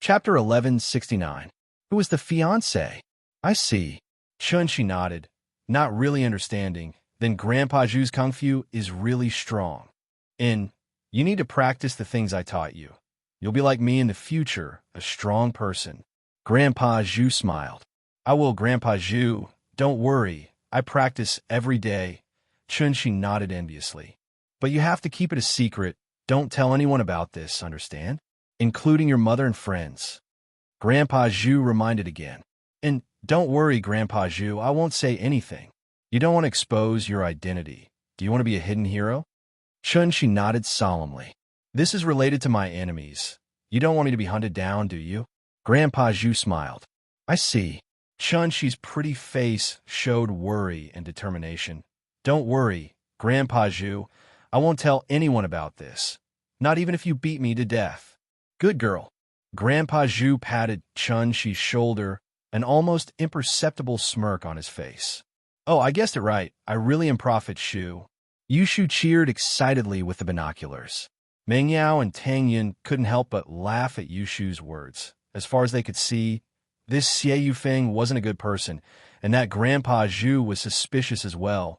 Chapter 1169. Who is the fiancé? I see. Chun-Chi nodded, not really understanding. Then Grandpa Zhu's kung fu is really strong. You need to practice the things I taught you. You'll be like me in the future, a strong person. Grandpa Zhu smiled. I will, Grandpa Zhu. Don't worry. I practice every day. Chun-Chi nodded enviously. But you have to keep it a secret. Don't tell anyone about this, understand? Including your mother and friends. Grandpa Zhu reminded again. And don't worry, Grandpa Zhu, I won't say anything. You don't want to expose your identity. Do you want to be a hidden hero? Chun-Chi nodded solemnly. This is related to my enemies. You don't want me to be hunted down, do you? Grandpa Zhu smiled. I see. Chun-Chi's pretty face showed worry and determination. Don't worry, Grandpa Zhu. I won't tell anyone about this. Not even if you beat me to death. Good girl. Grandpa Zhu patted Chun-Chi's shoulder, an almost imperceptible smirk on his face. Oh, I guessed it right. I really am Prophet Shu. Yushu cheered excitedly with the binoculars. Meng Yao and Tang Yin couldn't help but laugh at Yushu's words. As far as they could see, this Xie Yufeng wasn't a good person, and that Grandpa Zhu was suspicious as well.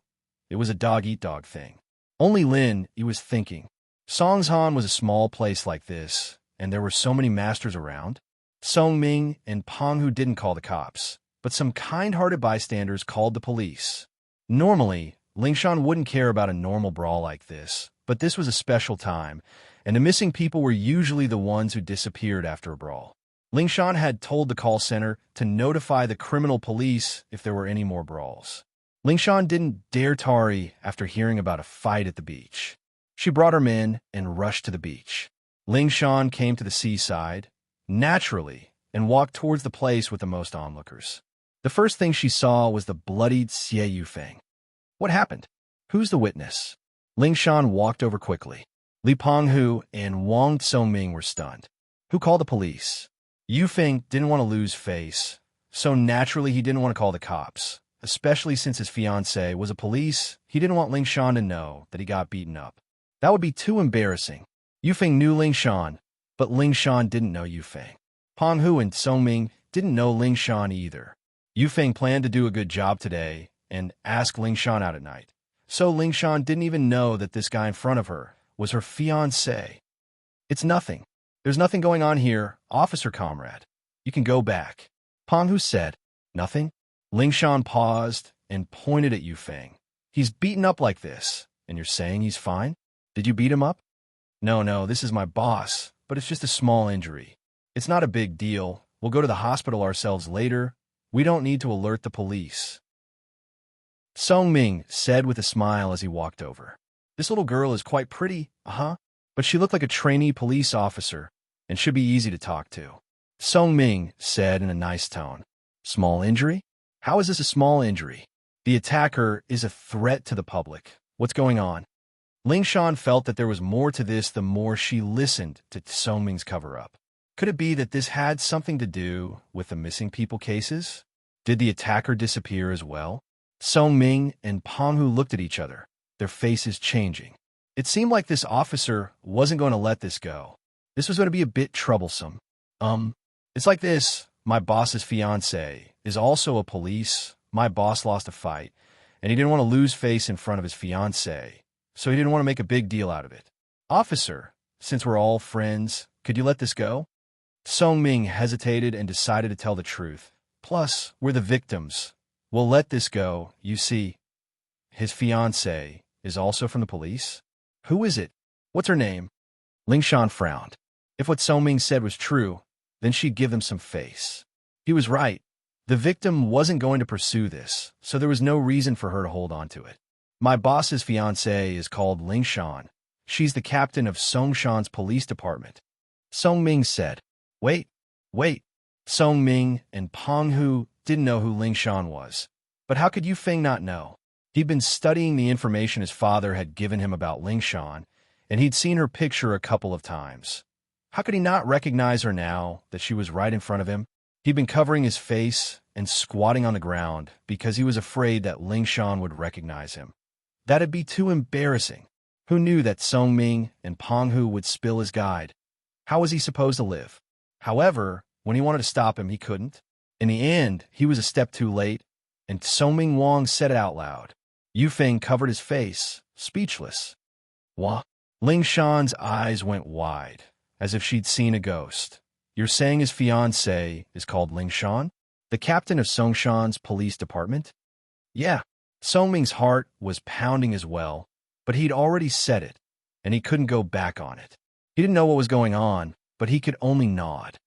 It was a dog-eat-dog thing. Only Lin, he was thinking. Songshan was a small place like this, and there were so many masters around. Song Ming and Peng Hu didn't call the cops, but some kind-hearted bystanders called the police. Normally, Lingshan wouldn't care about a normal brawl like this, but this was a special time, and the missing people were usually the ones who disappeared after a brawl. Lingshan had told the call center to notify the criminal police if there were any more brawls. Lingshan didn't dare tarry after hearing about a fight at the beach. She brought her men and rushed to the beach. Lingshan came to the seaside, naturally, and walked towards the place with the most onlookers. The first thing she saw was the bloodied Xie Yufeng. What happened? Who's the witness? Lingshan walked over quickly. Li Penghu and Wang Tsongming were stunned. Who called the police? Yufeng didn't want to lose face, so naturally he didn't want to call the cops. Especially since his fiancée was a police, he didn't want Lingshan to know that he got beaten up. That would be too embarrassing. Yufeng knew Lingshan, but Lingshan didn't know Yufeng. Penghu and Tsongming didn't know Lingshan either. Yufeng planned to do a good job today and ask Lingshan out at night. So Lingshan didn't even know that this guy in front of her was her fiancé. It's nothing. There's nothing going on here, officer comrade. You can go back. Penghu said. Nothing? Lingshan paused and pointed at Yufeng. He's beaten up like this, and you're saying he's fine? Did you beat him up? No, this is my boss, but it's just a small injury. It's not a big deal. We'll go to the hospital ourselves later. We don't need to alert the police. Song Ming said with a smile as he walked over. This little girl is quite pretty, but she looked like a trainee police officer and should be easy to talk to. Song Ming said in a nice tone. Small injury? How is this a small injury? The attacker is a threat to the public. What's going on? Lingshan felt that there was more to this the more she listened to Song Ming's cover-up. Could it be that this had something to do with the missing people cases? Did the attacker disappear as well? Song Ming and Penghu looked at each other, their faces changing. It seemed like this officer wasn't going to let this go. This was going to be a bit troublesome. It's like this. My boss's fiancé is also a police. My boss lost a fight, and he didn't want to lose face in front of his fiancé, so he didn't want to make a big deal out of it. Officer, since we're all friends, could you let this go? Song Ming hesitated and decided to tell the truth. Plus, we're the victims. We'll let this go, you see. His fiancé is also from the police? Who is it? What's her name? Lingshan frowned. If what Song Ming said was true, then she'd give them some face. He was right. The victim wasn't going to pursue this, so there was no reason for her to hold on to it. My boss's fiancée is called Lingshan. She's the captain of Songshan's police department. Song Ming said. Wait. Song Ming and Penghu didn't know who Lingshan was. But how could Yufeng not know? He'd been studying the information his father had given him about Lingshan, and he'd seen her picture a couple of times. How could he not recognize her now that she was right in front of him? He'd been covering his face and squatting on the ground because he was afraid that Lingshan would recognize him. That'd be too embarrassing. Who knew that Song Ming and Penghu would spill his guide? How was he supposed to live? However, when he wanted to stop him, he couldn't. In the end, he was a step too late, and Song-Ming Wong said it out loud. Yu Feng covered his face, speechless. What? Ling Shan's eyes went wide, as if she'd seen a ghost. You're saying his fiancée is called Ling Shan? The captain of Songshan's police department? Yeah. Song-Ming's heart was pounding as well, but he'd already said it, and he couldn't go back on it. He didn't know what was going on, but he could only nod.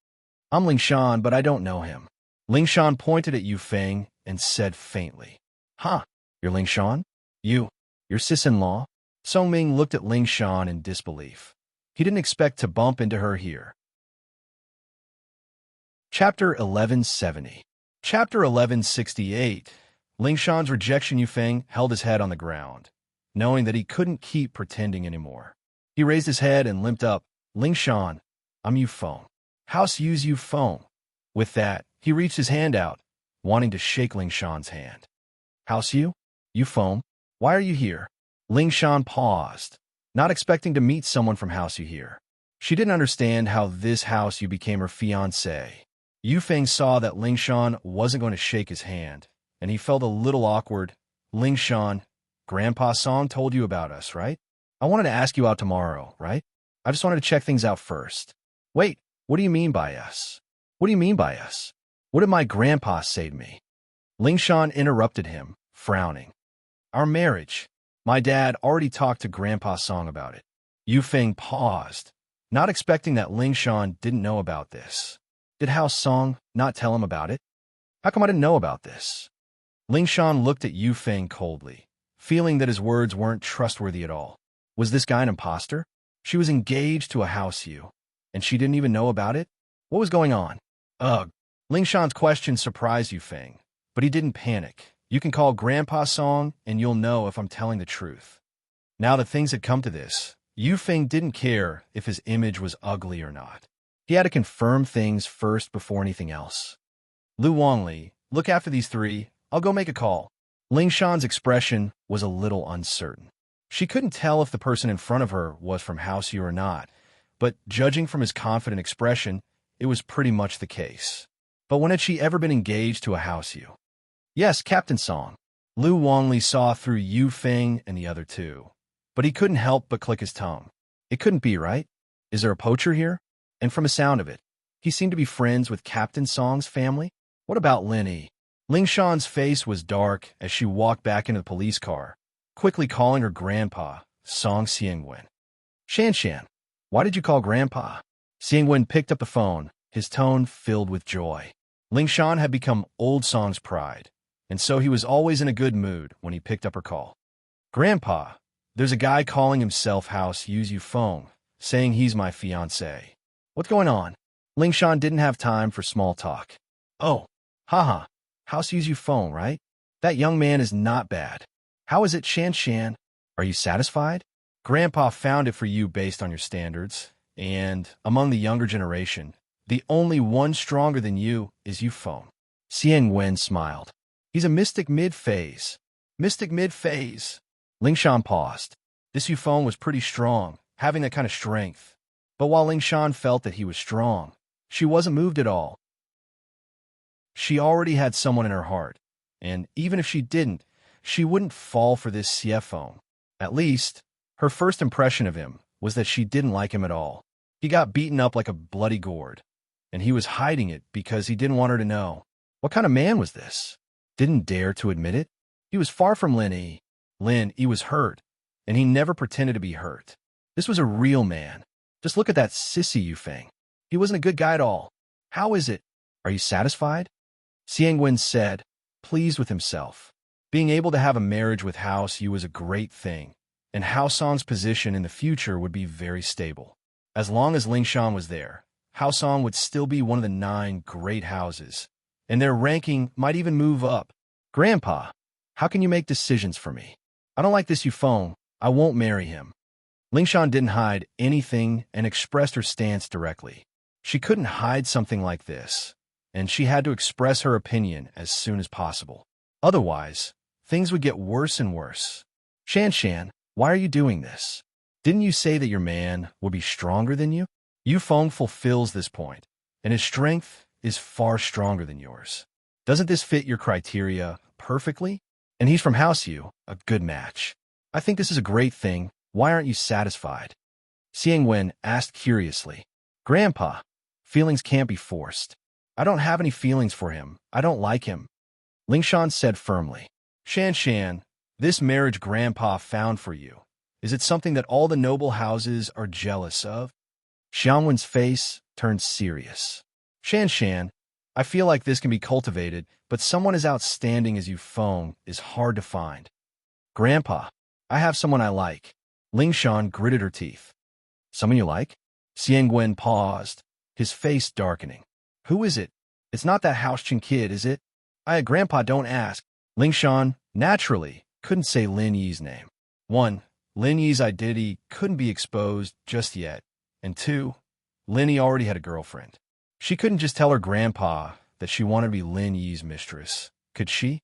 I'm Ling Shan, but I don't know him. Ling Shan pointed at Yu Feng and said faintly, Huh, you're Ling Shan? Your sis-in-law? Song-Ming looked at Ling Shan in disbelief. He didn't expect to bump into her here. Chapter 1170. Chapter 1168. Ling Shan's rejection. Yu Feng held his head on the ground, knowing that he couldn't keep pretending anymore. He raised his head and limped up. Ling Shan, I'm Yu Feng. House Yu's Yu Feng. With that, he reached his hand out, wanting to shake Ling Shan's hand. House Yu? Yu Feng, why are you here? Ling Shan paused, not expecting to meet someone from House Yu here. She didn't understand how this House Yu became her fiancé. Yu Feng saw that Ling Shan wasn't going to shake his hand, and he felt a little awkward. Ling Shan, Grandpa Song told you about us, right? I wanted to ask you out tomorrow, right? I just wanted to check things out first. Wait, what do you mean by us? What do you mean by us? What did my grandpa say to me? Ling Shan interrupted him, frowning. Our marriage. My dad already talked to Grandpa Song about it. Yu Feng paused, not expecting that Ling Shan didn't know about this. Did House Song not tell him about it? How come I didn't know about this? Ling Shan looked at Yu Feng coldly, feeling that his words weren't trustworthy at all. Was this guy an imposter? She was engaged to a House Yu, and she didn't even know about it? What was going on? Ugh. Ling Shan's question surprised Yu Feng, but he didn't panic. You can call Grandpa Song, and you'll know if I'm telling the truth. Now that things had come to this, Yu Feng didn't care if his image was ugly or not. He had to confirm things first before anything else. Lu Wangli, look after these three. I'll go make a call. Ling Shan's expression was a little uncertain. She couldn't tell if the person in front of her was from House Yu or not, but judging from his confident expression, it was pretty much the case. But when had she ever been engaged to a House Yu? Yes, Captain Song. Lu Wangli saw through Yu Feng and the other two, but he couldn't help but click his tongue. It couldn't be, right? Is there a poacher here? And from the sound of it, he seemed to be friends with Captain Song's family. What about Lin Yi? Ling Shan's face was dark as she walked back into the police car, quickly calling her grandpa, Song Xiangwen. Shan, why did you call Grandpa? Xiangwen picked up the phone, his tone filled with joy. Ling Shan had become old Song's pride, and so he was always in a good mood when he picked up her call. Grandpa, there's a guy calling himself House Yu's Yu Feng, saying he's my fiancé. What's going on? Ling Shan didn't have time for small talk. Oh, haha, House Yu's Yu Feng, right? That young man is not bad. How is it, Shan? Are you satisfied? Grandpa found it for you based on your standards, and among the younger generation, the only one stronger than you is Yu Feng. Xiangwen smiled. He's a mystic mid-phase. Mystic mid-phase. Ling Shan paused. This Yu Feng was pretty strong, having that kind of strength. But while Ling Shan felt that he was strong, she wasn't moved at all. She already had someone in her heart, and even if she didn't, she wouldn't fall for this Xiefeng. At least, her first impression of him was that she didn't like him at all. He got beaten up like a bloody gourd, and he was hiding it because he didn't want her to know. What kind of man was this? Didn't dare to admit it? He was far from Lin Yi. Lin Yi was hurt, and he never pretended to be hurt. This was a real man. Just look at that sissy Yu Feng. He wasn't a good guy at all. How is it? Are you satisfied? Xiangwen said, pleased with himself. Being able to have a marriage with House Yu was a great thing, and Hao Song's position in the future would be very stable. As long as Ling Shan was there, Hao Song would still be one of the 9 great houses, and their ranking might even move up. Grandpa, how can you make decisions for me? I don't like this Yu Feng. I won't marry him. Ling Shan didn't hide anything and expressed her stance directly. She couldn't hide something like this, and she had to express her opinion as soon as possible. Otherwise, things would get worse and worse. Shan, why are you doing this? Didn't you say that your man would be stronger than you? Yu Feng fulfills this point, and his strength is far stronger than yours. Doesn't this fit your criteria perfectly? And he's from House U, a good match. I think this is a great thing. Why aren't you satisfied? Xiang Wen asked curiously. Grandpa, feelings can't be forced. I don't have any feelings for him. I don't like him. Ling Shan said firmly. Shan Shan, this marriage Grandpa found for you, is it something that all the noble houses are jealous of? Xiangwen's face turned serious. Shan Shan, I feel like this can be cultivated, but someone as outstanding as Yufeng is hard to find. Grandpa, I have someone I like. Ling Shan gritted her teeth. Someone you like? Xiang Wen paused, his face darkening. Who is it? It's not that House-Chin kid, is it? Grandpa, don't ask. Ling Shan, naturally, couldn't say Lin Yi's name. 1. Lin Yi's identity couldn't be exposed just yet. And 2. Lin Yi already had a girlfriend. She couldn't just tell her grandpa that she wanted to be Lin Yi's mistress, could she?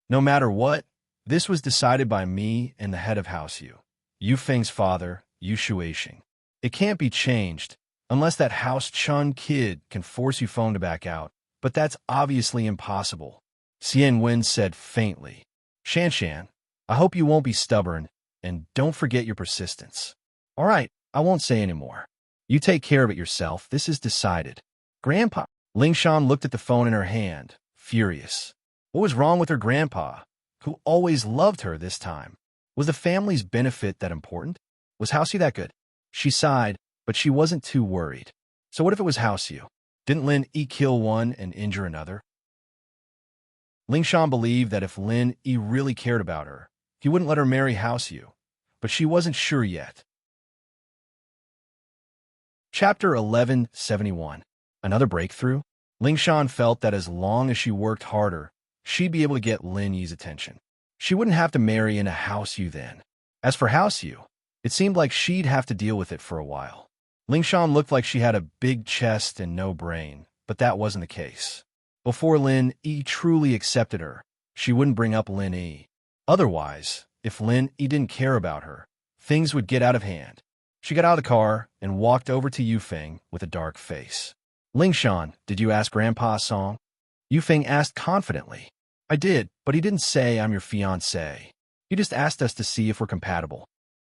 No matter what, this was decided by me and the head of House Yu, Yufeng's father, Yu Shuixing. It can't be changed, unless that House Chun kid can force Yufeng to back out, but that's obviously impossible. Xian Wen said faintly. Shan Shan, I hope you won't be stubborn, and don't forget your persistence. All right, I won't say any more. You take care of it yourself, this is decided. Grandpa. Ling Shan looked at the phone in her hand, furious. What was wrong with her grandpa, who always loved her this time? Was the family's benefit that important? Was House Yu that good? She sighed, but she wasn't too worried. So what if it was House Yu? Didn't Lin Yi kill one and injure another? Ling Shan believed that if Lin Yi really cared about her, he wouldn't let her marry House Yu, but she wasn't sure yet. Chapter 1171. Another breakthrough? Ling Shan felt that as long as she worked harder, she'd be able to get Lin Yi's attention. She wouldn't have to marry into House Yu then. As for House Yu, it seemed like she'd have to deal with it for a while. Ling Shan looked like she had a big chest and no brain, but that wasn't the case. Before Lin Yi truly accepted her, she wouldn't bring up Lin Yi. Otherwise, if Lin Yi didn't care about her, things would get out of hand. She got out of the car and walked over to Yufeng with a dark face. Ling Shan, did you ask Grandpa a song? Yufeng asked confidently. I did, but he didn't say I'm your fiancé. He just asked us to see if we're compatible.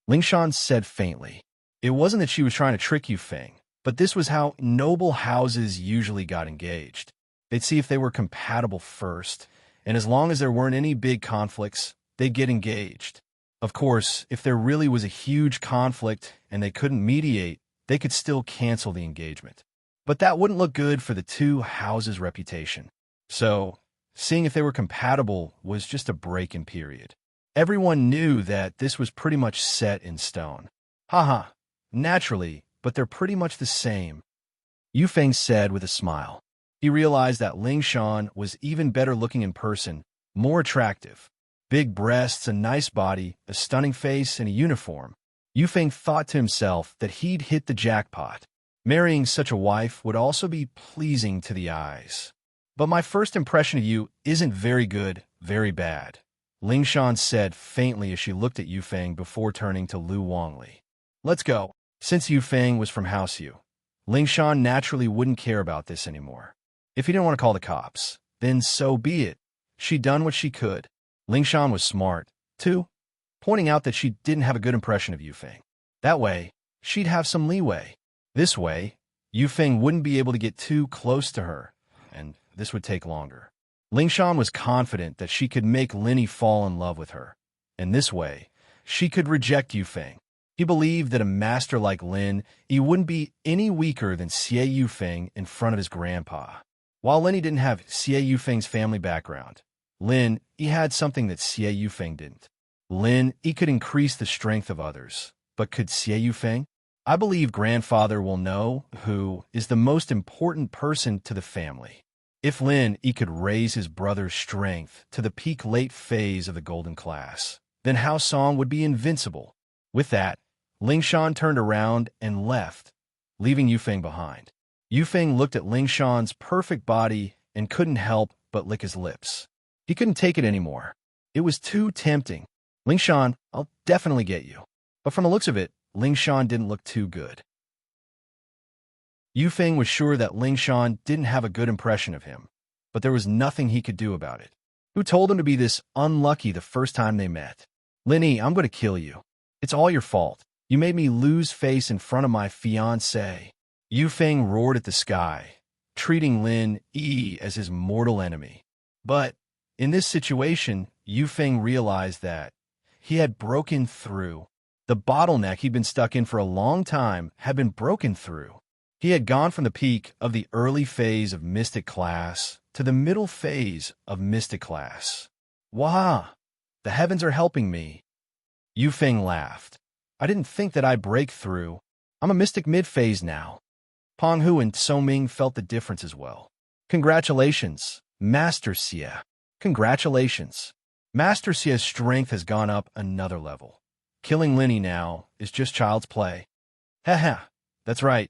Ling Shan said faintly. It wasn't that she was trying to trick Yufeng, but this was how noble houses usually got engaged. They'd see if they were compatible first, and as long as there weren't any big conflicts, they'd get engaged. Of course, if there really was a huge conflict and they couldn't mediate, they could still cancel the engagement. But that wouldn't look good for the two houses' reputation. So, seeing if they were compatible was just a break-in period. Everyone knew that this was pretty much set in stone. Haha, naturally, but they're pretty much the same, Yufeng said with a smile. He realized that Ling Shan was even better looking in person, more attractive. Big breasts, a nice body, a stunning face, and a uniform. Yufeng thought to himself that he'd hit the jackpot. Marrying such a wife would also be pleasing to the eyes. But my first impression of you isn't very good, very bad, Ling Shan said faintly as she looked at Yufeng before turning to Lu Wangli. Let's go. Since Yufeng was from House Yu, Ling Shan naturally wouldn't care about this anymore. If he didn't want to call the cops, then so be it. She'd done what she could. Ling Shan was smart, too, pointing out that she didn't have a good impression of Yufeng. That way, she'd have some leeway. This way, Yufeng wouldn't be able to get too close to her, and this would take longer. Ling Shan was confident that she could make Lin Yi fall in love with her, and this way, she could reject Yufeng. He believed that a master like Lin Yi wouldn't be any weaker than Xie Yufeng in front of his grandpa. While Lin Yi didn't have Xie Yufeng's family background, Lin Yi had something that Xie Yufeng didn't. Lin Yi could increase the strength of others, but could Xie Yufeng? I believe grandfather will know who is the most important person to the family. If Lin Yi could raise his brother's strength to the peak late phase of the golden class, then Hao Song would be invincible. With that, Ling Shan turned around and left, leaving Yufeng behind. Yufeng looked at Ling Shan's perfect body and couldn't help but lick his lips. He couldn't take it anymore. It was too tempting. Ling Shan, I'll definitely get you. But from the looks of it, Ling Shan didn't look too good. Yu Feng was sure that Ling Shan didn't have a good impression of him, but there was nothing he could do about it. Who told him to be this unlucky the first time they met? Lin Yi, I'm going to kill you. It's all your fault. You made me lose face in front of my fiancée. Yu Feng roared at the sky, treating Lin Yi as his mortal enemy. But in this situation, Yu Feng realized that he had broken through. The bottleneck he'd been stuck in for a long time had been broken through. He had gone from the peak of the early phase of mystic class to the middle phase of mystic class. Wah! The heavens are helping me. Yu Feng laughed. I didn't think that I'd break through. I'm a mystic mid-phase now. Peng Hu and Song Ming felt the difference as well. Congratulations, Master Xie. Congratulations. Master Xie's strength has gone up another level. Killing Lin Yi now is just child's play. Haha, that's right.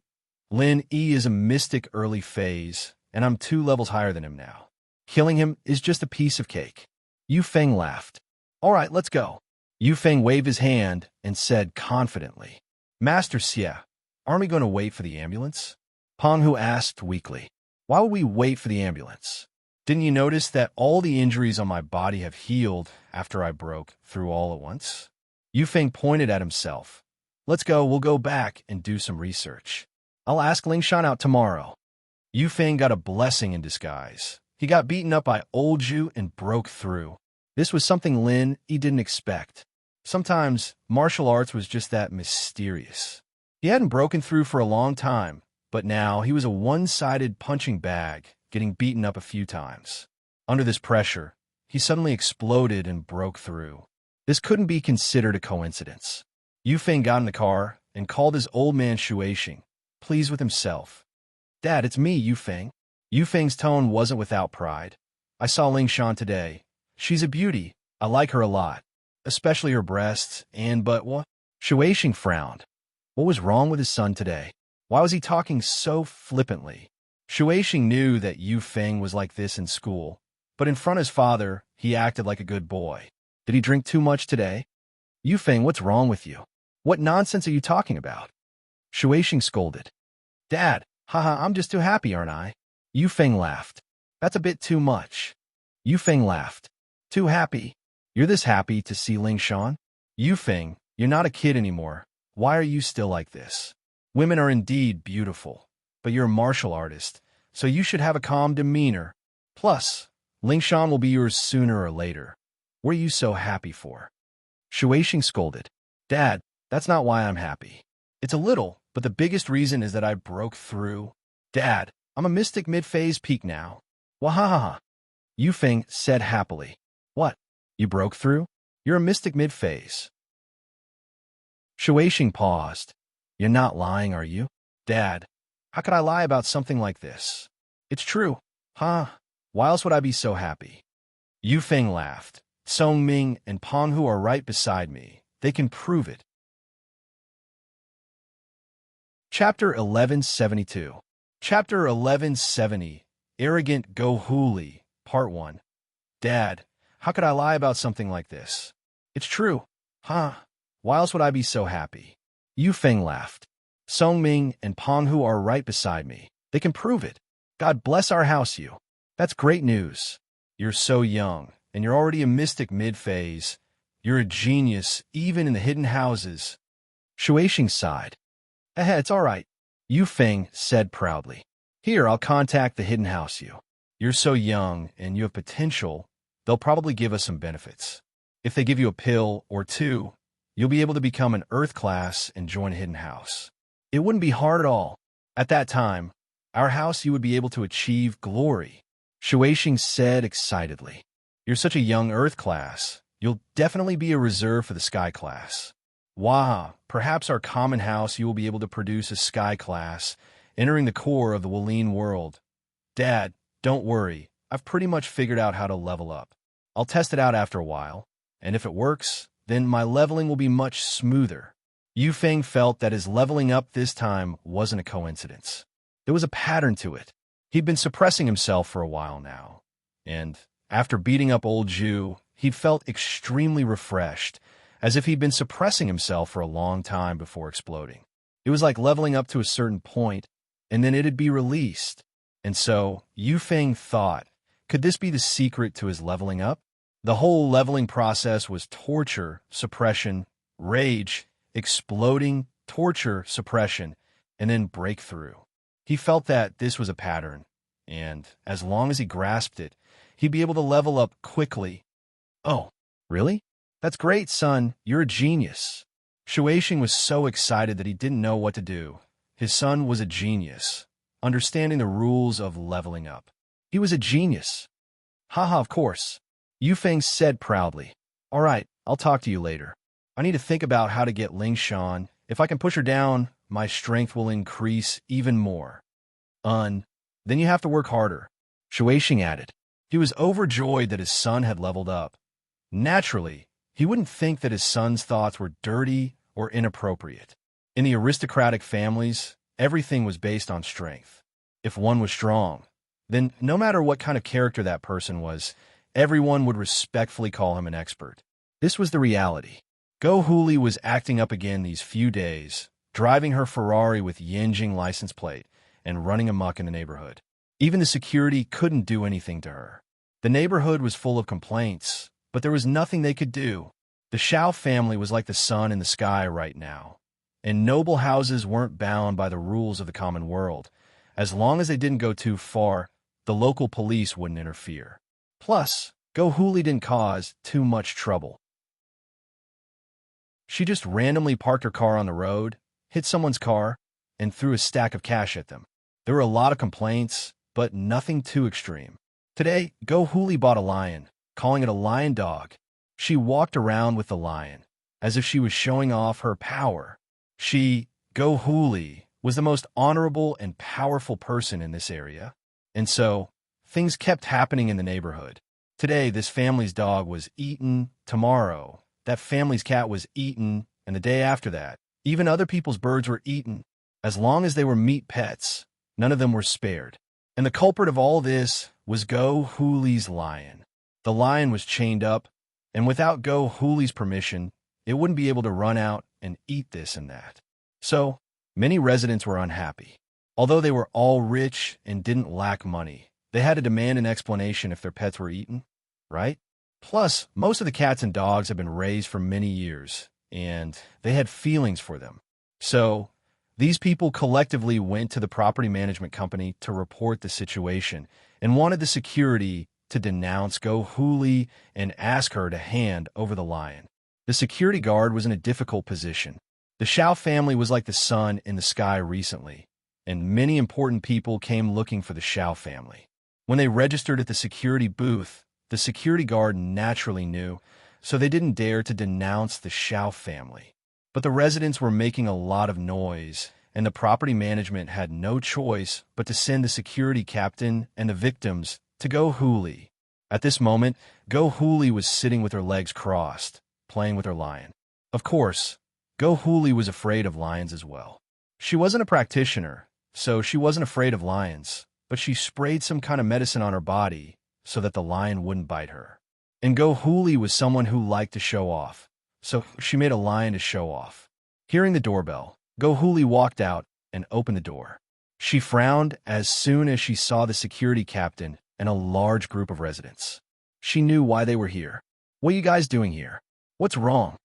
Lin Yi is a mystic early phase, and I'm 2 levels higher than him now. Killing him is just a piece of cake. Yu Feng laughed. All right, let's go. Yu Feng waved his hand and said confidently, Master Xie, aren't we going to wait for the ambulance? Peng Hu asked weakly. Why would we wait for the ambulance? Didn't you notice that all the injuries on my body have healed after I broke through all at once? Yu Feng pointed at himself. Let's go, we'll go back and do some research. I'll ask Ling Shan out tomorrow. Yu Feng got a blessing in disguise. He got beaten up by Old Ju and broke through. This was something Lin Yi didn't expect. Sometimes martial arts was just that mysterious. He hadn't broken through for a long time, but now he was a one-sided punching bag, getting beaten up a few times. Under this pressure, he suddenly exploded and broke through. This couldn't be considered a coincidence. Yu Feng got in the car and called his old man Shueixing, pleased with himself. Dad, it's me, Yu Feng. Yu Feng's tone wasn't without pride. I saw Ling Shan today. She's a beauty. I like her a lot, especially her breasts, but what? Shueixing frowned. What was wrong with his son today? Why was he talking so flippantly? Shueixing knew that Yu Feng was like this in school, but in front of his father, he acted like a good boy. Did he drink too much today? Yu Feng, what's wrong with you? What nonsense are you talking about? Shueixing scolded. Dad, haha, I'm just too happy, aren't I? Yu Feng laughed. That's a bit too much. Yu Feng laughed. Too happy? You're this happy to see Ling Shan? Yu Feng, you're not a kid anymore. Why are you still like this? Women are indeed beautiful, but you're a martial artist, so you should have a calm demeanor. Plus, Ling Shan will be yours sooner or later. What are you so happy for? Shueixing scolded. Dad, that's not why I'm happy. It's a little, but the biggest reason is that I broke through. Dad, I'm a mystic mid-phase peak now. Wahahaha. Yu Feng said happily. What? You broke through? You're a mystic mid-phase. Shueixing paused. You're not lying, are you? Dad, how could I lie about something like this? It's true. Huh? Why else would I be so happy? Yu Feng laughed. Song Ming and Peng Hu are right beside me. They can prove it. Chapter 1172. Chapter 1170. Arrogant Gohuli, Part 1. Dad, how could I lie about something like this? It's true. Huh? Why else would I be so happy? Yu Feng laughed. Song Ming and Peng Hu are right beside me. They can prove it. God bless our house, you. That's great news. You're so young, and you're already a mystic mid-phase. You're a genius, even in the hidden houses. Shueixing sighed. It's all right. Yu Feng said proudly. Here, I'll contact the hidden house, you. You're so young, and you have potential. They'll probably give us some benefits. If they give you a pill or two, you'll be able to become an Earth class and join a hidden house. It wouldn't be hard at all. At that time, our house, you would be able to achieve glory. Shueixing said excitedly. You're such a young Earth class. You'll definitely be a reserve for the Sky class. Wow, perhaps our common house you will be able to produce a Sky class, entering the core of the Walene world. Dad, don't worry. I've pretty much figured out how to level up. I'll test it out after a while, and if it works, then my leveling will be much smoother. Yu Feng felt that his leveling up this time wasn't a coincidence. There was a pattern to it. He'd been suppressing himself for a while now, and after beating up Old Ju, he'd felt extremely refreshed, as if he'd been suppressing himself for a long time before exploding. It was like leveling up to a certain point, and then it'd be released. And so Yu Feng thought, could this be the secret to his leveling up? The whole leveling process was torture, suppression, rage, exploding, torture, suppression, and then breakthrough. He felt that this was a pattern, and as long as he grasped it, he'd be able to level up quickly. Oh, really? That's great, son. You're a genius. Shueishing was so excited that he didn't know what to do. His son was a genius, understanding the rules of leveling up. He was a genius. Haha, of course. Yu Feng said proudly. All right, I'll talk to you later. I need to think about how to get Ling Shan. If I can push her down, my strength will increase even more. Then you have to work harder, Shueishing added. He was overjoyed that his son had leveled up. Naturally, he wouldn't think that his son's thoughts were dirty or inappropriate. In the aristocratic families, everything was based on strength. If one was strong, then no matter what kind of character that person was, everyone would respectfully call him an expert. This was the reality. Go Huli was acting up again these few days, driving her Ferrari with Yanjing license plate and running amok in the neighborhood. Even the security couldn't do anything to her. The neighborhood was full of complaints, but there was nothing they could do. The Shao family was like the sun in the sky right now, and noble houses weren't bound by the rules of the common world. As long as they didn't go too far, the local police wouldn't interfere. Plus, Go Huli didn't cause too much trouble. She just randomly parked her car on the road, hit someone's car, and threw a stack of cash at them. There were a lot of complaints, but nothing too extreme. Today, Go Huli bought a lion, calling it a lion dog. She walked around with the lion, as if she was showing off her power. She, Go Huli, was the most honorable and powerful person in this area. And so, things kept happening in the neighborhood. Today, this family's dog was eaten. Tomorrow, that family's cat was eaten. And the day after that, even other people's birds were eaten. As long as they were meat pets, none of them were spared. And the culprit of all this was Go Huli's lion. The lion was chained up, and without Go Huli's permission, it wouldn't be able to run out and eat this and that. So, many residents were unhappy. Although they were all rich and didn't lack money, they had to demand an explanation if their pets were eaten, right? Plus, most of the cats and dogs had been raised for many years, and they had feelings for them. So, these people collectively went to the property management company to report the situation and wanted the security to denounce Go Huli and ask her to hand over the lion. The security guard was in a difficult position. The Shao family was like the sun in the sky recently, and many important people came looking for the Shao family. When they registered at the security booth, the security guard naturally knew, so they didn't dare to denounce the Shao family. But the residents were making a lot of noise, and the property management had no choice but to send the security captain and the victims to Go Huli. At this moment, Go Huli was sitting with her legs crossed, playing with her lion. Of course, Go Huli was afraid of lions as well. She wasn't a practitioner, so she wasn't afraid of lions, but she sprayed some kind of medicine on her body so that the lion wouldn't bite her. And Go Huli was someone who liked to show off, so she made a lion to show off. Hearing the doorbell, Go Huli walked out and opened the door. She frowned as soon as she saw the security captain and a large group of residents. She knew why they were here. What are you guys doing here? What's wrong?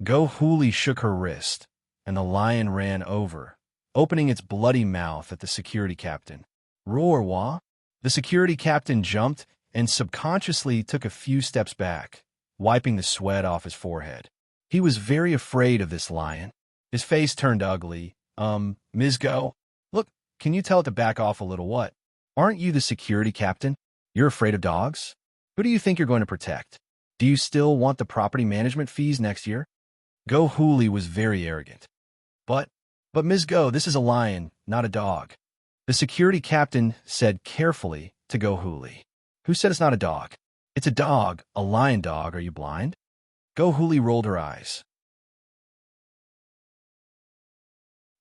Go Huli shook her wrist, and the lion ran over, opening its bloody mouth at the security captain. Roar, wah! The security captain jumped and subconsciously took a few steps back, wiping the sweat off his forehead. He was very afraid of this lion. His face turned ugly. Ms. Go? Look, can you tell it to back off a little? What? Aren't you the security captain? You're afraid of dogs? Who do you think you're going to protect? Do you still want the property management fees next year? Go Huli was very arrogant. But Ms. Go, this is a lion, not a dog. The security captain said carefully to Go Huli. Who said it's not a dog? It's a dog, a lion dog. Are you blind? Go Huli rolled her eyes.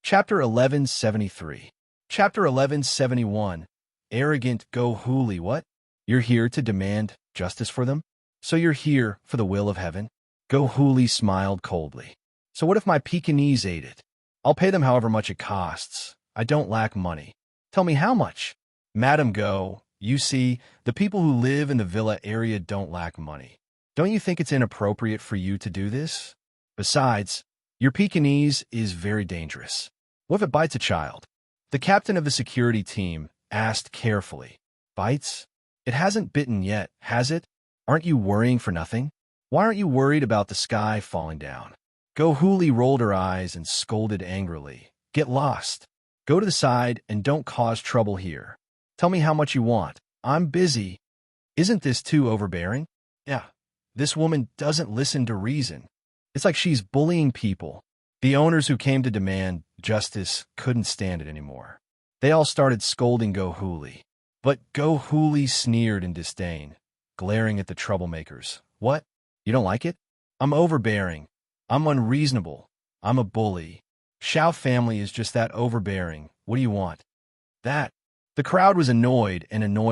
Chapter 1173. Chapter 1171. Arrogant Go Huli, what? You're here to demand justice for them? So you're here for the will of heaven? Go Huli smiled coldly. So what if my Pekingese ate it? I'll pay them however much it costs. I don't lack money. Tell me how much. Madam Go, you see, the people who live in the villa area don't lack money. Don't you think it's inappropriate for you to do this? Besides, your Pekingese is very dangerous. What if it bites a child? The captain of the security team asked carefully. Bites? It hasn't bitten yet, has it? Aren't you worrying for nothing? Why aren't you worried about the sky falling down? Go Huli rolled her eyes and scolded angrily. Get lost. Go to the side and don't cause trouble here. Tell me how much you want. I'm busy. Isn't this too overbearing? Yeah. This woman doesn't listen to reason. It's like she's bullying people. The owners who came to demand justice couldn't stand it anymore. They all started scolding Go Huli. But Go Huli sneered in disdain, glaring at the troublemakers. What? You don't like it? I'm overbearing. I'm unreasonable. I'm a bully. Xiao family is just that overbearing. What do you want? That. The crowd was annoyed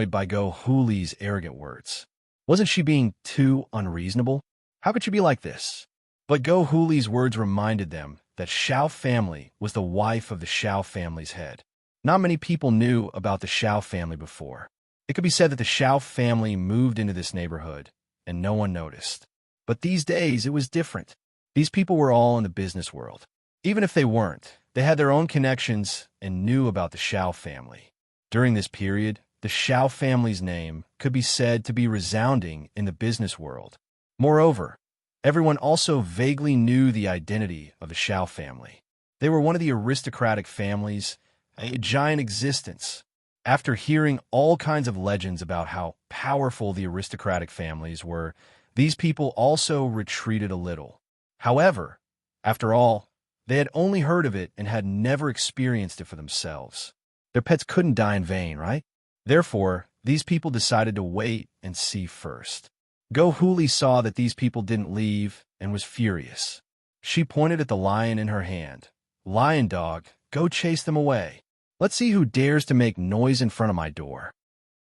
by Go Huli's arrogant words. Wasn't she being too unreasonable? How could she be like this? But Go Huli's words reminded them that Xiao family was the wife of the Xiao family's head. Not many people knew about the Xiao family before. It could be said that the Xiao family moved into this neighborhood, and no one noticed. But these days, it was different. These people were all in the business world. Even if they weren't, they had their own connections and knew about the Xiao family. During this period, the Xiao family's name could be said to be resounding in the business world. Moreover, everyone also vaguely knew the identity of the Xiao family. They were one of the aristocratic families, a giant existence. After hearing all kinds of legends about how powerful the aristocratic families were, these people also retreated a little. However, after all, they had only heard of it and had never experienced it for themselves. Their pets couldn't die in vain, right? Therefore, these people decided to wait and see first. Go Huli saw that these people didn't leave and was furious. She pointed at the lion in her hand. Lion dog, go chase them away. Let's see who dares to make noise in front of my door.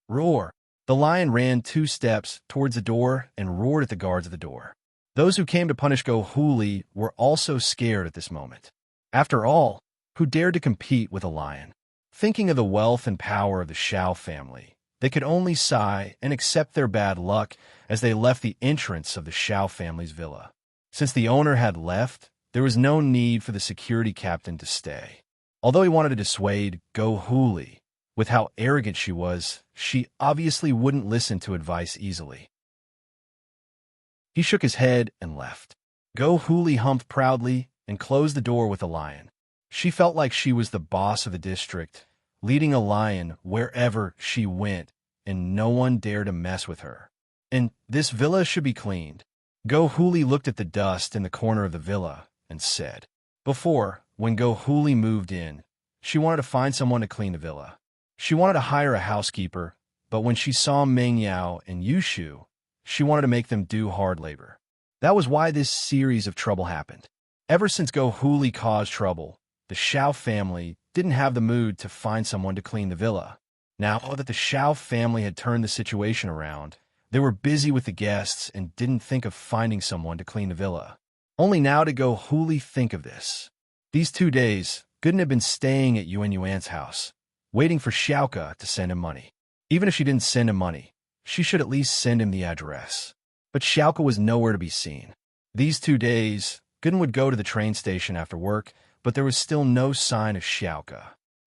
Roar. The lion ran 2 steps towards the door and roared at the guards of the door. Those who came to punish Go Huli were also scared at this moment. After all, who dared to compete with a lion? Thinking of the wealth and power of the Xiao family, they could only sigh and accept their bad luck as they left the entrance of the Xiao family's villa. Since the owner had left, there was no need for the security captain to stay. Although he wanted to dissuade Go Huli, with how arrogant she was, she obviously wouldn't listen to advice easily. He shook his head and left. Go Huli humped proudly and closed the door with a lion. She felt like she was the boss of the district, leading a lion wherever she went, and no one dared to mess with her. And this villa should be cleaned. Go Huli looked at the dust in the corner of the villa and said, before, when Go Huli moved in, she wanted to find someone to clean the villa. She wanted to hire a housekeeper, but when she saw Meng Yao and Yushu, she wanted to make them do hard labor. That was why this series of trouble happened. Ever since Go Huli caused trouble, the Xiao family didn't have the mood to find someone to clean the villa. Now that the Xiao family had turned the situation around, they were busy with the guests and didn't think of finding someone to clean the villa. Only now did Go Huli think of this. These 2 days, Gooden had been staying at Yuan Yuan's house, waiting for Xiaoka to send him money. Even if she didn't send him money, she should at least send him the address. But Xiaoka was nowhere to be seen. These 2 days, Gooden would go to the train station after work, but there was still no sign of Xiaoka.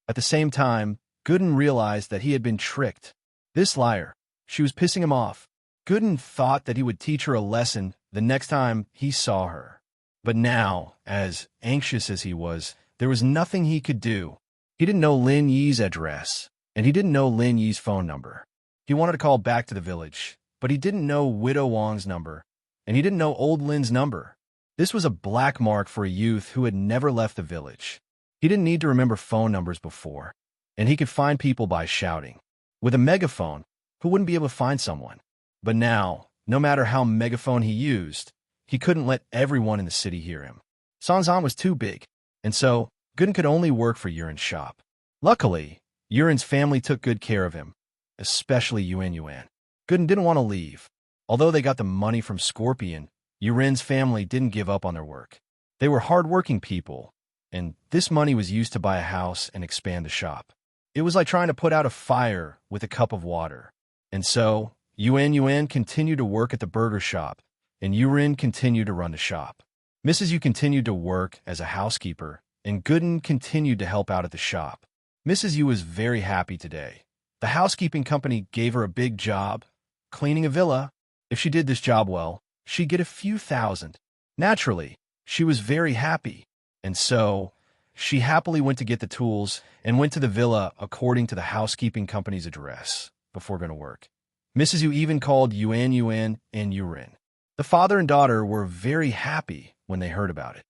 At the same time, Gooden realized that he had been tricked. This liar, she was pissing him off. Gooden thought that he would teach her a lesson the next time he saw her. But now, as anxious as he was, there was nothing he could do. He didn't know Lin Yi's address, and he didn't know Lin Yi's phone number. He wanted to call back to the village, but he didn't know Widow Wang's number, and he didn't know old Lin's number. This was a black mark for a youth who had never left the village. He didn't need to remember phone numbers before, and he could find people by shouting. With a megaphone, who wouldn't be able to find someone? But now, no matter how megaphone he used, he couldn't let everyone in the city hear him. Sanzan was too big, and so Gooden could only work for Yuren's shop. Luckily, Yuren's family took good care of him, especially Yuan Yuan. Gooden didn't want to leave. Although they got the money from Scorpion, Yuren's family didn't give up on their work. They were hard-working people, and this money was used to buy a house and expand the shop. It was like trying to put out a fire with a cup of water. And so, Yuan continued to work at the burger shop, and Yurin continued to run the shop. Mrs. Yu continued to work as a housekeeper, and Gooden continued to help out at the shop. Mrs. Yu was very happy today. The housekeeping company gave her a big job, cleaning a villa. If she did this job well, she'd get a few thousand. Naturally, she was very happy, and so she happily went to get the tools and went to the villa according to the housekeeping company's address before going to work. Mrs. Yu even called Yuan and Yurin. The father and daughter were very happy when they heard about it.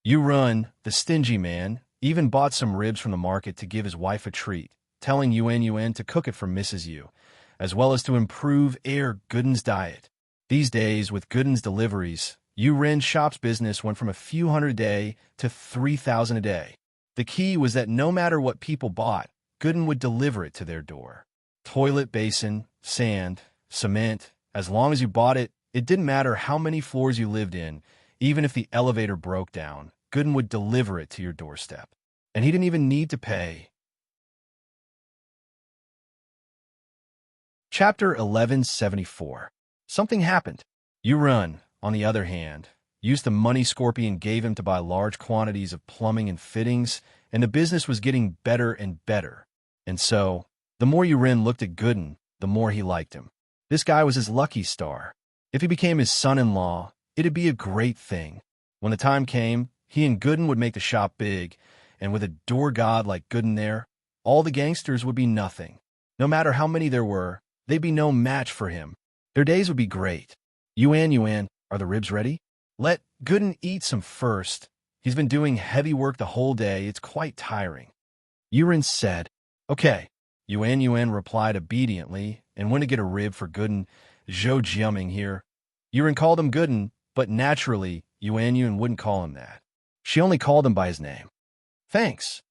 Yurin, the stingy man, even bought some ribs from the market to give his wife a treat, telling Yuan to cook it for Mrs. Yu, as well as to improve Gooden's diet. These days, with Gooden's deliveries, Yurin's shop's business went from a few hundred a day to 3,000 a day. The key was that no matter what people bought, Gooden would deliver it to their door. Toilet basin, sand, cement, as long as you bought it, it didn't matter how many floors you lived in, even if the elevator broke down, Gooden would deliver it to your doorstep. And he didn't even need to pay. Chapter 1174. Something happened. Yurin, on the other hand, used the money Scorpion gave him to buy large quantities of plumbing and fittings, and the business was getting better and better. And so, the more Yurin looked at Gooden, the more he liked him. This guy was his lucky star. If he became his son-in-law, it'd be a great thing. When the time came, he and Gooden would make the shop big, and with a door god like Gooden there, all the gangsters would be nothing. No matter how many there were, they'd be no match for him. Their days would be great. Yuan, are the ribs ready? Let Gooden eat some first. He's been doing heavy work the whole day. It's quite tiring. Yurin said, Okay. Yuan replied obediently and went to get a rib for Gooden. Zhou Jiaming here. Yurin called him Gooden, but naturally, Yuan wouldn't call him that. She only called him by his name. Thanks.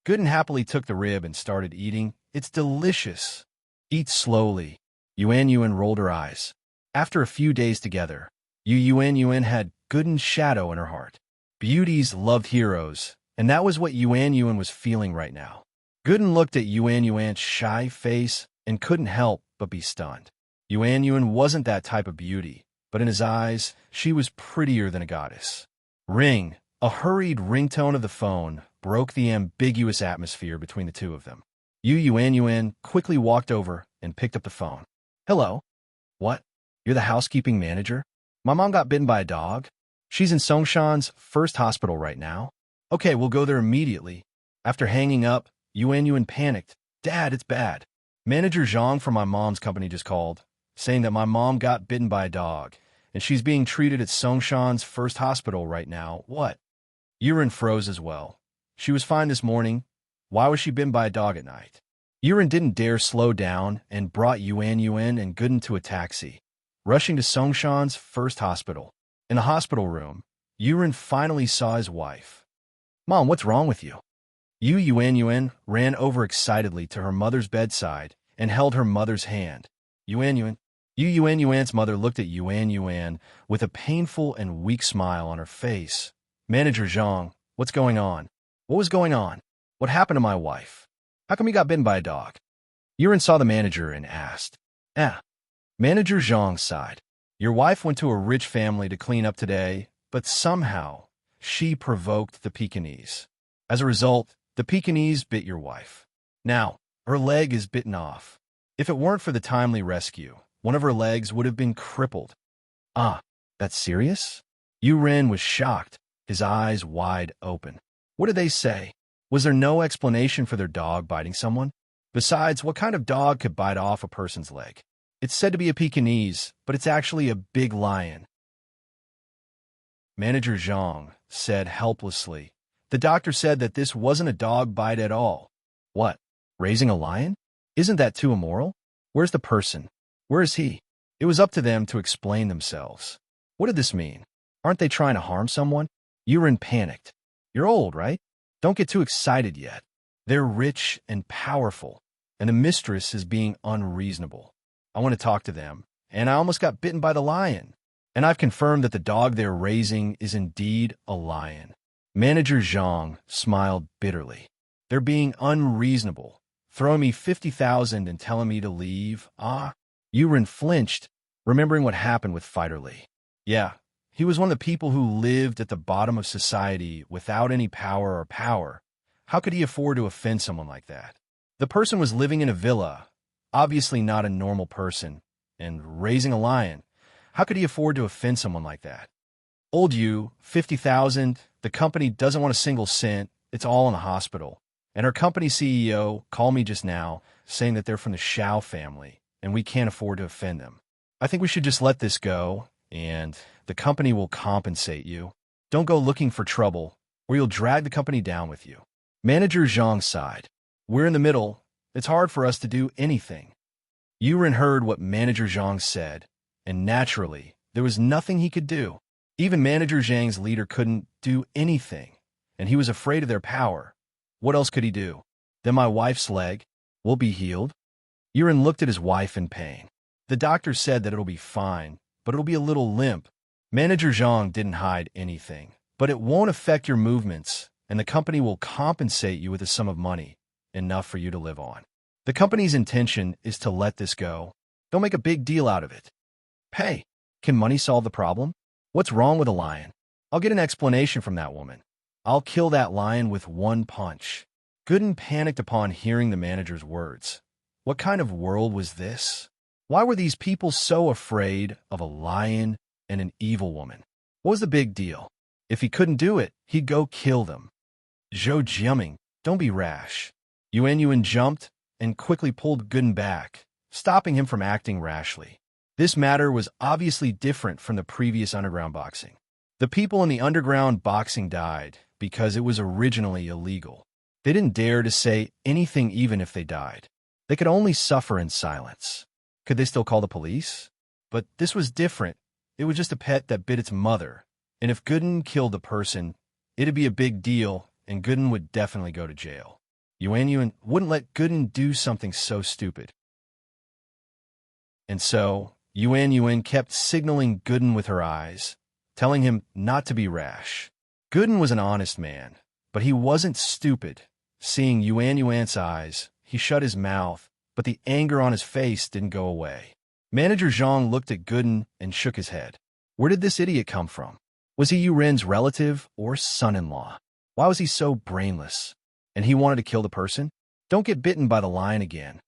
Gooden happily took the rib and started eating. It's delicious. Eat slowly. Yuan rolled her eyes. After a few days together, Yuan had Gooden's shadow in her heart. Beauties loved heroes, and that was what Yuan was feeling right now. Gooden looked at Yuan's shy face and couldn't help but be stunned. Yuan wasn't that type of beauty, but in his eyes, she was prettier than a goddess. Ring. A hurried ringtone of the phone broke the ambiguous atmosphere between the two of them. Yuan quickly walked over and picked up the phone. Hello? What? You're the housekeeping manager? My mom got bitten by a dog. She's in Songshan's first hospital right now. Okay, we'll go there immediately. After hanging up, Yuan panicked. Dad, it's bad. Manager Zhang from my mom's company just called, saying that my mom got bitten by a dog, and she's being treated at Songshan's first hospital right now. What? Yurin froze as well. She was fine this morning. Why was she bitten by a dog at night? Yurin didn't dare slow down and brought Yuan and Gooden to a taxi, rushing to Songshan's first hospital. In the hospital room, Yurin finally saw his wife. Mom, what's wrong with you? Yuan ran over excitedly to her mother's bedside and held her mother's hand. Yuan's mother looked at Yuan with a painful and weak smile on her face. Manager Zhang, what's going on? What was going on? What happened to my wife? How come you got bitten by a dog? Yurin saw the manager and asked. Manager Zhang sighed. Your wife went to a rich family to clean up today, but somehow she provoked the Pekingese. As a result, the Pekingese bit your wife. Now, her leg is bitten off. If it weren't for the timely rescue, one of her legs would have been crippled. That's serious? Yurin was shocked, his eyes wide open. What did they say? Was there no explanation for their dog biting someone? Besides, what kind of dog could bite off a person's leg? It's said to be a Pekingese, but it's actually a big lion. Manager Zhang said helplessly. The doctor said that this wasn't a dog bite at all. What? Raising a lion? Isn't that too immoral? Where's the person? Where is he? It was up to them to explain themselves. What did this mean? Aren't they trying to harm someone? Yurin panicked. You're old, right? Don't get too excited yet. They're rich and powerful, and the mistress is being unreasonable. I want to talk to them, and I almost got bitten by the lion. And I've confirmed that the dog they're raising is indeed a lion. Manager Zhang smiled bitterly. They're being unreasonable, throwing me 50,000 and telling me to leave. Yurin flinched, remembering what happened with Fighter Lee. Yeah, he was one of the people who lived at the bottom of society without any power or power. How could he afford to offend someone like that? The person was living in a villa, obviously not a normal person, and raising a lion. How could he afford to offend someone like that? Old you, 50,000, the company doesn't want a single cent, it's all in the hospital. And our company CEO called me just now, saying that they're from the Shao family, and we can't afford to offend them. I think we should just let this go, and the company will compensate you. Don't go looking for trouble, or you'll drag the company down with you. Manager Zhang sighed. We're in the middle. It's hard for us to do anything. Yurin heard what Manager Zhang said, and naturally, there was nothing he could do. Even Manager Zhang's leader couldn't do anything, and he was afraid of their power. What else could he do? Then my wife's leg will be healed? Yurin looked at his wife in pain. The doctor said that it'll be fine, but it'll be a little limp. Manager Zhang didn't hide anything. But it won't affect your movements, and the company will compensate you with a sum of money, enough for you to live on. The company's intention is to let this go. Don't make a big deal out of it. Hey, can money solve the problem? What's wrong with a lion? I'll get an explanation from that woman. I'll kill that lion with one punch. Gooden panicked upon hearing the manager's words. What kind of world was this? Why were these people so afraid of a lion and an evil woman? What was the big deal? If he couldn't do it, he'd go kill them. Zhou Jiaming, don't be rash. Yuan jumped and quickly pulled Gooden back, stopping him from acting rashly. This matter was obviously different from the previous underground boxing. The people in the underground boxing died because it was originally illegal. They didn't dare to say anything even if they died. They could only suffer in silence. Could they still call the police? But this was different. It was just a pet that bit its mother. And if Gooden killed the person, it'd be a big deal, and Gooden would definitely go to jail. Yuan wouldn't let Gooden do something so stupid. And so, Yuan kept signaling Gooden with her eyes, telling him not to be rash. Gooden was an honest man, but he wasn't stupid. Seeing Yuan's eyes, he shut his mouth, but the anger on his face didn't go away. Manager Zhang looked at Gooden and shook his head. Where did this idiot come from? Was he Yuren's relative or son-in-law? Why was he so brainless? And he wanted to kill the person? Don't get bitten by the lion again.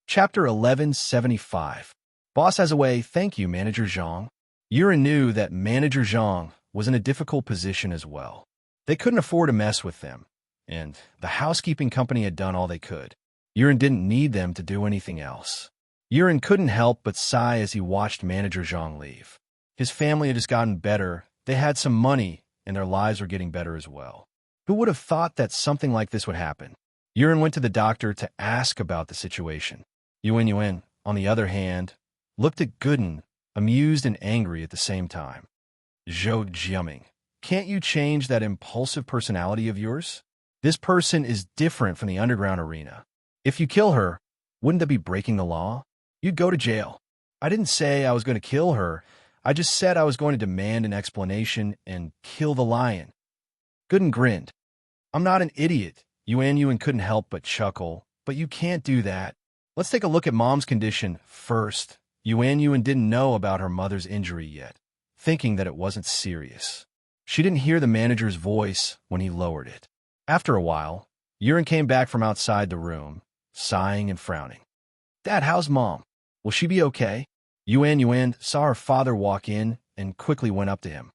Chapter 1175. Boss has a way, thank you, Manager Zhang. Yuren knew that Manager Zhang was in a difficult position as well. They couldn't afford to mess with them, and the housekeeping company had done all they could. Yuren didn't need them to do anything else. Yuren couldn't help but sigh as he watched Manager Zhang leave. His family had just gotten better, they had some money, and their lives were getting better as well. Who would have thought that something like this would happen? Yuren went to the doctor to ask about the situation. Yuan, on the other hand, looked at Gooden, amused and angry at the same time. Zhou Jiaming, can't you change that impulsive personality of yours? This person is different from the underground arena. If you kill her, wouldn't that be breaking the law? You'd go to jail. I didn't say I was going to kill her. I just said I was going to demand an explanation and kill the lion. Gooden grinned. I'm not an idiot. Yuan couldn't help but chuckle, but you can't do that. Let's take a look at Mom's condition first. Yuan didn't know about her mother's injury yet, thinking that it wasn't serious. She didn't hear the manager's voice when he lowered it. After a while, Yuren came back from outside the room, sighing and frowning. Dad, how's Mom? Will she be okay? Yuan saw her father walk in and quickly went up to him.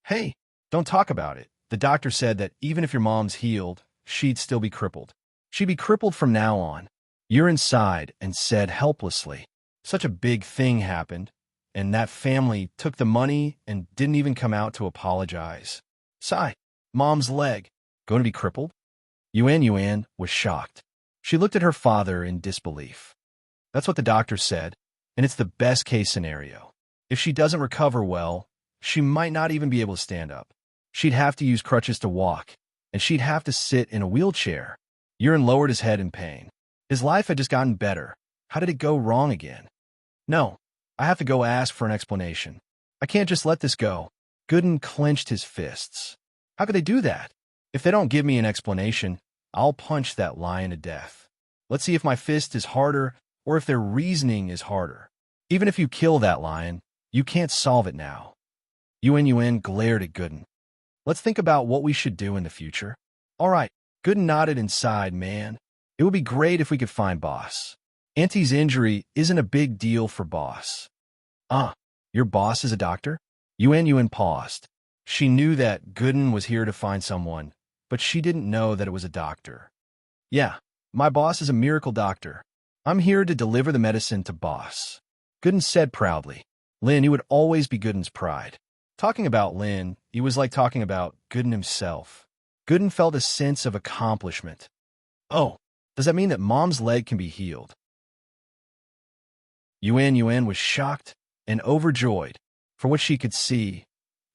Hey, don't talk about it. The doctor said that even if your mom's healed, she'd still be crippled. She'd be crippled from now on. Yuren sighed and said helplessly, such a big thing happened, and that family took the money and didn't even come out to apologize. Sigh, Mom's leg, going to be crippled? Yuan was shocked. She looked at her father in disbelief. That's what the doctor said, and it's the best case scenario. If she doesn't recover well, she might not even be able to stand up. She'd have to use crutches to walk, and she'd have to sit in a wheelchair. Yuren lowered his head in pain. His life had just gotten better. How did it go wrong again? No, I have to go ask for an explanation. I can't just let this go. Gooden clenched his fists. How could they do that? If they don't give me an explanation, I'll punch that lion to death. Let's see if my fist is harder or if their reasoning is harder. Even if you kill that lion, you can't solve it now. Yun glared at Gooden. Let's think about what we should do in the future. All right, Gooden nodded and sighed, man. It would be great if we could find Boss. Auntie's injury isn't a big deal for Boss. Your boss is a doctor? Yun paused. She knew that Gooden was here to find someone, but she didn't know that it was a doctor. Yeah, my boss is a miracle doctor. I'm here to deliver the medicine to Boss. Gooden said proudly. Lin, you would always be Gooden's pride. Talking about Lin, it was like talking about Gooden himself. Gooden felt a sense of accomplishment. Oh, does that mean that Mom's leg can be healed? Yun was shocked and overjoyed. For what she could see,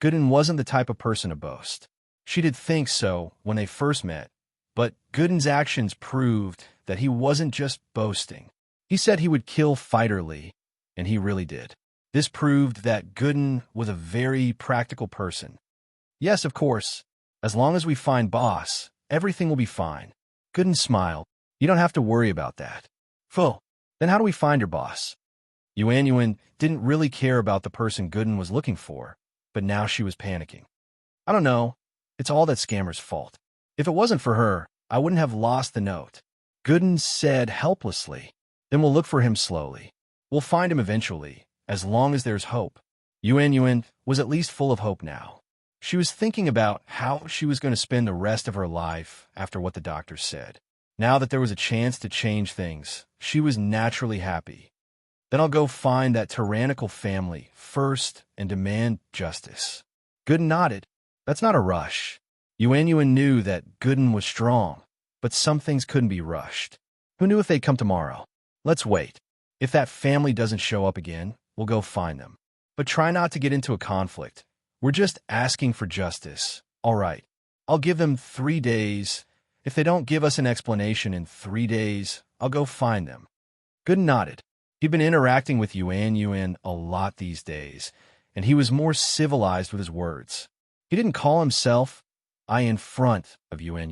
Gooden wasn't the type of person to boast. She did think so when they first met, but Gooden's actions proved that he wasn't just boasting. He said he would kill Fighter Lee, and he really did. This proved that Gooden was a very practical person. Yes, of course, as long as we find Boss, everything will be fine. Gooden smiled. You don't have to worry about that. Pho, then how do we find your boss? Yun didn't really care about the person Gooden was looking for, but now she was panicking. I don't know. It's all that scammer's fault. If it wasn't for her, I wouldn't have lost the note. Gooden said helplessly. Then we'll look for him slowly. We'll find him eventually, as long as there's hope. Yun was at least full of hope now. She was thinking about how she was going to spend the rest of her life after what the doctor said. Now that there was a chance to change things, she was naturally happy. Then I'll go find that tyrannical family first and demand justice. Gooden nodded. That's not a rush. Yun knew that Gooden was strong, but some things couldn't be rushed. Who knew if they'd come tomorrow? Let's wait. If that family doesn't show up again, we'll go find them. But try not to get into a conflict. We're just asking for justice. All right. I'll give them 3 days. If they don't give us an explanation in 3 days, I'll go find them. Gooden nodded. He'd been interacting with Yun a lot these days, and he was more civilized with his words. He didn't call himself I in front of Yun.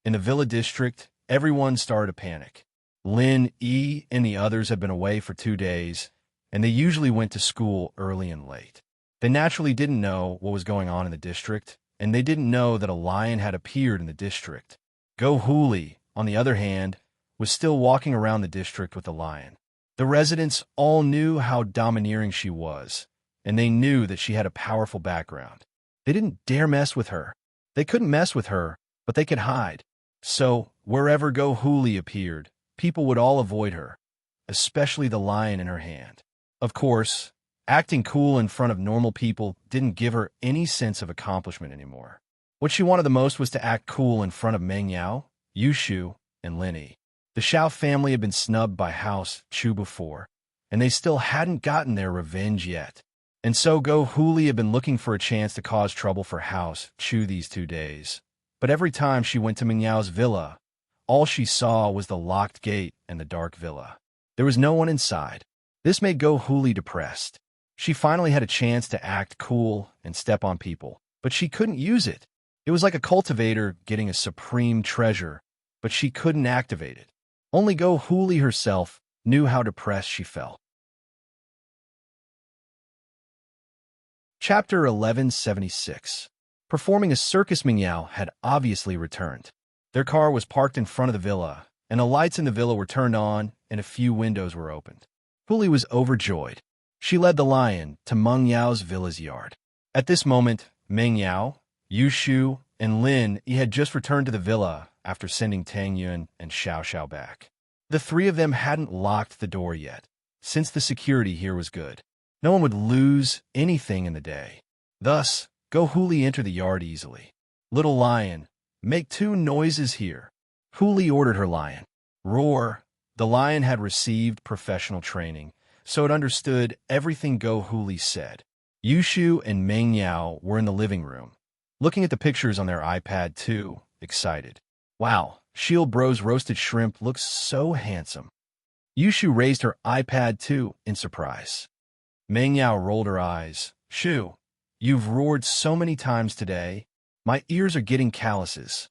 In the Villa District, everyone started to panic. Lin, E, and the others had been away for 2 days, and they usually went to school early and late. They naturally didn't know what was going on in the district, and they didn't know that a lion had appeared in the district. Go Huli, on the other hand, was still walking around the district with the lion. The residents all knew how domineering she was, and they knew that she had a powerful background. They didn't dare mess with her. They couldn't mess with her, but they could hide. So, wherever Go Huli appeared, people would all avoid her, especially the lion in her hand. Of course, acting cool in front of normal people didn't give her any sense of accomplishment anymore. What she wanted the most was to act cool in front of Meng Yao, Yushu, and Linny. The Xiao family had been snubbed by House Chu before, and they still hadn't gotten their revenge yet. And so Go Huli had been looking for a chance to cause trouble for House Chu these 2 days. But every time she went to Meng Yao's villa, all she saw was the locked gate and the dark villa. There was no one inside. This made Go Huli depressed. She finally had a chance to act cool and step on people, but she couldn't use it. It was like a cultivator getting a supreme treasure, but she couldn't activate it. Only Go Huli herself knew how depressed she felt. Chapter 1176. Performing a circus, Meng Yao had obviously returned. Their car was parked in front of the villa, and the lights in the villa were turned on and a few windows were opened. Huli was overjoyed. She led the lion to Meng Yao's villa's yard. At this moment, Meng Yao, Yushu, and Lin had just returned to the villa after sending Tang Yun and Xiao Xiao back. The 3 of them hadn't locked the door yet, since the security here was good. No one would lose anything in the day. Thus, Go Huli entered the yard easily. Little lion, make 2 noises here. Huli ordered her lion. Roar. The lion had received professional training, so it understood everything Go Huli said. Yushu and Meng Yao were in the living room, looking at the pictures on their iPad too, excited. Wow, Shield Bro's roasted shrimp looks so handsome. Yushu raised her iPad too in surprise. Meng Yao rolled her eyes. Shu, you've roared so many times today. My ears are getting calluses.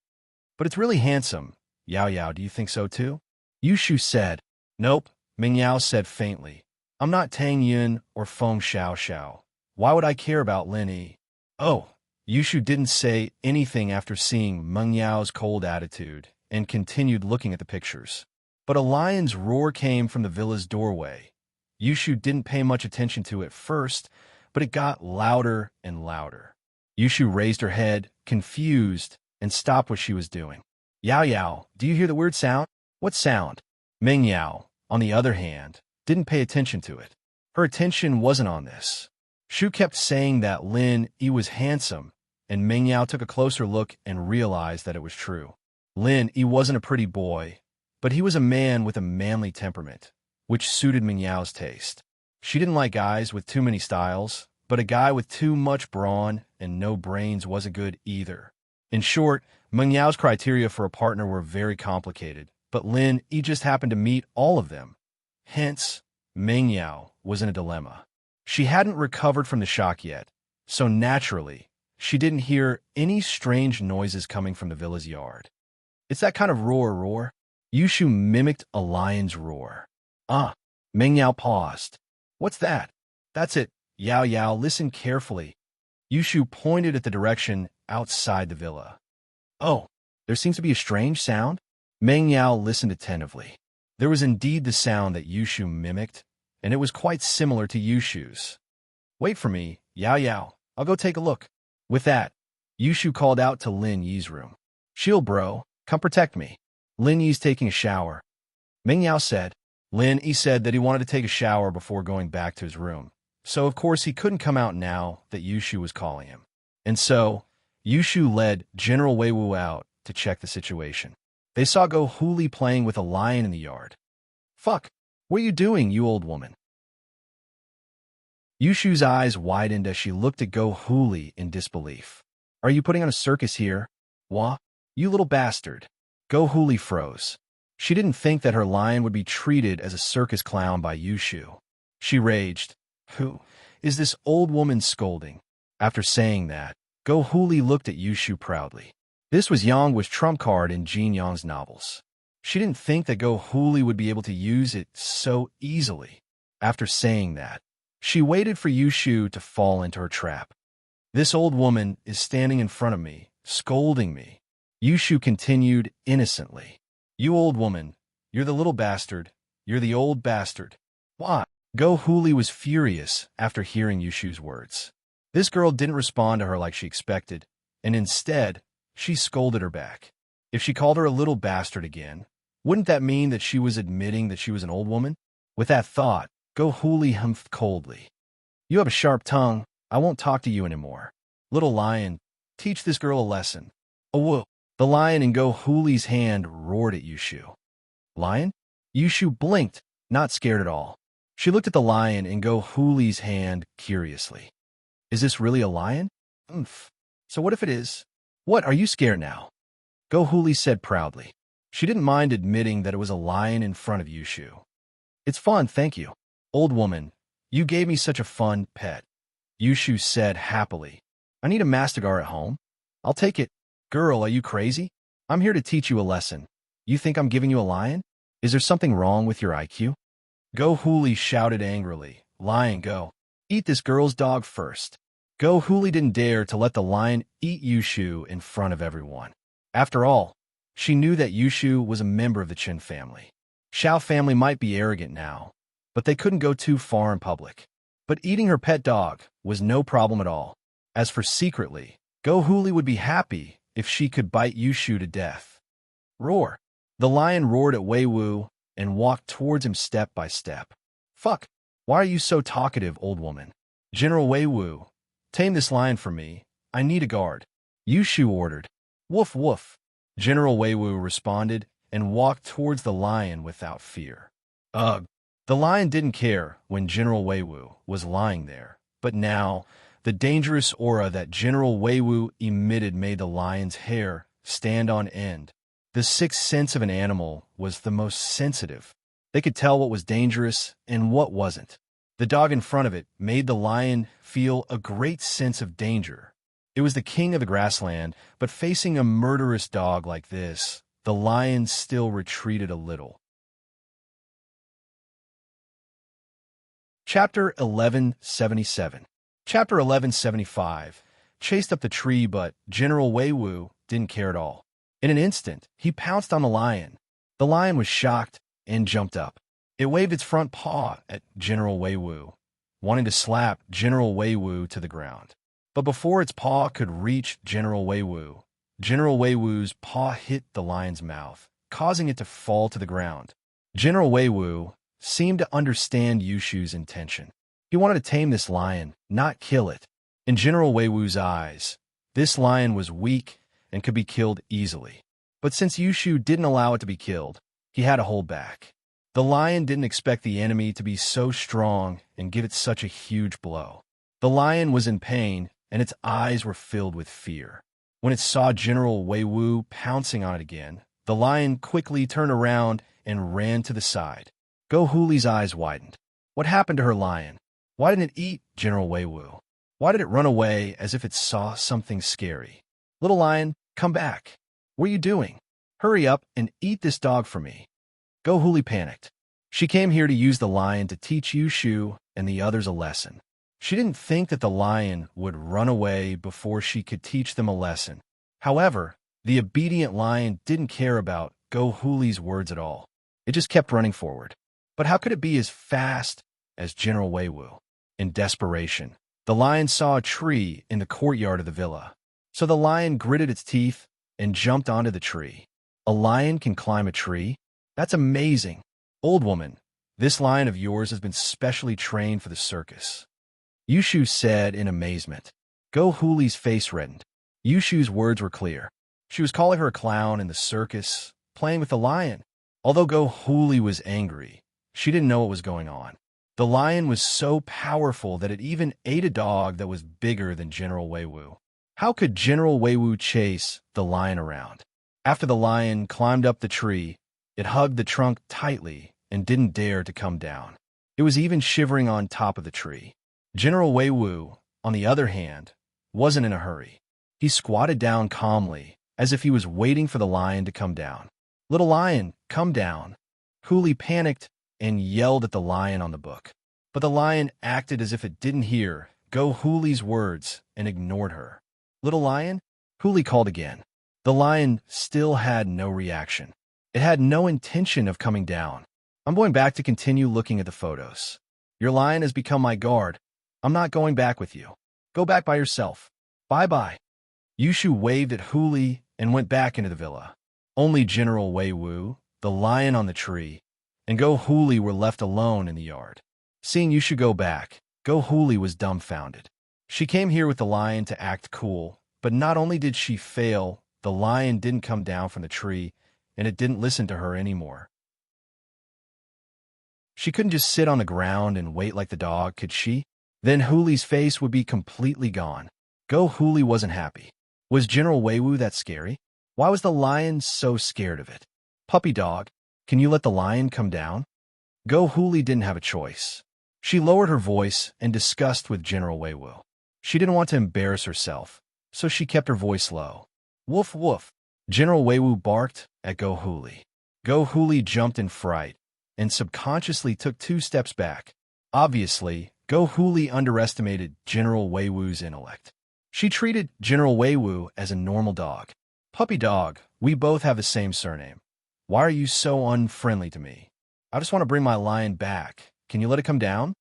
But it's really handsome. Yao Yao, do you think so too? Yushu said. Nope, Ming Yao said faintly. I'm not Tang Yun or Feng Xiao Xiao. Why would I care about Lin Yi? Oh, Yushu didn't say anything after seeing Meng Yao's cold attitude and continued looking at the pictures. But a lion's roar came from the villa's doorway. Yushu didn't pay much attention to it first, but it got louder and louder. Yushu raised her head, confused, and stopped what she was doing. Yao Yao, do you hear the weird sound? What sound? Meng Yao, on the other hand, didn't pay attention to it. Her attention wasn't on this. Shu kept saying that Lin Yi was handsome, and Meng Yao took a closer look and realized that it was true. Lin Yi wasn't a pretty boy, but he was a man with a manly temperament, which suited Meng Yao's taste. She didn't like guys with too many styles, but a guy with too much brawn and no brains wasn't good either. In short, Meng Yao's criteria for a partner were very complicated, but Lin Yi just happened to meet all of them. Hence, Meng Yao was in a dilemma. She hadn't recovered from the shock yet, so naturally, she didn't hear any strange noises coming from the villa's yard. It's that kind of roar. Yushu mimicked a lion's roar. Meng Yao paused. What's that? That's it. Yao Yao, listen carefully. Yushu pointed at the direction outside the villa. Oh, there seems to be a strange sound? Meng Yao listened attentively. There was indeed the sound that Yushu mimicked, and it was quite similar to Yushu's. Wait for me, Yao Yao. I'll go take a look. With that, Yushu called out to Lin Yi's room. Shield bro, come protect me. Lin Yi's taking a shower. Meng Yao said. Lin Yi said that he wanted to take a shower before going back to his room. So of course he couldn't come out now that Yushu was calling him. And so, Yushu led General Wei Wu out to check the situation. They saw Go Huli playing with a lion in the yard. Fuck, what are you doing, you old woman? Yushu's eyes widened as she looked at Go Huli in disbelief. Are you putting on a circus here? Wha? You little bastard. Go Huli froze. She didn't think that her lion would be treated as a circus clown by Yushu. She raged. Who is this old woman scolding? After saying that, Go Huli looked at Yushu proudly. This was Yang trump card in Jin Yang's novels. She didn't think that Go Huli would be able to use it so easily. After saying that, she waited for Yushu to fall into her trap. This old woman is standing in front of me, scolding me. Yushu continued innocently. You old woman, you're the little bastard, you're the old bastard. Why? Go Huli was furious after hearing Yushu's words. This girl didn't respond to her like she expected, and instead, she scolded her back. If she called her a little bastard again, wouldn't that mean that she was admitting that she was an old woman? With that thought, Go Huli humphed coldly. You have a sharp tongue, I won't talk to you anymore. Little lion, teach this girl a lesson. Oh, whoa. The lion in Go Huli's hand roared at Yushu. Lion? Yushu blinked, not scared at all. She looked at the lion in Go Huli's hand curiously. Is this really a lion? So what if it is? What, are you scared now? Go Huli said proudly. She didn't mind admitting that it was a lion in front of Yushu. It's fun, thank you. Old woman, you gave me such a fun pet. Yushu said happily. I need a mastigar at home. I'll take it. Girl, are you crazy? I'm here to teach you a lesson. You think I'm giving you a lion? Is there something wrong with your IQ? Go Huli shouted angrily. Lion, go. Eat this girl's dog first. Go Huli didn't dare to let the lion eat Yushu in front of everyone. After all, she knew that Yushu was a member of the Qin family. Xiao family might be arrogant now, but they couldn't go too far in public. But eating her pet dog was no problem at all. As for secretly, Go Huli would be happy if she could bite Yushu to death. Roar. The lion roared at Wei Wu and walked towards him step by step. Fuck. Why are you so talkative, old woman? General Wei Wu, tame this lion for me. I need a guard. Yushu ordered. Woof woof. General Wei Wu responded and walked towards the lion without fear. Ugh. The lion didn't care when General Wei Wu was lying there, but now, the dangerous aura that General Wei Wu emitted made the lion's hair stand on end. The sixth sense of an animal was the most sensitive. They could tell what was dangerous and what wasn't. The dog in front of it made the lion feel a great sense of danger. It was the king of the grassland, but facing a murderous dog like this, the lion still retreated a little. Chapter 1177. Chapter 1175. Chased up the tree, but General Wei Wu didn't care at all. In an instant, he pounced on the lion. The lion was shocked and jumped up. It waved its front paw at General Wei Wu, wanting to slap General Wei Wu to the ground. But before its paw could reach General Wei Wu, General Wei Wu's paw hit the lion's mouth, causing it to fall to the ground. General Wei Wu seemed to understand Yushu's intention. He wanted to tame this lion, not kill it. In General Wei Wu's eyes, this lion was weak and could be killed easily. But since Yushu didn't allow it to be killed, he had to hold back. The lion didn't expect the enemy to be so strong and give it such a huge blow. The lion was in pain, and its eyes were filled with fear. When it saw General Wei Wu pouncing on it again, the lion quickly turned around and ran to the side. Go Huli's eyes widened. What happened to her lion? Why didn't it eat General Wei Wu? Why did it run away as if it saw something scary? Little lion, come back. What are you doing? Hurry up and eat this dog for me. Go Huli panicked. She came here to use the lion to teach Yushu and the others a lesson. She didn't think that the lion would run away before she could teach them a lesson. However, the obedient lion didn't care about Go Huli's words at all. It just kept running forward. But how could it be as fast as General Wei Wu? In desperation, the lion saw a tree in the courtyard of the villa. So the lion gritted its teeth and jumped onto the tree. A lion can climb a tree? That's amazing. Old woman, this lion of yours has been specially trained for the circus. Yushu said in amazement. Go Huli's face reddened. Yushu's words were clear. She was calling her a clown in the circus, playing with the lion. Although Go Huli was angry, she didn't know what was going on. The lion was so powerful that it even ate a dog that was bigger than General Wei Wu. How could General Wei Wu chase the lion around? After the lion climbed up the tree, it hugged the trunk tightly and didn't dare to come down. It was even shivering on top of the tree. General Wei Wu, on the other hand, wasn't in a hurry. He squatted down calmly, as if he was waiting for the lion to come down. Little lion, come down. Huli panicked and yelled at the lion on the book. But the lion acted as if it didn't hear Go Huli's words and ignored her. Little lion, Huli called again. The lion still had no reaction. It had no intention of coming down. I'm going back to continue looking at the photos. Your lion has become my guard. I'm not going back with you. Go back by yourself. Bye-bye. Yushu waved at Huli and went back into the villa. Only General Wei Wu, the lion on the tree, and Go Huli were left alone in the yard. Seeing Yushu go back, Go Huli was dumbfounded. She came here with the lion to act cool, but not only did she fail, the lion didn't come down from the tree, and it didn't listen to her anymore. She couldn't just sit on the ground and wait like the dog, could she? Then Huli's face would be completely gone. Go Huli wasn't happy. Was General Wei Wu that scary? Why was the lion so scared of it? Puppy dog, can you let the lion come down? Go Huli didn't have a choice. She lowered her voice and discussed with General Wei Wu. She didn't want to embarrass herself, so she kept her voice low. Woof woof. General Wei Wu barked at Go Huli. Go Huli jumped in fright and subconsciously took 2 steps back. Obviously, Go Huli underestimated General Wei Wu's intellect. She treated General Wei Wu as a normal dog. Puppy dog, we both have the same surname. Why are you so unfriendly to me? I just want to bring my lion back. Can you let it come down?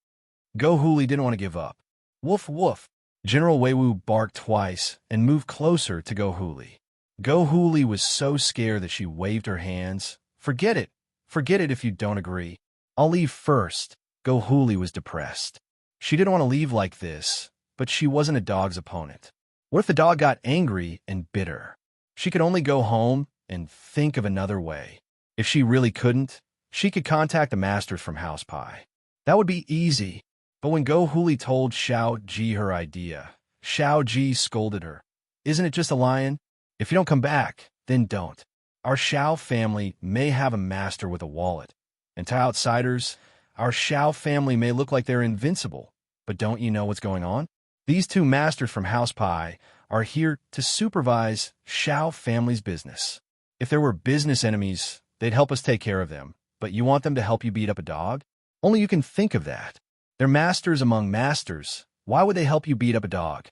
Go Huli didn't want to give up. Woof woof. General Wei Wu barked twice and moved closer to Go Huli. Go Huli was so scared that she waved her hands. Forget it. Forget it if you don't agree. I'll leave first. Go Huli was depressed. She didn't want to leave like this, but she wasn't a dog's opponent. What if the dog got angry and bit her? She could only go home and think of another way. If she really couldn't, she could contact the masters from House Pie. That would be easy. But when Go Huli told Xiao Ji her idea, Xiao Ji scolded her. Isn't it just a lion? If you don't come back, then don't. Our Xiao family may have a master with a wallet. And to outsiders, our Xiao family may look like they're invincible. But don't you know what's going on? These 2 masters from House Pie are here to supervise Xiao family's business. If there were business enemies, they'd help us take care of them, but you want them to help you beat up a dog? Only you can think of that. They're masters among masters. Why would they help you beat up a dog?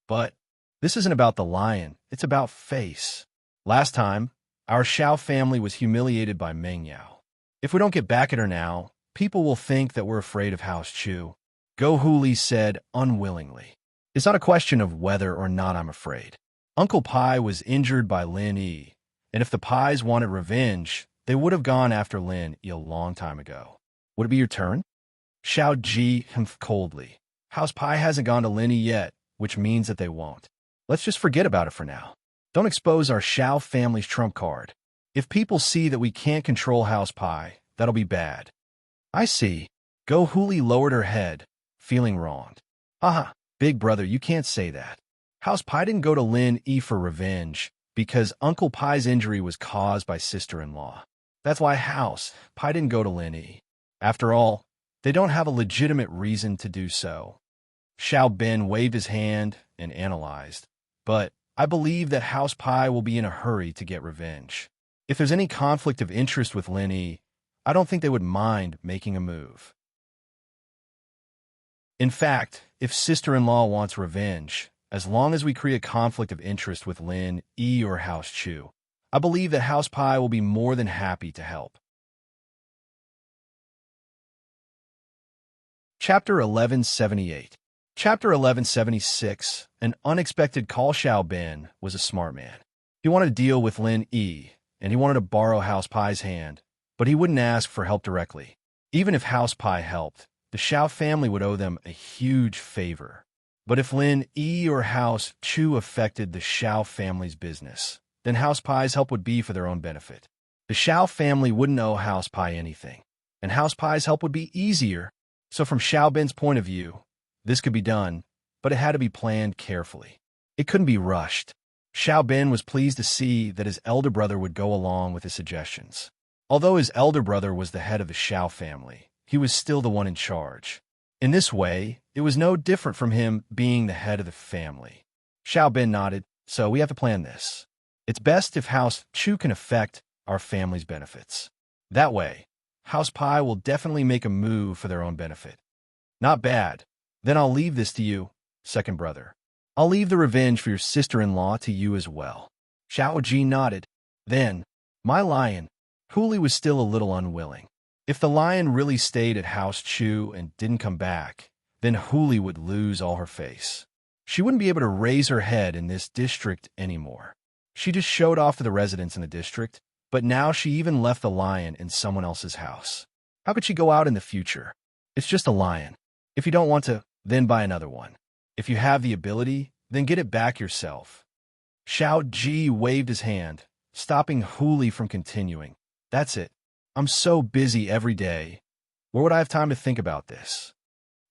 But this isn't about the lion, it's about face. Last time, our Xiao family was humiliated by Meng Yao. If we don't get back at her now, people will think that we're afraid of House Chu. Go Huli said unwillingly. It's not a question of whether or not I'm afraid. Uncle Pai was injured by Lin Yi, and if the Pais wanted revenge, they would have gone after Lin Yi a long time ago. Would it be your turn? Xiao Ji humphed coldly. House Pai hasn't gone to Lin Yi yet, which means that they won't. Let's just forget about it for now. Don't expose our Xiao family's trump card. If people see that we can't control House Pai, that'll be bad. I see. Go Huli lowered her head, feeling wronged. Haha, big brother, you can't say that. House Pai didn't go to Lin Yi for revenge because Uncle Pai's injury was caused by sister-in-law. That's why House Pai didn't go to Lin Yi. After all, they don't have a legitimate reason to do so. Xiao Ben waved his hand and analyzed. But I believe that House Pai will be in a hurry to get revenge. If there's any conflict of interest with Lin Yi, I don't think they would mind making a move. In fact, if sister-in-law wants revenge, as long as we create a conflict of interest with Lin Yi or House Chu, I believe that House Pai will be more than happy to help. Chapter 1178. Chapter 1176. An unexpected call. Xiao Ben was a smart man. He wanted to deal with Lin Yi, and he wanted to borrow House Pai's hand, but he wouldn't ask for help directly. Even if House Pai helped, the Xiao family would owe them a huge favor. But if Lin Yi or House Chu affected the Xiao family's business, then House Pai's help would be for their own benefit. The Xiao family wouldn't owe House Pai anything, and House Pai's help would be easier. So from Xiao Ben's point of view, this could be done, but it had to be planned carefully. It couldn't be rushed. Xiao Ben was pleased to see that his elder brother would go along with his suggestions. Although his elder brother was the head of the Xiao family, he was still the one in charge. In this way, it was no different from him being the head of the family. Xiao Ben nodded, so we have to plan this. It's best if House Chu can affect our family's benefits. That way, House Pai will definitely make a move for their own benefit. Not bad. Then I'll leave this to you, second brother. I'll leave the revenge for your sister-in-law to you as well. Xiao Ji nodded. Then, my lion. Huli was still a little unwilling. If the lion really stayed at House Chu and didn't come back, then Huli would lose all her face. She wouldn't be able to raise her head in this district anymore. She just showed off to the residents in the district, but now she even left the lion in someone else's house. How could she go out in the future? It's just a lion. If you don't want to, then buy another one. If you have the ability, then get it back yourself. Xiao Ji waved his hand, stopping Huli from continuing. That's it. I'm so busy every day. Where would I have time to think about this?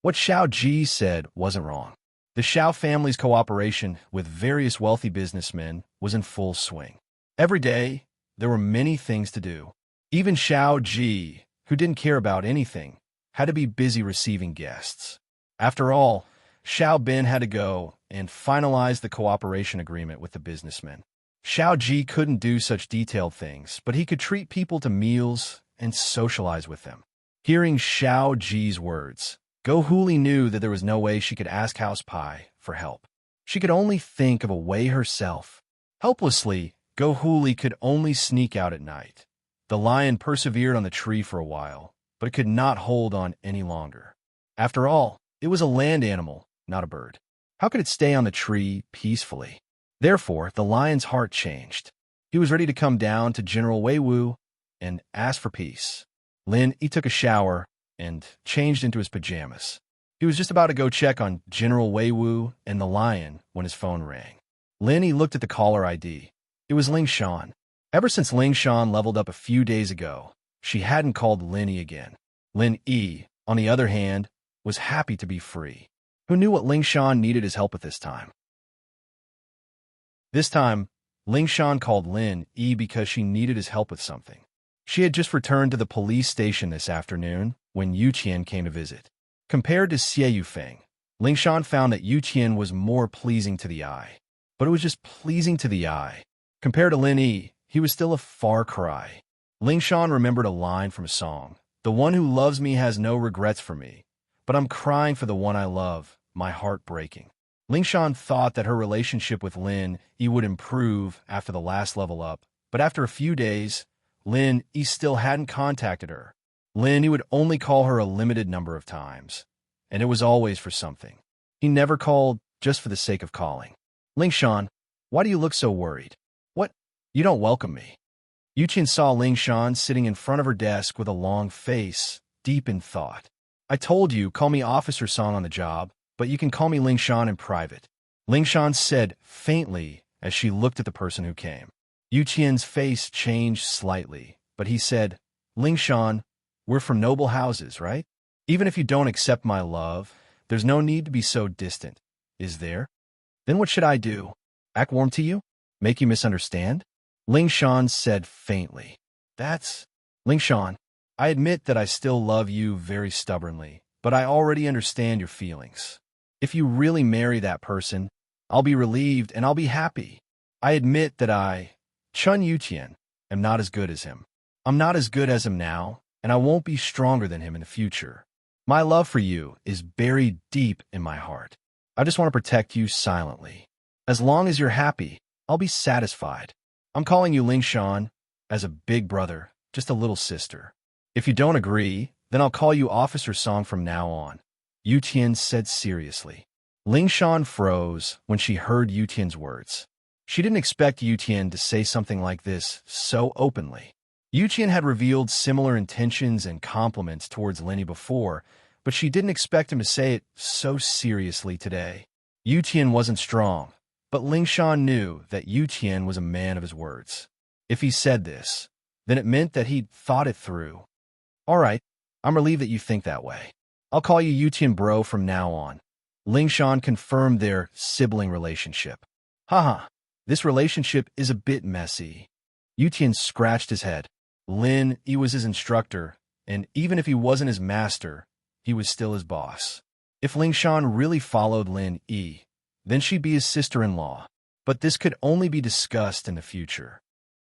What Xiao Ji said wasn't wrong. The Xiao family's cooperation with various wealthy businessmen was in full swing. Every day, there were many things to do. Even Xiao Ji, who didn't care about anything, had to be busy receiving guests. After all, Xiao Ben had to go and finalize the cooperation agreement with the businessmen. Xiao Ji couldn't do such detailed things, but he could treat people to meals and socialize with them. Hearing Xiao Ji's words, Go Huli knew that there was no way she could ask House Pai for help. She could only think of a way herself. Helplessly, Go Huli could only sneak out at night. The lion persevered on the tree for a while, but it could not hold on any longer. After all, it was a land animal, not a bird. How could it stay on the tree peacefully? Therefore, the lion's heart changed. He was ready to come down to General Wei Wu and ask for peace. Lin Yi took a shower and changed into his pajamas. He was just about to go check on General Wei Wu and the lion when his phone rang. Lin Yi looked at the caller ID. It was Ling Shan. Ever since Ling Shan leveled up a few days ago, she hadn't called Lin Yi again. Lin Yi, on the other hand, was happy to be free. Who knew what Ling Shan needed his help at this time? This time, Ling Shan called Lin Yi because she needed his help with something. She had just returned to the police station this afternoon when Yu Qian came to visit. Compared to Xie Yufeng, Ling Shan found that Yu Qian was more pleasing to the eye. but it was just pleasing to the eye. Compared to Lin Yi, he was still a far cry. Ling Shan remembered a line from a song. The one who loves me has no regrets for me, but I'm crying for the one I love, my heart breaking. Ling Shan thought that her relationship with Lin Yi would improve after the last level up, but after a few days, Lin Yi still hadn't contacted her. Lin Yi would only call her a limited number of times, and it was always for something. He never called just for the sake of calling. Ling Shan, why do you look so worried? What? You don't welcome me. Yuqian saw Ling Shan sitting in front of her desk with a long face, deep in thought. I told you, call me Officer Song on the job, but you can call me Ling Shan in private. Ling Shan said faintly as she looked at the person who came. Yuqian's face changed slightly, but he said, Ling Shan, we're from noble houses, right? Even if you don't accept my love, there's no need to be so distant, is there? Then what should I do? Act warm to you? Make you misunderstand? Ling Shan said faintly. Ling Shan, I admit that I still love you very stubbornly, but I already understand your feelings. If you really marry that person, I'll be relieved and I'll be happy. I admit that I, Chun Yuqian, am not as good as him. I'm not as good as him now, and I won't be stronger than him in the future. My love for you is buried deep in my heart. I just want to protect you silently. As long as you're happy, I'll be satisfied. I'm calling you Ling Shan as a big brother, just a little sister. If you don't agree, then I'll call you Officer Song from now on, Yuqian said seriously. Ling Shan froze when she heard Yuqian's words. She didn't expect Yuqian to say something like this so openly. Yuqian had revealed similar intentions and compliments towards Lin Yi before, but she didn't expect him to say it so seriously today. Yuqian wasn't strong, but Ling Shan knew that Yuqian was a man of his words. If he said this, then it meant that he'd thought it through. All right, I'm relieved that you think that way. I'll call you Yuqian bro from now on. Ling Shan confirmed their sibling relationship. Haha, this relationship is a bit messy. Yuqian scratched his head. Lin Yi was his instructor, and even if he wasn't his master, he was still his boss. If Ling Shan really followed Lin Yi, then she'd be his sister-in-law. But this could only be discussed in the future.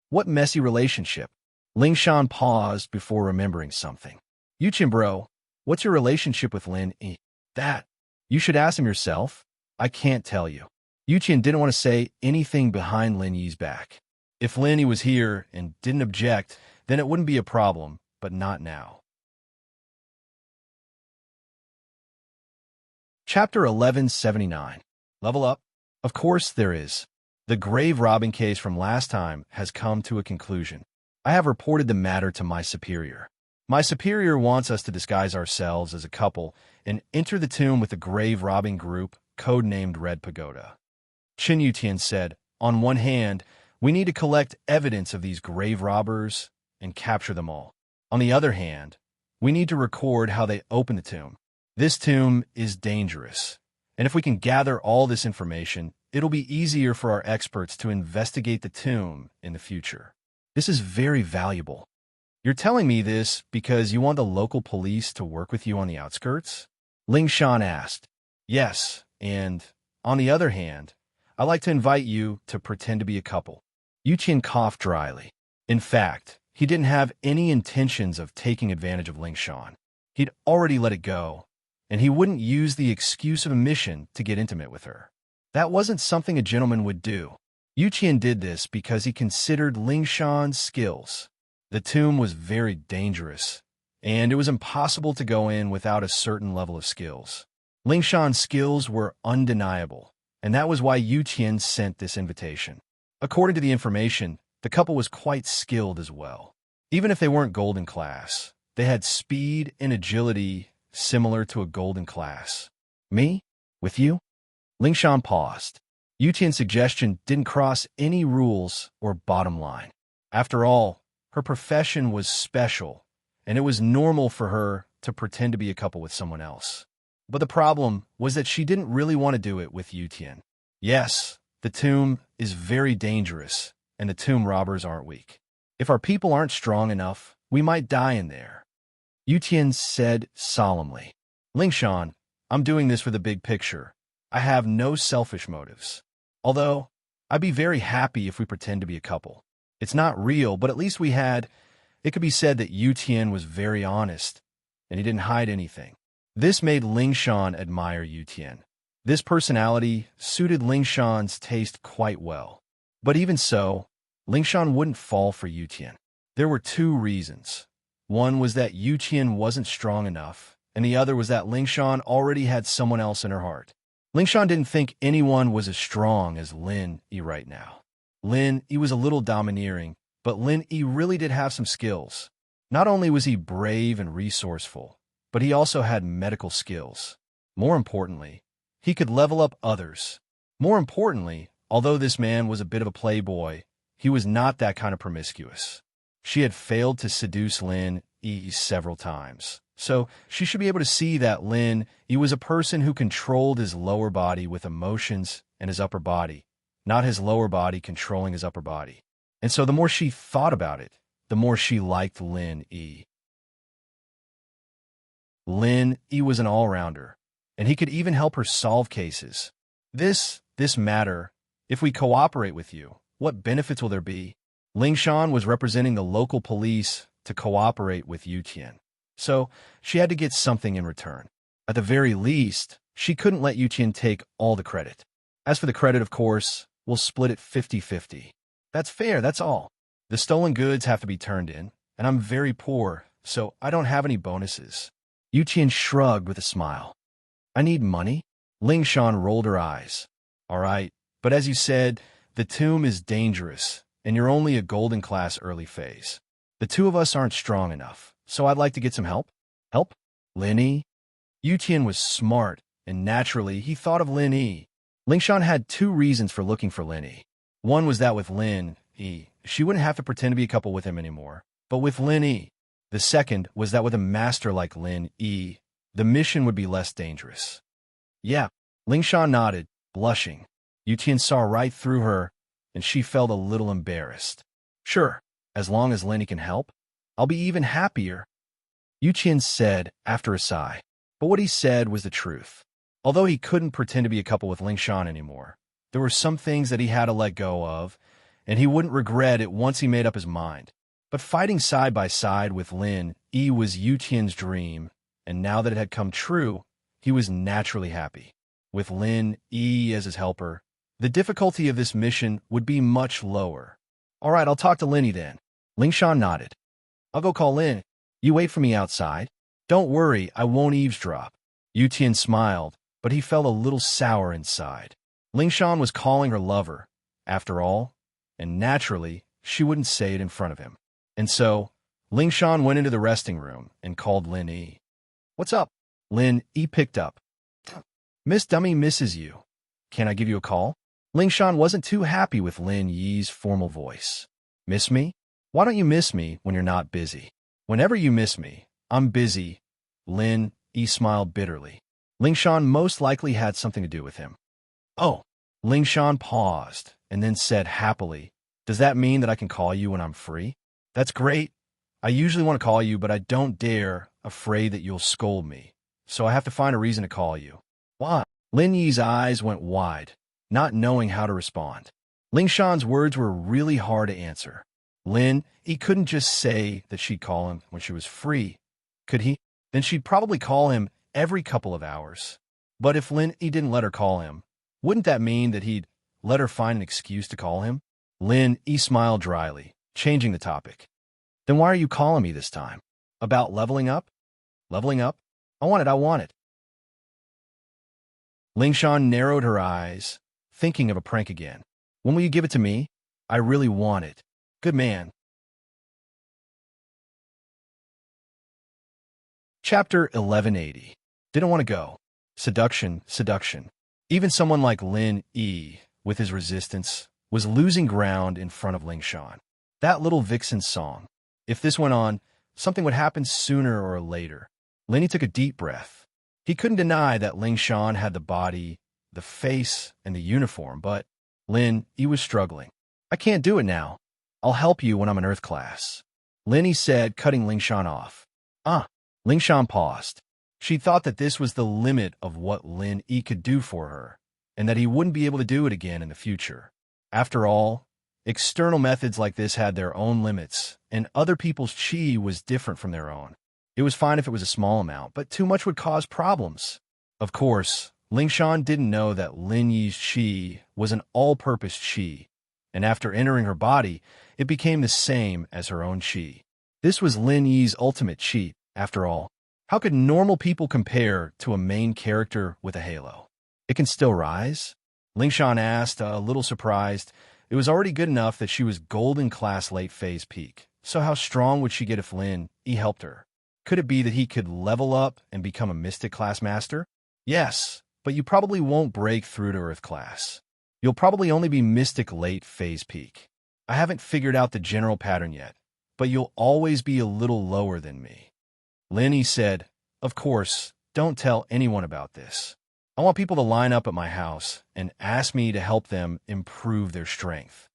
What messy relationship? Ling Shan paused before remembering something. Yuqian bro, what's your relationship with Lin Yi? That. You should ask him yourself. I can't tell you. Yuqian didn't want to say anything behind Lin Yi's back. If Lin Yi was here and didn't object, then it wouldn't be a problem, but not now. Chapter 1179. Level up? Of course there is. The grave robbing case from last time has come to a conclusion. I have reported the matter to my superior. My superior wants us to disguise ourselves as a couple and enter the tomb with the grave robbing group, codenamed Red Pagoda. Qin Yutian said, on one hand, we need to collect evidence of these grave robbers and capture them all. On the other hand, we need to record how they open the tomb. This tomb is dangerous, and if we can gather all this information, it'll be easier for our experts to investigate the tomb in the future. This is very valuable. You're telling me this because you want the local police to work with you on the outskirts? Ling Shan asked. Yes, and on the other hand, I'd like to invite you to pretend to be a couple. Yuqian coughed dryly. In fact, he didn't have any intentions of taking advantage of Ling Shan. He'd already let it go, and he wouldn't use the excuse of a mission to get intimate with her. That wasn't something a gentleman would do. Yuqian did this because he considered Ling Shan's skills. The tomb was very dangerous, and it was impossible to go in without a certain level of skills. Ling Shan's skills were undeniable, and that was why Yuqian sent this invitation. According to the information, the couple was quite skilled as well. Even if they weren't golden class, they had speed and agility similar to a golden class. Me? With you? Ling Shan paused. Yuqian's suggestion didn't cross any rules or bottom line. After all, her profession was special, and it was normal for her to pretend to be a couple with someone else. But the problem was that she didn't really want to do it with Yuqian. Yes, the tomb is very dangerous, and the tomb robbers aren't weak. If our people aren't strong enough, we might die in there. Yuqian said solemnly. Ling Shan, I'm doing this for the big picture. I have no selfish motives. Although, I'd be very happy if we pretend to be a couple. It's not real, but at least we had. It could be said that Yu Tian was very honest, and he didn't hide anything. This made Ling Shan admire Yu Tian. This personality suited Ling Shan's taste quite well. But even so, Ling Shan wouldn't fall for Yu Tian. There were two reasons. One was that Yu Tian wasn't strong enough, and the other was that Ling Shan already had someone else in her heart. Ling Shan didn't think anyone was as strong as Lin Yi right now. Lin Yi was a little domineering, but Lin Yi really did have some skills. Not only was he brave and resourceful, but he also had medical skills. More importantly, he could level up others. More importantly, although this man was a bit of a playboy, he was not that kind of promiscuous. She had failed to seduce Lin Yi several times, so she should be able to see that Lin Yi was a person who controlled his lower body with emotions and his upper body, not his lower body controlling his upper body. And so the more she thought about it, the more she liked Lin Yi. Lin Yi was an all-rounder, and he could even help her solve cases. This matter, if we cooperate with you, what benefits will there be? Ling Shan was representing the local police to cooperate with Yu Tian, so she had to get something in return. At the very least, she couldn't let Yu Tian take all the credit. As for the credit, of course, we'll split it 50-50. That's fair, that's all. The stolen goods have to be turned in, and I'm very poor, so I don't have any bonuses. Yu Tian shrugged with a smile. I need money? Ling Shan rolled her eyes. All right, but as you said, the tomb is dangerous, and you're only a golden class early phase. The two of us aren't strong enough, so I'd like to get some help. Help? Lin Yi? Yu Tian was smart, and naturally he thought of Lin Yi. Ling Shan had two reasons for looking for Lin Yi. One was that with Lin Yi, she wouldn't have to pretend to be a couple with him anymore. But with Lin Yi, the second was that with a master like Lin Yi, the mission would be less dangerous. Yeah, Ling Shan nodded, blushing. Yu Tian saw right through her, and she felt a little embarrassed. Sure, as long as Lin Yi can help, I'll be even happier, Yu Tian said after a sigh. But what he said was the truth. Although he couldn't pretend to be a couple with Ling Shan anymore, there were some things that he had to let go of, and he wouldn't regret it once he made up his mind. But fighting side by side with Lin Yi was Yu Tian's dream, and now that it had come true, he was naturally happy. With Lin Yi as his helper, the difficulty of this mission would be much lower. All right, I'll talk to Lin Yi then. Ling Shan nodded. I'll go call Lin. You wait for me outside. Don't worry, I won't eavesdrop. Yu Tian smiled, but he felt a little sour inside. Ling Shan was calling her lover, after all, and naturally, she wouldn't say it in front of him. And so, Ling Shan went into the resting room and called Lin Yi. What's up? Lin Yi picked up. Miss Dummy misses you. Can I give you a call? Ling Shan wasn't too happy with Lin Yi's formal voice. Miss me? Why don't you miss me when you're not busy? Whenever you miss me, I'm busy. Lin Yi smiled bitterly. Ling Shan most likely had something to do with him. Oh. Ling Shan paused and then said happily, does that mean that I can call you when I'm free? That's great. I usually want to call you, but I don't dare, afraid that you'll scold me. So I have to find a reason to call you. Why? Lin Yi's eyes went wide, not knowing how to respond. Ling Shan's words were really hard to answer. Lin Yi couldn't just say that she'd call him when she was free. Could he? Then she'd probably call him every couple of hours. But if Lin Yi didn't let her call him, wouldn't that mean that he'd let her find an excuse to call him? Lin Yi smiled dryly, changing the topic. Then why are you calling me this time? About leveling up? Leveling up? I want it. Ling Shan narrowed her eyes, thinking of a prank again. When will you give it to me? I really want it. Good man. Chapter 1180. Didn't want to go. Seduction. Even someone like Lin Yi, with his resistance, was losing ground in front of Ling Shan. That little vixen song. If this went on, something would happen sooner or later. Lin Yi took a deep breath. He couldn't deny that Ling Shan had the body, the face, and the uniform, but Lin Yi was struggling. I can't do it now. I'll help you when I'm in Earth class, Lin Yi said, cutting Ling Shan off. Ling Shan paused. She thought that this was the limit of what Lin Yi could do for her, and that he wouldn't be able to do it again in the future. After all, external methods like this had their own limits, and other people's chi was different from their own. It was fine if it was a small amount, but too much would cause problems. Of course, Lingshan didn't know that Lin Yi's chi was an all-purpose chi, and after entering her body, it became the same as her own chi. This was Lin Yi's ultimate chi, after all. How could normal people compare to a main character with a halo? It can still rise? Lingshan asked, a little surprised. It was already good enough that she was golden class late phase peak, so how strong would she get if Lin Yi helped her? Could it be that he could level up and become a mystic class master? Yes, but you probably won't break through to Earth class. You'll probably only be mystic late phase peak. I haven't figured out the general pattern yet, but you'll always be a little lower than me. Lin Yi said, of course, don't tell anyone about this. I want people to line up at my house and ask me to help them improve their strength.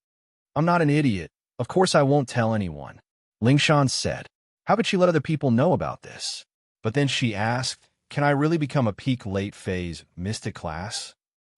I'm not an idiot. Of course I won't tell anyone. Lingshan said. How could she let other people know about this? But then she asked, can I really become a peak late phase mystic class?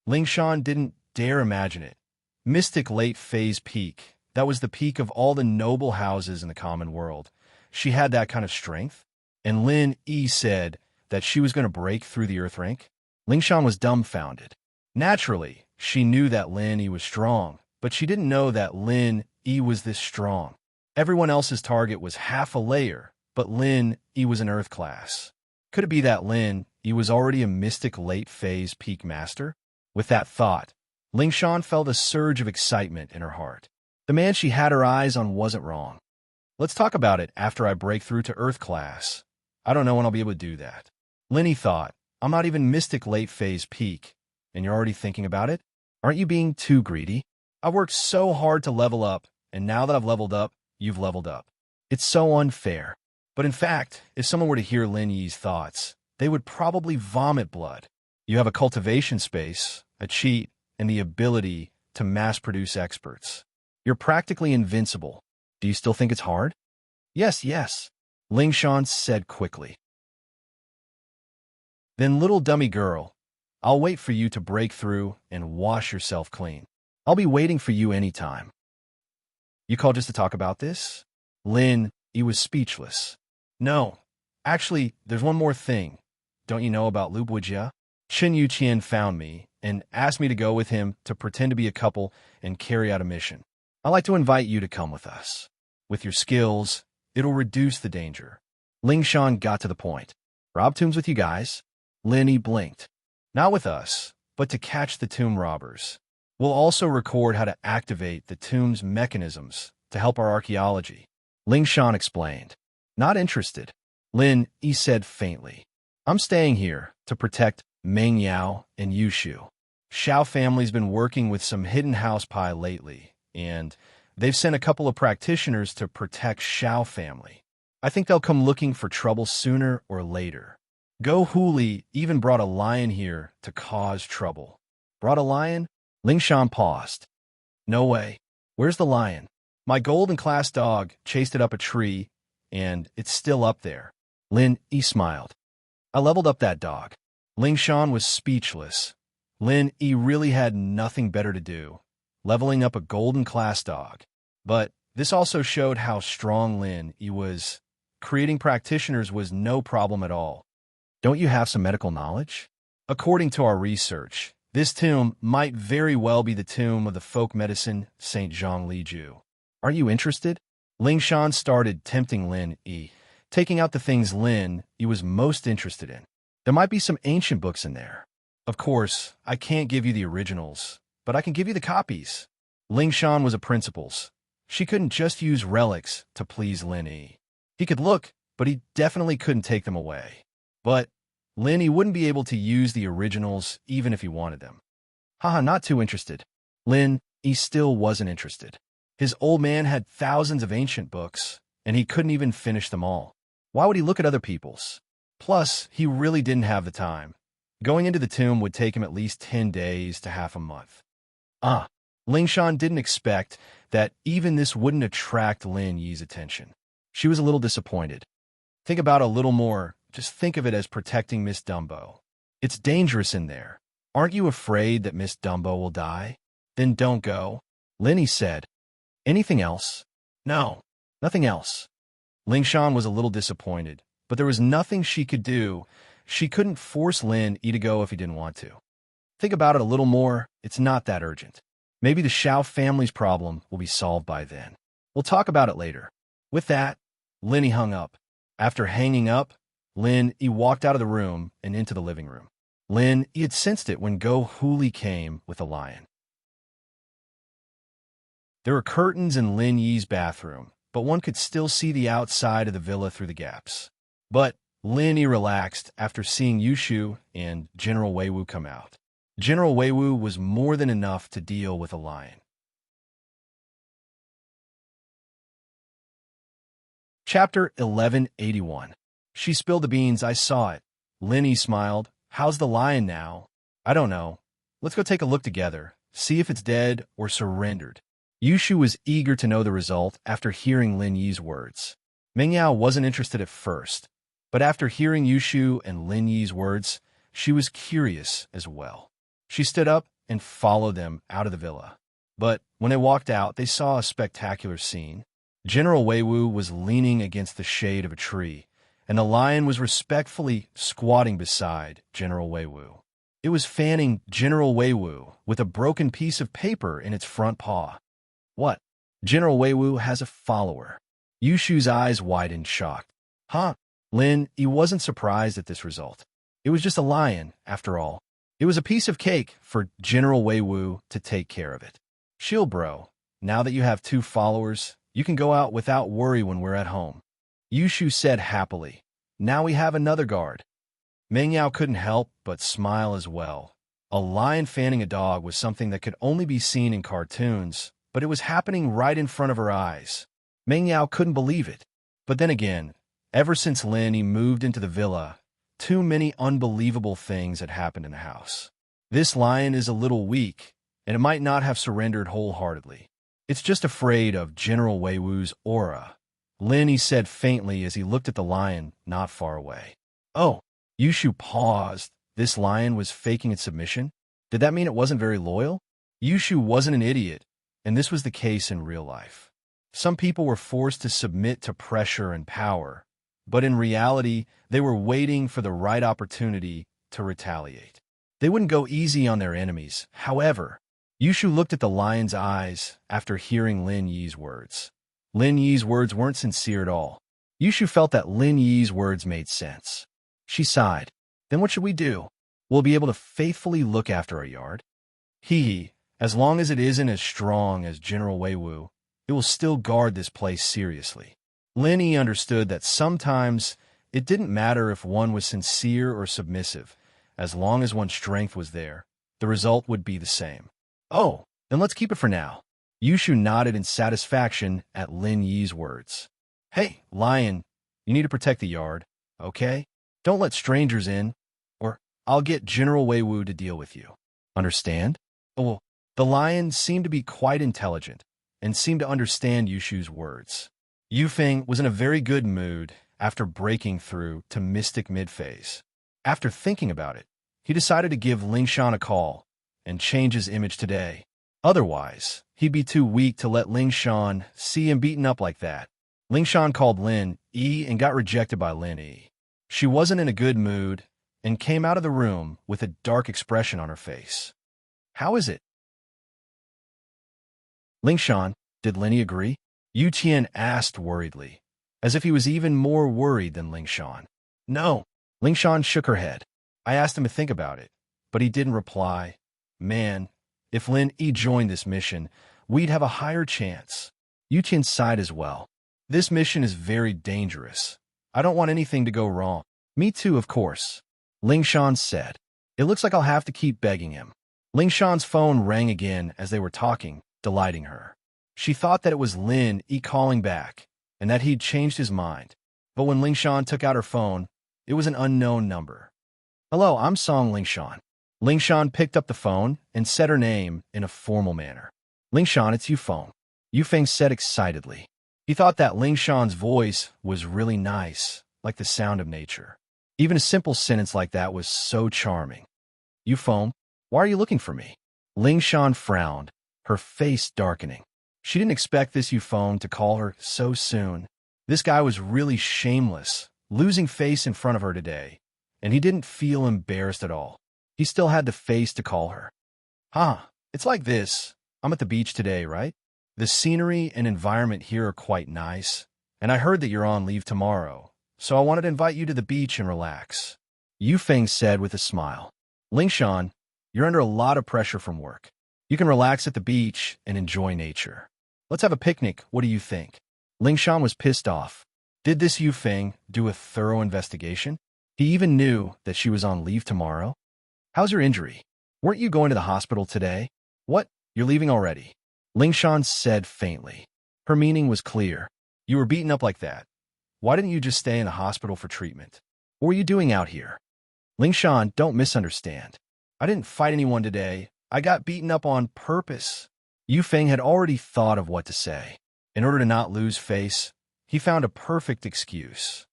Lingshan didn't dare imagine it. Mystic late phase peak. That was the peak of all the noble houses in the common world. She had that kind of strength? And Lin Yi said that she was going to break through the Earth rank? Lingshan was dumbfounded. Naturally, she knew that Lin Yi was strong, but she didn't know that Lin Yi was this strong. Everyone else's target was half a layer, but Lin Yi was an Earth class. Could it be that Lin Yi was already a mystic late phase peak master? With that thought, Lingshan felt a surge of excitement in her heart. The man she had her eyes on wasn't wrong. Let's talk about it after I break through to Earth class. I don't know when I'll be able to do that. Lin Yi thought, I'm not even mystic late phase peak, and you're already thinking about it? Aren't you being too greedy? I've worked so hard to level up, and now that I've leveled up, you've leveled up. It's so unfair. But in fact, if someone were to hear Lin Yi's thoughts, they would probably vomit blood. You have a cultivation space, a cheat, and the ability to mass-produce experts. You're practically invincible. Do you still think it's hard? Yes. Lingshan said quickly. Then, little dummy girl, I'll wait for you to break through and wash yourself clean. I'll be waiting for you anytime. You called just to talk about this? Lin Yi was speechless. No. Actually, there's one more thing. Don't you know about Lu Buijia? Chen Yuqian found me and asked me to go with him to pretend to be a couple and carry out a mission. I'd like to invite you to come with us. With your skills, it'll reduce the danger. Lingshan got to the point. Rob tombs with you guys? Lin Yi blinked. Not with us, but to catch the tomb robbers. We'll also record how to activate the tomb's mechanisms to help our archaeology. Lingshan explained. Not interested. Lin Yi said faintly. I'm staying here to protect Meng Yao and Yushu. Xiao family's been working with some hidden house pie lately, and they've sent a couple of practitioners to protect Xiao family. I think they'll come looking for trouble sooner or later. Go Huli even brought a lion here to cause trouble. Brought a lion? Lingshan paused. No way. Where's the lion? My golden class dog chased it up a tree, and it's still up there. Lin Yi smiled. I leveled up that dog. Lingshan was speechless. Lin Yi really had nothing better to do, leveling up a golden class dog. But this also showed how strong Lin Yi was. Creating practitioners was no problem at all. Don't you have some medical knowledge? According to our research, this tomb might very well be the tomb of the folk medicine St. Zhang Liju. Are you interested? Lingshan started tempting Lin Yi, taking out the things Lin Yi was most interested in. There might be some ancient books in there. Of course, I can't give you the originals, but I can give you the copies. Lingshan was a principals. She couldn't just use relics to please Lin Yi. He could look, but he definitely couldn't take them away. But Lin Yi wouldn't be able to use the originals even if he wanted them. Haha, not too interested. Lin Yi still wasn't interested. His old man had thousands of ancient books, and he couldn't even finish them all. Why would he look at other people's? Plus, he really didn't have the time. Going into the tomb would take him at least 10 days to half a month. Lingshan didn't expect that even this wouldn't attract Lin Yi's attention. She was a little disappointed. Think about it a little more. Just think of it as protecting Miss Dumbo. It's dangerous in there. Aren't you afraid that Miss Dumbo will die? Then don't go. Lin said. Anything else? No, nothing else. Ling Shan was a little disappointed, but there was nothing she could do. She couldn't force Lin to go if he didn't want to. Think about it a little more. It's not that urgent. Maybe the Xiao family's problem will be solved by then. We'll talk about it later. With that, Lin hung up. After hanging up, Lin walked out of the room and into the living room. Lin had sensed it when Go Huli came with a lion. There were curtains in Lin Yi's bathroom, but one could still see the outside of the villa through the gaps. But Lin relaxed after seeing Yushu and General Weiwu come out. General Weiwu was more than enough to deal with a lion. Chapter 1181. She spilled the beans, I saw it. Lin smiled. How's the lion now? I don't know. Let's go take a look together, see if it's dead or surrendered. Yushu was eager to know the result after hearing Lin Yi's words. Meng Yao wasn't interested at first, but after hearing Yushu and Lin Yi's words, she was curious as well. She stood up and followed them out of the villa. But when they walked out, they saw a spectacular scene. General Weiwu was leaning against the shade of a tree, and the lion was respectfully squatting beside General Weiwu. It was fanning General Weiwu with a broken piece of paper in its front paw. What? General Weiwu has a follower. Yushu's eyes widened, shocked. Huh? Lin, he wasn't surprised at this result. It was just a lion, after all. It was a piece of cake for General Weiwu to take care of it. Chill, bro. Now that you have 2 followers, you can go out without worry when we're at home. Yushu said happily. Now we have another guard. Meng Yao couldn't help but smile as well. A lion fanning a dog was something that could only be seen in cartoons, but it was happening right in front of her eyes. Meng Yao couldn't believe it. But then again, ever since Lin moved into the villa, too many unbelievable things had happened in the house. This lion is a little weak, and it might not have surrendered wholeheartedly. It's just afraid of General Weiwu's aura. Lin said faintly as he looked at the lion not far away. Oh, Yushu paused. This lion was faking its submission? Did that mean it wasn't very loyal? Yushu wasn't an idiot, and this was the case in real life. Some people were forced to submit to pressure and power, but in reality, they were waiting for the right opportunity to retaliate. They wouldn't go easy on their enemies. However, Yushu looked at the lion's eyes after hearing Lin Yi's words. Lin Yi's words weren't sincere at all. Yushu felt that Lin Yi's words made sense. She sighed. Then what should we do? We'll be able to faithfully look after our yard. As long as it isn't as strong as General Weiwu, it will still guard this place seriously. Lin Yi understood that sometimes it didn't matter if one was sincere or submissive. As long as one's strength was there, the result would be the same. Oh, then let's keep it for now. Yushu nodded in satisfaction at Lin Yi's words. Hey, lion, you need to protect the yard, okay? Don't let strangers in, or I'll get General Weiwu to deal with you. Understand? Oh, the lion seemed to be quite intelligent and seemed to understand Yushu's words. Yufeng was in a very good mood after breaking through to Mystic Mid-Phase. After thinking about it, he decided to give Lingshan a call and change his image today. Otherwise, he'd be too weak to let Lingshan see him beaten up like that. Lingshan called Lin Yi and got rejected by Lin Yi. She wasn't in a good mood and came out of the room with a dark expression on her face. How is it? Lingshan, did Lin Yi agree? Yu Qian asked worriedly, as if he was even more worried than Lingshan. No. Lingshan shook her head. I asked him to think about it, but he didn't reply. Man, if Lin Yi joined this mission, we'd have a higher chance. Yu Qian sighed as well. This mission is very dangerous. I don't want anything to go wrong. Me too, of course. Lingshan said. It looks like I'll have to keep begging him. Lingshan's phone rang again as they were talking, delighting her. She thought that it was Lin Yi calling back, and that he'd changed his mind. But when Lingshan took out her phone, it was an unknown number. Hello, I'm Song Lingshan. Lingshan picked up the phone and said her name in a formal manner. Lingshan, it's Yufeng. Yufeng said excitedly. He thought that Lingshan's voice was really nice, like the sound of nature. Even a simple sentence like that was so charming. Yufeng, why are you looking for me? Lingshan frowned. her face darkening. She didn't expect this Yufeng to call her so soon. This guy was really shameless, losing face in front of her today, and he didn't feel embarrassed at all. He still had the face to call her. Huh, it's like this. I'm at the beach today, right? The scenery and environment here are quite nice, and I heard that you're on leave tomorrow, so I wanted to invite you to the beach and relax. Yufeng said with a smile. Lingshan, you're under a lot of pressure from work. You can relax at the beach and enjoy nature. Let's have a picnic, what do you think? Lingshan was pissed off. Did this Yufeng do a thorough investigation? He even knew that she was on leave tomorrow. How's your injury? Weren't you going to the hospital today? What? You're leaving already? Lingshan said faintly. Her meaning was clear. You were beaten up like that. Why didn't you just stay in the hospital for treatment? What were you doing out here? Lingshan, don't misunderstand. I didn't fight anyone today. I got beaten up on purpose. Yufeng had already thought of what to say. In order to not lose face, he found a perfect excuse.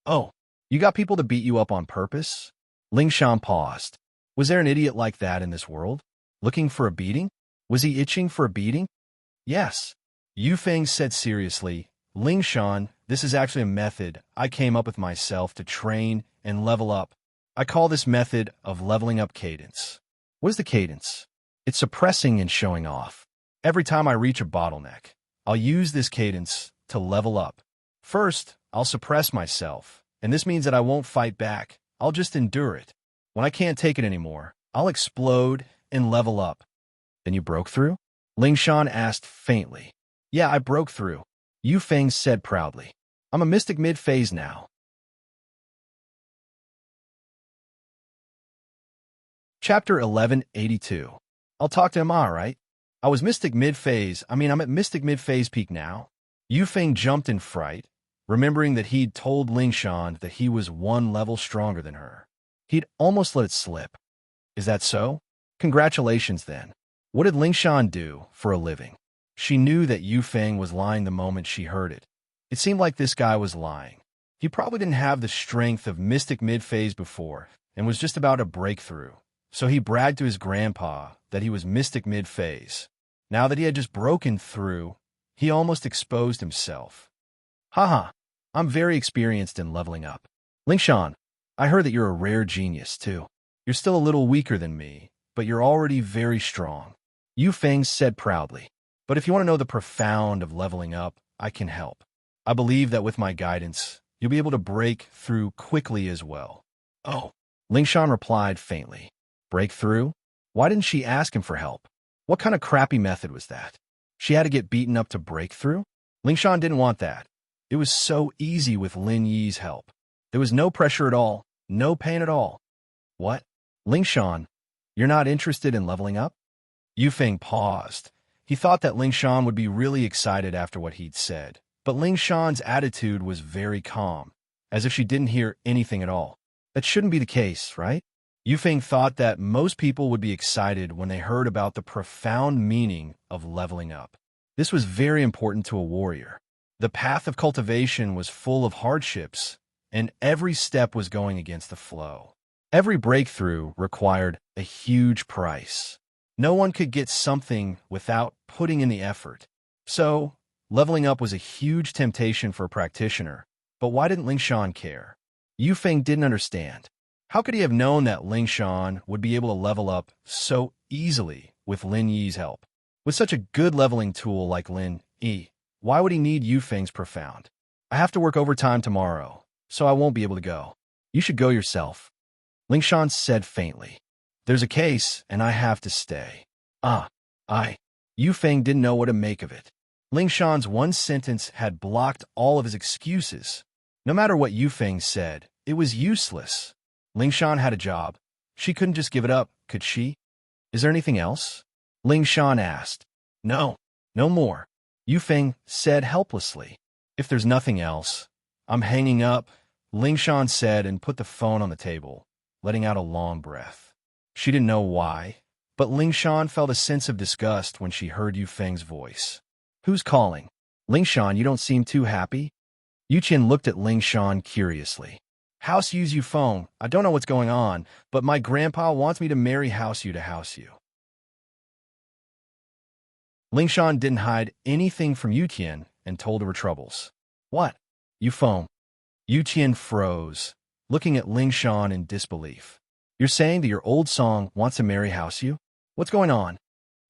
Oh, you got people to beat you up on purpose? Lingshan paused. Was there an idiot like that in this world? Looking for a beating? Was he itching for a beating? Yes. Yufeng said seriously, Lingshan, this is actually a method I came up with myself to train and level up. I call this method of leveling up cadence. What is the cadence? It's suppressing and showing off. Every time I reach a bottleneck, I'll use this cadence to level up. First, I'll suppress myself, and this means that I won't fight back. I'll just endure it. When I can't take it anymore, I'll explode and level up. Then you broke through? Lingshan asked faintly. Yeah, I broke through. Yufeng said proudly. I'm a mystic mid-phase now. Chapter 1182. I'll talk to him, right? I was mystic mid-phase. I'm at mystic mid-phase peak now. Yufeng jumped in fright, remembering that he'd told Lingshan that he was one level stronger than her. He'd almost let it slip. Is that so? Congratulations then. What did Lingshan do for a living? She knew that Yufeng was lying the moment she heard it. It seemed like this guy was lying. He probably didn't have the strength of mystic mid-phase before and was just about to break through. So he bragged to his grandpa that he was mystic mid-phase. Now that he had just broken through, he almost exposed himself. Haha, I'm very experienced in leveling up. Lingshan, I heard that you're a rare genius, too. You're still a little weaker than me, but you're already very strong. Yufeng said proudly. But if you want to know the profound of leveling up, I can help. I believe that with my guidance, you'll be able to break through quickly as well. Oh, Lingshan replied faintly. Breakthrough? Why didn't she ask him for help? What kind of crappy method was that? She had to get beaten up to break through? Lingshan didn't want that. It was so easy with Lin Yi's help. There was no pressure at all, no pain at all. What? Lingshan, you're not interested in leveling up? Yufeng paused. He thought that Lingshan would be really excited after what he'd said, but Lingshan's attitude was very calm, as if she didn't hear anything at all. That shouldn't be the case, right? Yufeng thought that most people would be excited when they heard about the profound meaning of leveling up. This was very important to a warrior. The path of cultivation was full of hardships, and every step was going against the flow. Every breakthrough required a huge price. No one could get something without putting in the effort. So, leveling up was a huge temptation for a practitioner. But why didn't Lingshan care? Yufeng didn't understand. How could he have known that Lingshan would be able to level up so easily with Lin Yi's help? With such a good leveling tool like Lin Yi, why would he need Yufeng's profound? I have to work overtime tomorrow, so I won't be able to go. You should go yourself. Lingshan said faintly. There's a case, and I have to stay. Yufeng didn't know what to make of it. Lingshan's one sentence had blocked all of his excuses. No matter what Yufeng said, it was useless. Lingshan had a job. She couldn't just give it up, could she? Is there anything else? Lingshan asked. No, no more. Yufeng said helplessly. If there's nothing else, I'm hanging up, Lingshan said and put the phone on the table, letting out a long breath. She didn't know why, but Lingshan felt a sense of disgust when she heard Yufeng's voice. Who's calling? Lingshan, you don't seem too happy? Yuqin looked at Lingshan curiously. House Yu's phone. I don't know what's going on, but my grandpa wants me to marry House Yu to House Yu. Ling Shan didn't hide anything from Yu Qian and told her troubles. What? You foam. Yu Qian froze, looking at Ling Shan in disbelief. You're saying that your old song wants to marry House Yu? What's going on?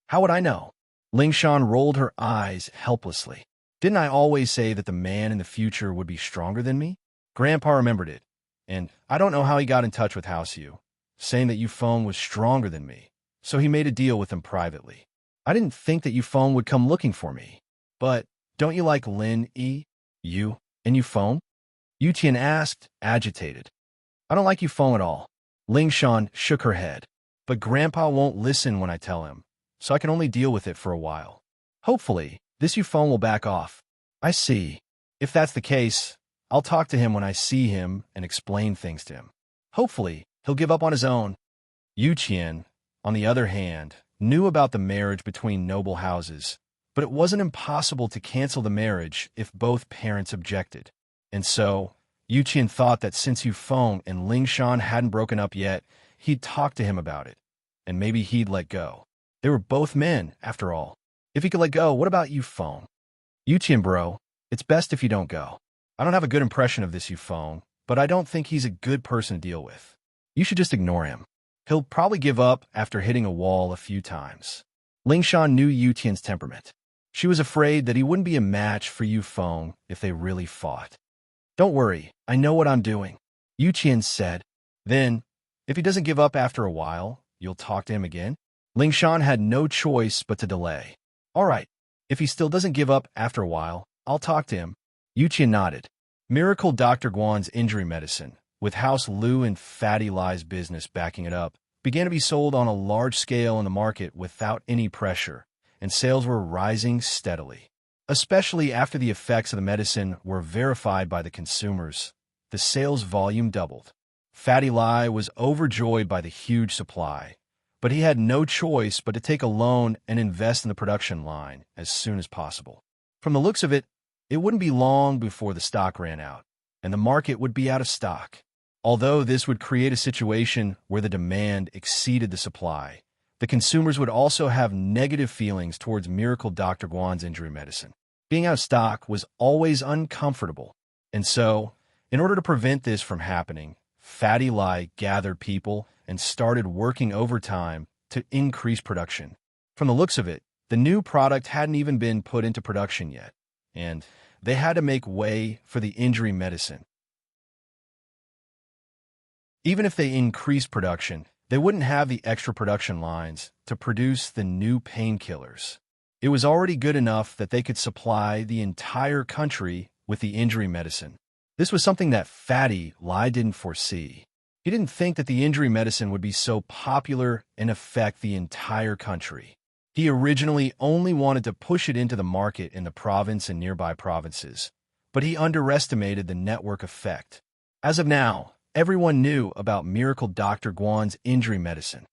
How would I know? Ling Shan rolled her eyes helplessly. Didn't I always say that the man in the future would be stronger than me? Grandpa remembered it, and I don't know how he got in touch with House Yu, saying that Yufeng was stronger than me, so he made a deal with him privately. I didn't think that Yufeng would come looking for me. But don't you like Lin Yi, Yu, and Yufeng? Yu Tian asked, agitated. I don't like Yufeng at all. Ling Shan shook her head. But Grandpa won't listen when I tell him, so I can only deal with it for a while. Hopefully, this Yufeng will back off. I see. If that's the case, I'll talk to him when I see him and explain things to him. Hopefully, he'll give up on his own. Yu Qian, on the other hand, knew about the marriage between noble houses, but it wasn't impossible to cancel the marriage if both parents objected. And so, Yu Qian thought that since Yufeng and Ling Shan hadn't broken up yet, he'd talk to him about it, and maybe he'd let go. They were both men, after all. If he could let go, what about Yufeng? Yu Qian, bro, it's best if you don't go. I don't have a good impression of this Yufeng, but I don't think he's a good person to deal with. You should just ignore him. He'll probably give up after hitting a wall a few times. Ling Shan knew Yu Tian's temperament. She was afraid that he wouldn't be a match for Yufeng if they really fought. Don't worry, I know what I'm doing, Yu Qian said. Then, if he doesn't give up after a while, you'll talk to him again? Ling Shan had no choice but to delay. All right, if he still doesn't give up after a while, I'll talk to him. Yu Qian nodded. Miracle Dr. Guan's injury medicine, with House Lu and Fatty Lie's business backing it up, began to be sold on a large scale in the market without any pressure, and sales were rising steadily. Especially after the effects of the medicine were verified by the consumers, the sales volume doubled. Fatty Lie was overjoyed by the huge supply, but he had no choice but to take a loan and invest in the production line as soon as possible. From the looks of it, it wouldn't be long before the stock ran out, and the market would be out of stock. Although this would create a situation where the demand exceeded the supply, the consumers would also have negative feelings towards Miracle Dr. Guan's injury medicine. Being out of stock was always uncomfortable, and so, in order to prevent this from happening, Fatty Lie gathered people and started working overtime to increase production. From the looks of it, the new product hadn't even been put into production yet, and they had to make way for the injury medicine. Even if they increased production, they wouldn't have the extra production lines to produce the new painkillers. It was already good enough that they could supply the entire country with the injury medicine. This was something that Fatty Lie didn't foresee. He didn't think that the injury medicine would be so popular and affect the entire country. He originally only wanted to push it into the market in the province and nearby provinces, but he underestimated the network effect. As of now, everyone knew about Miracle Dr. Guan's injury medicine.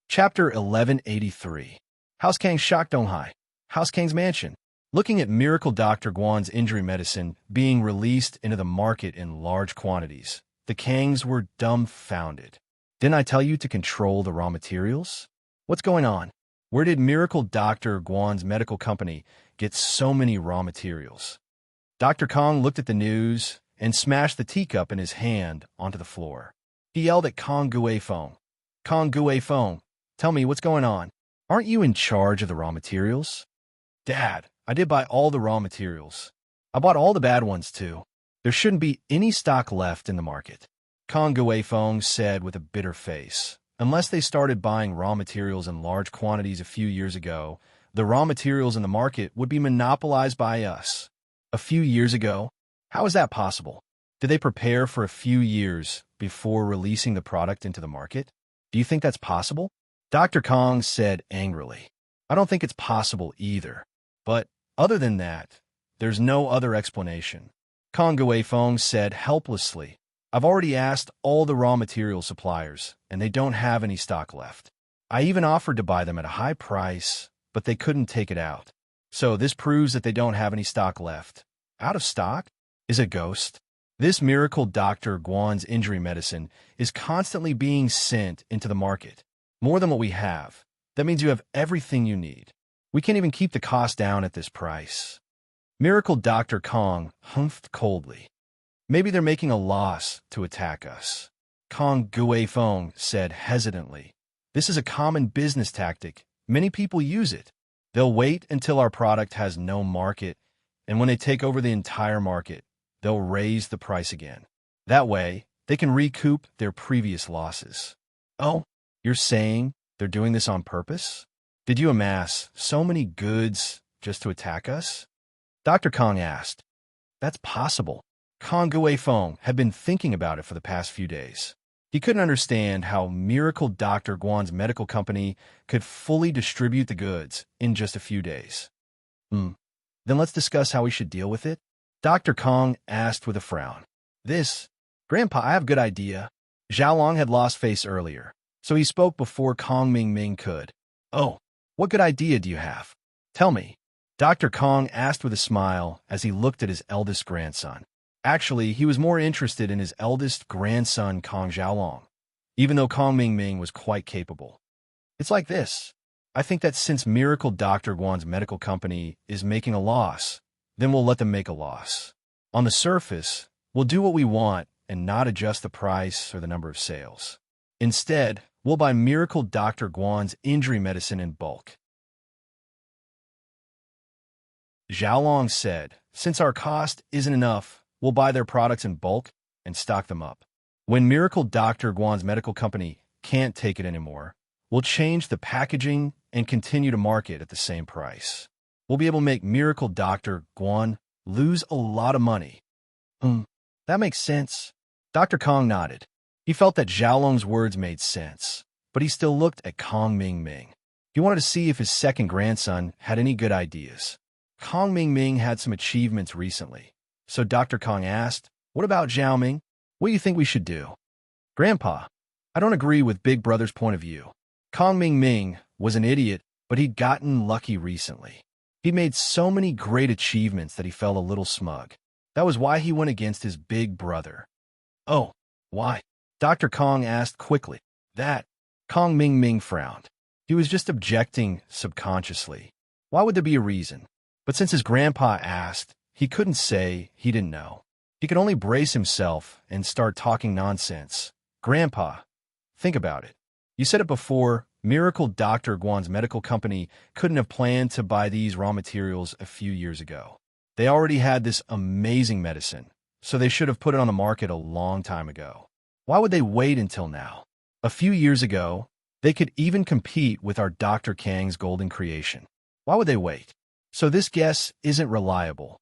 Chapter 1183. House Kang's Shock Donghai. House Kang's Mansion. Looking at Miracle Dr. Guan's injury medicine being released into the market in large quantities, the Kangs were dumbfounded. Didn't I tell you to control the raw materials? What's going on? Where did Miracle Dr. Guan's medical company get so many raw materials? Dr. Kong looked at the news and smashed the teacup in his hand onto the floor. He yelled at Kong Guifeng. Kong Guifeng, tell me what's going on. Aren't you in charge of the raw materials? Dad, I did buy all the raw materials. I bought all the bad ones too. There shouldn't be any stock left in the market, Kong Guifeng said with a bitter face. Unless they started buying raw materials in large quantities a few years ago, the raw materials in the market would be monopolized by us. A few years ago? How is that possible? Did they prepare for a few years before releasing the product into the market? Do you think that's possible? Dr. Kong said angrily. I don't think it's possible either. But other than that, there's no other explanation. Kong Guifeng said helplessly. I've already asked all the raw material suppliers, and they don't have any stock left. I even offered to buy them at a high price, but they couldn't take it out. So this proves that they don't have any stock left. Out of stock? Is a ghost? This miracle Dr. Guan's injury medicine is constantly being sent into the market. More than what we have. That means you have everything you need. We can't even keep the cost down at this price. Miracle Dr. Kong humphed coldly. Maybe they're making a loss to attack us. Kong Guifeng said hesitantly. This is a common business tactic. Many people use it. They'll wait until our product has no market, and when they take over the entire market, they'll raise the price again. That way, they can recoup their previous losses. Oh, you're saying they're doing this on purpose? Did you amass so many goods just to attack us? Dr. Kong asked. That's possible. Kong Guifeng had been thinking about it for the past few days. He couldn't understand how Miracle Dr. Guan's medical company could fully distribute the goods in just a few days. Then let's discuss how we should deal with it. Dr. Kong asked with a frown. Grandpa, I have a good idea. Xiaolong had lost face earlier, so he spoke before Kong Ming could. Oh, what good idea do you have? Tell me. Dr. Kong asked with a smile as he looked at his eldest grandson. Actually, he was more interested in his eldest grandson, Kong Xiaolong, even though Kong Ming was quite capable. It's like this. I think that since Miracle Dr. Guan's medical company is making a loss, then we'll let them make a loss. On the surface, we'll do what we want and not adjust the price or the number of sales. Instead, we'll buy Miracle Dr. Guan's injury medicine in bulk. Xiaolong said, since our cost isn't enough, we'll buy their products in bulk and stock them up. When Miracle Dr. Guan's medical company can't take it anymore, we'll change the packaging and continue to market at the same price. We'll be able to make Miracle Dr. Guan lose a lot of money. That makes sense. Dr. Kong nodded. He felt that Xiaolong's words made sense, but he still looked at Kong Ming. He wanted to see if his second grandson had any good ideas. Kong Ming had some achievements recently, so Dr. Kong asked, what about Xiao Ming? What do you think we should do? Grandpa, I don't agree with Big Brother's point of view. Kong Ming was an idiot, but he'd gotten lucky recently. He'd made so many great achievements that he felt a little smug. That was why he went against his big brother. Oh, why? Dr. Kong asked quickly. Kong Ming frowned. He was just objecting subconsciously. Why would there be a reason? But since his grandpa asked, he couldn't say he didn't know. He could only brace himself and start talking nonsense. Grandpa, think about it. You said it before, Miracle Dr. Guan's medical company couldn't have planned to buy these raw materials a few years ago. They already had this amazing medicine, so they should have put it on the market a long time ago. Why would they wait until now? A few years ago, they could even compete with our Dr. Kang's golden creation. Why would they wait? So this guess isn't reliable.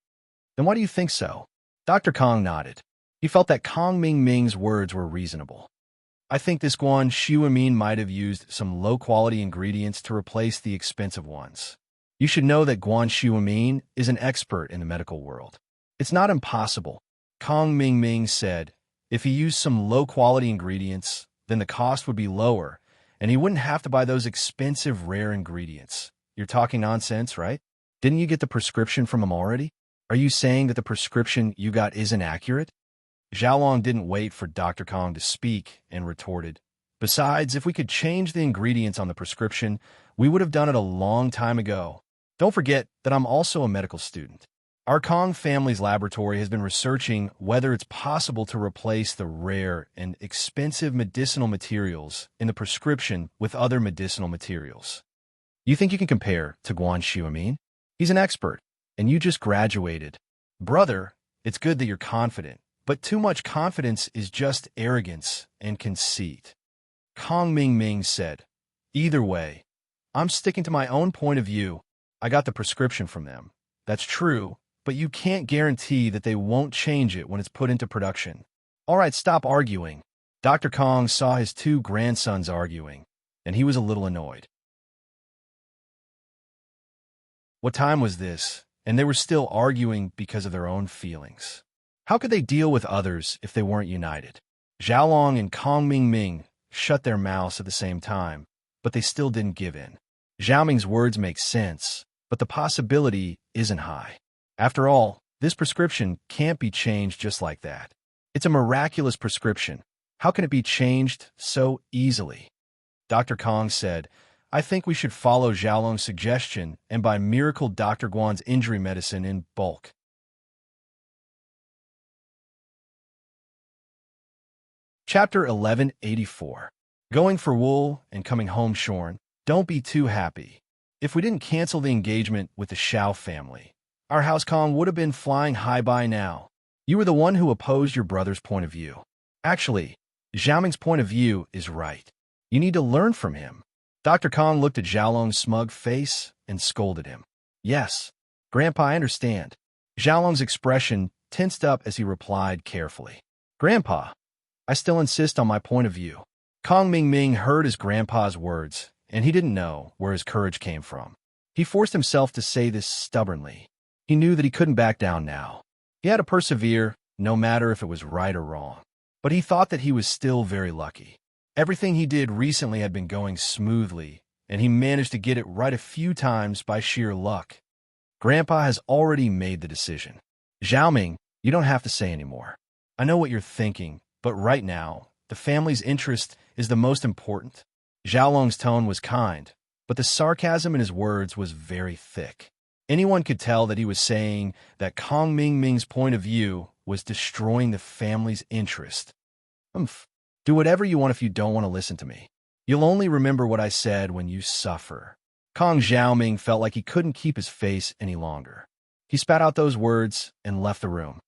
Then why do you think so? Dr. Kong nodded. He felt that Kong Ming's words were reasonable. I think this Guan Xiumin might have used some low-quality ingredients to replace the expensive ones. You should know that Guan Xiumin is an expert in the medical world. It's not impossible. Kong Ming said, if he used some low-quality ingredients, then the cost would be lower, and he wouldn't have to buy those expensive rare ingredients. You're talking nonsense, right? Didn't you get the prescription from him already? Are you saying that the prescription you got isn't accurate? Xiaolong didn't wait for Dr. Kong to speak and retorted. Besides, if we could change the ingredients on the prescription, we would have done it a long time ago. Don't forget that I'm also a medical student. Our Kong family's laboratory has been researching whether it's possible to replace the rare and expensive medicinal materials in the prescription with other medicinal materials. You think you can compare to Guan Xiumin? He's an expert, and you just graduated. Brother, it's good that you're confident, but too much confidence is just arrogance and conceit. Kong Ming said, either way, I'm sticking to my own point of view. I got the prescription from them. That's true, but you can't guarantee that they won't change it when it's put into production. All right, stop arguing. Dr. Kong saw his two grandsons arguing, and he was a little annoyed. What time was this? And they were still arguing because of their own feelings. How could they deal with others if they weren't united? Xiaolong and Kong Ming shut their mouths at the same time, but they still didn't give in. Xiaoming's words make sense, but the possibility isn't high. After all, this prescription can't be changed just like that. It's a miraculous prescription. How can it be changed so easily? Dr. Kong said, I think we should follow Xiaolong's suggestion and buy miracle Dr. Guan's injury medicine in bulk. Chapter 1184. Going for wool and coming home shorn. Don't be too happy. If we didn't cancel the engagement with the Xiao family, our house Kong would have been flying high by now. You were the one who opposed your brother's point of view. Actually, Xiaoming's point of view is right. You need to learn from him. Dr. Kong looked at Xiaolong's smug face and scolded him. Yes, Grandpa, I understand. Xiaolong's expression tensed up as he replied carefully. Grandpa, I still insist on my point of view. Kong Ming heard his grandpa's words, and he didn't know where his courage came from. He forced himself to say this stubbornly. He knew that he couldn't back down now. He had to persevere, no matter if it was right or wrong. But he thought that he was still very lucky. Everything he did recently had been going smoothly, and he managed to get it right a few times by sheer luck. Grandpa has already made the decision. Xiaoming, you don't have to say anymore. I know what you're thinking, but right now, the family's interest is the most important. Xiaolong's tone was kind, but the sarcasm in his words was very thick. Anyone could tell that he was saying that Kong Ming's point of view was destroying the family's interest. Do whatever you want if you don't want to listen to me. You'll only remember what I said when you suffer. Kong Xiaoming felt like he couldn't keep his face any longer. He spat out those words and left the room.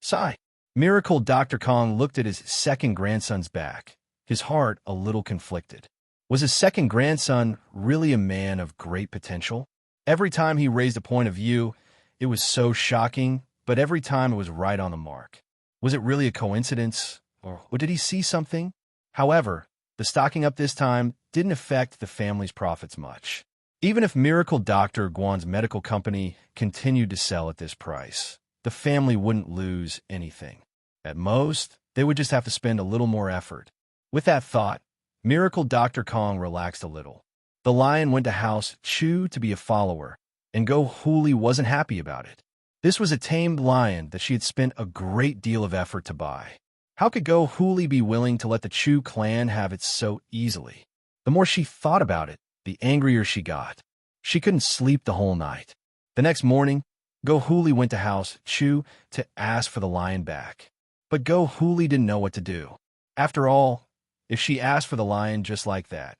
Sigh. Miracle Dr. Kong looked at his second grandson's back, his heart a little conflicted. Was his second grandson really a man of great potential? Every time he raised a point of view, it was so shocking, but every time it was right on the mark. Was it really a coincidence, or did he see something? However, the stocking up this time didn't affect the family's profits much. Even if Miracle Dr. Guan's medical company continued to sell at this price, the family wouldn't lose anything. At most, they would just have to spend a little more effort. With that thought, Miracle Dr. Kong relaxed a little. The lion went to House Chu to be a follower, and Go Huli wasn't happy about it. This was a tamed lion that she had spent a great deal of effort to buy. How could Go Huli be willing to let the Chu clan have it so easily? The more she thought about it, the angrier she got. She couldn't sleep the whole night. The next morning, Go Huli went to House Chu to ask for the lion back. But Go Huli didn't know what to do. After all, if she asked for the lion just like that,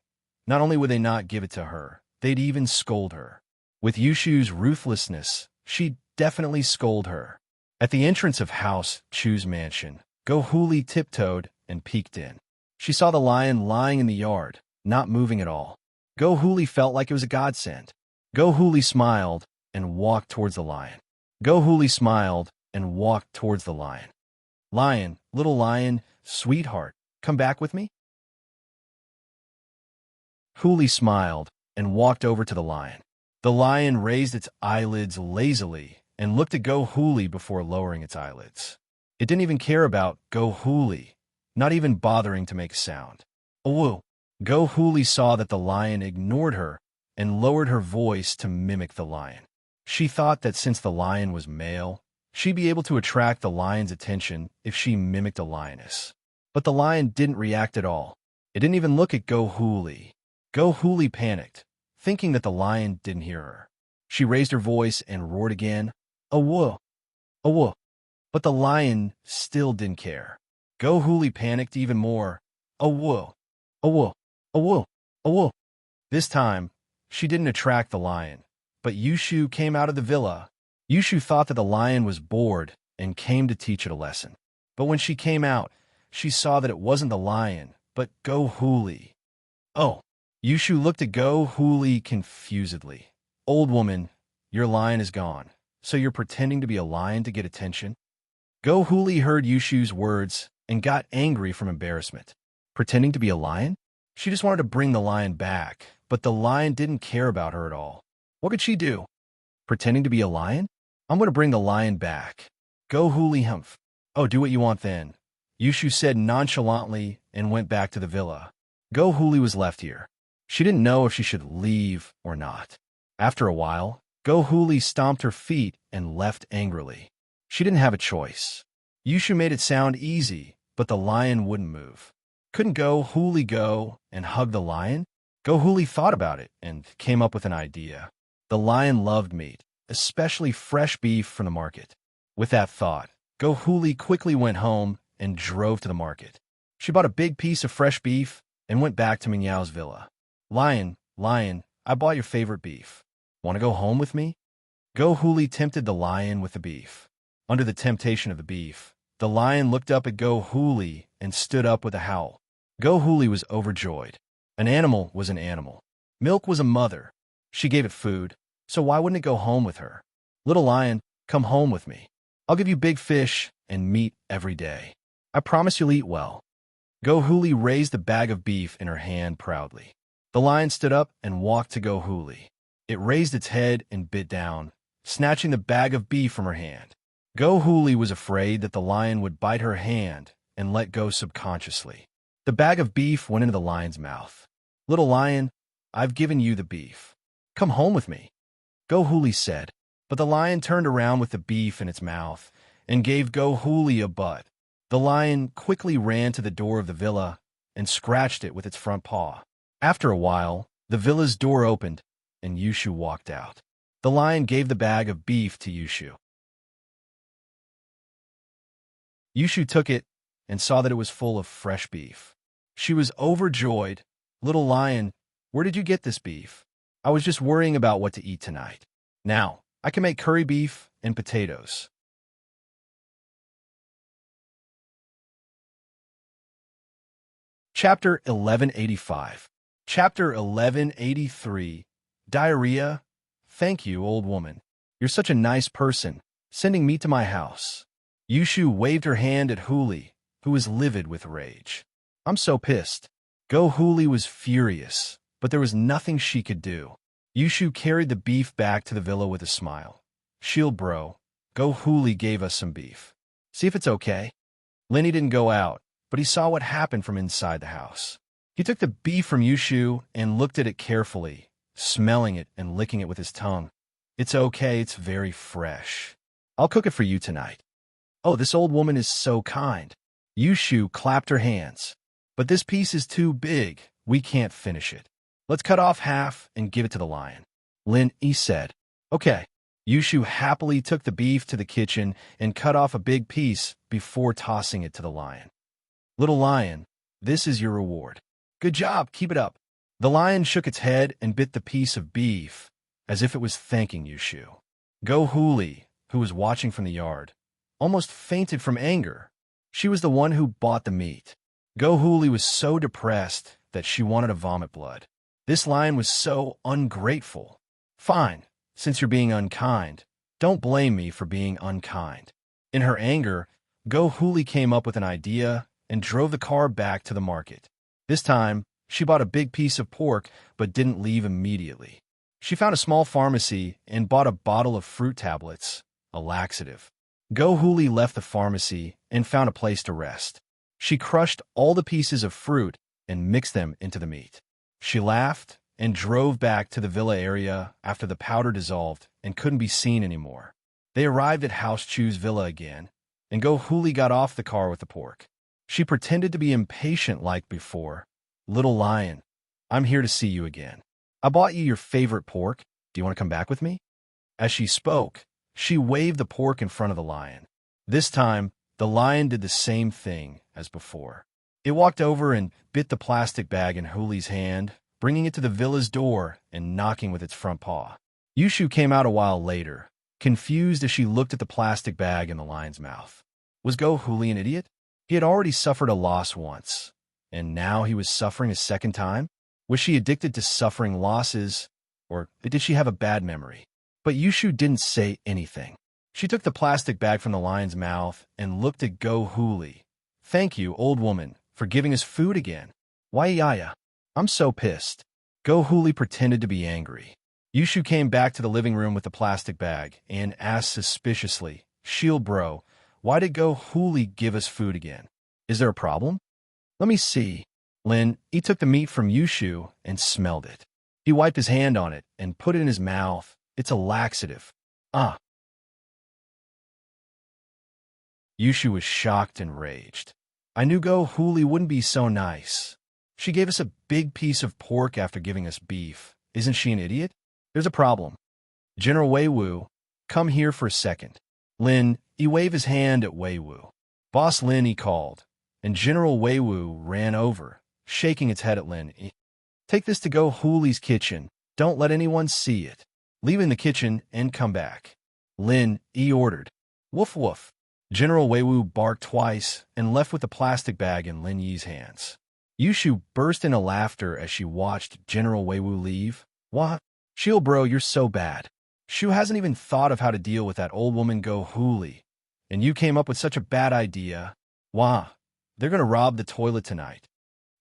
not only would they not give it to her, they'd even scold her. With Yushu's ruthlessness, she'd definitely scold her. At the entrance of House Chu's mansion, Go Huli tiptoed and peeked in. She saw the lion lying in the yard, not moving at all. Go Huli felt like it was a godsend. Go Huli smiled and walked towards the lion. Go Huli smiled and walked towards the lion. Lion, little lion, sweetheart, come back with me? Huli smiled and walked over to the lion. The lion raised its eyelids lazily and looked at Go Huli before lowering its eyelids. It didn't even care about Go Huli, not even bothering to make a sound. Woo! Go Huli saw that the lion ignored her and lowered her voice to mimic the lion. She thought that since the lion was male, she'd be able to attract the lion's attention if she mimicked a lioness. But the lion didn't react at all. It didn't even look at Go Huli. Go Huli panicked, thinking that the lion didn't hear her. She raised her voice and roared again, "Awoo! Awoo!" But the lion still didn't care. Go Huli panicked even more, "Awoo! Awoo! Awoo! Awoo!" This time, she didn't attract the lion, but Yushu came out of the villa. Yushu thought that the lion was bored and came to teach it a lesson. But when she came out, she saw that it wasn't the lion, but Go Huli. Oh! Yushu looked at Go Huli confusedly. "Old woman, your lion is gone, so you're pretending to be a lion to get attention?" Go Huli heard Yushu's words and got angry from embarrassment. Pretending to be a lion? She just wanted to bring the lion back, but the lion didn't care about her at all. What could she do? Pretending to be a lion? I'm going to bring the lion back. Go Huli humph. Oh, do what you want then. Yushu said nonchalantly and went back to the villa. Go Huli was left here. She didn't know if she should leave or not. After a while, Go Huli stomped her feet and left angrily. She didn't have a choice. Yushu made it sound easy, but the lion wouldn't move. Couldn't Go Huli go and hug the lion? Go Huli thought about it and came up with an idea. The lion loved meat, especially fresh beef from the market. With that thought, Go Huli quickly went home and drove to the market. She bought a big piece of fresh beef and went back to Mignow's villa. Lion, lion, I bought your favorite beef. Want to go home with me? Go Huli tempted the lion with the beef. Under the temptation of the beef, the lion looked up at Go Huli and stood up with a howl. Go Huli was overjoyed. An animal was an animal. Milk was a mother. She gave it food, so why wouldn't it go home with her? Little lion, come home with me. I'll give you big fish and meat every day. I promise you'll eat well. Go Huli raised the bag of beef in her hand proudly. The lion stood up and walked to Go Huli. It raised its head and bit down, snatching the bag of beef from her hand. Go Huli was afraid that the lion would bite her hand and let go subconsciously. The bag of beef went into the lion's mouth. Little lion, I've given you the beef. Come home with me. Go Huli said, but the lion turned around with the beef in its mouth and gave Go Huli a butt. The lion quickly ran to the door of the villa and scratched it with its front paw. After a while, the villa's door opened and Yushu walked out. The lion gave the bag of beef to Yushu. Yushu took it and saw that it was full of fresh beef. She was overjoyed. Little lion, where did you get this beef? I was just worrying about what to eat tonight. Now, I can make curry beef and potatoes. Chapter 1185. Chapter 1183. Diarrhea. Thank you, old woman. You're such a nice person, sending meat to my house. Yushu waved her hand at Huli, who was livid with rage. I'm so pissed. Go Huli was furious, but there was nothing she could do. Yushu carried the beef back to the villa with a smile. Shield bro, Go Huli gave us some beef. See if it's okay. Lenny didn't go out, but he saw what happened from inside the house. He took the beef from Yushu and looked at it carefully, smelling it and licking it with his tongue. It's okay, it's very fresh. I'll cook it for you tonight. Oh, this old woman is so kind. Yushu clapped her hands. But this piece is too big. We can't finish it. Let's cut off half and give it to the lion. Lin Yi said. Okay. Yushu happily took the beef to the kitchen and cut off a big piece before tossing it to the lion. Little lion, this is your reward. Good job, keep it up. The lion shook its head and bit the piece of beef, as if it was thanking Yushu. Go Huli, who was watching from the yard, almost fainted from anger. She was the one who bought the meat. Go Huli was so depressed that she wanted to vomit blood. This lion was so ungrateful. Fine, since you're being unkind, don't blame me for being unkind. In her anger, Go Huli came up with an idea and drove the car back to the market. This time, she bought a big piece of pork but didn't leave immediately. She found a small pharmacy and bought a bottle of fruit tablets, a laxative. Go Huli left the pharmacy and found a place to rest. She crushed all the pieces of fruit and mixed them into the meat. She laughed and drove back to the villa area after the powder dissolved and couldn't be seen anymore. They arrived at House Chu's villa again, and Go Huli got off the car with the pork. She pretended to be impatient like before. Little lion, I'm here to see you again. I bought you your favorite pork. Do you want to come back with me? As she spoke, she waved the pork in front of the lion. This time, the lion did the same thing as before. It walked over and bit the plastic bag in Huli's hand, bringing it to the villa's door and knocking with its front paw. Yushu came out a while later, confused as she looked at the plastic bag in the lion's mouth. Was Go Huli an idiot? He had already suffered a loss once, and now he was suffering a second time? Was she addicted to suffering losses, or did she have a bad memory? But Yushu didn't say anything. She took the plastic bag from the lion's mouth and looked at Go Huli. Thank you, old woman, for giving us food again. Why yaya? I'm so pissed. Go Huli pretended to be angry. Yushu came back to the living room with the plastic bag and asked suspiciously, Shield bro, why did Go Huli give us food again? Is there a problem? Let me see. Lin, he took the meat from Yushu and smelled it. He wiped his hand on it and put it in his mouth. It's a laxative. Ah. Yushu was shocked and raged. I knew Go Huli wouldn't be so nice. She gave us a big piece of pork after giving us beef. Isn't she an idiot? There's a problem. General Wei Wu, come here for a second. Lin, he waved his hand at Wei Wu. Boss Lin, he called, and General Wei Wu ran over, shaking its head at Lin. Take this to Go Huli's kitchen. Don't let anyone see it. Leave in the kitchen and come back. Lin, he ordered. Woof woof. General Wei Wu barked twice and left with the plastic bag in Lin Yi's hands. Yushu burst into laughter as she watched General Wei Wu leave. What? Shield bro, you're so bad. Shu hasn't even thought of how to deal with that old woman Go Huli. And you came up with such a bad idea. Wah, they're gonna rob the toilet tonight.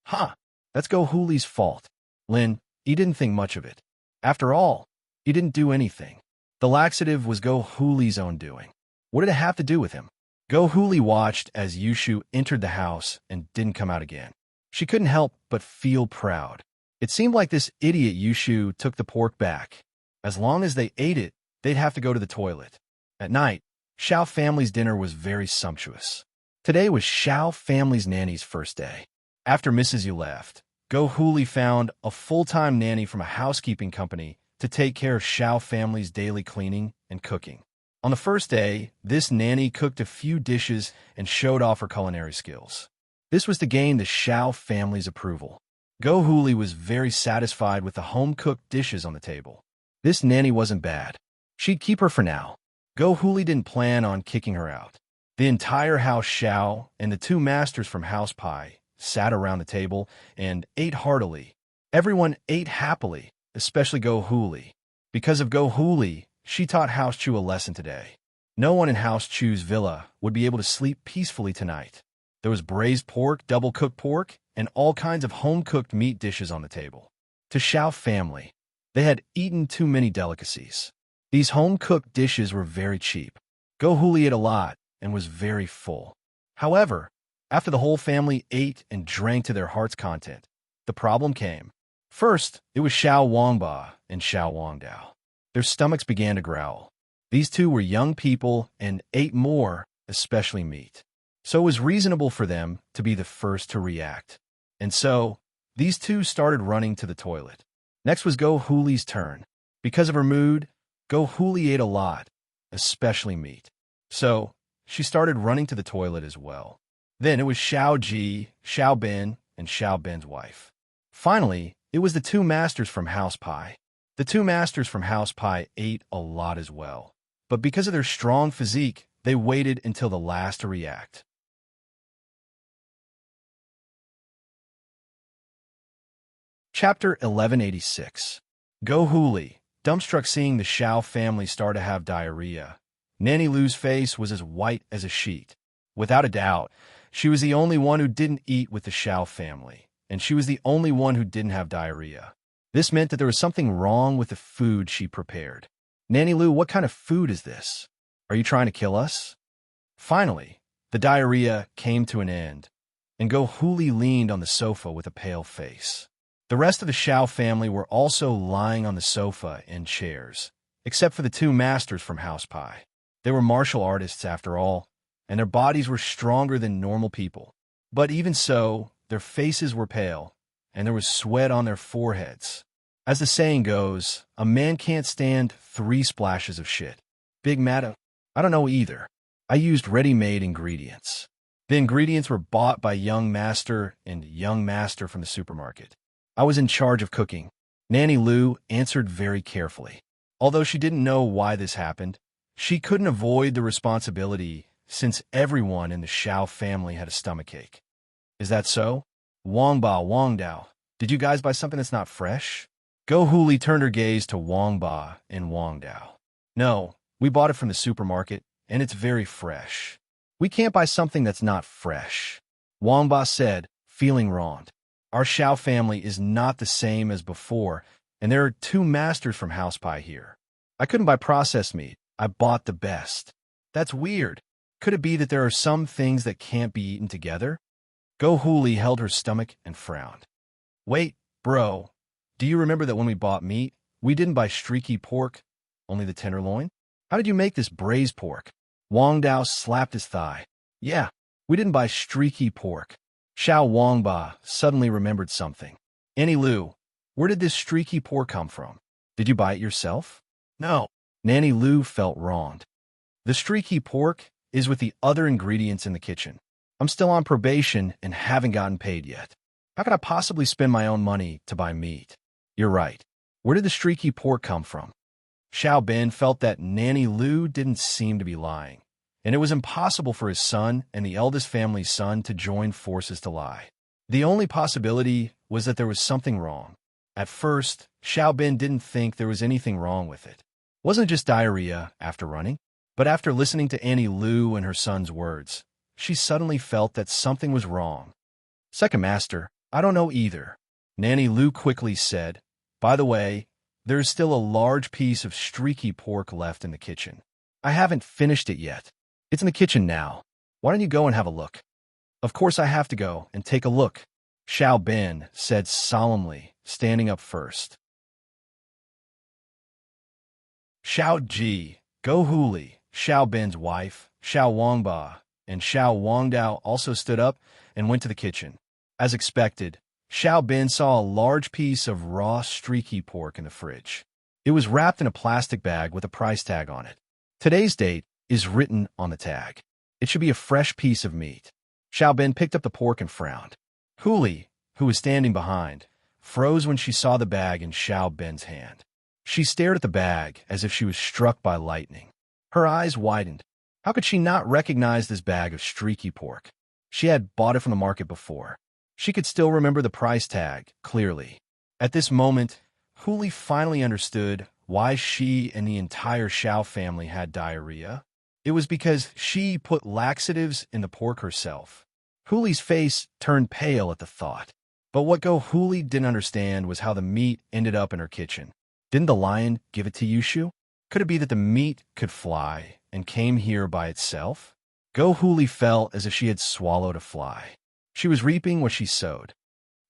Huh, that's Go Huli's fault. Lin, he didn't think much of it. After all, he didn't do anything. The laxative was Go Huli's own doing. What did it have to do with him? Go Huli watched as Yushu entered the house and didn't come out again. She couldn't help but feel proud. It seemed like this idiot Yushu took the pork back. As long as they ate it, they'd have to go to the toilet. At night, Xiao family's dinner was very sumptuous. Today was Xiao family's nanny's first day. After Mrs. Yu left, Go Huli found a full-time nanny from a housekeeping company to take care of Xiao family's daily cleaning and cooking. On the first day, this nanny cooked a few dishes and showed off her culinary skills. This was to gain the Xiao family's approval. Go Huli was very satisfied with the home-cooked dishes on the table. This nanny wasn't bad. She'd keep her for now. Go Huli didn't plan on kicking her out. The entire House Xiao and the two masters from House Pai sat around the table and ate heartily. Everyone ate happily, especially Go Huli. Because of Go Huli, she taught House Chu a lesson today. No one in House Chu's villa would be able to sleep peacefully tonight. There was braised pork, double-cooked pork, and all kinds of home-cooked meat dishes on the table. To Xiao family, they had eaten too many delicacies. These home-cooked dishes were very cheap. Go Huli ate a lot and was very full. However, after the whole family ate and drank to their heart's content, the problem came. First, it was Xiao Wangba and Xiao Wangdao. Their stomachs began to growl. These two were young people and ate more, especially meat. So it was reasonable for them to be the first to react. And so, these two started running to the toilet. Next was Go Huli's turn. Because of her mood, Go Huli ate a lot, especially meat. So, she started running to the toilet as well. Then it was Xiao Ji, Xiao Ben, and Xiao Ben's wife. Finally, it was the two masters from House Pai. The two masters from House Pai ate a lot as well. But because of their strong physique, they waited until the last to react. Chapter 1186. Go Huli, dumbstruck seeing the Xiao family start to have diarrhea. Nanny Lu's face was as white as a sheet. Without a doubt, she was the only one who didn't eat with the Xiao family, and she was the only one who didn't have diarrhea. This meant that there was something wrong with the food she prepared. Nanny Lu, what kind of food is this? Are you trying to kill us? Finally, the diarrhea came to an end, and Go Huli leaned on the sofa with a pale face. The rest of the Xiao family were also lying on the sofa in chairs, except for the two masters from House Pai. They were martial artists after all, and their bodies were stronger than normal people. But even so, their faces were pale, and there was sweat on their foreheads. As the saying goes, a man can't stand 3 splashes of shit. Big Madam, I don't know either. I used ready-made ingredients. The ingredients were bought by Young Master and Young Master from the supermarket. I was in charge of cooking. Nanny Lu answered very carefully. Although she didn't know why this happened, she couldn't avoid the responsibility since everyone in the Xiao family had a stomachache. Is that so? Wangba, Wangdao, did you guys buy something that's not fresh? Go Huli turned her gaze to Wangba and Wangdao. No, we bought it from the supermarket, and it's very fresh. We can't buy something that's not fresh. Wangba said, feeling wronged. Our Xiao family is not the same as before, and there are 2 masters from House Pai here. I couldn't buy processed meat. I bought the best. That's weird. Could it be that there are some things that can't be eaten together? Go Huli held her stomach and frowned. Wait, bro. Do you remember that when we bought meat, we didn't buy streaky pork, only the tenderloin? How did you make this braised pork? Wangdao slapped his thigh. Yeah, we didn't buy streaky pork. Xiao Wangba suddenly remembered something. Annie Lu, where did this streaky pork come from? Did you buy it yourself? No. Nanny Lu felt wronged. The streaky pork is with the other ingredients in the kitchen. I'm still on probation and haven't gotten paid yet. How could I possibly spend my own money to buy meat? You're right. Where did the streaky pork come from? Xiao Bin felt that Nanny Lu didn't seem to be lying, and it was impossible for his son and the eldest family's son to join forces to lie. The only possibility was that there was something wrong. At first, Xiao Bin didn't think there was anything wrong with it. It wasn't just diarrhea after running, but after listening to Annie Lu and her son's words, she suddenly felt that something was wrong. Second Master, I don't know either. Nanny Lu quickly said, by the way, there is still a large piece of streaky pork left in the kitchen. I haven't finished it yet. It's in the kitchen now. Why don't you go and have a look? Of course I have to go and take a look, Xiao Bin said solemnly, standing up first. Xiao Ji, Go Huli, Xiao Bin's wife, Xiao Wangba, and Xiao Wangdao also stood up and went to the kitchen. As expected, Xiao Bin saw a large piece of raw streaky pork in the fridge. It was wrapped in a plastic bag with a price tag on it. Today's date is written on the tag. It should be a fresh piece of meat. Xiao Bin picked up the pork and frowned. Huli, who was standing behind, froze when she saw the bag in Xiao Bin's hand. She stared at the bag as if she was struck by lightning. Her eyes widened. How could she not recognize this bag of streaky pork? She had bought it from the market before. She could still remember the price tag clearly. At this moment, Huli finally understood why she and the entire Xiao family had diarrhea. It was because she put laxatives in the pork herself. Huli's face turned pale at the thought. But what Go Huli didn't understand was how the meat ended up in her kitchen. Didn't the lion give it to Yushu? Could it be that the meat could fly and came here by itself? Go Huli felt as if she had swallowed a fly. She was reaping what she sowed.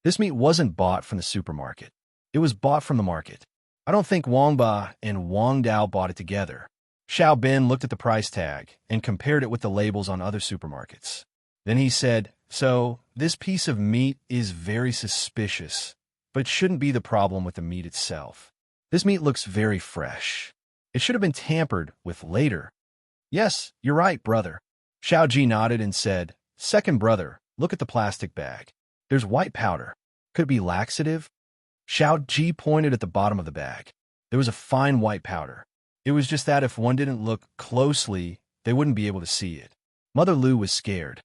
This meat wasn't bought from the supermarket. It was bought from the market. I don't think Wangba and Wangdao bought it together. Xiao Bin looked at the price tag and compared it with the labels on other supermarkets. Then he said, so this piece of meat is very suspicious, but shouldn't be the problem with the meat itself. This meat looks very fresh. It should have been tampered with later. Yes, you're right, brother. Xiao Ji nodded and said, second brother, look at the plastic bag. There's white powder. Could it be laxative? Xiao Ji pointed at the bottom of the bag. There was a fine white powder. It was just that if one didn't look closely, they wouldn't be able to see it. Mother Lu was scared.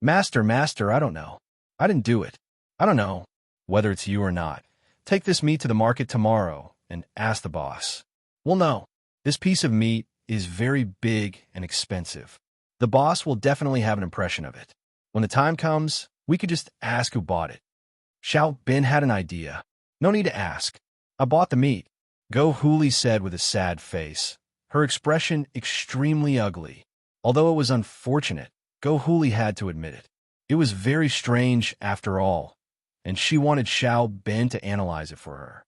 Master, I don't know. I didn't do it. I don't know whether it's you or not. Take this meat to the market tomorrow and ask the boss. Well, no. This piece of meat is very big and expensive. The boss will definitely have an impression of it. When the time comes, we could just ask who bought it. Xiao Bin had an idea. No need to ask. I bought the meat, Go Huli said with a sad face, her expression extremely ugly. Although it was unfortunate, Go Huli had to admit it. It was very strange after all, and she wanted Xiao Bin to analyze it for her.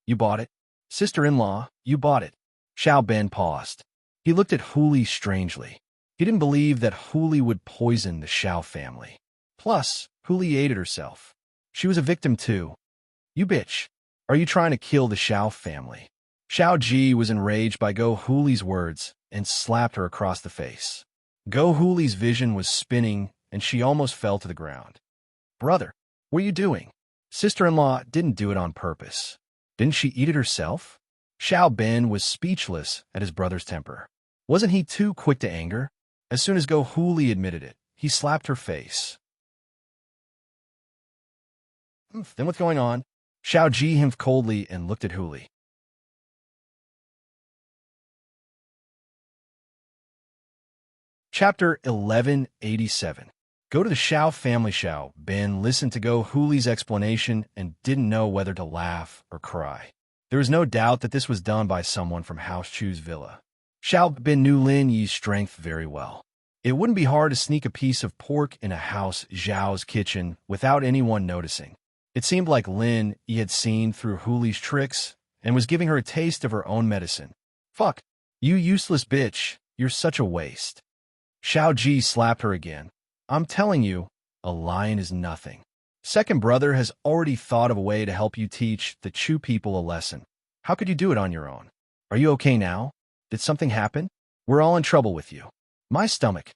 You bought it? Sister-in-law, you bought it. Xiao Bin paused. He looked at Huli strangely. He didn't believe that Huli would poison the Xiao family. Plus, Huli ate it herself. She was a victim too. You bitch. Are you trying to kill the Xiao family? Xiao Ji was enraged by Go Huli's words and slapped her across the face. Go Huli's vision was spinning and she almost fell to the ground. Brother, what are you doing? Sister-in-law didn't do it on purpose. Didn't she eat it herself? Xiao Bin was speechless at his brother's temper. Wasn't he too quick to anger? As soon as Go Huli admitted it, he slapped her face. Then what's going on? Xiao Ji hemmed coldly and looked at Huli. Chapter 1187. Go to the Xiao family. Xiao Bin listened to Go Huli's explanation and didn't know whether to laugh or cry. There was no doubt that this was done by someone from House Chu's villa. Xiao Bin knew Lin Yi's strength very well. It wouldn't be hard to sneak a piece of pork in a House Zhao's kitchen without anyone noticing. It seemed like Lin Yi had seen through Huli's tricks and was giving her a taste of her own medicine. Fuck, you useless bitch, you're such a waste. Xiao Ji slapped her again. I'm telling you, a lion is nothing. Second brother has already thought of a way to help you teach the Chu people a lesson. How could you do it on your own? Are you okay now? Did something happen? We're all in trouble with you. My stomach.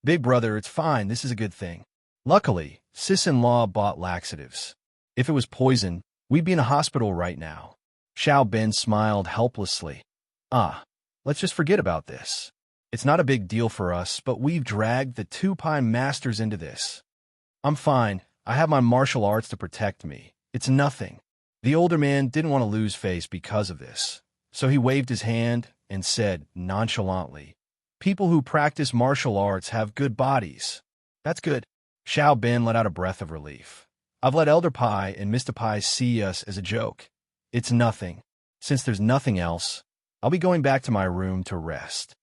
Big brother, it's fine. This is a good thing. Luckily, sis-in-law bought laxatives. If it was poison, we'd be in a hospital right now. Xiao Ben smiled helplessly. Let's just forget about this. It's not a big deal for us, but we've dragged the two Pai masters into this. I'm fine. I have my martial arts to protect me. It's nothing. The older man didn't want to lose face because of this, so he waved his hand and said nonchalantly, people who practice martial arts have good bodies. That's good. Xiao Ben let out a breath of relief. I've let Elder Pai and Mr. Pai see us as a joke. It's nothing. Since there's nothing else, I'll be going back to my room to rest.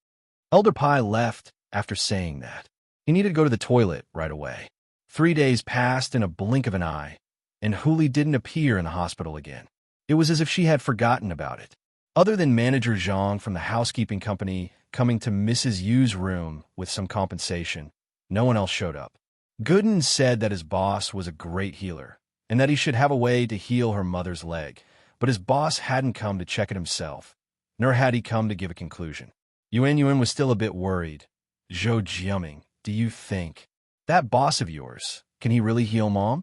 Elder Pai left after saying that. He needed to go to the toilet right away. 3 days passed in a blink of an eye, and Huli didn't appear in the hospital again. It was as if she had forgotten about it. Other than manager Zhang from the housekeeping company coming to Mrs. Yu's room with some compensation, no one else showed up. Gooden said that his boss was a great healer, and that he should have a way to heal her mother's leg, but his boss hadn't come to check it himself, nor had he come to give a conclusion. Yuan was still a bit worried. Zhou Jiaming, do you think? That boss of yours, can he really heal Mom?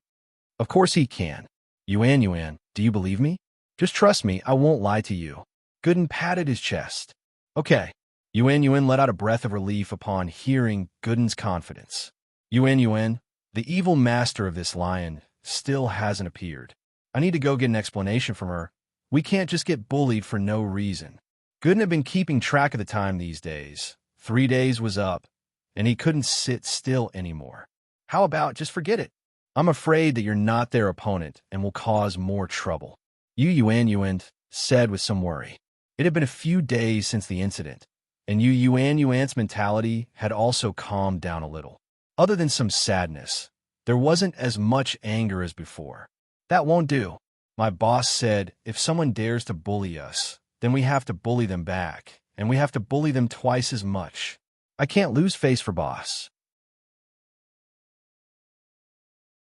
Of course he can. Yuan, do you believe me? Just trust me, I won't lie to you. Gooden patted his chest. Okay. Yuan let out a breath of relief upon hearing Gooden's confidence. Yuan, the evil master of this lion, still hasn't appeared. I need to go get an explanation from her. We can't just get bullied for no reason. Gooden had been keeping track of the time these days. 3 days was up, and he couldn't sit still anymore. How about just forget it? I'm afraid that you're not their opponent and will cause more trouble. Yuan said with some worry. It had been a few days since the incident, and Yuan's mentality had also calmed down a little. Other than some sadness, there wasn't as much anger as before. That won't do. My boss said if someone dares to bully us, then we have to bully them back, and we have to bully them twice as much. I can't lose face for boss.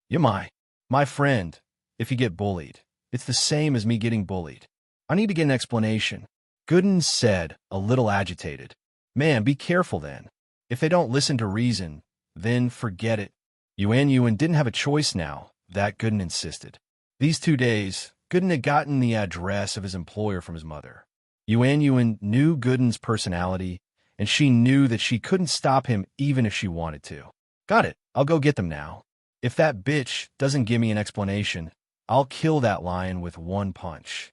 My friend, if you get bullied, it's the same as me getting bullied. I need to get an explanation. Gooden said, a little agitated. Man, be careful then. If they don't listen to reason, then forget it. Yuan didn't have a choice now, that Gooden insisted. These 2 days, Gooden had gotten the address of his employer from his mother. Yuan knew Gooden's personality, and she knew that she couldn't stop him even if she wanted to. Got it. I'll go get them now. If that bitch doesn't give me an explanation, I'll kill that lion with one punch.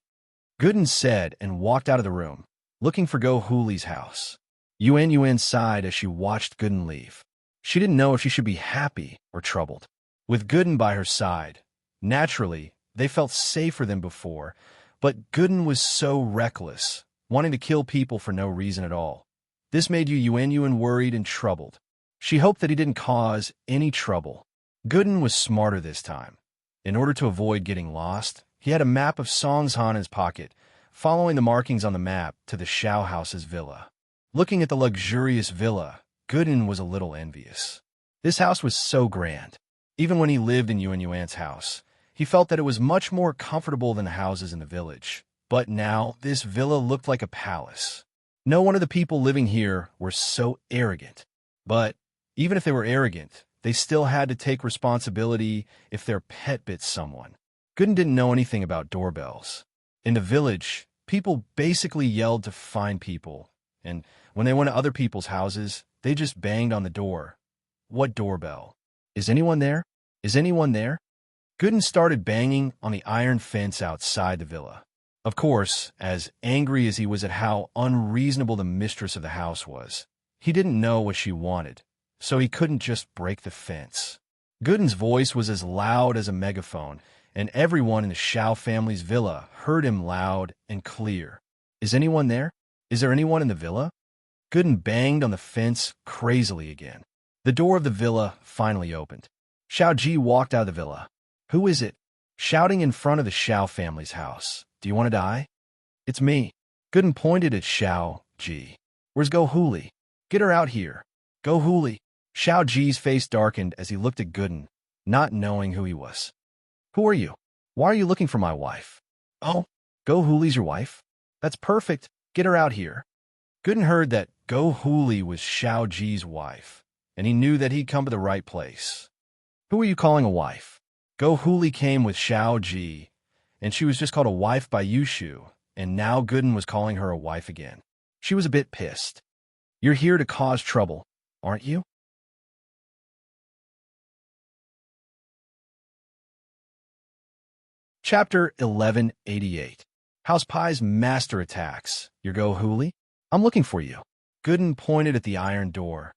Gooden said and walked out of the room, looking for Go Huli's house. Yuan sighed as she watched Gooden leave. She didn't know if she should be happy or troubled. With Gooden by her side, naturally, they felt safer than before, but Gooden was so reckless, wanting to kill people for no reason at all. This made Yuan worried and troubled. She hoped that he didn't cause any trouble. Gooden was smarter this time. In order to avoid getting lost, he had a map of Songshan in his pocket, following the markings on the map to the Xiao house's villa. Looking at the luxurious villa, Gooden was a little envious. This house was so grand. Even when he lived in Yuan's house, he felt that it was much more comfortable than the houses in the village. But now, this villa looked like a palace. No one of the people living here were so arrogant. But even if they were arrogant, they still had to take responsibility if their pet bit someone. Gooden didn't know anything about doorbells. In the village, people basically yelled to find people, and when they went to other people's houses, they just banged on the door. What doorbell? Is anyone there? Is anyone there? Gooden started banging on the iron fence outside the villa. Of course, as angry as he was at how unreasonable the mistress of the house was, he didn't know what she wanted, so he couldn't just break the fence. Gooden's voice was as loud as a megaphone, and everyone in the Xiao family's villa heard him loud and clear. Is anyone there? Is there anyone in the villa? Gooden banged on the fence crazily again. The door of the villa finally opened. Xiao Ji walked out of the villa. Who is it? Shouting in front of the Xiao family's house. Do you want to die? It's me. Gooden pointed at Xiao Ji. Where's Go Huli? Get her out here. Go Huli. Xiao Ji's face darkened as he looked at Gooden, not knowing who he was. Who are you? Why are you looking for my wife? Oh, Go Huli's your wife? That's perfect. Get her out here. Gooden heard that Go Huli was Xiao Ji's wife, and he knew that he'd come to the right place. Who are you calling a wife? Go Huli came with Xiao Ji, and she was just called a wife by Yushu, and now Gooden was calling her a wife again. She was a bit pissed. You're here to cause trouble, aren't you? Chapter 1188. House Pie's Master Attacks. Your Go Huli? I'm looking for you. Gooden pointed at the iron door.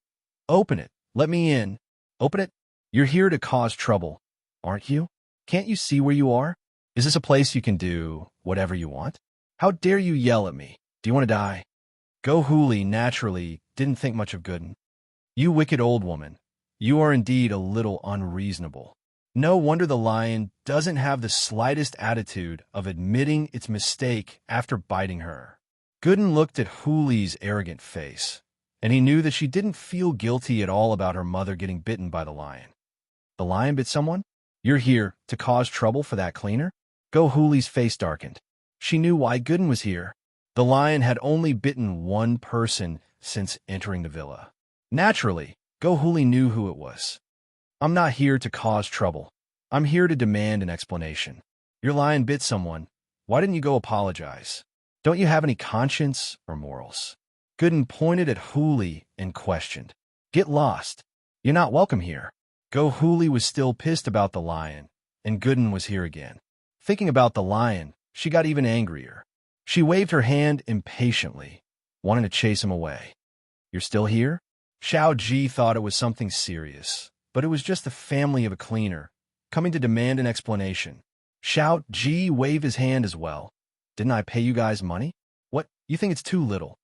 Open it. Let me in. Open it. You're here to cause trouble, aren't you? Can't you see where you are? Is this a place you can do whatever you want? How dare you yell at me? Do you want to die? Go Huli naturally didn't think much of Gooden. You wicked old woman. You are indeed a little unreasonable. No wonder the lion doesn't have the slightest attitude of admitting its mistake after biting her. Gooden looked at Huli's arrogant face, and he knew that she didn't feel guilty at all about her mother getting bitten by the lion. The lion bit someone? You're here to cause trouble for that cleaner? Go Huli's face darkened. She knew why Gooden was here. The lion had only bitten one person since entering the villa. Naturally, Go Huli knew who it was. I'm not here to cause trouble. I'm here to demand an explanation. Your lion bit someone. Why didn't you go apologize? Don't you have any conscience or morals? Gooden pointed at Huli and questioned. Get lost. You're not welcome here. Go Huli was still pissed about the lion, and Gooden was here again. Thinking about the lion, she got even angrier. She waved her hand impatiently, wanting to chase him away. You're still here? Xiao Ji thought it was something serious, but it was just the family of a cleaner, coming to demand an explanation. Xiao Ji waved his hand as well. Didn't I pay you guys money? What, you think it's too little?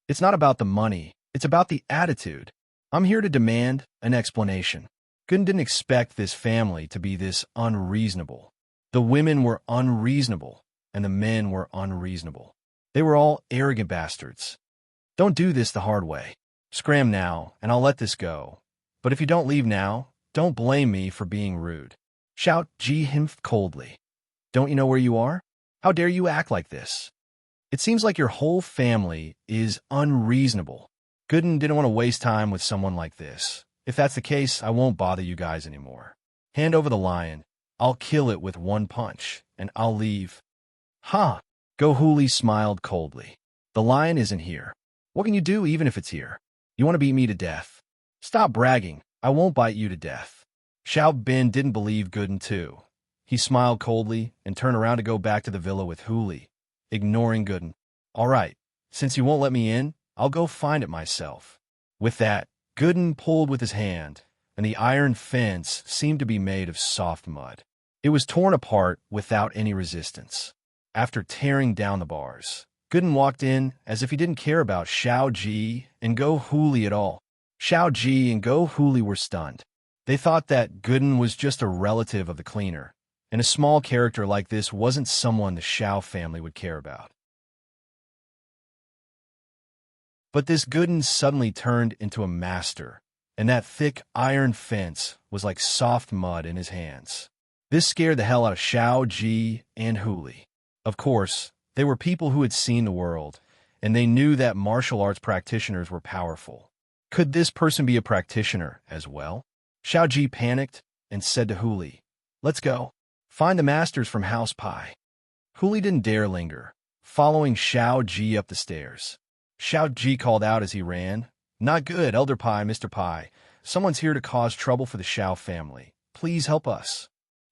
It's not about the money, it's about the attitude. I'm here to demand an explanation. Gooden didn't expect this family to be this unreasonable. The women were unreasonable, and the men were unreasonable. They were all arrogant bastards. Don't do this the hard way. Scram now, and I'll let this go. But if you don't leave now, don't blame me for being rude. Xiao Ji himphed coldly. Don't you know where you are? How dare you act like this? It seems like your whole family is unreasonable. Gooden didn't want to waste time with someone like this. If that's the case, I won't bother you guys anymore. Hand over the lion. I'll kill it with one punch, and I'll leave. Huh? Go Huli smiled coldly. The lion isn't here. What can you do even if it's here? You want to beat me to death? Stop bragging. I won't bite you to death. Xiao Bin didn't believe Gooden too. He smiled coldly and turned around to go back to the villa with Huli, ignoring Gooden. All right, since you won't let me in, I'll go find it myself. With that, Gooden pulled with his hand, and the iron fence seemed to be made of soft mud. It was torn apart without any resistance. After tearing down the bars, Gooden walked in as if he didn't care about Xiao Ji and Go Huli at all. Xiao Ji and Go Huli were stunned. They thought that Gooden was just a relative of the cleaner, and a small character like this wasn't someone the Xiao family would care about. But this Gooden suddenly turned into a master, and that thick iron fence was like soft mud in his hands. This scared the hell out of Xiao Ji and Huli. Of course, they were people who had seen the world, and they knew that martial arts practitioners were powerful. Could this person be a practitioner as well? Xiao Ji panicked and said to Huli, "Let's go. Find the masters from House Pie." Huli didn't dare linger, following Xiao Ji up the stairs. Xiao Ji called out as he ran, "Not good, Elder Pie, Mr. Pie. Someone's here to cause trouble for the Xiao family. Please help us."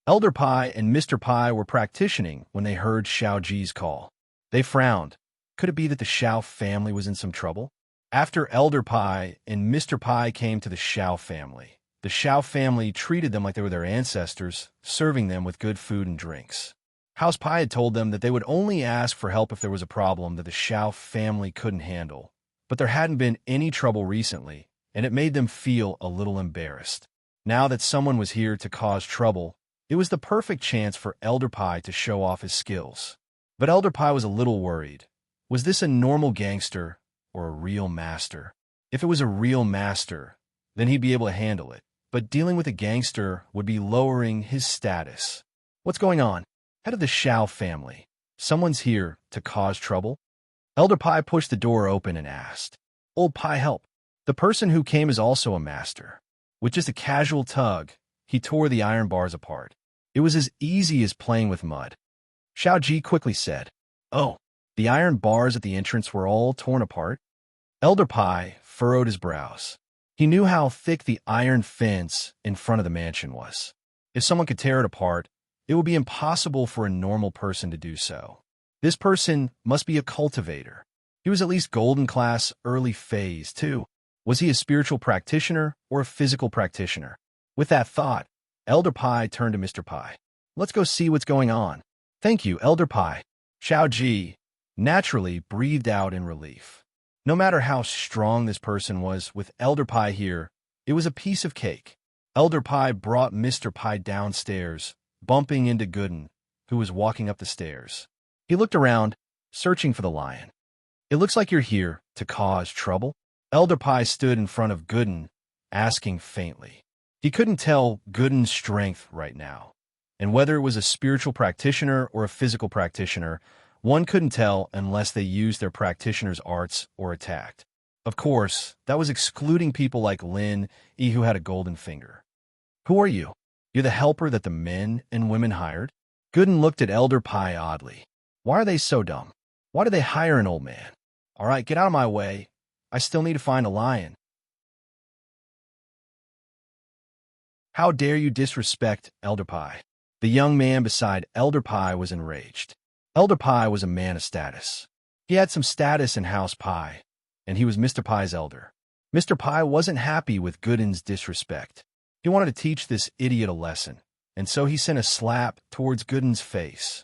Elder Pie and Mr. Pie were practicing when they heard Xiao Ji's call. They frowned. Could it be that the Xiao family was in some trouble? After Elder Pie and Mr. Pie came to the Xiao family, the Xiao family treated them like they were their ancestors, serving them with good food and drinks. House Pie had told them that they would only ask for help if there was a problem that the Xiao family couldn't handle. But there hadn't been any trouble recently, and it made them feel a little embarrassed. Now that someone was here to cause trouble, it was the perfect chance for Elder Pie to show off his skills. But Elder Pie was a little worried. Was this a normal gangster or a real master? If it was a real master, then he'd be able to handle it. But dealing with a gangster would be lowering his status. What's going on? Head of the Shao family. Someone's here to cause trouble? Elder Pai pushed the door open and asked. Old Pai, help. The person who came is also a master. With just a casual tug, he tore the iron bars apart. It was as easy as playing with mud. Shao Ji quickly said, Oh, the iron bars at the entrance were all torn apart? Elder Pai furrowed his brows. He knew how thick the iron fence in front of the mansion was. If someone could tear it apart, it would be impossible for a normal person to do so. This person must be a cultivator. He was at least golden class early phase, too. Was he a spiritual practitioner or a physical practitioner? With that thought, Elder Pai turned to Mr. Pai. Let's go see what's going on. Thank you, Elder Pai. Shao Ji naturally breathed out in relief. No matter how strong this person was, with Elder Pai here, it was a piece of cake. Elder Pai brought Mr. Pai downstairs, bumping into Gooden, who was walking up the stairs. He looked around, searching for the lion. It looks like you're here to cause trouble. Elder Pai stood in front of Gooden, asking faintly. He couldn't tell Gooden's strength right now, and whether it was a spiritual practitioner or a physical practitioner, one couldn't tell unless they used their practitioner's arts or attacked. Of course, that was excluding people like Lin Yi who had a golden finger. Who are you? You're the helper that the men and women hired? Gooden looked at Elder Pai oddly. Why are they so dumb? Why did they hire an old man? All right, get out of my way. I still need to find a lion. How dare you disrespect Elder Pai? The young man beside Elder Pai was enraged. Elder Pai was a man of status. He had some status in House Pai, and he was Mr. Pai's elder. Mr. Pai wasn't happy with Gooden's disrespect. He wanted to teach this idiot a lesson, and so he sent a slap towards Gooden's face.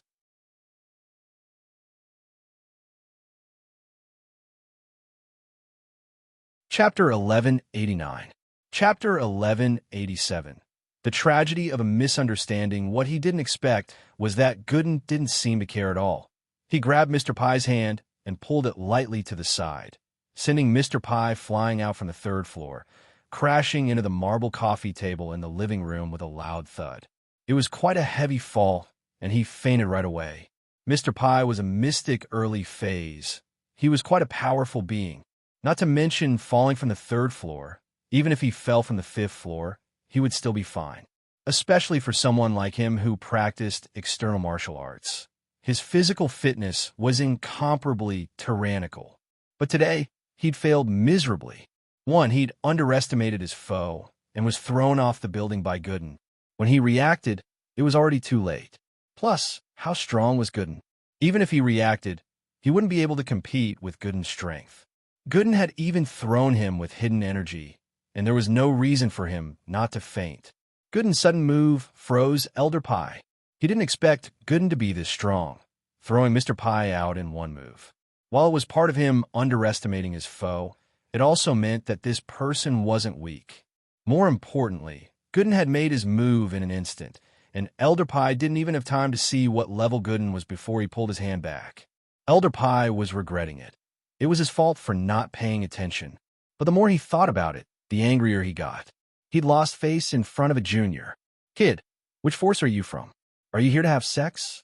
Chapter 1189. Chapter 1187. The tragedy of a misunderstanding. What he didn't expect was that Gooden didn't seem to care at all. He grabbed Mr. Pai's hand and pulled it lightly to the side, sending Mr. Pai flying out from the third floor, crashing into the marble coffee table in the living room with a loud thud. It was quite a heavy fall, and he fainted right away. Mr. Pai was a mystic early phase. He was quite a powerful being. Not to mention falling from the third floor. Even if he fell from the fifth floor, he would still be fine, especially for someone like him who practiced external martial arts. His physical fitness was incomparably tyrannical. But today, he'd failed miserably. One, he'd underestimated his foe and was thrown off the building by Gooden. When he reacted, it was already too late. Plus, how strong was Gooden? Even if he reacted, he wouldn't be able to compete with Gooden's strength. Gooden had even thrown him with hidden energy, and there was no reason for him not to faint. Gooden's sudden move froze Elder Pai. He didn't expect Gooden to be this strong, throwing Mr. Pai out in one move. While it was part of him underestimating his foe, it also meant that this person wasn't weak. More importantly, Gooden had made his move in an instant, and Elder Pai didn't even have time to see what level Gooden was before he pulled his hand back. Elder Pai was regretting it. It was his fault for not paying attention. But the more he thought about it, the angrier he got. He'd lost face in front of a junior. Kid, which force are you from? Are you here to have sex?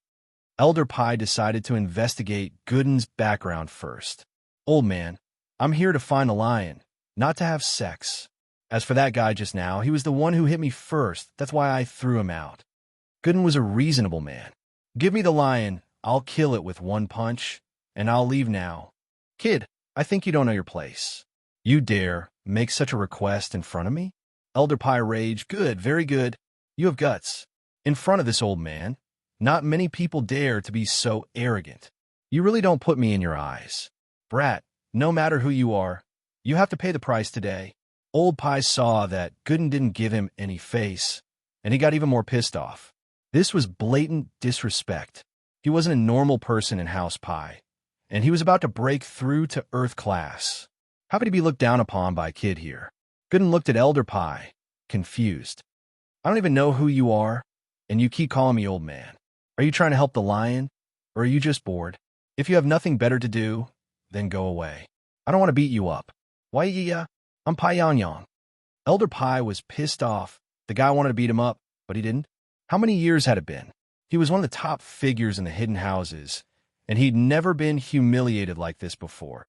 Elder Pai decided to investigate Gooden's background first. Old man, I'm here to find a lion, not to have sex. As for that guy just now, he was the one who hit me first. That's why I threw him out. Gooden was a reasonable man. Give me the lion, I'll kill it with one punch, and I'll leave now. Kid, I think you don't know your place. You dare make such a request in front of me? Elder Pai raged. Good, very good. You have guts. In front of this old man, not many people dare to be so arrogant. You really don't put me in your eyes. Brat, no matter who you are, you have to pay the price today. Old Pai saw that Gooden didn't give him any face, and he got even more pissed off. This was blatant disrespect. He wasn't a normal person in House Pai, and he was about to break through to Earth class. How could he be looked down upon by a kid here? Gooden looked at Elder Pai, confused. I don't even know who you are, and you keep calling me old man. Are you trying to help the lion, or are you just bored? If you have nothing better to do, then go away. I don't want to beat you up. Why, I'm Pai Yang Yang. Elder Pai was pissed off. The guy wanted to beat him up, but he didn't. How many years had it been? He was one of the top figures in the hidden houses, and he'd never been humiliated like this before.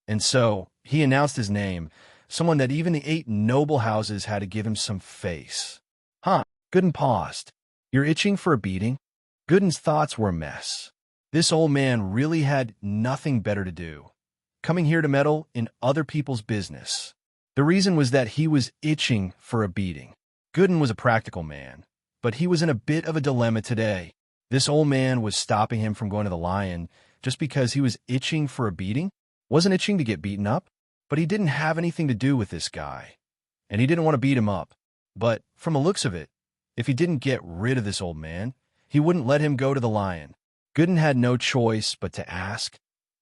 And so, he announced his name, someone that even the 8 noble houses had to give him some face. Huh, Gooden paused. You're itching for a beating? Gooden's thoughts were a mess. This old man really had nothing better to do, coming here to meddle in other people's business. The reason was that he was itching for a beating. Gooden was a practical man, but he was in a bit of a dilemma today. This old man was stopping him from going to the Lion just because he was itching for a beating? Wasn't itching to get beaten up, but he didn't have anything to do with this guy, and he didn't want to beat him up. But from the looks of it, if he didn't get rid of this old man, he wouldn't let him go to the Lion. Gooden had no choice but to ask,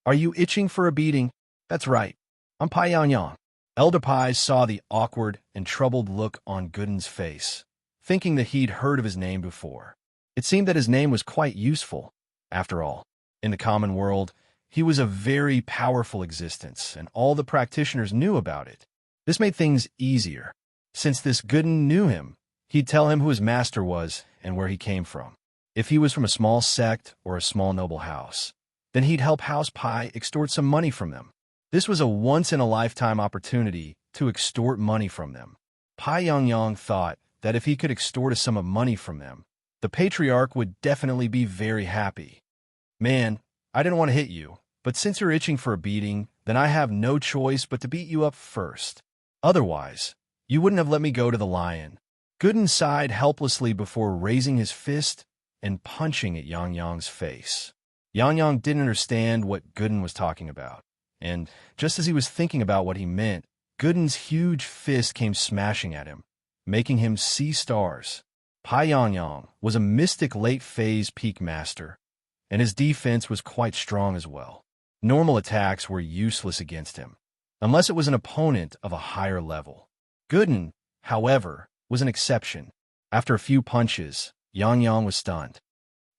"Are you itching for a beating?" "That's right. I'm Pai Yang. Elder Pai saw the awkward and troubled look on Gooden's face, thinking that he'd heard of his name before. It seemed that his name was quite useful. After all, in the common world, he was a very powerful existence, and all the practitioners knew about it. This made things easier. Since this Gooden knew him, he'd tell him who his master was and where he came from. If he was from a small sect or a small noble house, then he'd help House Pai extort some money from them. This was a once-in-a-lifetime opportunity to extort money from them. Pai Yang thought that if he could extort a sum of money from them, the patriarch would definitely be very happy. "Man, I didn't want to hit you, but since you're itching for a beating, then I have no choice but to beat you up first. Otherwise, you wouldn't have let me go to the Lion." Gooden sighed helplessly before raising his fist and punching at Yang face. Yang didn't understand what Gooden was talking about, and just as he was thinking about what he meant, Gooden's huge fist came smashing at him, making him see stars. Pai Yang was a mystic late-phase peak master, and his defense was quite strong as well. Normal attacks were useless against him, unless it was an opponent of a higher level. Gooden, however, was an exception. After a few punches, Yang was stunned.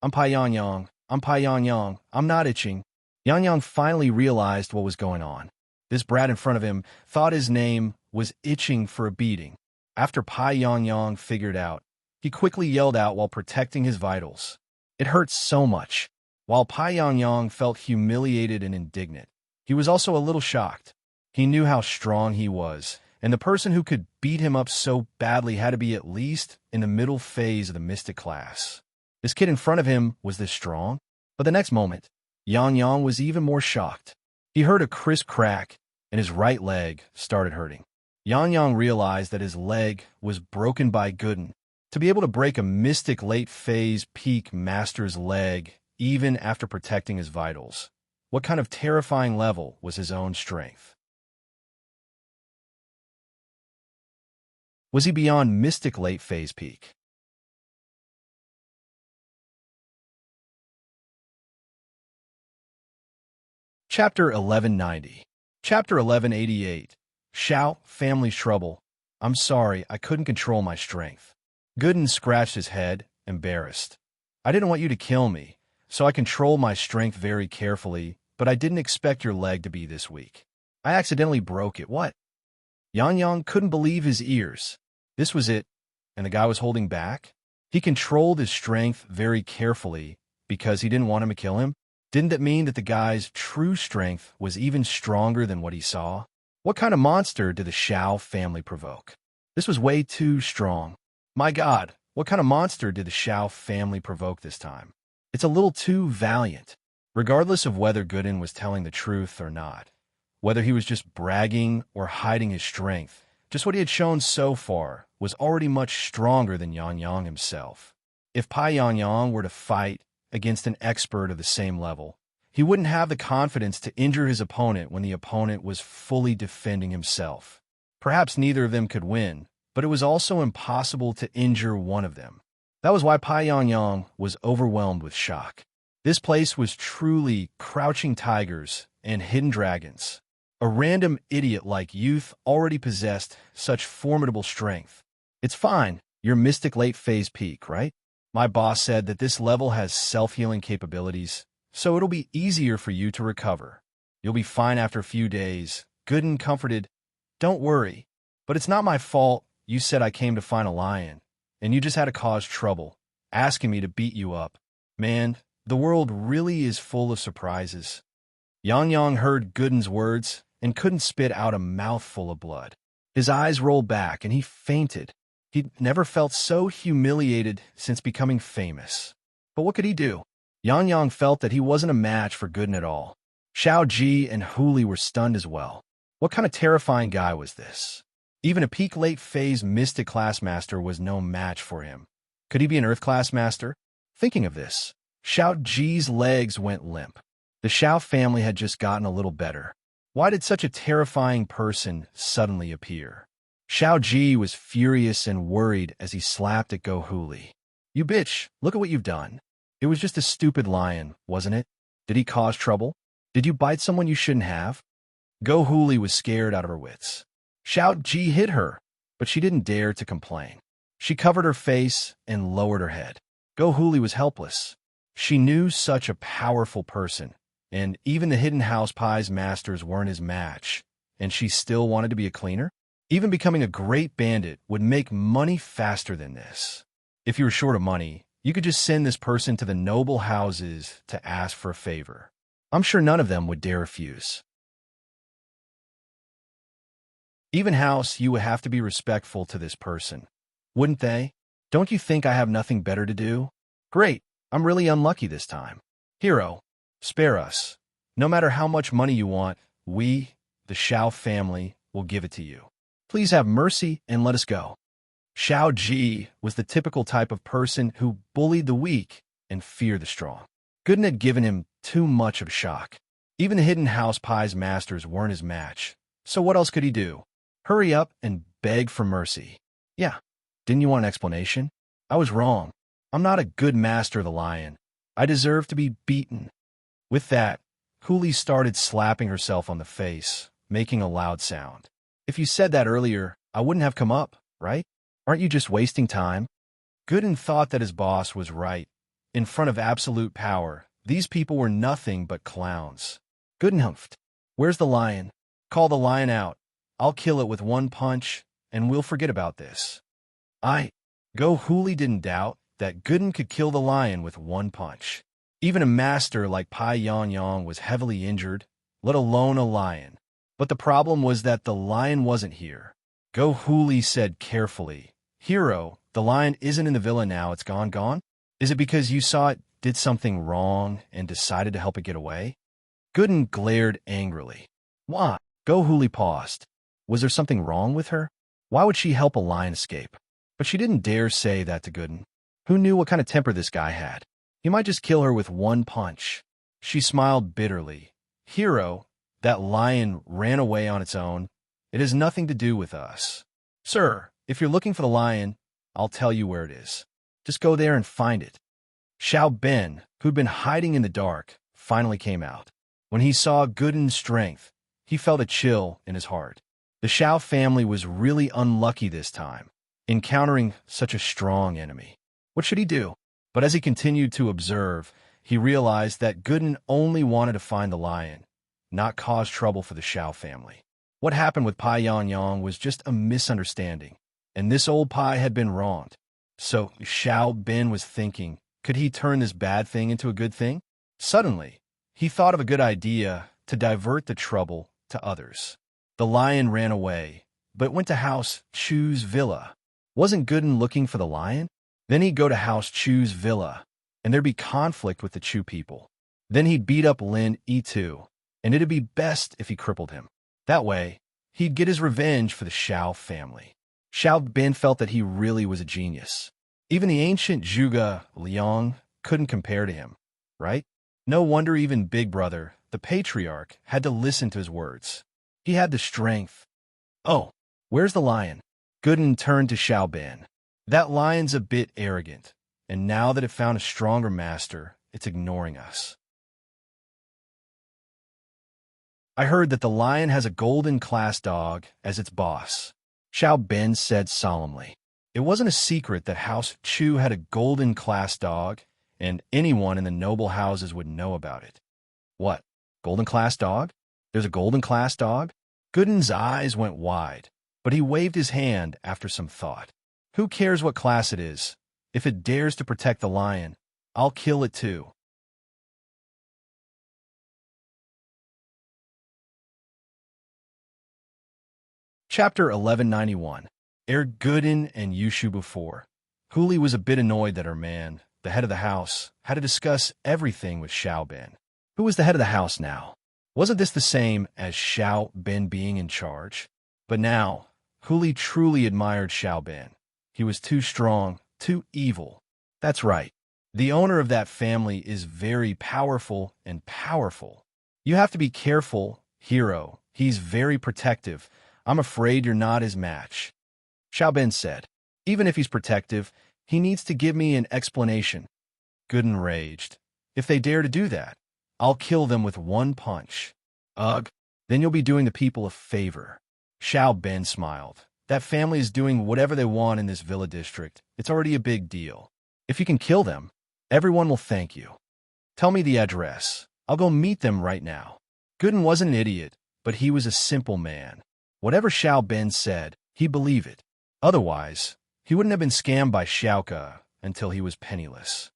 "I'm Pai Yang. I'm Pai Yang. I'm not itching." Yang finally realized what was going on. This brat in front of him thought his name was itching for a beating. After Pai Yang figured out, he quickly yelled out while protecting his vitals. It hurt so much. While Pai Yang felt humiliated and indignant, he was also a little shocked. He knew how strong he was, and the person who could beat him up so badly had to be at least in the middle phase of the mystic class. This kid in front of him was this strong? But the next moment, Yang was even more shocked. He heard a crisp crack, and his right leg started hurting. Yang realized that his leg was broken by Gooden. To be able to break a mystic late-phase peak master's leg, even after protecting his vitals, what kind of terrifying level was his own strength? Was he beyond mystic late-phase peak? Chapter 1190. Chapter 1188. Shout, family's trouble. I'm sorry, I couldn't control my strength. Gooden scratched his head, embarrassed. I didn't want you to kill me, so I controlled my strength very carefully, but I didn't expect your leg to be this weak. I accidentally broke it. What? Yang couldn't believe his ears. This was it, and the guy was holding back? He controlled his strength very carefully because he didn't want him to kill him? Didn't that mean that the guy's true strength was even stronger than what he saw? What kind of monster did the Shao family provoke? This was way too strong. My God, what kind of monster did the Shao family provoke this time? It's a little too valiant. Regardless of whether Gooden was telling the truth or not, whether he was just bragging or hiding his strength, just what he had shown so far was already much stronger than Yang himself. If Pai Yang were to fight against an expert of the same level, he wouldn't have the confidence to injure his opponent when the opponent was fully defending himself. Perhaps neither of them could win, but it was also impossible to injure one of them. That was why Pai Yang was overwhelmed with shock. This place was truly crouching tigers and hidden dragons. A random idiot like youth already possessed such formidable strength. It's fine, you're mystic late-phase peak, right? My boss said that this level has self-healing capabilities, so it'll be easier for you to recover. You'll be fine after a few days. Gooden comforted, "Don't worry, but it's not my fault. You said I came to find a lion, and you just had to cause trouble, asking me to beat you up. Man, the world really is full of surprises." Yang Yang heard Gooden's words and couldn't spit out a mouthful of blood. His eyes rolled back, and he fainted. He'd never felt so humiliated since becoming famous. But what could he do? Yang Yang felt that he wasn't a match for Gooden at all. Xiao Ji and Huli were stunned as well. What kind of terrifying guy was this? Even a peak late phase Mystic Class Master was no match for him. Could he be an Earth Class Master? Thinking of this, Xiao Ji's legs went limp. The Xiao family had just gotten a little better. Why did such a terrifying person suddenly appear? Xiao Ji was furious and worried as he slapped at Go Huli. "You bitch, look at what you've done. It was just a stupid lion, wasn't it? Did he cause trouble? Did you bite someone you shouldn't have?" Go Huli was scared out of her wits. Xiao Ji hit her, but she didn't dare to complain. She covered her face and lowered her head. Go Huli was helpless. She knew such a powerful person, and even the Hidden House Pie's masters weren't his match, and she still wanted to be a cleaner? Even becoming a great bandit would make money faster than this. If you were short of money, you could just send this person to the noble houses to ask for a favor. I'm sure none of them would dare refuse. Even House, you would have to be respectful to this person, wouldn't they? Don't you think I have nothing better to do? Great, I'm really unlucky this time. Hero, spare us. No matter how much money you want, we, the Xiao family, will give it to you. Please have mercy and let us go. Xiao Ji was the typical type of person who bullied the weak and feared the strong. Gooden had given him too much of a shock. Even the Hidden House Pie's masters weren't his match. So what else could he do? Hurry up and beg for mercy. Yeah, didn't you want an explanation? I was wrong. I'm not a good master of the lion. I deserve to be beaten. With that, Huli started slapping herself on the face, making a loud sound. If you said that earlier, I wouldn't have come up, right? Aren't you just wasting time? Gooden thought that his boss was right. In front of absolute power, these people were nothing but clowns. Gooden humphed. Where's the lion? Call the lion out. I'll kill it with one punch, and we'll forget about this. Go Huli didn't doubt that Gooden could kill the lion with one punch. Even a master like Pai Yang Yang was heavily injured, let alone a lion. But the problem was that the lion wasn't here. Go Huli said carefully, "Hero, the lion isn't in the villa now, it's gone? Is it because you saw it did something wrong and decided to help it get away?" Gooden glared angrily. Why? Go Huli paused. Was there something wrong with her? Why would she help a lion escape? But she didn't dare say that to Gooden. Who knew what kind of temper this guy had? He might just kill her with one punch. She smiled bitterly. "Hero, that lion ran away on its own. It has nothing to do with us. Sir, if you're looking for the lion, I'll tell you where it is. Just go there and find it." Xiao Ben, who'd been hiding in the dark, finally came out. When he saw Gooden's strength, he felt a chill in his heart. The Xiao family was really unlucky this time, encountering such a strong enemy. What should he do? But as he continued to observe, he realized that Gooden only wanted to find the lion, not cause trouble for the Xiao family. What happened with Pai Yang Yang was just a misunderstanding, and this old Pai had been wronged. So Xiao Ben was thinking, could he turn this bad thing into a good thing? Suddenly, he thought of a good idea to divert the trouble to others. The lion ran away, but went to House Chu's villa. Wasn't Gooden looking for the lion? Then he'd go to House Chu's villa, and there'd be conflict with the Chu people. Then he'd beat up Lin Yi2, and it'd be best if he crippled him. That way, he'd get his revenge for the Xiao family. Xiao Ben felt that he really was a genius. Even the ancient Zhuge Liang couldn't compare to him, right? No wonder even Big Brother, the patriarch, had to listen to his words. He had the strength. Oh, where's the lion? Gooden turned to Xiao Ben. That lion's a bit arrogant, and now that it found a stronger master, it's ignoring us. I heard that the lion has a golden class dog as its boss, Xiao Ben said solemnly. It wasn't a secret that House Chu had a golden class dog, and anyone in the noble houses would know about it. What? Golden class dog? There's a golden class dog? Gooden's eyes went wide, but he waved his hand after some thought. Who cares what class it is? If it dares to protect the lion, I'll kill it too. Chapter 1191. Ere Gooden and Yushu before. Huli was a bit annoyed that her man, the head of the house, had to discuss everything with Xiao Ben. Who was the head of the house now? Wasn't this the same as Xiao Ben being in charge? But now, Huli truly admired Xiao Ben. He was too strong, too evil. That's right. The owner of that family is very powerful and powerful. You have to be careful, hero. He's very protective. I'm afraid you're not his match. Xiao Ben said, even if he's protective, he needs to give me an explanation. Gooden raged. If they dare to do that, I'll kill them with one punch. Ugh, then you'll be doing the people a favor. Xiao Ben smiled. That family is doing whatever they want in this villa district. It's already a big deal. If you can kill them, everyone will thank you. Tell me the address. I'll go meet them right now. Gooden wasn't an idiot, but he was a simple man. Whatever Xiao Ben said, he believed it. Otherwise, he wouldn't have been scammed by Xiaoka until he was penniless.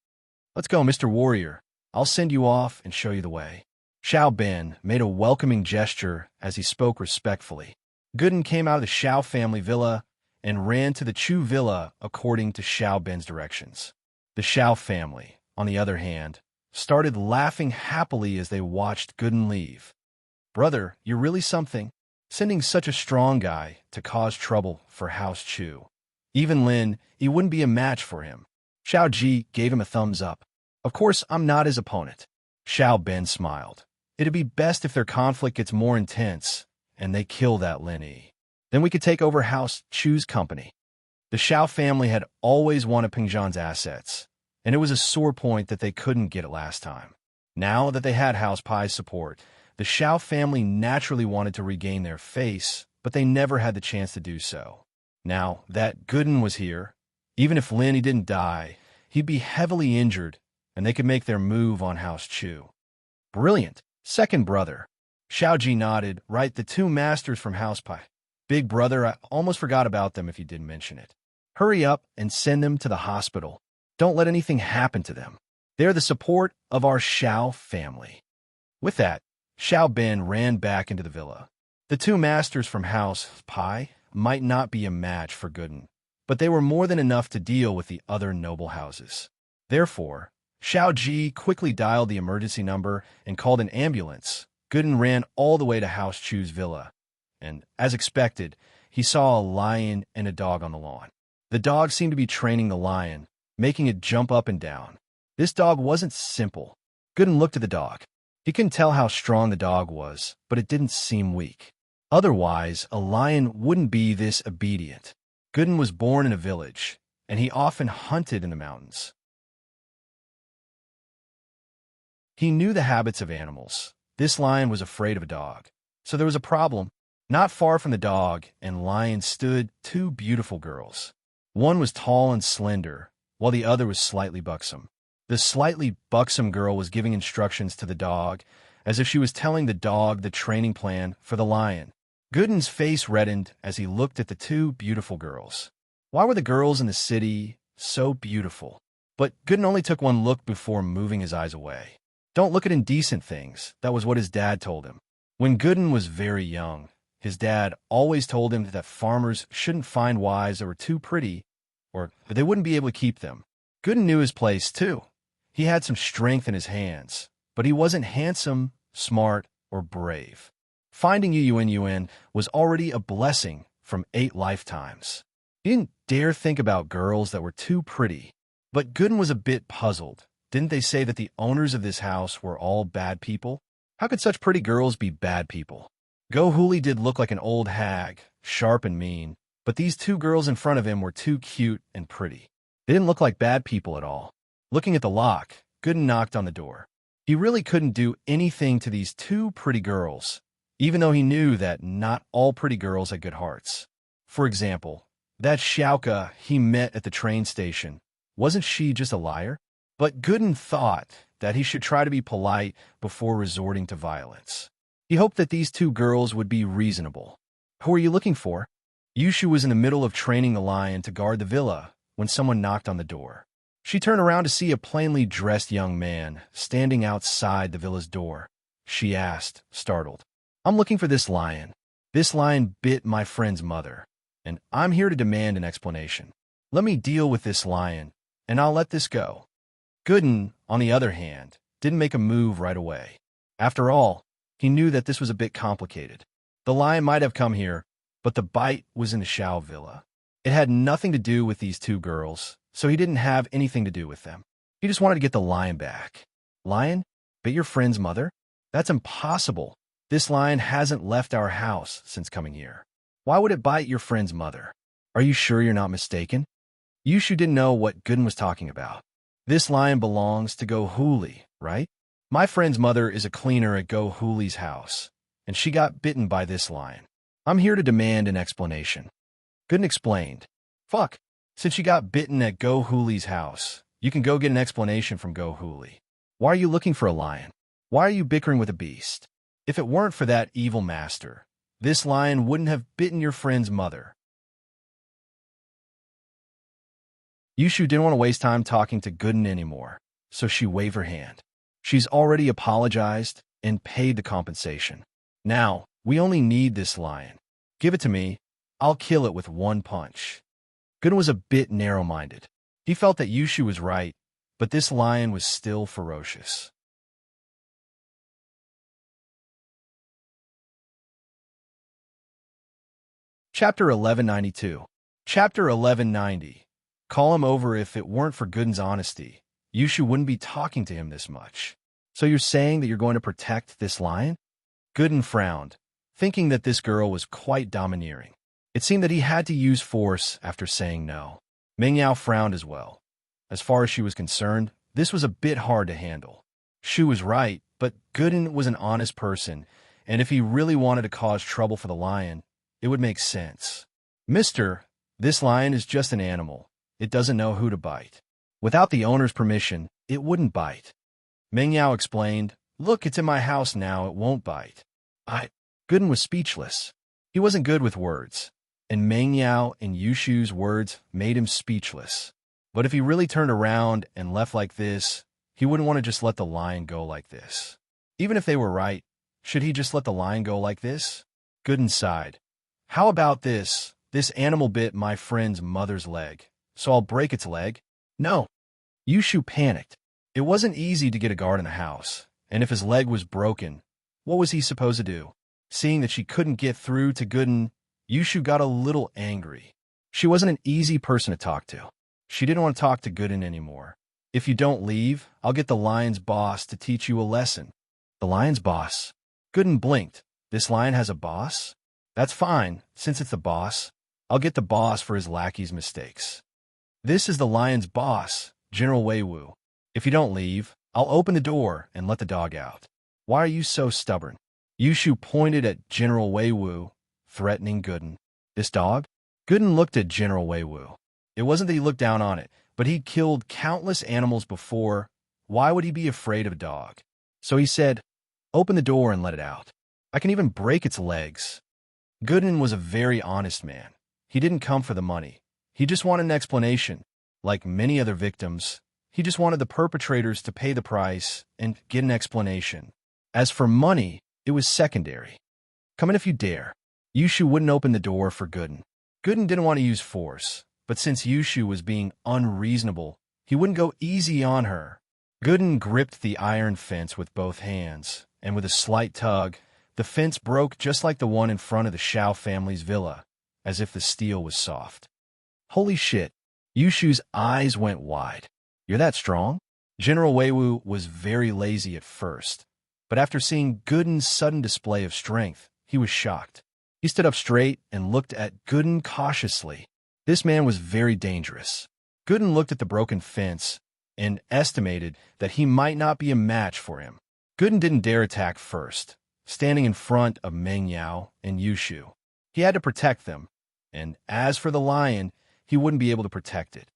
Let's go, Mr. Warrior. I'll send you off and show you the way. Xiao Ben made a welcoming gesture as he spoke respectfully. Gooden came out of the Xiao family villa and ran to the Chu villa according to Xiao Ben's directions. The Xiao family, on the other hand, started laughing happily as they watched Gooden leave. Brother, you're really something, sending such a strong guy to cause trouble for House Chu. Even Lin, he wouldn't be a match for him. Xiao Ji gave him a thumbs up. Of course, I'm not his opponent. Xiao Ben smiled. It'd be best if their conflict gets more intense and they kill that Lin Yi. Then we could take over House Chu's company. The Xiao family had always wanted Pingzhan's assets, and it was a sore point that they couldn't get it last time. Now that they had House Pai's support, the Xiao family naturally wanted to regain their face, but they never had the chance to do so. Now that Gooden was here, even if Lin Yi didn't die, he'd be heavily injured, and they could make their move on House Chu. Brilliant. Second brother. Xiao Ji nodded. Right, the two masters from House Pai. Big brother, I almost forgot about them if you didn't mention it. Hurry up and send them to the hospital. Don't let anything happen to them. They're the support of our Xiao family. With that, Xiao Ben ran back into the villa. The two masters from House Pai might not be a match for Gooden, but they were more than enough to deal with the other noble houses. Therefore, Xiao Ji quickly dialed the emergency number and called an ambulance. Gooden ran all the way to House Chu's villa, and, as expected, he saw a lion and a dog on the lawn. The dog seemed to be training the lion, making it jump up and down. This dog wasn't simple. Gooden looked at the dog. He couldn't tell how strong the dog was, but it didn't seem weak. Otherwise, a lion wouldn't be this obedient. Gooden was born in a village, and he often hunted in the mountains. He knew the habits of animals. This lion was afraid of a dog. So there was a problem. Not far from the dog and lion stood two beautiful girls. One was tall and slender, while the other was slightly buxom. The slightly buxom girl was giving instructions to the dog, as if she was telling the dog the training plan for the lion. Gooden's face reddened as he looked at the two beautiful girls. Why were the girls in the city so beautiful? But Gooden only took one look before moving his eyes away. Don't look at indecent things, that was what his dad told him. When Gooden was very young, his dad always told him that farmers shouldn't find wives that were too pretty, or that they wouldn't be able to keep them. Gooden knew his place, too. He had some strength in his hands, but he wasn't handsome, smart, or brave. Finding Yun was already a blessing from 8 lifetimes. He didn't dare think about girls that were too pretty. But Gooden was a bit puzzled. Didn't they say that the owners of this house were all bad people? How could such pretty girls be bad people? Go Huli did look like an old hag, sharp and mean, but these two girls in front of him were too cute and pretty. They didn't look like bad people at all. Looking at the lock, Gooden knocked on the door. He really couldn't do anything to these two pretty girls, even though he knew that not all pretty girls had good hearts. For example, that Xiaoka he met at the train station, wasn't she just a liar? But Gooden thought that he should try to be polite before resorting to violence. He hoped that these two girls would be reasonable. Who are you looking for? Yushu was in the middle of training the lion to guard the villa when someone knocked on the door. She turned around to see a plainly dressed young man standing outside the villa's door. She asked, startled, "I'm looking for this lion. This lion bit my friend's mother, and I'm here to demand an explanation. Let me deal with this lion, and I'll let this go." Gooden, on the other hand, didn't make a move right away. After all, he knew that this was a bit complicated. The lion might have come here, but the bite was in the Shao villa. It had nothing to do with these two girls, so he didn't have anything to do with them. He just wanted to get the lion back. Lion? Bit your friend's mother? That's impossible. This lion hasn't left our house since coming here. Why would it bite your friend's mother? Are you sure you're not mistaken? Yushu didn't know what Gooden was talking about. This lion belongs to Go Huli, right? My friend's mother is a cleaner at Go Huli's house, and she got bitten by this lion. I'm here to demand an explanation. Gooden explained. Fuck. Since you got bitten at Go Huli's house, you can go get an explanation from Go Huli. Why are you looking for a lion? Why are you bickering with a beast? If it weren't for that evil master, this lion wouldn't have bitten your friend's mother. Yushu didn't want to waste time talking to Gooden anymore, so she waved her hand. She's already apologized and paid the compensation. Now, we only need this lion. Give it to me. I'll kill it with one punch. Gooden was a bit narrow-minded. He felt that Yushu was right, but this lion was still ferocious. Chapter 1192. Chapter 1190. Call him over. If it weren't for Gooden's honesty, Yushu wouldn't be talking to him this much. So you're saying that you're going to protect this lion? Gooden frowned, thinking that this girl was quite domineering. It seemed that he had to use force after saying no. Meng Yao frowned as well. As far as she was concerned, this was a bit hard to handle. Shu was right, but Gooden was an honest person, and if he really wanted to cause trouble for the lion, it would make sense. Mister, this lion is just an animal. It doesn't know who to bite. Without the owner's permission, it wouldn't bite. Meng Yao explained, Look, it's in my house now, it won't bite. Gooden was speechless. He wasn't good with words, and Meng Yao and Yushu's words made him speechless. But if he really turned around and left like this, he wouldn't want to just let the lion go like this. Even if they were right, should he just let the lion go like this? Gooden sighed. How about this? This animal bit my friend's mother's leg, so I'll break its leg? No. Yushu panicked. It wasn't easy to get a guard in the house, and if his leg was broken, what was he supposed to do? Seeing that she couldn't get through to Gooden, Yushu got a little angry. She wasn't an easy person to talk to. She didn't want to talk to Gooden anymore. If you don't leave, I'll get the lion's boss to teach you a lesson. The lion's boss? Gooden blinked. This lion has a boss? That's fine, since it's the boss. I'll get the boss for his lackey's mistakes. This is the lion's boss, General Weiwu. If you don't leave, I'll open the door and let the dog out. Why are you so stubborn? Yushu pointed at General Weiwu, threatening Gooden. This dog? Gooden looked at General Weiwu. It wasn't that he looked down on it, but he'd killed countless animals before. Why would he be afraid of a dog? So he said, Open the door and let it out. I can even break its legs. Gooden was a very honest man. He didn't come for the money. He just wanted an explanation. Like many other victims, he just wanted the perpetrators to pay the price and get an explanation. As for money, it was secondary. Come in if you dare. Yushu wouldn't open the door for Gooden. Gooden didn't want to use force, but since Yushu was being unreasonable, he wouldn't go easy on her. Gooden gripped the iron fence with both hands, and with a slight tug, the fence broke just like the one in front of the Shao family's villa, as if the steel was soft. Holy shit! Yushu's eyes went wide. You're that strong? General Weiwu was very lazy at first, but after seeing Gooden's sudden display of strength, he was shocked. He stood up straight and looked at Gooden cautiously. This man was very dangerous. Gooden looked at the broken fence and estimated that he might not be a match for him. Gooden didn't dare attack first, standing in front of Meng Yao and Yushu. He had to protect them, and as for the lion, he wouldn't be able to protect it.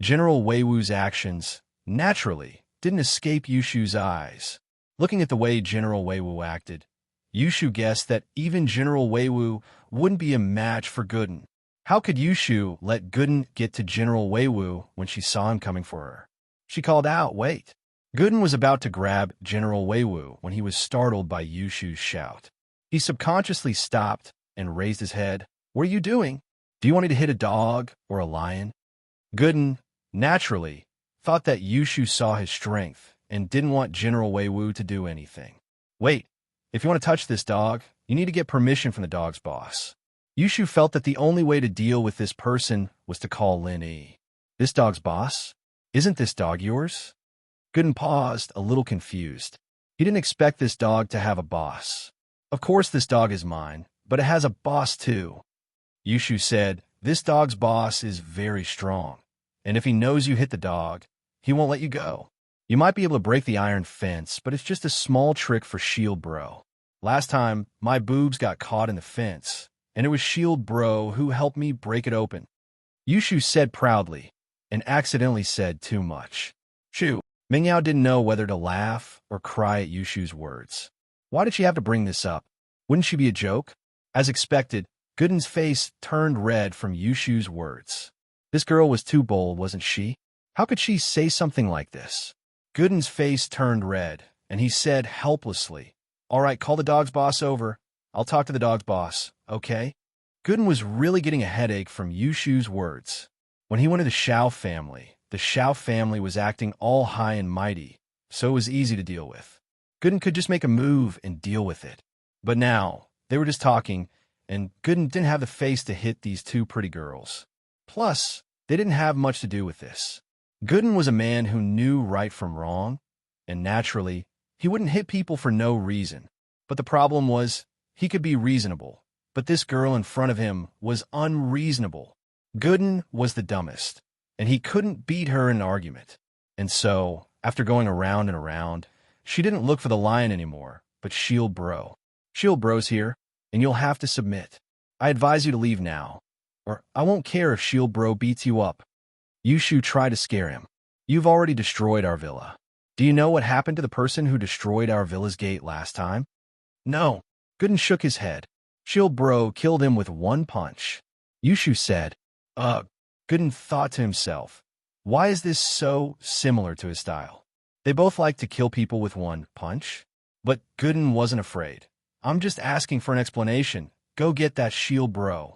General Weiwu's actions, naturally, didn't escape Yushu's eyes. Looking at the way General Weiwu acted, Yushu guessed that even General Weiwu wouldn't be a match for Gooden. How could Yushu let Gooden get to General Weiwu when she saw him coming for her? She called out, "Wait!" Gooden was about to grab General Weiwu when he was startled by Yushu's shout. He subconsciously stopped and raised his head. "What are you doing? Do you want me to hit a dog or a lion?" Gooden, naturally, thought that Yushu saw his strength and didn't want General Weiwu to do anything. "Wait, if you want to touch this dog, you need to get permission from the dog's boss." Yushu felt that the only way to deal with this person was to call Lin Yi. "This dog's boss? Isn't this dog yours?" Gooden paused, a little confused. He didn't expect this dog to have a boss. "Of course this dog is mine, but it has a boss too." Yushu said, "This dog's boss is very strong, and if he knows you hit the dog, he won't let you go. You might be able to break the iron fence, but it's just a small trick for Shield Bro. Last time, my boobs got caught in the fence, and it was Shield Bro who helped me break it open." Yushu said proudly, and accidentally said too much. Shoo. Mingyao didn't know whether to laugh or cry at Yushu's words. Why did she have to bring this up? Wouldn't she be a joke? As expected, Gooden's face turned red from Yushu's words. This girl was too bold, wasn't she? How could she say something like this? Gooden's face turned red, and he said helplessly, "All right, call the dog's boss over. I'll talk to the dog's boss, okay?" Gooden was really getting a headache from Yushu's words. When he went to the Xiao family was acting all high and mighty, so it was easy to deal with. Gooden could just make a move and deal with it. But now, they were just talking, and Gooden didn't have the face to hit these two pretty girls. Plus, they didn't have much to do with this. Gooden was a man who knew right from wrong, and naturally, he wouldn't hit people for no reason. But the problem was, he could be reasonable, but this girl in front of him was unreasonable. Gooden was the dumbest, and he couldn't beat her in an argument. And so, after going around and around, she didn't look for the lion anymore, but Shield Bro. "Shield Bro's here, and you'll have to submit. I advise you to leave now, or I won't care if Shield Bro beats you up." Yushu tried to scare him. "You've already destroyed our villa. Do you know what happened to the person who destroyed our villa's gate last time?" "No." Gooden shook his head. "Shield Bro killed him with one punch." Yushu said, "Ugh." Gooden thought to himself, why is this so similar to his style? They both like to kill people with one punch. But Gooden wasn't afraid. "I'm just asking for an explanation. Go get that Shield Bro."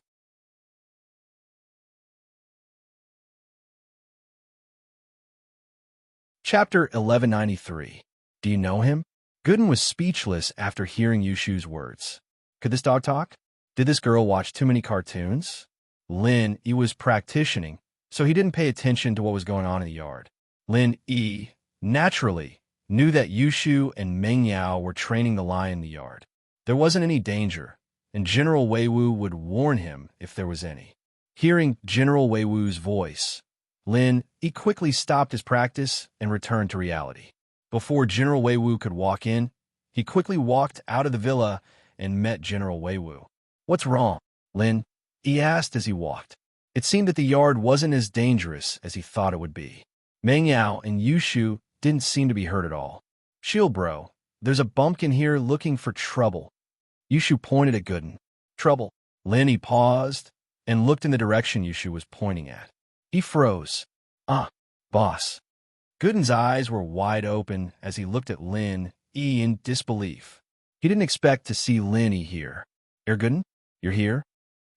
Chapter 1193. Do you know him? Gooden was speechless after hearing Yushu's words. Could this dog talk? Did this girl watch too many cartoons? Lin Yi was practicing, so he didn't pay attention to what was going on in the yard. Lin Yi, naturally, knew that Yushu and Meng Yao were training the lion in the yard. There wasn't any danger, and General Weiwu would warn him if there was any. Hearing General Weiwu's voice, Lin Yi quickly stopped his practice and returned to reality. Before General Weiwu could walk in, he quickly walked out of the villa and met General Weiwu. "What's wrong, Lin?" he asked as he walked. It seemed that the yard wasn't as dangerous as he thought it would be. Meng Yao and Yushu didn't seem to be hurt at all. "Shield Bro, there's a bumpkin here looking for trouble." Yushu pointed at Gooden. "Trouble?" Lin Yi paused and looked in the direction Yushu was pointing at. He froze. Boss." Gooden's eyes were wide open as he looked at Lin Yi in disbelief. He didn't expect to see Lin Yi here. Gooden, you're here?"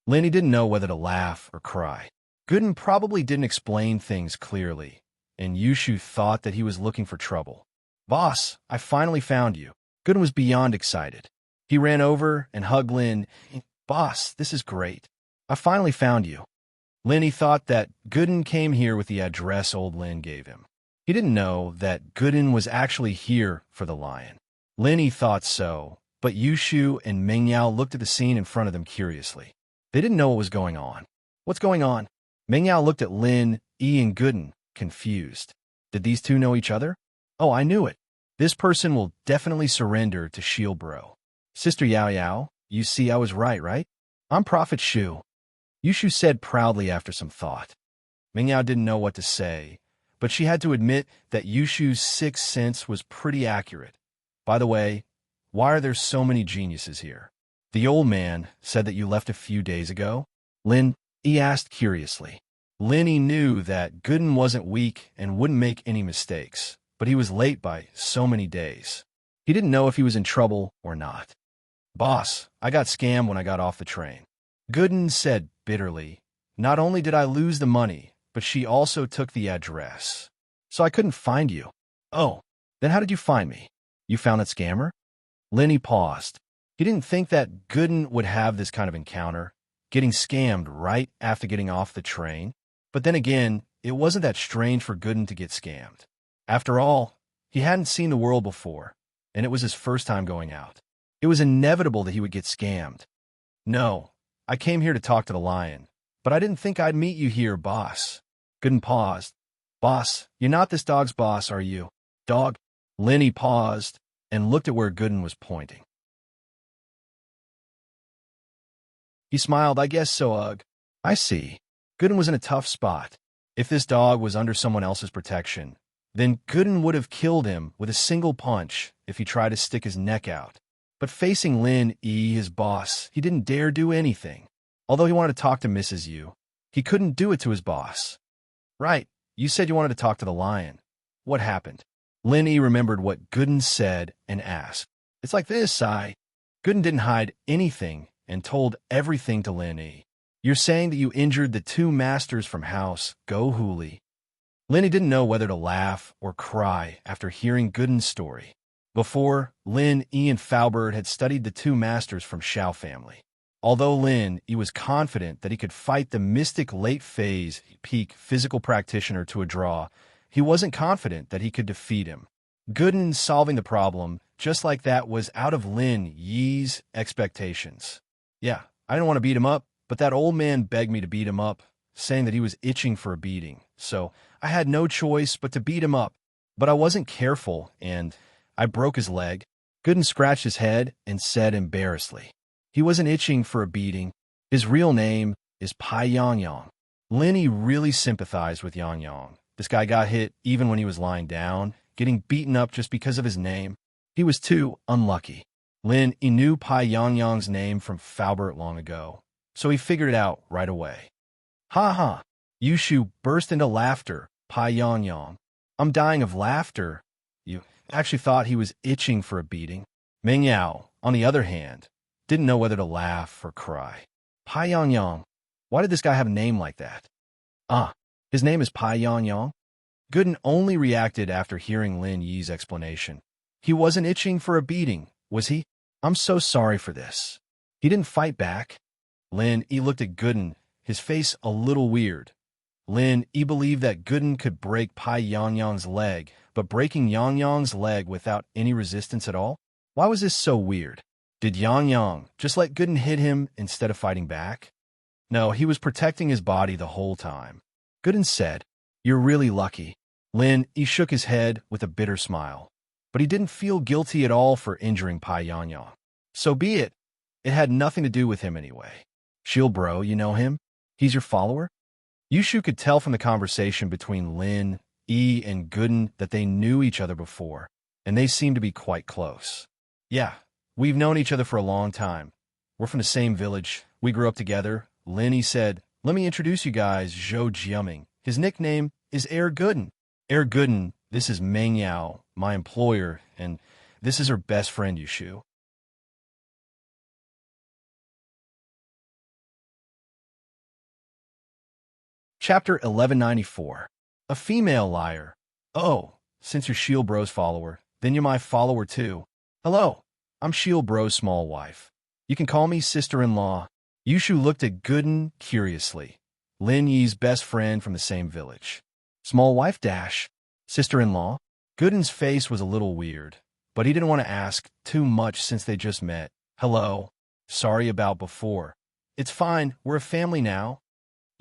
Lin Yi didn't know whether to laugh or cry. Gooden probably didn't explain things clearly, and Yushu thought that he was looking for trouble. "Boss, I finally found you." Gooden was beyond excited. He ran over and hugged Lin. "Boss, this is great. I finally found you." Lin Yi thought that Gooden came here with the address old Lin gave him. He didn't know that Gooden was actually here for the lion. Lin Yi thought so, but Yushu and Meng Yao looked at the scene in front of them curiously. They didn't know what was going on. "What's going on?" Meng Yao looked at Lin Yi and Gooden, confused. Did these two know each other? "Oh, I knew it. This person will definitely surrender to Shield Bro." "Sister Yao Yao, you see I was right? I'm Prophet Shu," Yushu said proudly after some thought. Meng Yao didn't know what to say, but she had to admit that Yushu's sixth sense was pretty accurate. By the way, why are there so many geniuses here? The old man said that you left a few days ago. Lin, he asked curiously. Linny knew that Gooden wasn't weak and wouldn't make any mistakes, but he was late by so many days. He didn't know if he was in trouble or not. Boss, I got scammed when I got off the train. Gooden said bitterly, not only did I lose the money, but she also took the address. So I couldn't find you. Oh, then how did you find me? You found that scammer? Linny paused. He didn't think that Gooden would have this kind of encounter, getting scammed right after getting off the train. But then again, it wasn't that strange for Gooden to get scammed. After all, he hadn't seen the world before, and it was his first time going out. It was inevitable that he would get scammed. No, I came here to talk to the lion, but I didn't think I'd meet you here, boss. Gooden paused. Boss, you're not this dog's boss, are you? Dog? Linny paused and looked at where Gooden was pointing. He smiled. I guess so, Ugh. I see. Gooden was in a tough spot. If this dog was under someone else's protection, then Gooden would have killed him with a single punch if he tried to stick his neck out. But facing Lin E, his boss, he didn't dare do anything. Although he wanted to talk to Mrs. Yu, he couldn't do it to his boss. Right, you said you wanted to talk to the lion. What happened? Lin E remembered what Gooden said and asked. It's like this, Gooden didn't hide anything and told everything to Lin E. You're saying that you injured the two masters from House Go Huli. Lin E didn't know whether to laugh or cry after hearing Gooden's story. Before, Lin E and Faubert had studied the two masters from Shao family. Although Lin E was confident that he could fight the mystic late phase peak physical practitioner to a draw, he wasn't confident that he could defeat him. Gooden solving the problem just like that was out of Lin Yi's expectations. Yeah, I didn't want to beat him up, but that old man begged me to beat him up, saying that he was itching for a beating. So I had no choice but to beat him up. But I wasn't careful, and I broke his leg. Gooden scratched his head and said embarrassedly, he wasn't itching for a beating. His real name is Pai Yang Yang. Linny really sympathized with Yang Yang. This guy got hit even when he was lying down, getting beaten up just because of his name. He was too unlucky. Lin he knew Pai Yang Yang's name from Faubert long ago, so he figured it out right away. Ha ha! Yushu burst into laughter. Pai Yang Yang. I'm dying of laughter. You actually thought he was itching for a beating. Meng Yao, on the other hand, didn't know whether to laugh or cry. Pai Yang Yang. Why did this guy have a name like that? His name is Pai Yang Yang? Gooden only reacted after hearing Lin Yi's explanation. He wasn't itching for a beating, was he? I'm so sorry for this. He didn't fight back. Lin Yi looked at Gooden, his face a little weird. Lin Yi believed that Gooden could break Pai Yang Yang's leg, but breaking Yang Yang's leg without any resistance at all? Why was this so weird? Did Yang Yang just let Gooden hit him instead of fighting back? No, he was protecting his body the whole time. Gooden said, You're really lucky. Lin Yi shook his head with a bitter smile, but he didn't feel guilty at all for injuring Pai Yang Yang. So be it. It had nothing to do with him anyway. Shield bro, you know him? He's your follower? Yushu could tell from the conversation between Lin Yi and Gooden that they knew each other before, and they seemed to be quite close. Yeah, we've known each other for a long time. We're from the same village. We grew up together. Lin Yi said, Let me introduce you guys, Zhou Jiaming. His nickname is Air Gooden. Air Gooden, this is Meng Yao, my employer, and this is her best friend, Yushu. Chapter 1194. A female liar. Oh, since you're Shield Bro's follower, then you're my follower too. Hello, I'm Shield Bro's small wife. You can call me sister-in-law. Yushu looked at Gooden curiously. Lin Yi's best friend from the same village. Small wife dash. Sister-in-law. Gooden's face was a little weird, but he didn't want to ask too much since they just met. Hello. Sorry about before. It's fine, we're a family now.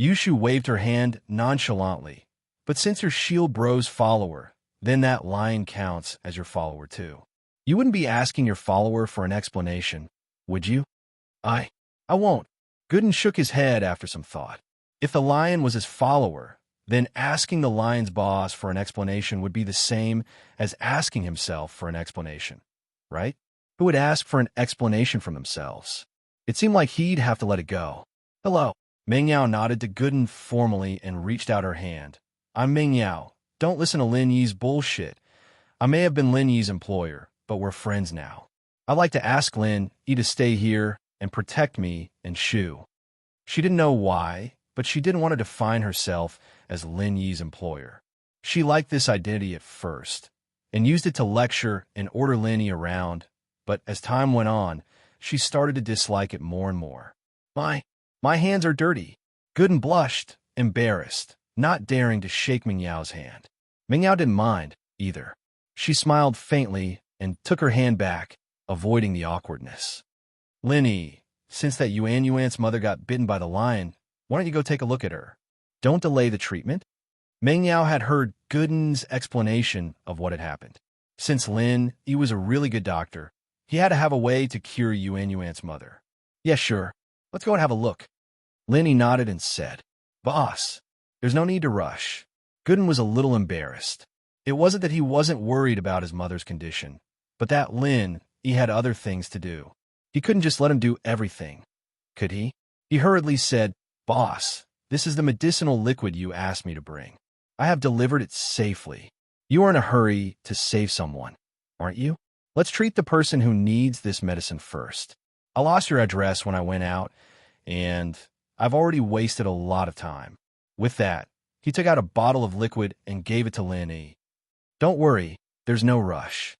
Yushu waved her hand nonchalantly. But since you're Shield Bro's follower, then that line counts as your follower too. You wouldn't be asking your follower for an explanation, would you? I won't. Gooden shook his head after some thought. If the lion was his follower, then asking the lion's boss for an explanation would be the same as asking himself for an explanation. right? Who would ask for an explanation from themselves. It seemed like he'd have to let it go. Hello. Meng Yao nodded to Gooden formally and reached out her hand. I'm Meng Yao. Don't listen to Lin Yi's bullshit. I may have been Lin Yi's employer, but we're friends now. I'd like to ask Lin Yi to stay here and protect me and Shu. She didn't know why, but she didn't want to define herself as Lin Yi's employer. She liked this identity at first, and used it to lecture and order Lin Yi around, but as time went on, she started to dislike it more and more. My hands are dirty. Gooden blushed, embarrassed, not daring to shake Meng Yao's hand. Meng Yao didn't mind, either. She smiled faintly and took her hand back, avoiding the awkwardness. Lin Yi, since that Yuan's mother got bitten by the lion, why don't you go take a look at her? Don't delay the treatment. Meng Yao had heard Gooden's explanation of what had happened. Since Lin Yi was a really good doctor, he had to have a way to cure Yuan's mother. Yeah, sure. Let's go and have a look. Lin Yi nodded and said, Boss, there's no need to rush. Gooden was a little embarrassed. It wasn't that he wasn't worried about his mother's condition, but that Lin Yi had other things to do. He couldn't just let him do everything, could he? He hurriedly said, Boss, this is the medicinal liquid you asked me to bring. I have delivered it safely. You are in a hurry to save someone, aren't you? Let's treat the person who needs this medicine first. I lost your address when I went out, and I've already wasted a lot of time. With that, he took out a bottle of liquid and gave it to Lin Yi. Don't worry, there's no rush.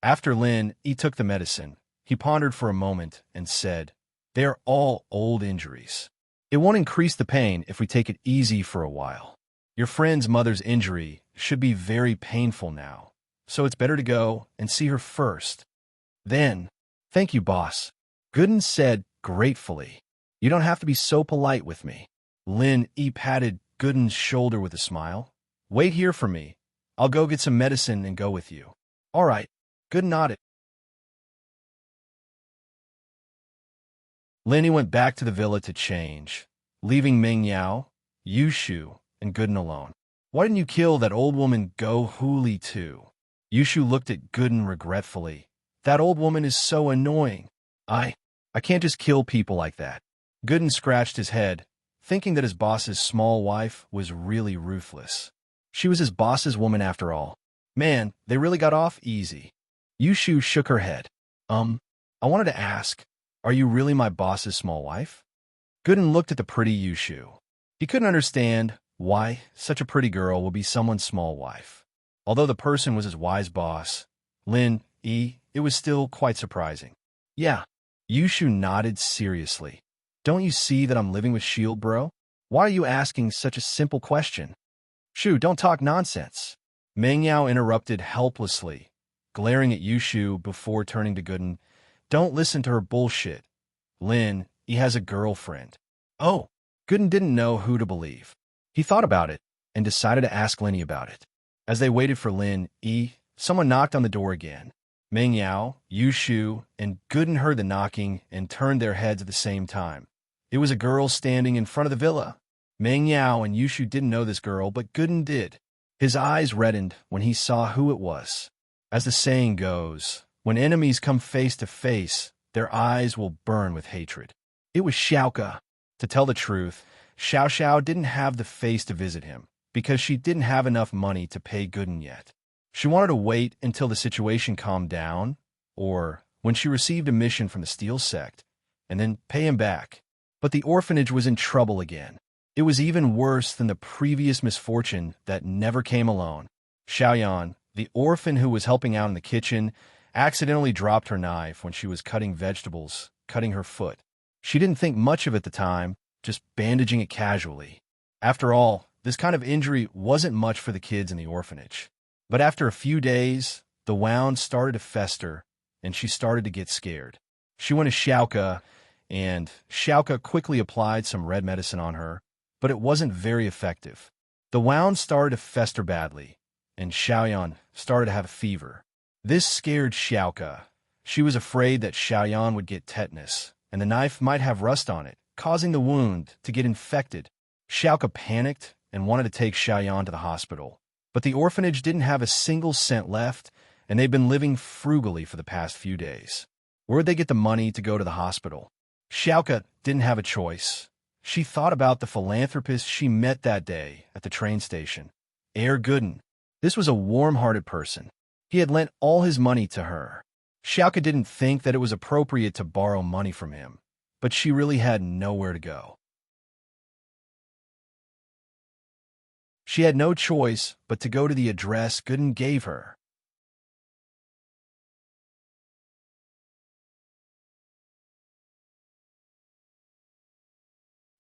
After Lin Yi took the medicine, he pondered for a moment and said, They are all old injuries. It won't increase the pain if we take it easy for a while. Your friend's mother's injury should be very painful now, so it's better to go and see her first. Then, thank you, boss, Gooden said gratefully. You don't have to be so polite with me. Lin Yi patted Gooden's shoulder with a smile. Wait here for me. I'll go get some medicine and go with you. All right. Gooden nodded. Lin Yi went back to the villa to change, leaving Meng Yao, Yushu, and Gooden alone. Why didn't you kill that old woman Go Huli too? Yushu looked at Gooden regretfully. That old woman is so annoying. I can't just kill people like that. Gooden scratched his head, thinking that his boss's small wife was really ruthless. She was his boss's woman after all. Man, they really got off easy. Yushu shook her head. I wanted to ask, are you really my boss's small wife? Gooden looked at the pretty Yushu. He couldn't understand why such a pretty girl would be someone's small wife. Although the person was his wise boss, Lin Yi, it was still quite surprising. Yeah, Yushu nodded seriously. Don't you see that I'm living with S.H.I.E.L.D., bro? Why are you asking such a simple question? Shu, don't talk nonsense. Meng Yao interrupted helplessly, glaring at Yushu before turning to Gooden. Don't listen to her bullshit. Lin Yi has a girlfriend. Oh, Gooden didn't know who to believe. He thought about it and decided to ask Lin Yi about it. As they waited for Lin Yi, someone knocked on the door again. Meng Yao, Yushu, and Gooden heard the knocking and turned their heads at the same time. It was a girl standing in front of the villa. Meng Yao and Yushu didn't know this girl, but Gooden did. His eyes reddened when he saw who it was. As the saying goes, when enemies come face to face, their eyes will burn with hatred. It was Xiaoke. To tell the truth, Xiao Xiao didn't have the face to visit him, because she didn't have enough money to pay Gooden yet. She wanted to wait until the situation calmed down, or when she received a mission from the Steel Sect, and then pay him back. But the orphanage was in trouble again. It was even worse than the previous misfortune that never came alone. Xiaoyan, the orphan who was helping out in the kitchen, accidentally dropped her knife when she was cutting vegetables, cutting her foot. She didn't think much of it at the time, just bandaging it casually. After all, this kind of injury wasn't much for the kids in the orphanage. But after a few days, the wound started to fester, and she started to get scared. She went to Xiaoke, and Xiaoke quickly applied some red medicine on her, but it wasn't very effective. The wound started to fester badly, and Xiaoyan started to have a fever. This scared Xiaoke. She was afraid that Xiaoyan would get tetanus, and the knife might have rust on it, causing the wound to get infected. Xiaoke panicked and wanted to take Xiaoyan to the hospital. But the orphanage didn't have a single cent left, and they'd been living frugally for the past few days. Where'd they get the money to go to the hospital? Xiaoka didn't have a choice. She thought about the philanthropist she met that day at the train station, Herr Gooden. This was a warm-hearted person. He had lent all his money to her. Xiaoka didn't think that it was appropriate to borrow money from him, but she really had nowhere to go. She had no choice but to go to the address Gooden gave her.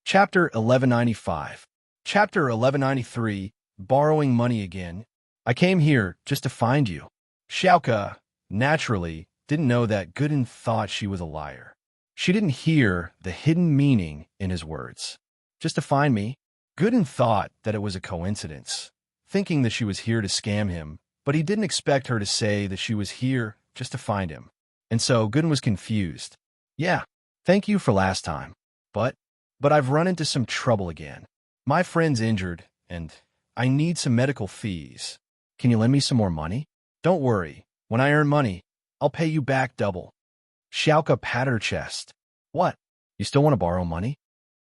Chapter 1195. Chapter 1193, Borrowing Money Again. I came here just to find you. Xiaoka, naturally, didn't know that Gooden thought she was a liar. She didn't hear the hidden meaning in his words. Just to find me? Gooden thought that it was a coincidence, thinking that she was here to scam him, but he didn't expect her to say that she was here just to find him. And so Gooden was confused. Yeah, thank you for last time, but I've run into some trouble again. My friend's injured, and I need some medical fees. Can you lend me some more money? Don't worry. When I earn money, I'll pay you back double. Xiaoka patted her chest. What? You still want to borrow money?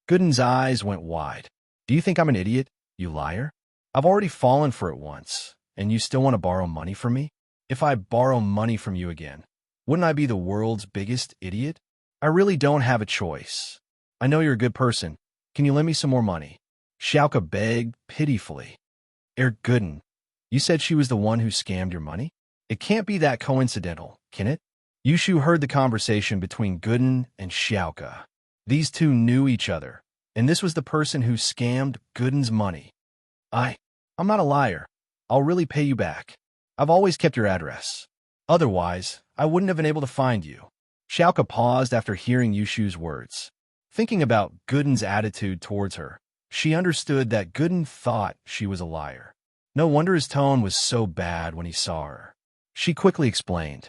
Gooden's eyes went wide. Do you think I'm an idiot, you liar? I've already fallen for it once, and you still want to borrow money from me? If I borrow money from you again, wouldn't I be the world's biggest idiot? I really don't have a choice. I know you're a good person. Can you lend me some more money? Xiaoka begged pitifully. Herr Gooden, you said she was the one who scammed your money? It can't be that coincidental, can it? Yushu heard the conversation between Gooden and Xiaoka. These two knew each other, and this was the person who scammed Gooden's money. I'm not a liar. I'll really pay you back. I've always kept your address. Otherwise, I wouldn't have been able to find you. Xiaoka paused after hearing Yushu's words. Thinking about Gooden's attitude towards her, she understood that Gooden thought she was a liar. No wonder his tone was so bad when he saw her. She quickly explained.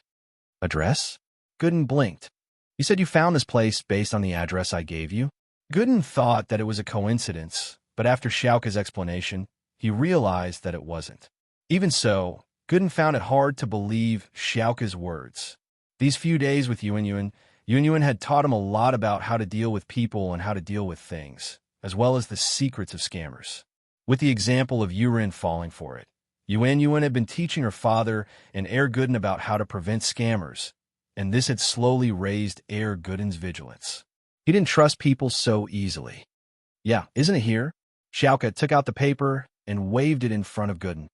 Address? Gooden blinked. You said you found this place based on the address I gave you? Gooden thought that it was a coincidence, but after Xiaoka's explanation, he realized that it wasn't. Even so, Gooden found it hard to believe Xiaoka's words. These few days with Yuanyuan had taught him a lot about how to deal with people and how to deal with things, as well as the secrets of scammers. With the example of Yuan falling for it, Yuan had been teaching her father and Herr Gooden about how to prevent scammers, and this had slowly raised Herr Gooden's vigilance. He didn't trust people so easily. Yeah, isn't it here? Xiaoka took out the paper and waved it in front of Gooden.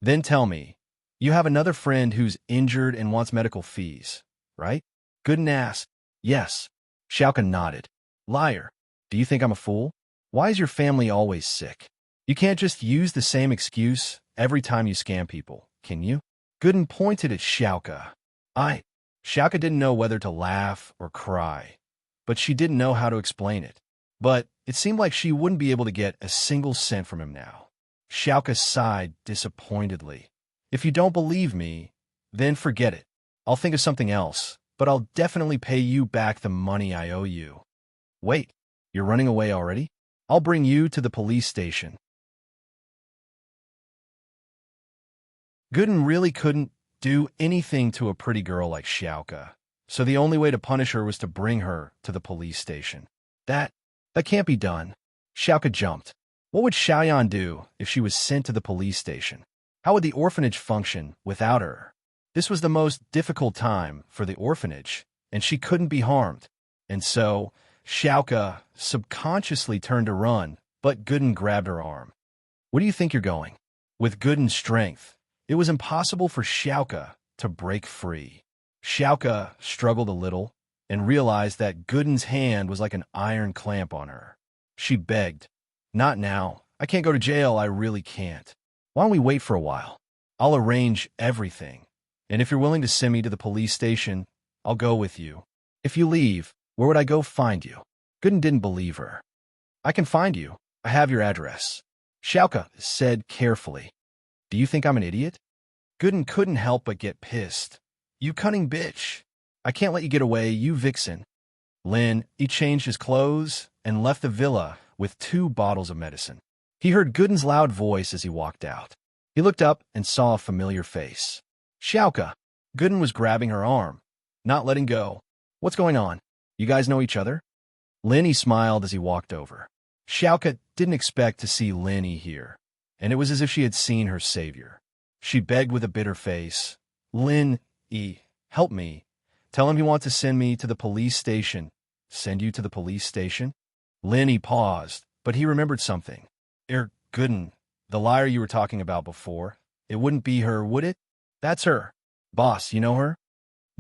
Then tell me, you have another friend who's injured and wants medical fees, right? Gooden asked. Yes. Xiaoka nodded. Liar. Do you think I'm a fool? Why is your family always sick? You can't just use the same excuse every time you scam people, can you? Gooden pointed at Xiaoka. Xiaoka didn't know whether to laugh or cry, but she didn't know how to explain it. But it seemed like she wouldn't be able to get a single cent from him now. Xiaoka sighed disappointedly. If you don't believe me, then forget it. I'll think of something else, but I'll definitely pay you back the money I owe you. Wait, you're running away already? I'll bring you to the police station. Gooden really couldn't do anything to a pretty girl like Xiaoka, so the only way to punish her was to bring her to the police station. That can't be done. Xiaoka jumped. What would Xiaoyan do if she was sent to the police station? How would the orphanage function without her? This was the most difficult time for the orphanage, and she couldn't be harmed. And so, Xiaoka subconsciously turned to run, but Gooden grabbed her arm. Where do you think you're going? With Gooden's strength, it was impossible for Xiaoka to break free. Xiaoka struggled a little and realized that Gooden's hand was like an iron clamp on her. She begged, Not now. I can't go to jail. I really can't. Why don't we wait for a while? I'll arrange everything. And if you're willing to send me to the police station, I'll go with you. If you leave, where would I go find you? Gooden didn't believe her. I can find you. I have your address. Xiaoka said carefully. Do you think I'm an idiot? Gooden couldn't help but get pissed. You cunning bitch. I can't let you get away, you vixen. He changed his clothes and left the villa with 2 bottles of medicine. He heard Gooden's loud voice as he walked out. He looked up and saw a familiar face. Xiaoka. Gooden was grabbing her arm, not letting go. What's going on? You guys know each other? Lin Yi smiled as he walked over. Xiaoka didn't expect to see Lin Yi here, and it was as if she had seen her savior. She begged with a bitter face, Lin Yi, help me. Tell him he wants to send me to the police station. Send you to the police station? Lin Yi paused, but he remembered something. Gooden, the liar you were talking about before. It wouldn't be her, would it? That's her. Boss, you know her?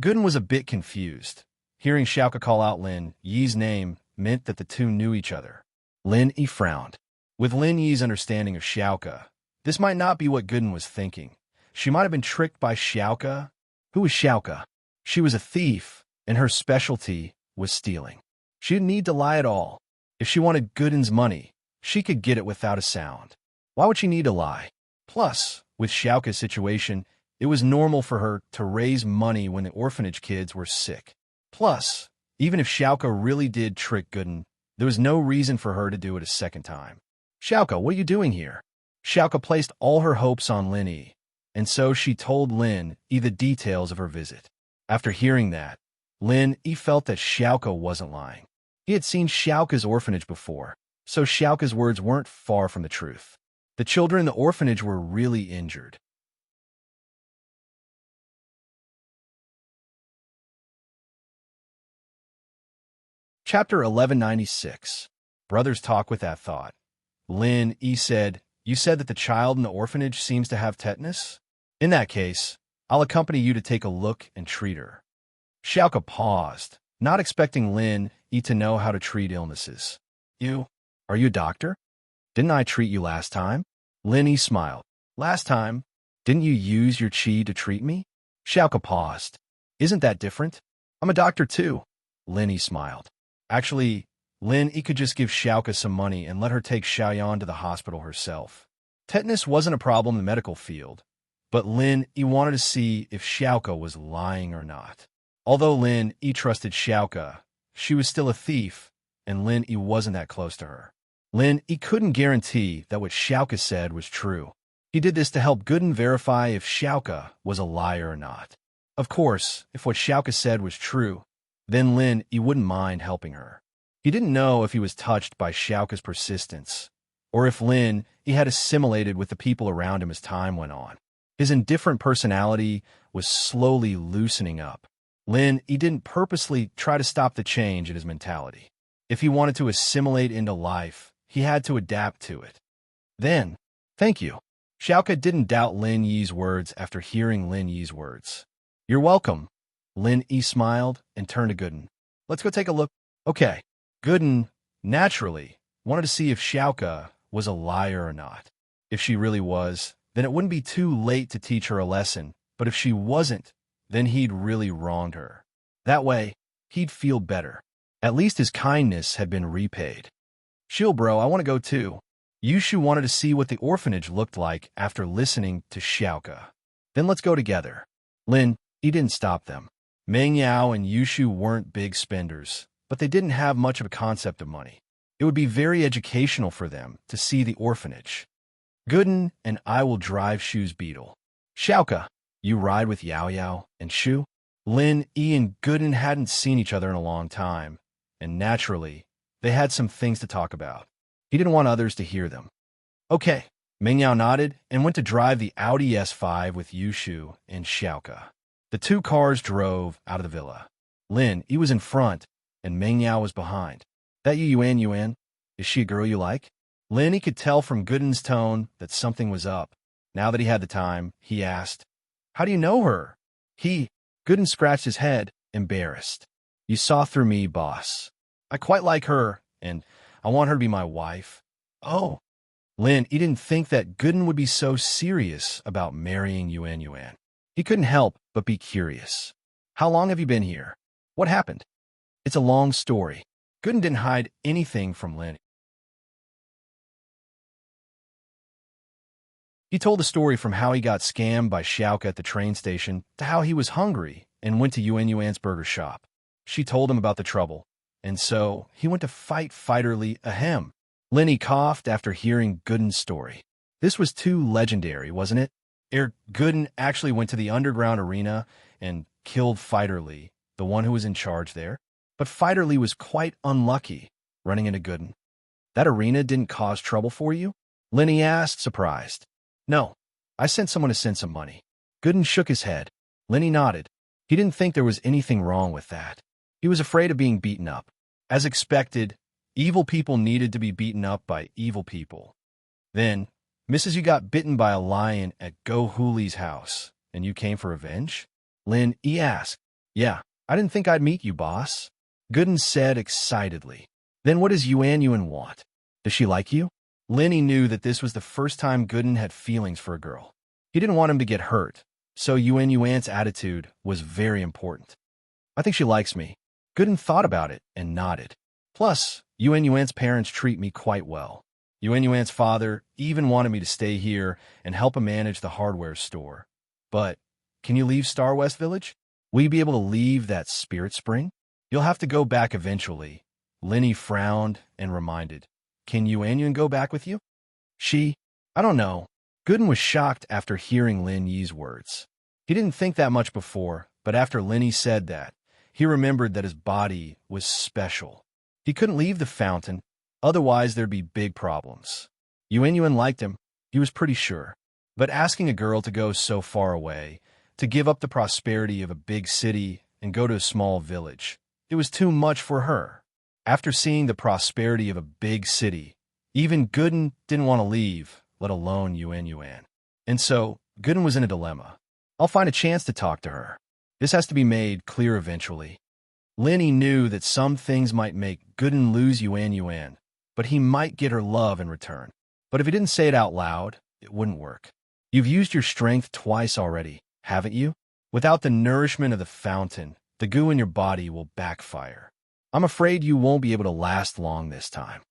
Gooden was a bit confused. Hearing Xiaoka call out Lin Yi's name meant that the two knew each other. Lin Yi frowned. With Lin Yi's understanding of Xiaoka, this might not be what Gooden was thinking. She might have been tricked by Xiaoka. Who was Xiaoka? She was a thief, and her specialty was stealing. She didn't need to lie at all. If she wanted Gooden's money, she could get it without a sound. Why would she need to lie? Plus, with Xiaoka's situation, it was normal for her to raise money when the orphanage kids were sick. Plus, even if Xiaoka really did trick Gooden, there was no reason for her to do it a second time. Xiaoka, what are you doing here? Xiaoka placed all her hopes on Lin Yi, and so she told Lin Yi the details of her visit. After hearing that, Lin Yi felt that Xiaoka wasn't lying. He had seen Xiaoka's orphanage before, so Xiaoka's words weren't far from the truth. The children in the orphanage were really injured. Chapter 1196. Brothers talk with that thought. Lin Yi said, You said that the child in the orphanage seems to have tetanus? In that case, I'll accompany you to take a look and treat her. Xiaoka paused, not expecting Lin Yi to know how to treat illnesses. Are you a doctor? Didn't I treat you last time? Lin Yi smiled. Last time? Didn't you use your qi to treat me? Xiaoka paused. Isn't that different? I'm a doctor too. Lin Yi smiled. Actually, Lin Yi could just give Xiaoka some money and let her take Xiaoyan to the hospital herself. Tetanus wasn't a problem in the medical field, but Lin Yi wanted to see if Xiaoka was lying or not. Although Lin Yi trusted Xiaoka, she was still a thief, and Lin Yi wasn't that close to her. Lin Yi couldn't guarantee that what Xiaoka said was true. He did this to help Gooden verify if Xiaoka was a liar or not. Of course, if what Xiaoka said was true, then Lin Yi wouldn't mind helping her. He didn't know if he was touched by Xiaoka's persistence, or if Lin Yi had assimilated with the people around him as time went on. His indifferent personality was slowly loosening up. Lin Yi didn't purposely try to stop the change in his mentality. If he wanted to assimilate into life, he had to adapt to it. Then, thank you. Xiaoka didn't doubt Lin Yi's words after hearing Lin Yi's words. You're welcome. Lin Yi smiled and turned to Gooden. Let's go take a look. Okay. Gooden, naturally, wanted to see if Xiaoka was a liar or not. If she really was, then it wouldn't be too late to teach her a lesson, but if she wasn't, then he'd really wronged her. That way, he'd feel better. At least his kindness had been repaid. Chill, bro, I want to go too. Yushu wanted to see what the orphanage looked like after listening to Xiaoka. Then let's go together. Lin Yi didn't stop them. Meng Yao and Yushu weren't big spenders, but they didn't have much of a concept of money. It would be very educational for them to see the orphanage. Gooden and I will drive Shu's beetle. Xiaoka, you ride with Yao Yao and Shu? Lin Yi and Gooden hadn't seen each other in a long time, and naturally, they had some things to talk about. He didn't want others to hear them. Okay, Meng Yao nodded and went to drive the Audi S5 with Yushu and Xiaoka. The two cars drove out of the villa. Lin Yi was in front, and Meng Yao was behind. That Yuan? Is she a girl you like? Lin Yi could tell from Gooden's tone that something was up. Now that he had the time, he asked, How do you know her? Gooden scratched his head, embarrassed. You saw through me, boss. I quite like her, and I want her to be my wife. Oh. Lin Yi didn't think that Gooden would be so serious about marrying Yuan. He couldn't help but be curious. How long have you been here? What happened? It's a long story. Gooden didn't hide anything from Lin Yi. He told the story from how he got scammed by Xiaoka at the train station to how he was hungry and went to Yuan's burger shop. She told him about the trouble, and so he went to fight Fighter Li ahem. Lin Yi coughed after hearing Gooden's story. This was too legendary, wasn't it? Gooden actually went to the underground arena and killed Fighter Lee, the one who was in charge there. But Fighter Lee was quite unlucky running into Gooden. That arena didn't cause trouble for you? Lenny asked, surprised. No, I sent someone to send some money. Gooden shook his head. Lenny nodded. He didn't think there was anything wrong with that. He was afraid of being beaten up. As expected, evil people needed to be beaten up by evil people. Then, Mrs. You got bitten by a lion at Go Hooley's house, and you came for revenge? Lin asked. Yeah, I didn't think I'd meet you, boss. Gooden said excitedly. Then what does Yuan want? Does she like you? Lenny knew that this was the first time Gooden had feelings for a girl. He didn't want him to get hurt, so Yuan's attitude was very important. I think she likes me. Gooden thought about it and nodded. Plus, Yuan's parents treat me quite well. Yuan's father even wanted me to stay here and help him manage the hardware store. But, can you leave Star West Village? Will you be able to leave that spirit spring? You'll have to go back eventually. Lenny frowned and reminded. Can Yuan go back with you? I don't know. Gooden was shocked after hearing Lin Yi's words. He didn't think that much before, but after Lenny said that, he remembered that his body was special. He couldn't leave the fountain, otherwise there'd be big problems. Yuan liked him, he was pretty sure. But asking a girl to go so far away, to give up the prosperity of a big city and go to a small village, it was too much for her. After seeing the prosperity of a big city, even Gooden didn't want to leave, let alone Yuan. And so, Gooden was in a dilemma. I'll find a chance to talk to her. This has to be made clear eventually. Lenny knew that some things might make Gooden lose Yuan, but he might get her love in return. But if he didn't say it out loud, it wouldn't work. You've used your strength twice already, haven't you? Without the nourishment of the fountain, the goo in your body will backfire. I'm afraid you won't be able to last long this time.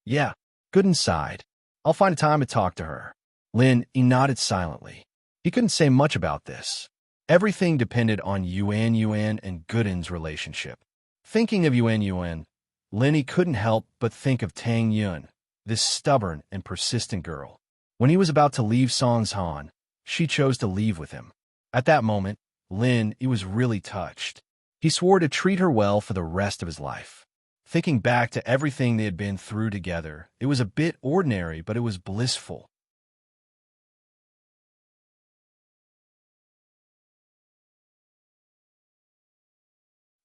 Yeah, Gooden sighed. I'll find a time to talk to her. He nodded silently. He couldn't say much about this. Everything depended on Yuan and Gooden's relationship. Thinking of Yuan, Lenny couldn't help but think of Tang Yun, this stubborn and persistent girl. When he was about to leave Songshan, she chose to leave with him. At that moment, he was really touched. He swore to treat her well for the rest of his life. Thinking back to everything they had been through together, it was a bit ordinary, but it was blissful.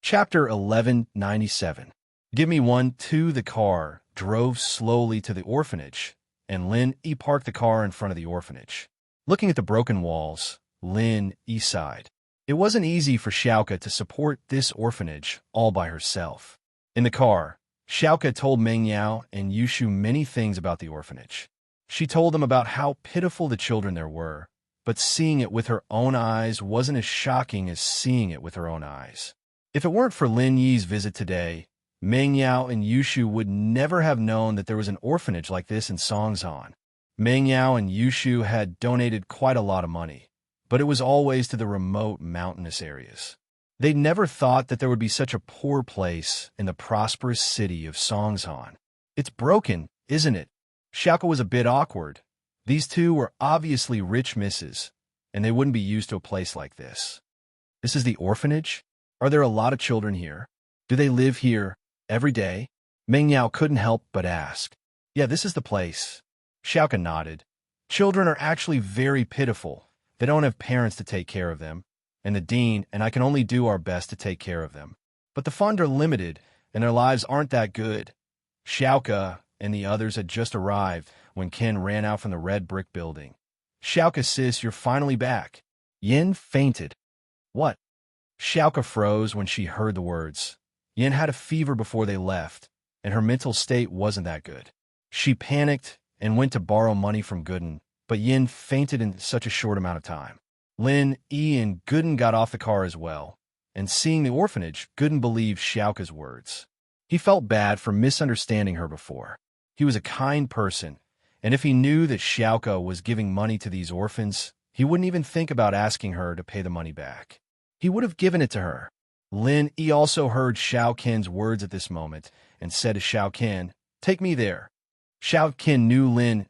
Chapter 1197. Give me one. The car drove slowly to the orphanage, and Lin parked the car in front of the orphanage. Looking at the broken walls, Lin sighed. It wasn't easy for Xiaoka to support this orphanage all by herself. In the car, Xiaoka told Meng Yao and Yushu many things about the orphanage. She told them about how pitiful the children there were, but seeing it with her own eyes wasn't as shocking as seeing it with her own eyes. If it weren't for Lin Yi's visit today, Meng Yao and Yushu would never have known that there was an orphanage like this in Songshan. Meng Yao and Yushu had donated quite a lot of money, but it was always to the remote mountainous areas. They'd never thought that there would be such a poor place in the prosperous city of Songshan. It's broken, isn't it? Xiaoka was a bit awkward. These two were obviously rich misses, and they wouldn't be used to a place like this. This is the orphanage? Are there a lot of children here? Do they live here every day? Meng Yao couldn't help but ask. Yeah, this is the place. Xiaoka nodded. Children are actually very pitiful. They don't have parents to take care of them, and the dean and I can only do our best to take care of them. But the funds are limited, and their lives aren't that good. Xiaoka and the others had just arrived when Ken ran out from the red brick building. Xiaoka, sis, you're finally back. Yin fainted. What? Xiaoka froze when she heard the words. Yin had a fever before they left, and her mental state wasn't that good. She panicked and went to borrow money from Gooden, but Yin fainted in such a short amount of time. Lin and Gooden got off the car as well, and seeing the orphanage, Gooden believed Xiaoka's words. He felt bad for misunderstanding her before. He was a kind person, and if he knew that Xiaoka was giving money to these orphans, he wouldn't even think about asking her to pay the money back. He would have given it to her. Lin also heard Xiao Qian's words at this moment and said to Xiao Qian, "Take me there." Xiao Qian knew Lin,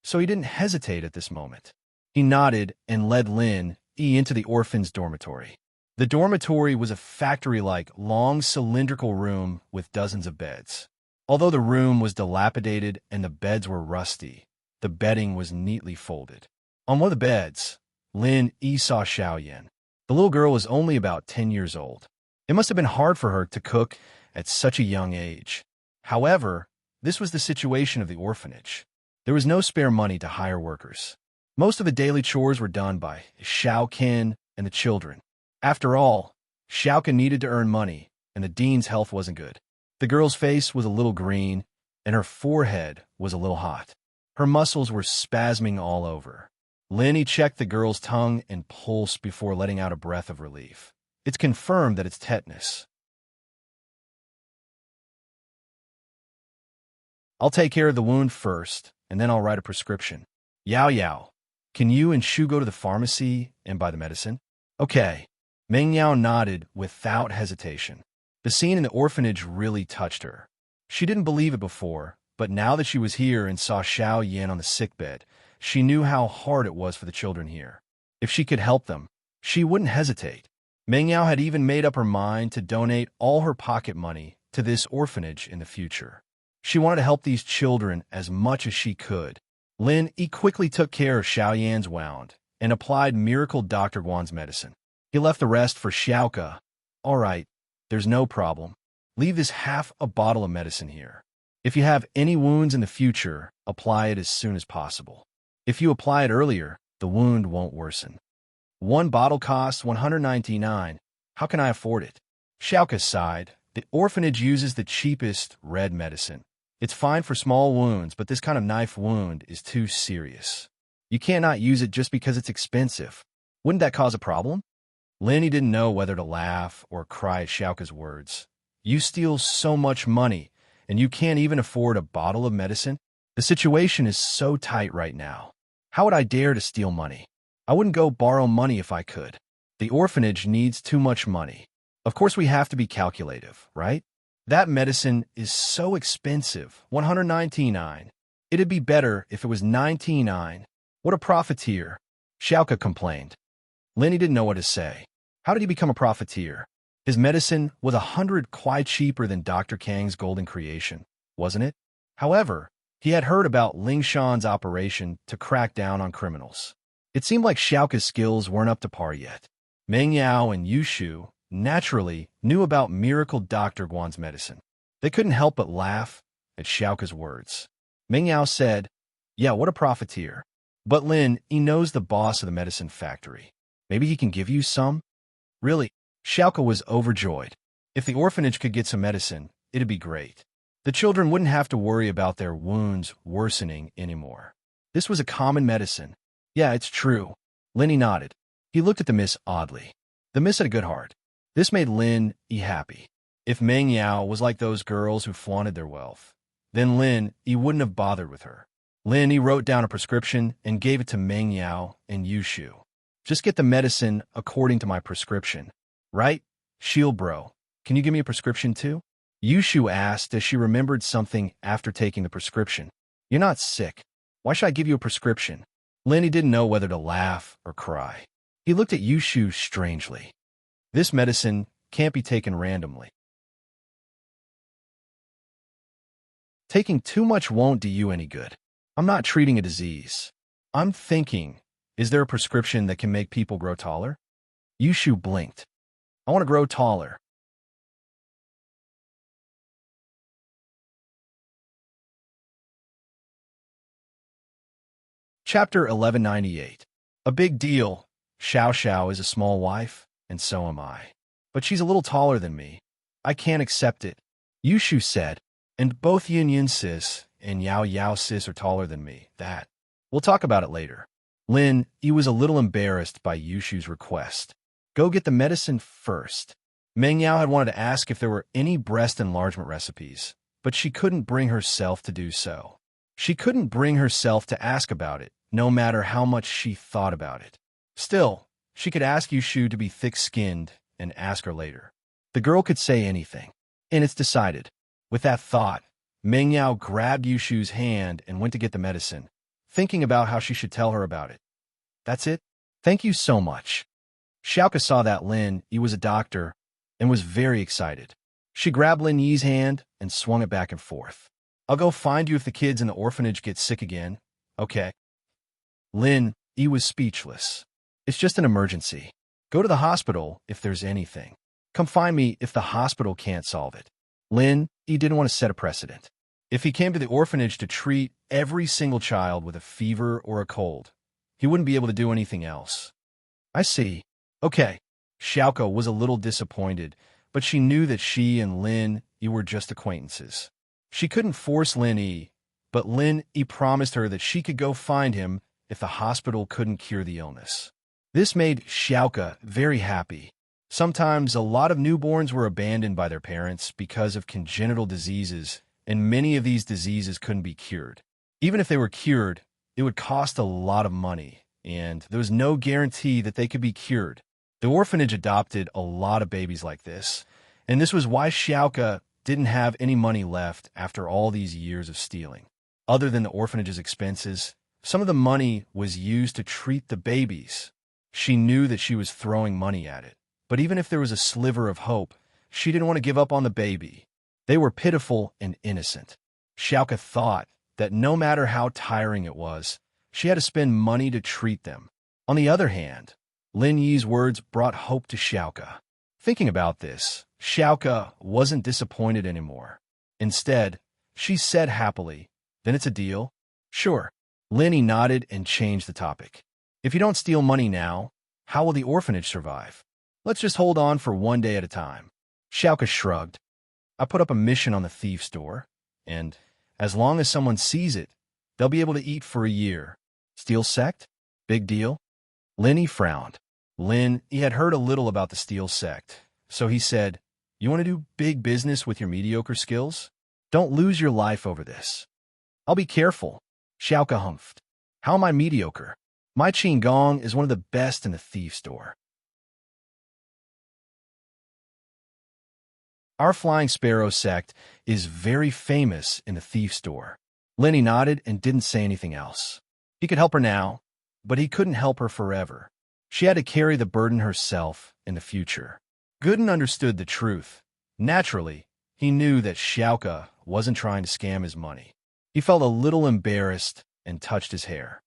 so he didn't hesitate at this moment. He nodded and led Lin E into the orphan's dormitory. The dormitory was a factory-like, long, cylindrical room with dozens of beds. Although the room was dilapidated and the beds were rusty, the bedding was neatly folded. On one of the beds, Lin E saw Xiaoyan. The little girl was only about 10 years old. It must have been hard for her to cook at such a young age. However, this was the situation of the orphanage. There was no spare money to hire workers. Most of the daily chores were done by Xiaoqin and the children. After all, Xiaoqin needed to earn money, and the dean's health wasn't good. The girl's face was a little green, and her forehead was a little hot. Her muscles were spasming all over. Linny checked the girl's tongue and pulse before letting out a breath of relief. It's confirmed that it's tetanus. I'll take care of the wound first, and then I'll write a prescription. Yao Yao, can you and Shu go to the pharmacy and buy the medicine? Okay. Meng Yao nodded without hesitation. The scene in the orphanage really touched her. She didn't believe it before, but now that she was here and saw Xiao Yan on the sickbed, she knew how hard it was for the children here. If she could help them, she wouldn't hesitate. Meng Yao had even made up her mind to donate all her pocket money to this orphanage in the future. She wanted to help these children as much as she could. Lin Yi quickly took care of Xiao Yan's wound and applied Miracle Dr. Guan's medicine. He left the rest for Xiaoka. All right, there's no problem. Leave this half a bottle of medicine here. If you have any wounds in the future, apply it as soon as possible. If you apply it earlier, the wound won't worsen. One bottle costs 199. How can I afford it? Xiaoka sighed. The orphanage uses the cheapest red medicine. It's fine for small wounds, but this kind of knife wound is too serious. You cannot use it just because it's expensive. Wouldn't that cause a problem? Lenny didn't know whether to laugh or cry at Xiaoka's words. You steal so much money, and you can't even afford a bottle of medicine? The situation is so tight right now. How would I dare to steal money? I wouldn't go borrow money if I could. The orphanage needs too much money. Of course we have to be calculative, right? That medicine is so expensive, 199. It'd be better if it was 99. What a profiteer, Xiaoka complained. Lenny didn't know what to say. How did he become a profiteer? His medicine was 100 quite cheaper than Dr. Kang's golden creation, wasn't it? However, he had heard about Ling Shan's operation to crack down on criminals. It seemed like Xiaoka's skills weren't up to par yet. Meng Yao and Yu Shu naturally knew about Miracle Dr. Guan's medicine. They couldn't help but laugh at Xiaoka's words. Meng Yao said, "Yeah, what a profiteer. But Lin, he knows the boss of the medicine factory. Maybe he can give you some?" Really, Xiaoka was overjoyed. If the orphanage could get some medicine, it'd be great. The children wouldn't have to worry about their wounds worsening anymore. This was a common medicine. Yeah, it's true. Linny nodded. He looked at the miss oddly. The miss had a good heart. This made Lin E happy. If Meng Yao was like those girls who flaunted their wealth, then Lin E wouldn't have bothered with her. Lin E wrote down a prescription and gave it to Meng Yao and Yu Shu. Just get the medicine according to my prescription. Right? Shield bro, can you give me a prescription too? Yu Shu asked as she remembered something after taking the prescription. You're not sick. Why should I give you a prescription? Lenny didn't know whether to laugh or cry. He looked at Yu Shu strangely. This medicine can't be taken randomly. Taking too much won't do you any good. I'm not treating a disease. I'm thinking, is there a prescription that can make people grow taller? Yu Shu blinked. I want to grow taller. Chapter 1198. A big deal. Xiao Xiao is a small wife, and so am I. But she's a little taller than me. I can't accept it. Yu Shu said, and both Yin Yin sis and Yao Yao sis are taller than me. That. We'll talk about it later. Lin, he was a little embarrassed by Yu Shu's request. Go get the medicine first. Meng Yao had wanted to ask if there were any breast enlargement recipes, but she couldn't bring herself to do so. She couldn't bring herself to ask about it, no matter how much she thought about it. Still, she could ask Yu Shu to be thick-skinned and ask her later. The girl could say anything, and it's decided. With that thought, Meng Yao grabbed Yu Shu's hand and went to get the medicine, thinking about how she should tell her about it. That's it? Thank you so much. Xiaoka saw that Lin Yi was a doctor and was very excited. She grabbed Lin Yi's hand and swung it back and forth. I'll go find you if the kids in the orphanage get sick again. Okay. Lin Yi was speechless. It's just an emergency. Go to the hospital if there's anything. Come find me if the hospital can't solve it. Lin Yi didn't want to set a precedent. If he came to the orphanage to treat every single child with a fever or a cold, he wouldn't be able to do anything else. I see. Okay. Xiaoka was a little disappointed, but she knew that she and Lin Yi were just acquaintances. She couldn't force Lin Yi, but Lin Yi promised her that she could go find him if the hospital couldn't cure the illness. This made Xiaoka very happy. Sometimes a lot of newborns were abandoned by their parents because of congenital diseases, and many of these diseases couldn't be cured. Even if they were cured, it would cost a lot of money, and there was no guarantee that they could be cured. The orphanage adopted a lot of babies like this, and this was why Xiaoka didn't have any money left after all these years of stealing. Other than the orphanage's expenses, some of the money was used to treat the babies. She knew that she was throwing money at it, but even if there was a sliver of hope, she didn't want to give up on the baby. They were pitiful and innocent. Xiaoka thought that no matter how tiring it was, she had to spend money to treat them. On the other hand, Lin Yi's words brought hope to Xiaoka. Thinking about this, Xiaoka wasn't disappointed anymore. Instead, she said happily, "Then it's a deal?" "Sure." Lin Yi nodded and changed the topic. "If you don't steal money now, how will the orphanage survive? Let's just hold on for one day at a time." Xiaoka shrugged. "I put up a mission on the thief's door, and as long as someone sees it, they'll be able to eat for a year. Steel sect? Big deal?" Lin Yi frowned. Lin Yi had heard a little about the Steel sect, so he said, "You want to do big business with your mediocre skills? Don't lose your life over this." "I'll be careful." Xiaoka humphed. "How am I mediocre? My Qigong is one of the best in the thief's door." Our Flying Sparrow sect is very famous in the thief's door. Lin Yi nodded and didn't say anything else. He could help her now, but he couldn't help her forever. She had to carry the burden herself in the future. Gooden understood the truth. Naturally, he knew that Xiaoka wasn't trying to scam his money. He felt a little embarrassed and touched his hair.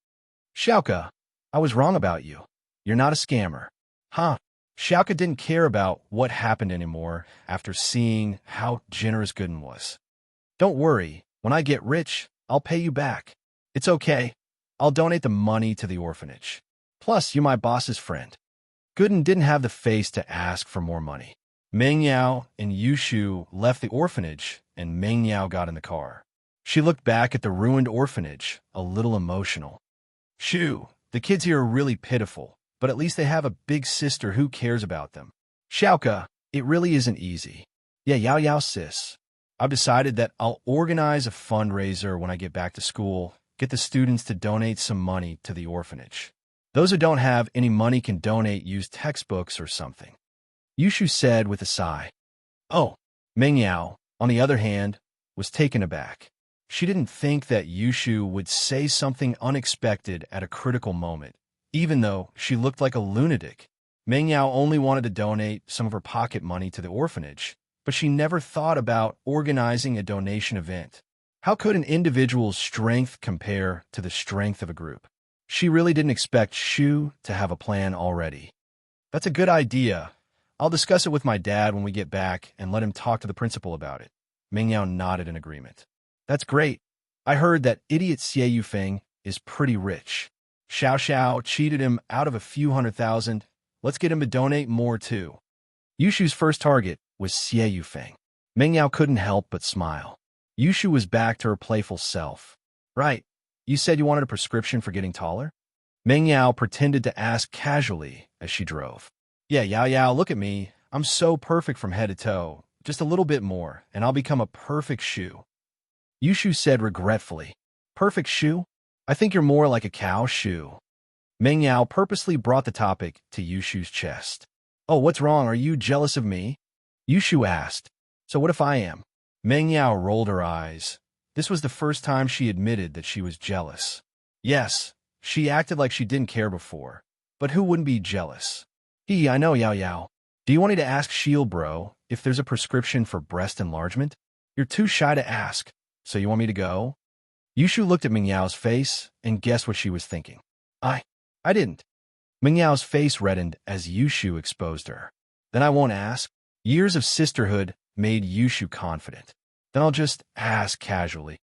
"Xiaoka, I was wrong about you. You're not a scammer." "Huh?" Xiaoka didn't care about what happened anymore after seeing how generous Gooden was. "Don't worry. When I get rich, I'll pay you back. It's okay. I'll donate the money to the orphanage. Plus, you're my boss's friend." Gooden didn't have the face to ask for more money. Meng Yao and Yushu left the orphanage, and Meng Yao got in the car. She looked back at the ruined orphanage, a little emotional. "Shu, the kids here are really pitiful, but at least they have a big sister who cares about them." "Xiaoka, it really isn't easy." "Yeah, Yao Yao sis. I've decided that I'll organize a fundraiser when I get back to school, get the students to donate some money to the orphanage. Those who don't have any money can donate used textbooks or something," Yushu said with a sigh. "Oh." Meng Yao, on the other hand, was taken aback. She didn't think that Yushu would say something unexpected at a critical moment, even though she looked like a lunatic. Meng Yao only wanted to donate some of her pocket money to the orphanage, but she never thought about organizing a donation event. How could an individual's strength compare to the strength of a group? She really didn't expect Shu to have a plan already. "That's a good idea. I'll discuss it with my dad when we get back and let him talk to the principal about it." Meng Yao nodded in agreement. "That's great. I heard that idiot Xie Yufeng is pretty rich. Xiao Xiao cheated him out of a few $100,000. Let's get him to donate more too." Yushu's first target was Xie Yufeng. Meng Yao couldn't help but smile. Yushu was back to her playful self. "Right. You said you wanted a prescription for getting taller?" Meng Yao pretended to ask casually as she drove. "Yeah, Yao Yao, look at me. I'm so perfect from head to toe. Just a little bit more, and I'll become a perfect shoe." Yushu said regretfully. "Perfect shoe? I think you're more like a cow shoe." Meng Yao purposely brought the topic to Yushu's chest. "Oh, what's wrong? Are you jealous of me?" Yushu asked. "So what if I am?" Meng Yao rolled her eyes. This was the first time she admitted that she was jealous. "Yes, She acted like she didn't care before, but who wouldn't be jealous? I know, Yao Yao. Do you want me to ask Shield Bro if there's a prescription for breast enlargement? You're too shy to ask, so you want me to go? Yushu looked at Mingyao's face and guessed what she was thinking. I didn't. Mingyao's face reddened as Yushu exposed her. Then I won't ask. Years of sisterhood made Yushu confident. Then I'll just ask casually.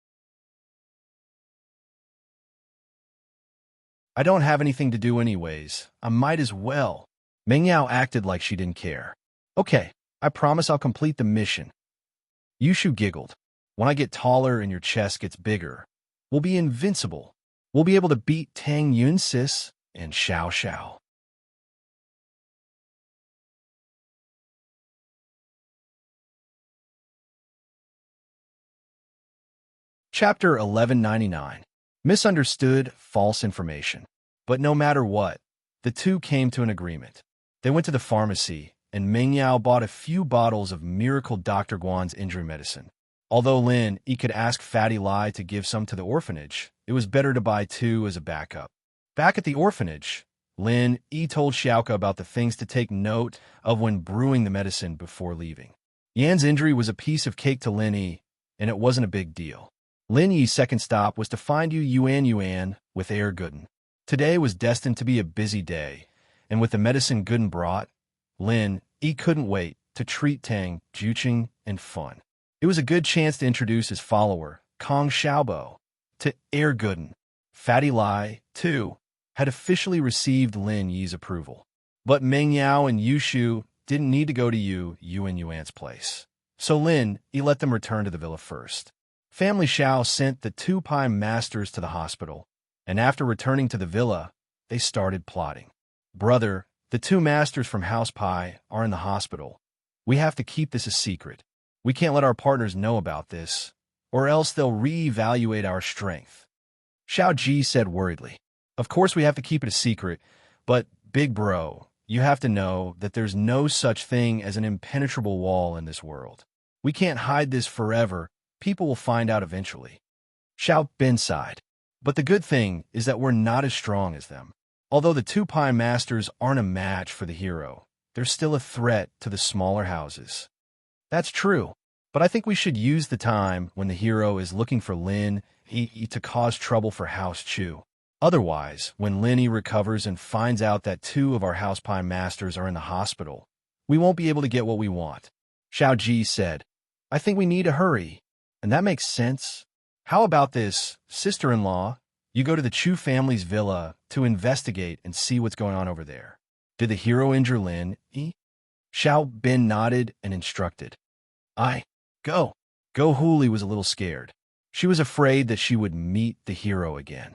I don't have anything to do anyways. I might as well. Mingyao acted like she didn't care. Okay, I promise I'll complete the mission. Yushu giggled. When I get taller and your chest gets bigger, we'll be invincible. We'll be able to beat Tang Yun Sis and Xiao Xiao. Chapter 1199. Misunderstood false information. But no matter what, the two came to an agreement. They went to the pharmacy, and Ming Yao bought a few bottles of Miracle Dr. Guan's injury medicine. Although Lin Yi could ask Fatty Lai to give some to the orphanage, it was better to buy 2 as a backup. Back at the orphanage, Lin Yi told Xiaoka about the things to take note of when brewing the medicine before leaving. Yan's injury was a piece of cake to Lin Yi, and it wasn't a big deal. Lin Yi's second stop was to find Yuan with Air Gooden. Today was destined to be a busy day, and with the medicine Gooden brought, Lin Yi couldn't wait to treat Tang, Juqing, and Fun. It was a good chance to introduce his follower, Kong Xiaobo, to Air Gooden. Fatty Lai, too, had officially received Lin Yi's approval. But Meng Yao and Yushu didn't need to go to Yuan's place. So Lin Yi let them return to the villa first. Family Xiao sent the 2 Pai masters to the hospital, and after returning to the villa, they started plotting. Brother, the 2 masters from House Pai are in the hospital. We have to keep this a secret. We can't let our partners know about this, or else they'll reevaluate our strength. Xiao Ji said worriedly. Of course we have to keep it a secret, but, big bro, you have to know that there's no such thing as an impenetrable wall in this world. We can't hide this forever. People will find out eventually. Xiao Bin sighed. But the good thing is that we're not as strong as them. Although the 2 Pai masters aren't a match for the hero, they're still a threat to the smaller houses. That's true, but I think we should use the time when the hero is looking for Lin Yi to cause trouble for House Chu. Otherwise, when Lin Yi recovers and finds out that 2 of our House Pai masters are in the hospital, we won't be able to get what we want. Xiao Ji said, I think we need to hurry. And that makes sense. How about this, sister-in-law? You go to the Chu family's villa to investigate and see what's going on over there. Did the hero injure Lin Yi? Xiao Bin nodded and instructed. Go. Go Huli was a little scared. She was afraid that she would meet the hero again.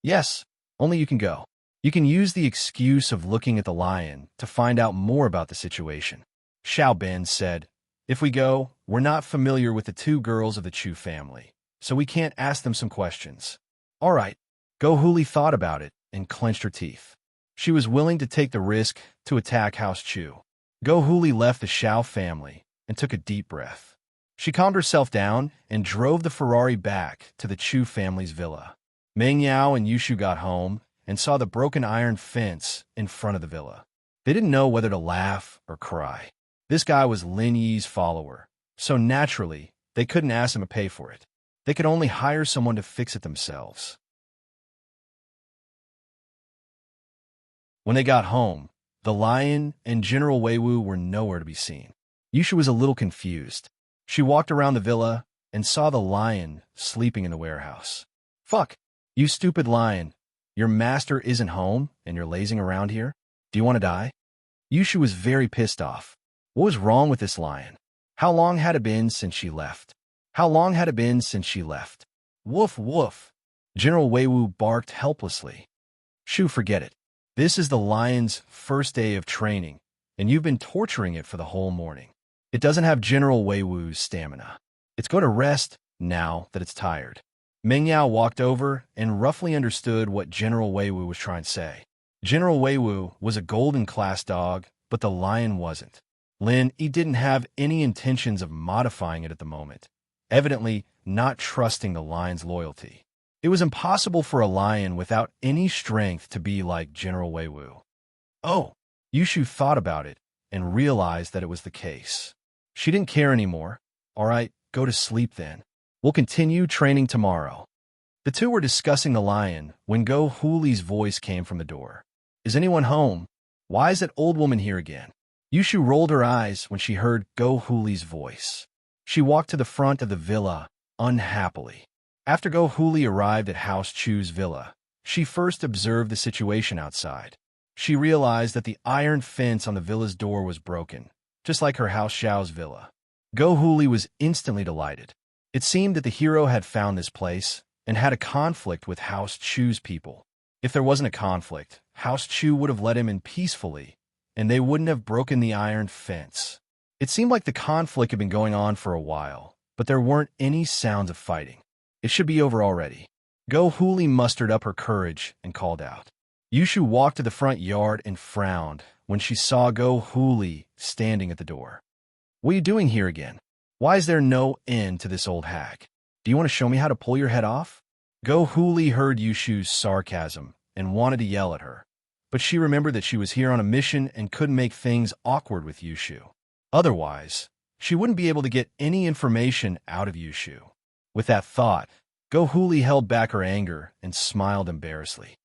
Yes, only you can go. You can use the excuse of looking at the lion to find out more about the situation. Xiao Bin said, If we go, we're not familiar with the 2 girls of the Chu family, so we can't ask them some questions. All right. Go Huli thought about it and clenched her teeth. She was willing to take the risk to attack House Chu. Go Huli left the Xiao family and took a deep breath. She calmed herself down and drove the Ferrari back to the Chu family's villa. Meng Yao and Yushu got home and saw the broken iron fence in front of the villa. They didn't know whether to laugh or cry. This guy was Lin Yi's follower, so naturally, they couldn't ask him to pay for it. They could only hire someone to fix it themselves. When they got home, the lion and General Weiwu were nowhere to be seen. Yushu was a little confused. She walked around the villa and saw the lion sleeping in the warehouse. Fuck, you stupid lion. Your master isn't home and you're lazing around here? Do you want to die? Yushu was very pissed off. What was wrong with this lion? How long had it been since she left? How long had it been since she left? Woof, woof. General Weiwu barked helplessly. Shu, forget it. This is the lion's first day of training, and you've been torturing it for the whole morning. It doesn't have General Weiwu's stamina. It's going to rest now that it's tired. Meng Yao walked over and roughly understood what General Weiwu was trying to say. General Weiwu was a golden class dog, but the lion wasn't. Lin Yi didn't have any intentions of modifying it at the moment, evidently not trusting the lion's loyalty. It was impossible for a lion without any strength to be like General Wei Wu. Oh, Yushu thought about it and realized that it was the case. She didn't care anymore. All right, go to sleep then. We'll continue training tomorrow. The two were discussing the lion when Go Huli's voice came from the door. Is anyone home? Why is that old woman here again? Yushu rolled her eyes when she heard Go Huli's voice. She walked to the front of the villa, unhappily. After Go Huli arrived at House Chu's villa, she first observed the situation outside. She realized that the iron fence on the villa's door was broken, just like her House Xiao's villa. Go Huli was instantly delighted. It seemed that the hero had found this place and had a conflict with House Chu's people. If there wasn't a conflict, House Chu would have let him in peacefully, and they wouldn't have broken the iron fence. It seemed like the conflict had been going on for a while, but there weren't any sounds of fighting. It should be over already. Go Huli mustered up her courage and called out. Yushu walked to the front yard and frowned when she saw Go Huli standing at the door. What are you doing here again? Why is there no end to this old hag? Do you want to show me how to pull your head off? Go Huli heard Yushu's sarcasm and wanted to yell at her, but she remembered that she was here on a mission and couldn't make things awkward with Yushu. Otherwise, she wouldn't be able to get any information out of Yushu. With that thought, Go Huli held back her anger and smiled embarrassedly.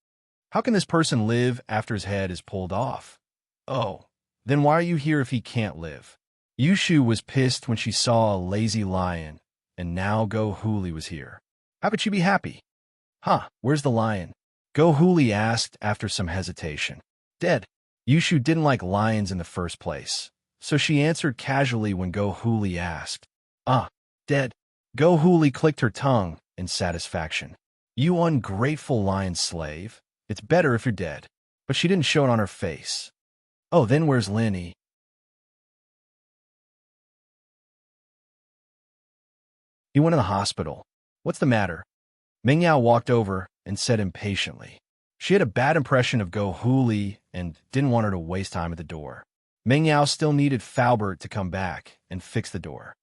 How can this person live after his head is pulled off? Oh, then why are you here if he can't live? Yushu was pissed when she saw a lazy lion, and now Go Huli was here. How could she be happy? Huh, where's the lion? Go Huli asked after some hesitation. Dead. Yushu didn't like lions in the first place, so she answered casually when Go Huli asked. Dead. Go Huli clicked her tongue in satisfaction. You ungrateful lion slave. It's better if you're dead. But she didn't show it on her face. Oh, then where's Linny? He went to the hospital. What's the matter? Meng Yao walked over and said impatiently. She had a bad impression of Go Huli and didn't want her to waste time at the door. Meng Yao still needed Faubert to come back and fix the door.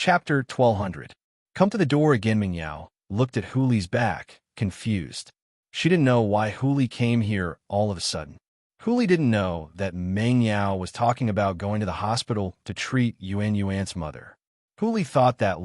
Chapter 1200. Come to the door again. Meng Yao looked at Huli's back, confused. She didn't know why Huli came here all of a sudden. Huli didn't know that Meng Yao was talking about going to the hospital to treat Yuan Yuan's mother. Huli thought that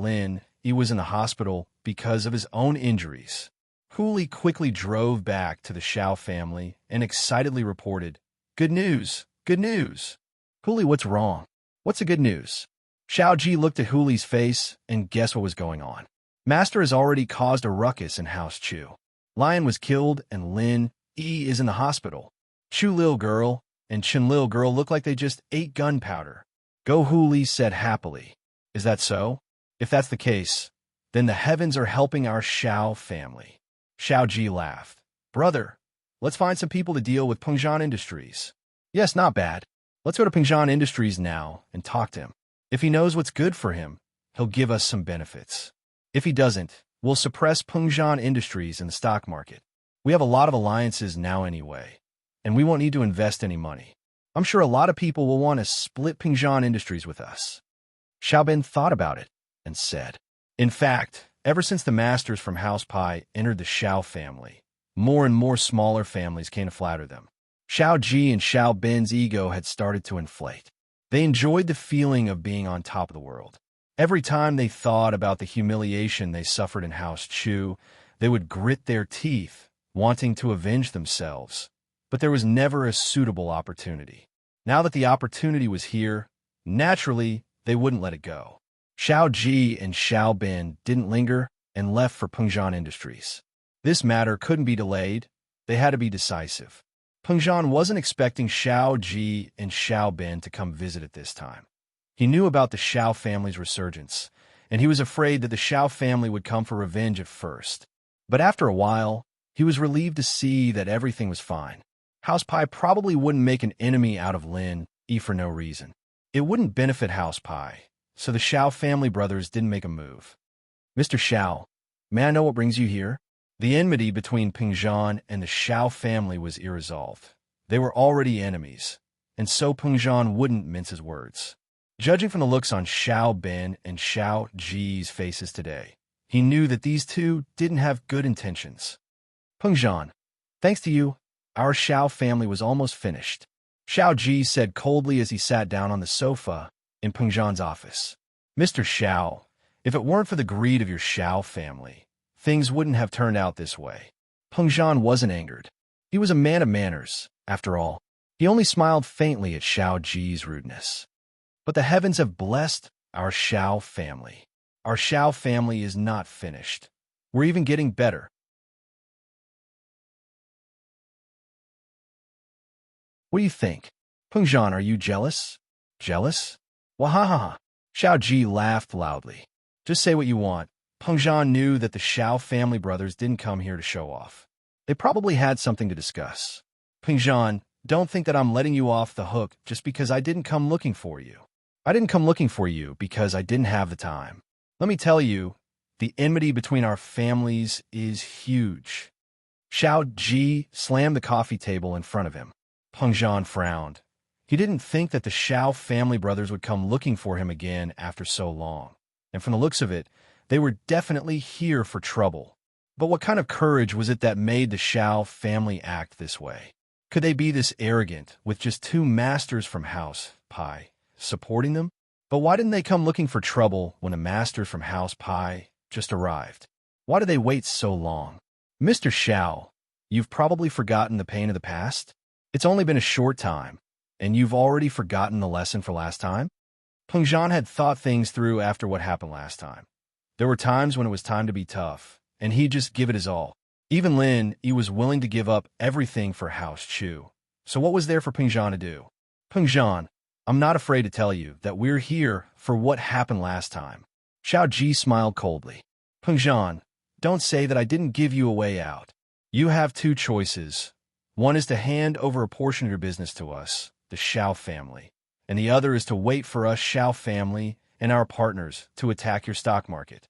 he was in the hospital because of his own injuries. Huli quickly drove back to the Xiao family and excitedly reported, Good news! Good news! Huli, what's wrong? What's the good news? Xiao Ji looked at Huli's face and guessed what was going on. Master has already caused a ruckus in House Chu. Lion was killed and Lin Yi is in the hospital. Chu Lil girl and Chen Lil girl look like they just ate gunpowder. Go Huli said happily. Is that so? If that's the case, then the heavens are helping our Xiao family. Xiao Ji laughed. Brother, let's find some people to deal with Pengzhan Industries. Yes, not bad. Let's go to Pengzhan Industries now and talk to him. If he knows what's good for him, he'll give us some benefits. If he doesn't, we'll suppress Pengzhan Industries in the stock market. We have a lot of alliances now anyway, and we won't need to invest any money. I'm sure a lot of people will want to split Pengzhan Industries with us. Xiaobin thought about it and said, In fact, ever since the masters from House Pai entered the Xiao family, more and more smaller families came to flatter them. Xiao Ji and Xiao Bin's ego had started to inflate. They enjoyed the feeling of being on top of the world. Every time they thought about the humiliation they suffered in House Chu, they would grit their teeth, wanting to avenge themselves. But there was never a suitable opportunity. Now that the opportunity was here, naturally, they wouldn't let it go. Xiao Ji and Xiao Bin didn't linger and left for Pengzhan Industries. This matter couldn't be delayed. They had to be decisive. Pengzhan wasn't expecting Xiao Ji and Xiao Bin to come visit at this time. He knew about the Xiao family's resurgence, and he was afraid that the Xiao family would come for revenge at first. But after a while, he was relieved to see that everything was fine. House Pai probably wouldn't make an enemy out of Lin Yi for no reason. It wouldn't benefit House Pai, so the Xiao family brothers didn't make a move. Mr. Xiao, may I know what brings you here? The enmity between Pengzhan and the Xiao family was irresolved. They were already enemies, and so Peng Zhan wouldn't mince his words. Judging from the looks on Xiao Bin and Xiao Ji's faces today, he knew that these two didn't have good intentions. Peng Zhan, thanks to you, our Xiao family was almost finished, Xiao Ji said coldly as he sat down on the sofa in Peng Zhan's office. Mr. Xiao, if it weren't for the greed of your Xiao family, things wouldn't have turned out this way. Peng Zhan wasn't angered. He was a man of manners, after all. He only smiled faintly at Xiao Ji's rudeness. But the heavens have blessed our Xiao family. Our Xiao family is not finished. We're even getting better. What do you think? Peng Zhan, are you jealous? Jealous? Wahahaha. Xiao Ji laughed loudly. Just say what you want. Peng Zhan knew that the Xiao family brothers didn't come here to show off. They probably had something to discuss. Peng Zhan, don't think that I'm letting you off the hook just because I didn't come looking for you. I didn't come looking for you because I didn't have the time. Let me tell you, the enmity between our families is huge. Xiao Ji slammed the coffee table in front of him. Peng Zhan frowned. He didn't think that the Xiao family brothers would come looking for him again after so long. And from the looks of it, they were definitely here for trouble. But what kind of courage was it that made the Xiao family act this way? Could they be this arrogant with just two masters from House Pai supporting them? But why didn't they come looking for trouble when the masters from House Pai just arrived? Why did they wait so long? Mr. Xiao, you've probably forgotten the pain of the past. It's only been a short time, and you've already forgotten the lesson for last time? Peng Zhan had thought things through after what happened last time. There were times when it was time to be tough, and he'd just give it his all. Even Lin, he was willing to give up everything for House Chu. So what was there for Peng Zhan to do? Peng Zhan, I'm not afraid to tell you that we're here for what happened last time. Xiao Ji smiled coldly. Peng Zhan, don't say that I didn't give you a way out. You have two choices. One is to hand over a portion of your business to us, the Xiao family, and the other is to wait for us Xiao family and our partners to attack your stock market.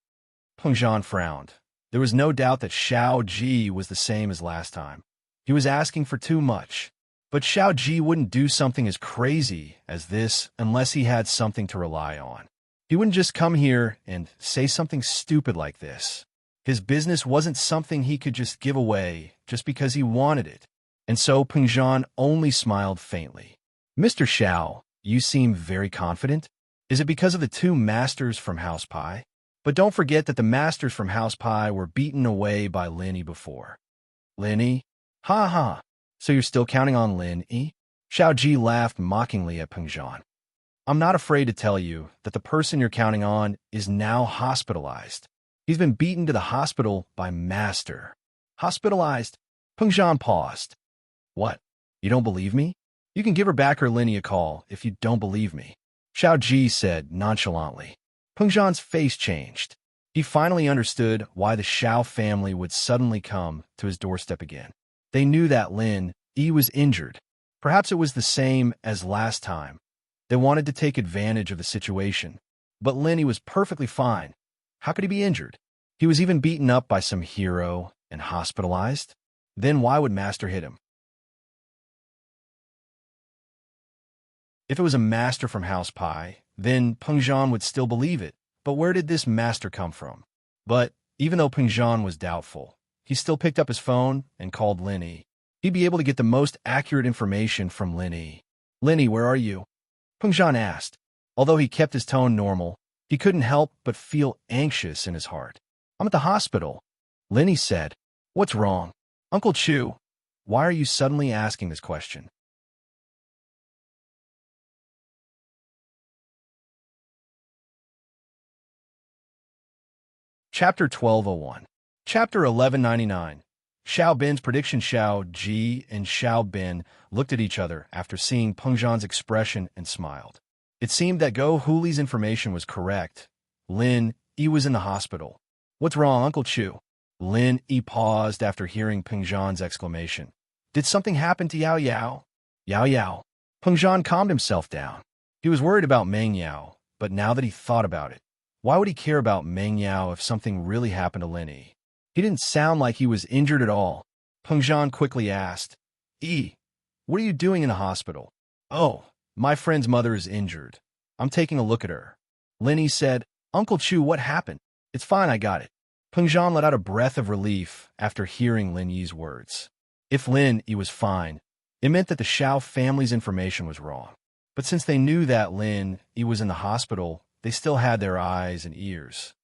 Peng Zhan frowned. There was no doubt that Xiao Ji was the same as last time. He was asking for too much. But Xiao Ji wouldn't do something as crazy as this unless he had something to rely on. He wouldn't just come here and say something stupid like this. His business wasn't something he could just give away just because he wanted it. And so Peng Zhan only smiled faintly. Mr. Xiao, you seem very confident. Is it because of the two masters from House Pai? But don't forget that the masters from House Pai were beaten away by Lin Yi before. Lin Yi? Ha ha. So you're still counting on Lin Yi? Xiao Ji laughed mockingly at Peng Zhan. I'm not afraid to tell you that the person you're counting on is now hospitalized. He's been beaten to the hospital by Master. Hospitalized? Peng Zhan paused. What? You don't believe me? You can give her back her Lin Yi a call if you don't believe me. Xiao Ji said nonchalantly. Peng Zhan's face changed. He finally understood why the Xiao family would suddenly come to his doorstep again. They knew that Lin Yi was injured. Perhaps it was the same as last time. They wanted to take advantage of the situation. But Lin Yi was perfectly fine. How could he be injured? He was even beaten up by some hero and hospitalized. Then why would Master hit him? If it was a master from House Pai, then Peng Zhan would still believe it. But where did this master come from? But even though Peng Zhan was doubtful, he still picked up his phone and called Lin Yi. He'd be able to get the most accurate information from Lin Yi. Lin Yi, where are you? Peng Zhan asked. Although he kept his tone normal, he couldn't help but feel anxious in his heart. I'm at the hospital. Lin Yi said. What's wrong? Uncle Chu, why are you suddenly asking this question? Chapter 1201. Chapter 1199. Xiao Bin's prediction. Xiao Ji and Xiao Bin looked at each other after seeing Peng Zhan's expression and smiled. It seemed that Go Huli's information was correct. Lin Yi was in the hospital. What's wrong, Uncle Chu? Lin Yi paused after hearing Peng Zhan's exclamation. Did something happen to Yao Yao? Yao Yao. Peng Zhan calmed himself down. He was worried about Meng Yao, but now that he thought about it, why would he care about Meng Yao if something really happened to Lin Yi? He didn't sound like he was injured at all. Peng Zhan quickly asked, Yi, what are you doing in the hospital? Oh, my friend's mother is injured. I'm taking a look at her. Lin Yi said, Uncle Chu, what happened? It's fine, I got it. Peng Zhan let out a breath of relief after hearing Lin Yi's words. If Lin Yi was fine, it meant that the Xiao family's information was wrong. But since they knew that Lin Yi was in the hospital, they still had their eyes and ears.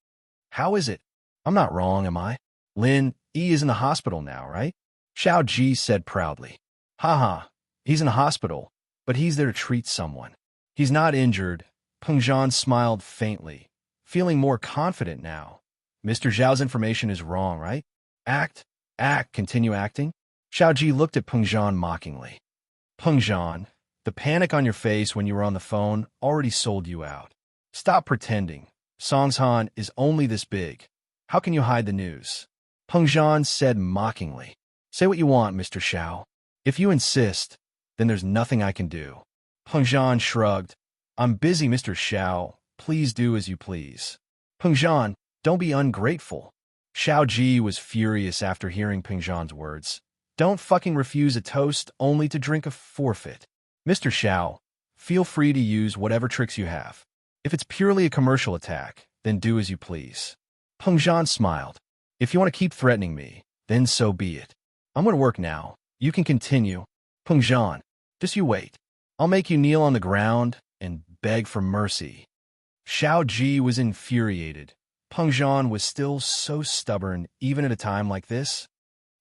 How is it? I'm not wrong, am I? Lin Yi is in the hospital now, right? Xiao Ji said proudly. Haha, he's in the hospital, but he's there to treat someone. He's not injured. Peng Zhan smiled faintly, feeling more confident now. Mr. Zhao's information is wrong, right? Act, continue acting. Xiao Ji looked at Peng Zhan mockingly. Peng Zhan, the panic on your face when you were on the phone already sold you out. Stop pretending. Songshan is only this big. How can you hide the news? Peng Zhan said mockingly. Say what you want, Mr. Xiao. If you insist, then there's nothing I can do. Peng Zhan shrugged. I'm busy, Mr. Xiao. Please do as you please. Peng Zhan, don't be ungrateful. Xiao Ji was furious after hearing Peng Zhan's words. Don't fucking refuse a toast only to drink a forfeit. Mr. Xiao, feel free to use whatever tricks you have. If it's purely a commercial attack, then do as you please. Peng Zhan smiled. If you want to keep threatening me, then so be it. I'm going to work now. You can continue. Peng Zhan, just you wait. I'll make you kneel on the ground and beg for mercy. Xiao Ji was infuriated. Peng Zhan was still so stubborn even at a time like this.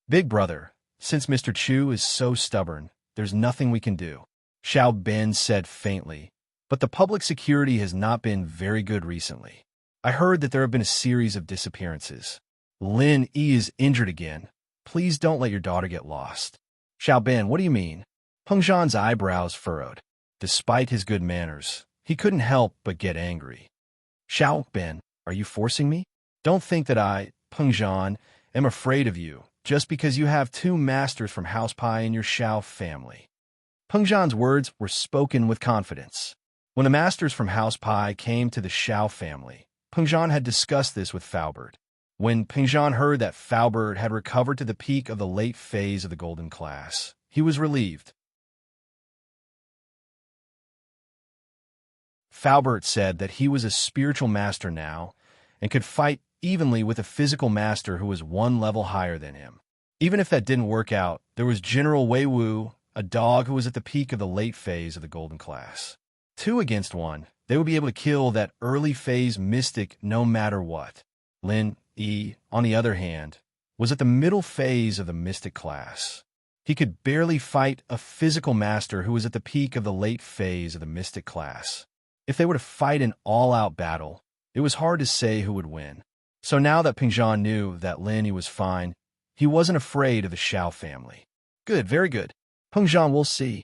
Big brother, since Mr. Chu is so stubborn, there's nothing we can do. Xiao Ben said faintly, but the public security has not been very good recently. I heard that there have been a series of disappearances. Lin Yi is injured again. Please don't let your daughter get lost. Xiao Ben, what do you mean? Peng Zhan's eyebrows furrowed. Despite his good manners, he couldn't help but get angry. Xiao Ben, are you forcing me? Don't think that I, Peng Zhan, am afraid of you just because you have two masters from House Pai in your Xiao family. Peng Zhan's words were spoken with confidence. When the masters from House Pai came to the Xiao family, Peng Zhan had discussed this with Faubert. When Peng Zhan heard that Faubert had recovered to the peak of the late phase of the golden class, he was relieved. Faubert said that he was a spiritual master now and could fight evenly with a physical master who was one level higher than him. Even if that didn't work out, there was General Wei Wu, a dog who was at the peak of the late phase of the golden class. 2 against 1, they would be able to kill that early phase mystic no matter what. Lin Yi, on the other hand, was at the middle phase of the mystic class. He could barely fight a physical master who was at the peak of the late phase of the mystic class. If they were to fight an all-out battle, it was hard to say who would win. So now that Peng Zhan knew that Lin Yi was fine, he wasn't afraid of the Xiao family. Good, very good. Peng Zhan, we'll see.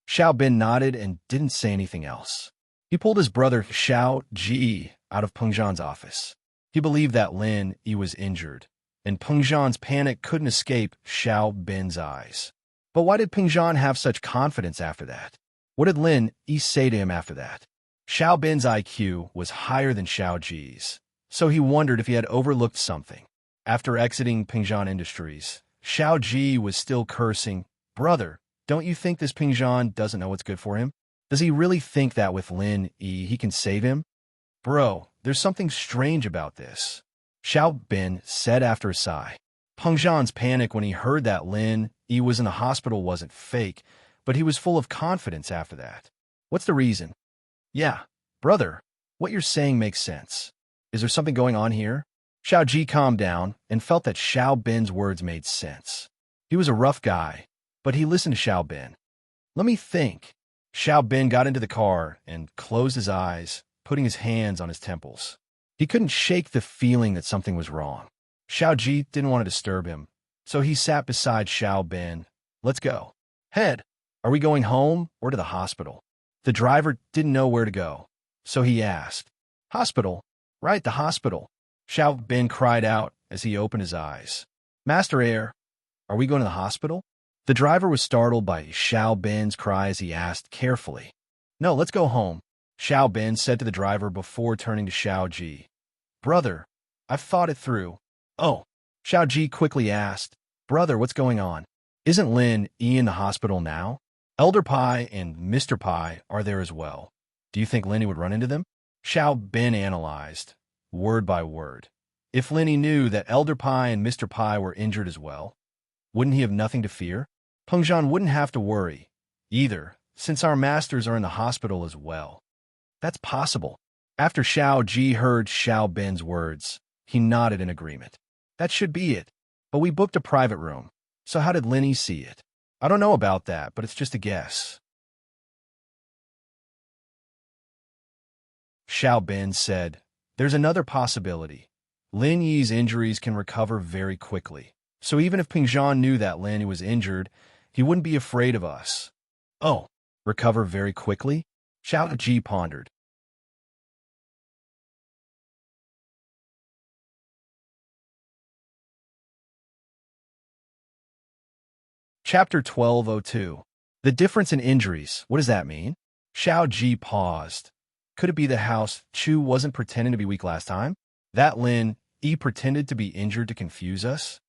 Xiao Ben nodded and didn't say anything else. He pulled his brother Xiao Ji out of Peng Zhan's office. He believed that Lin Yi was injured, and Peng Zhan's panic couldn't escape Xiao Ben's eyes. But why did Peng Zhan have such confidence after that? What did Lin Yi say to him after that? Xiao Ben's IQ was higher than Xiao Ji's, so he wondered if he had overlooked something. After exiting Peng Zhan Industries, Xiao Ji was still cursing, Brother, don't you think this Peng Zhan doesn't know what's good for him? Does he really think that with Lin Yi he can save him? Bro, there's something strange about this, Xiao Ben said after a sigh. Peng Zhan's panic when he heard that Lin Yi was in the hospital wasn't fake, but he was full of confidence after that. What's the reason? Yeah, brother, what you're saying makes sense. Is there something going on here? Xiao Ji calmed down and felt that Xiao Ben's words made sense. He was a rough guy, but he listened to Xiao Ben. Let me think. Xiao Ben got into the car and closed his eyes, putting his hands on his temples. He couldn't shake the feeling that something was wrong. Xiao Ji didn't want to disturb him, so he sat beside Xiao Ben. Let's go. Head, are we going home or to the hospital? The driver didn't know where to go, so he asked. Hospital? Right, the hospital. Xiao Ben cried out as he opened his eyes. Master Air, are we going to the hospital? The driver was startled by Xiao Ben's cry as he asked carefully. No, let's go home, Xiao Ben said to the driver before turning to Xiao Ji. Brother, I've thought it through. Oh, Xiao Ji quickly asked. Brother, what's going on? Isn't Lin Yi in the hospital now? Elder Pai and Mr. Pai are there as well. Do you think Lenny would run into them? Xiao Ben analyzed, word by word. If Lenny knew that Elder Pai and Mr. Pai were injured as well, wouldn't he have nothing to fear? Peng Zhan wouldn't have to worry, either, since our masters are in the hospital as well. That's possible. After Xiao Ji heard Xiao Ben's words, he nodded in agreement. That should be it. But we booked a private room, so how did Lenny see it? I don't know about that, but it's just a guess. Xiao Ben said, there's another possibility. Lin Yi's injuries can recover very quickly. So even if Peng Zhan knew that Lin was injured, he wouldn't be afraid of us. Oh, recover very quickly? Xiao Ji pondered. Chapter 1202. The difference in injuries. What does that mean? Xiao Ji paused. Could it be the house Chu wasn't pretending to be weak last time? That Lin Yi pretended to be injured to confuse us?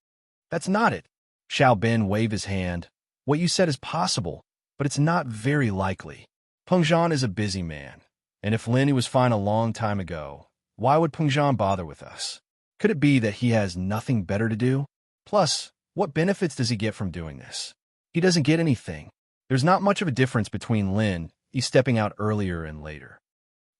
That's not it. Xiao Ben waved his hand. What you said is possible, but it's not very likely. Peng Zhan is a busy man, and if Lin Yi was fine a long time ago, why would Peng Zhan bother with us? Could it be that he has nothing better to do? Plus, what benefits does he get from doing this? He doesn't get anything. There's not much of a difference between Lin Yi stepping out earlier and later.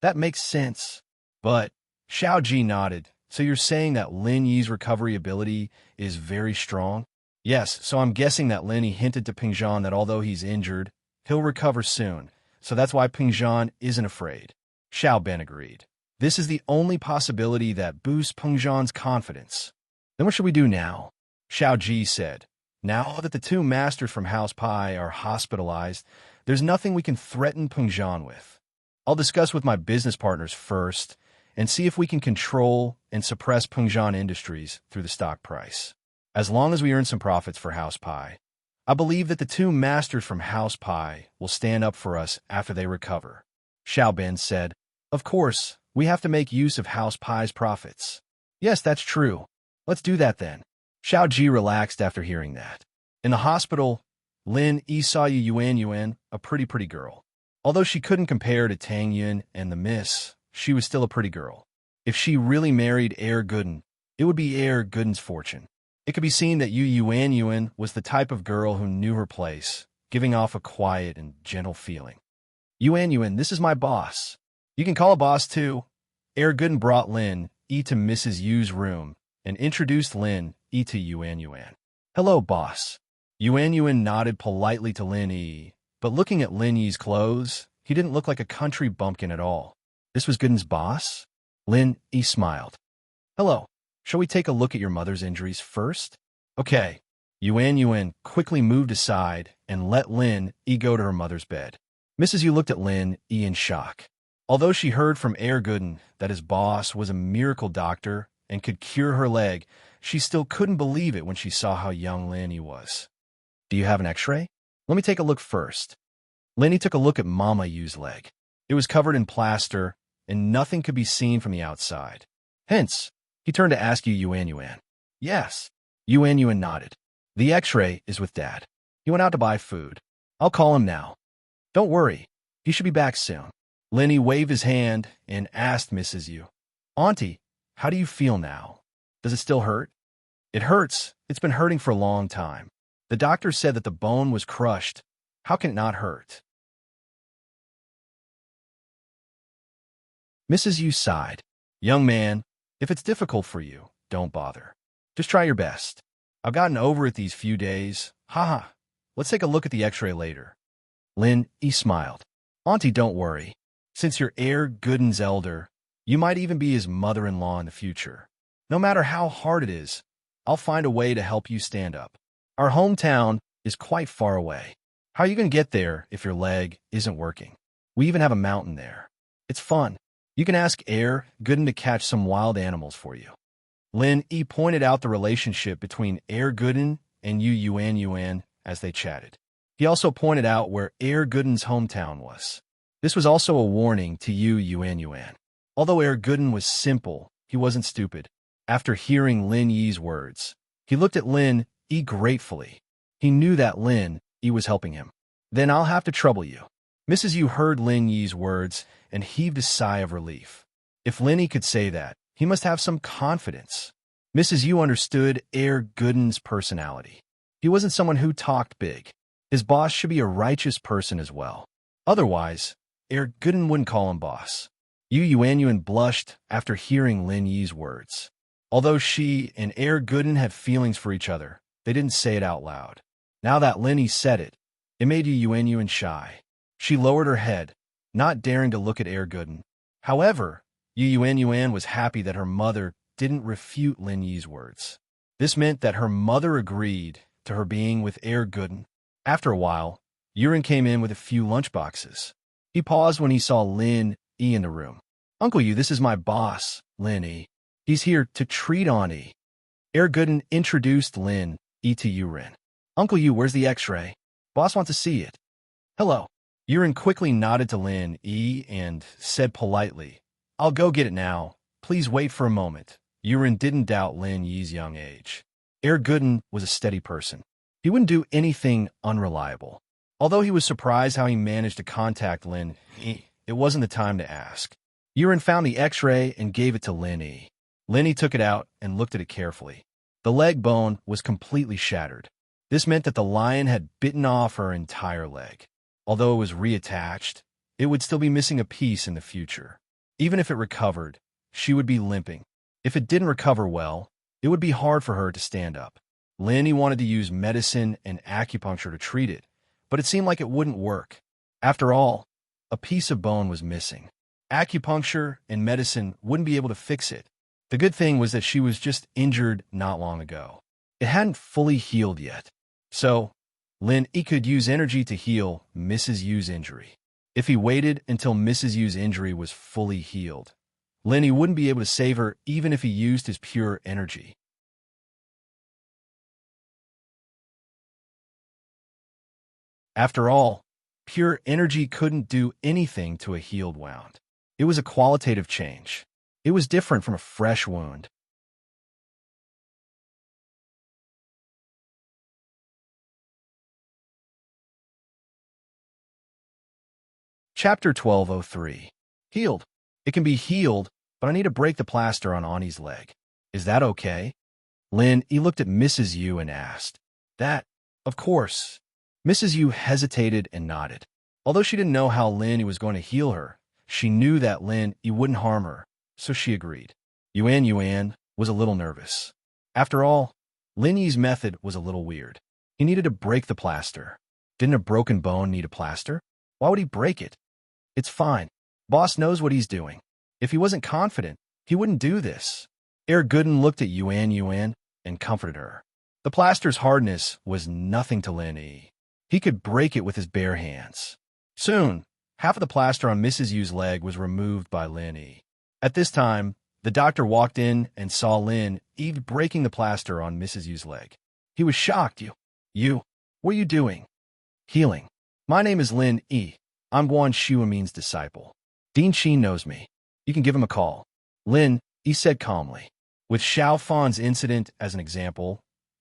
That makes sense. But, Xiao Ji nodded. So you're saying that Lin Yi's recovery ability is very strong? Yes, so I'm guessing that Lin Yi hinted to Peng Zhan that although he's injured, he'll recover soon. So that's why Peng Zhan isn't afraid. Xiao Ben agreed. This is the only possibility that boosts Peng Zhan's confidence. Then what should we do now? Xiao Ji said, now that the two masters from House Pai are hospitalized, there's nothing we can threaten Peng Zhan with. I'll discuss with my business partners first and see if we can control and suppress Peng Zhan Industries through the stock price. As long as we earn some profits for House Pai, I believe that the two masters from House Pai will stand up for us after they recover. Xiao Ben said, of course, we have to make use of House Pai's profits. Yes, that's true. Let's do that then. Xiao Ji relaxed after hearing that. In the hospital, Lin Yi saw Yuan Yuan, a pretty girl. Although she couldn't compare to Tang Yun and the Miss, she was still a pretty girl. If she really married Heir Gooden, it would be Heir Gooden's fortune. It could be seen that Yuan Yuan was the type of girl who knew her place, giving off a quiet and gentle feeling. Yuan Yuan, this is my boss. You can call a boss too. Heir Gooden brought Lin Yi to Mrs. Yu's room and introduced Lin Yi to Yuan Yuan. Hello, boss. Yuan Yuan nodded politely to Lin Yi, but looking at Lin Yi's clothes, he didn't look like a country bumpkin at all. This was Gooden's boss? Lin Yi smiled. Hello. Shall we take a look at your mother's injuries first? Okay. Yuan Yuan quickly moved aside and let Lin Yi go to her mother's bed. Mrs. Yu looked at Lin Yi in shock. Although she heard from Heir Gooden that his boss was a miracle doctor and could cure her leg, she still couldn't believe it when she saw how young Lin Yi was. Do you have an x-ray? Let me take a look first. Lin Yi took a look at Mama Yu's leg. It was covered in plaster, and nothing could be seen from the outside. Hence, he turned to ask Yuan Yuan. Yes. Yuan Yuan nodded. The x-ray is with Dad. He went out to buy food. I'll call him now. Don't worry. He should be back soon. Lin Yi waved his hand and asked Mrs. Yu. Auntie, how do you feel now? Does it still hurt? It hurts. It's been hurting for a long time. The doctor said that the bone was crushed. How can it not hurt? Mrs. Yu sighed. Young man, if it's difficult for you, don't bother. Just try your best. I've gotten over it these few days. Haha. Let's take a look at the x-ray later. Lin Yi smiled. Auntie, don't worry. Since you're Heir Gooden's elder, you might even be his mother-in-law in the future. No matter how hard it is, I'll find a way to help you stand up. Our hometown is quite far away. How are you going to get there if your leg isn't working? We even have a mountain there. It's fun. You can ask Heir Gooden to catch some wild animals for you. Lin Yi pointed out the relationship between Heir Gooden and Yuan Yuan as they chatted. He also pointed out where Heir Gooden's hometown was. This was also a warning to Yuan Yuan. Although Heir Gooden was simple, he wasn't stupid. After hearing Lin Yi's words, he looked at Lin Yi gratefully. He knew that Lin Yi was helping him. Then I'll have to trouble you. Mrs. Yu heard Lin Yi's words and heaved a sigh of relief. If Lin Yi could say that, he must have some confidence. Mrs. Yu understood Gooden's personality. He wasn't someone who talked big. His boss should be a righteous person as well. Otherwise, Gooden wouldn't call him boss. Yu Yuanyuan blushed after hearing Lin Yi's words. Although she and Gooden had feelings for each other, they didn't say it out loud. Now that Lin Yi said it, it made Yu Yuanyuan shy. She lowered her head, not daring to look at Gooden. However, Yu Yuanyuan was happy that her mother didn't refute Lin Yi's words. This meant that her mother agreed to her being with Gooden. After a while, Yuren came in with a few lunchboxes. He paused when he saw Lin Yi in the room. Uncle Yu, this is my boss, Lin Yi. He's here to treat on Yi. Gooden introduced Lin Yi to Yuren. Uncle Yu, where's the x-ray? Boss wants to see it. Hello. Yuren quickly nodded to Lin Yi and said politely, I'll go get it now. Please wait for a moment. Yuren didn't doubt Lin Yi's young age. Gooden was a steady person. He wouldn't do anything unreliable. Although he was surprised how he managed to contact Lin Yi, it wasn't the time to ask. Yuren found the x-ray and gave it to Lin Yi. Lin Yi took it out and looked at it carefully. The leg bone was completely shattered. This meant that the lion had bitten off her entire leg. Although it was reattached, it would still be missing a piece in the future. Even if it recovered, she would be limping. If it didn't recover well, it would be hard for her to stand up. Lin Yi wanted to use medicine and acupuncture to treat it, but it seemed like it wouldn't work. After all, a piece of bone was missing. Acupuncture and medicine wouldn't be able to fix it. The good thing was that she was just injured not long ago. It hadn't fully healed yet. So, Lin Yi could use energy to heal Mrs. Yu's injury. If he waited until Mrs. Yu's injury was fully healed, Lin Yi wouldn't be able to save her even if he used his pure energy. After all, pure energy couldn't do anything to a healed wound. It was a qualitative change. It was different from a fresh wound. Chapter 1203. Healed. It can be healed, but I need to break the plaster on Ani's leg. Is that okay? Lin Yi looked at Mrs. Yu and asked. That, of course. Mrs. Yu hesitated and nodded. Although she didn't know how Lin Yi was going to heal her, she knew that Lin Yi wouldn't harm her, so she agreed. Yuan was a little nervous. After all, Lin Yi's method was a little weird. He needed to break the plaster. Didn't a broken bone need a plaster? Why would he break it? It's fine. Boss knows what he's doing. If he wasn't confident, he wouldn't do this. Gooden looked at Yuan and comforted her. The plaster's hardness was nothing to Lin Yi. He could break it with his bare hands. Soon, half of the plaster on Mrs. Yu's leg was removed by Lin Yi. At this time, the doctor walked in and saw Lin Yi breaking the plaster on Mrs. Yu's leg. He was shocked. You, what are you doing? Healing. My name is Lin Yi. I'm Guan Xuemin's disciple. Dean Qin knows me. You can give him a call. Lin Yi said calmly. With Xiao Fan's incident as an example,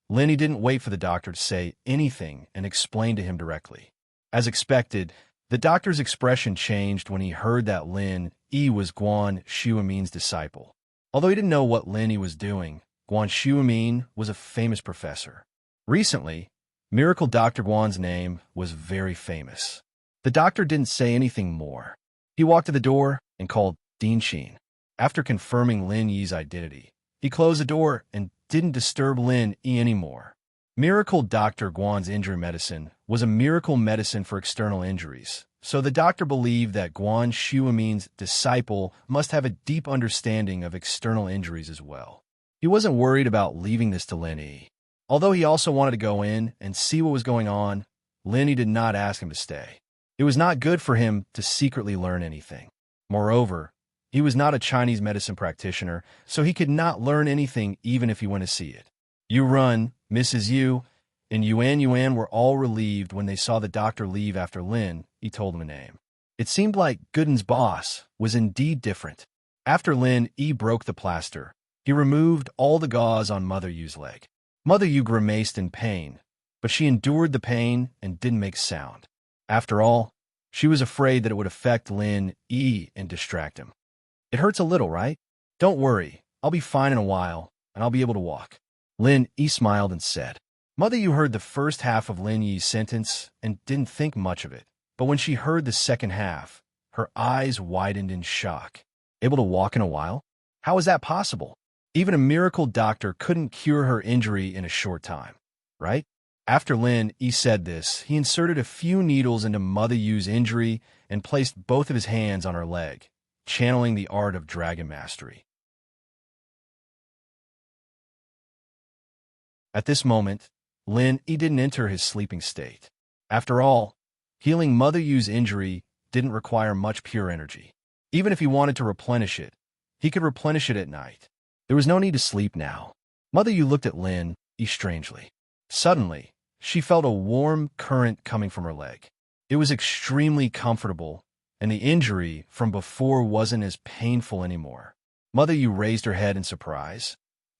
Lin Yi didn't wait for the doctor to say anything and explain to him directly. As expected, the doctor's expression changed when he heard that Lin Yi was Guan Xuemin's disciple. Although he didn't know what Lin Yi was doing, Guan Xuemin was a famous professor. Recently, Miracle Dr. Guan's name was very famous. The doctor didn't say anything more. He walked to the door and called Dean Qin. After confirming Lin Yi's identity, he closed the door and didn't disturb Lin Yi anymore. Miracle Dr. Guan's injury medicine was a miracle medicine for external injuries, so the doctor believed that Guan Xuemin's disciple must have a deep understanding of external injuries as well. He wasn't worried about leaving this to Lin Yi. Although he also wanted to go in and see what was going on, Lin Yi did not ask him to stay. It was not good for him to secretly learn anything. Moreover, he was not a Chinese medicine practitioner, so he could not learn anything even if he went to see it. Run, Mrs. Yu, and Yuan were all relieved when they saw the doctor leave after Lin Yi told them a name. It seemed like Gooden's boss was indeed different. After Lin Yi broke the plaster, he removed all the gauze on Mother Yu's leg. Mother Yu grimaced in pain, but she endured the pain and didn't make sound. After all, she was afraid that it would affect Lin E and distract him. It hurts a little, right? Don't worry, I'll be fine in a while, and I'll be able to walk. Lin E smiled and said. Mother Yu heard the first half of Lin Yi's sentence and didn't think much of it, but when she heard the second half, her eyes widened in shock. Able to walk in a while? How is that possible? Even a miracle doctor couldn't cure her injury in a short time, right? After Lin Yi said this, he inserted a few needles into Mother Yu's injury and placed both of his hands on her leg, channeling the art of dragon mastery. At this moment, Lin Yi didn't enter his sleeping state. After all, healing Mother Yu's injury didn't require much pure energy. Even if he wanted to replenish it, he could replenish it at night. There was no need to sleep now. Mother Yu looked at Lin Yi strangely. Suddenly, she felt a warm current coming from her leg. It was extremely comfortable, and the injury from before wasn't as painful anymore. Mother Yu raised her head in surprise.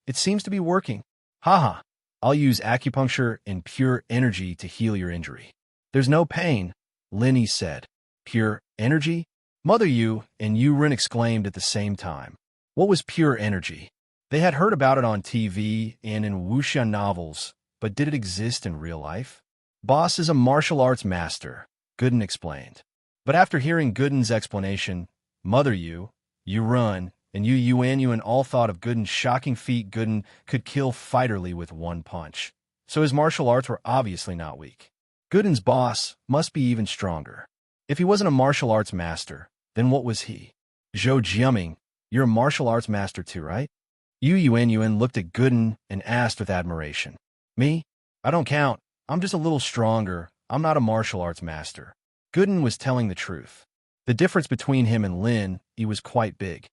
It seems to be working. Haha, I'll use acupuncture and pure energy to heal your injury. There's no pain, Lin Yi said. Pure energy? Mother Yu and Yu Ren exclaimed at the same time. What was pure energy? They had heard about it on TV and in wuxia novels, but did it exist in real life? Boss is a martial arts master, Gooden explained. But after hearing Gooden's explanation, Mother Yu, Yu Ren, and Yu Yuanyuan all thought of Gooden's shocking feat. Gooden could kill Fighter Lee with one punch, so his martial arts were obviously not weak. Gooden's boss must be even stronger. If he wasn't a martial arts master, then what was he? Zhou Jiaming, you're a martial arts master too, right? Yu Yuanyuan looked at Gooden and asked with admiration. Me? I don't count. I'm just a little stronger. I'm not a martial arts master. Gooden was telling the truth. The difference between him and Lin Yi was quite big.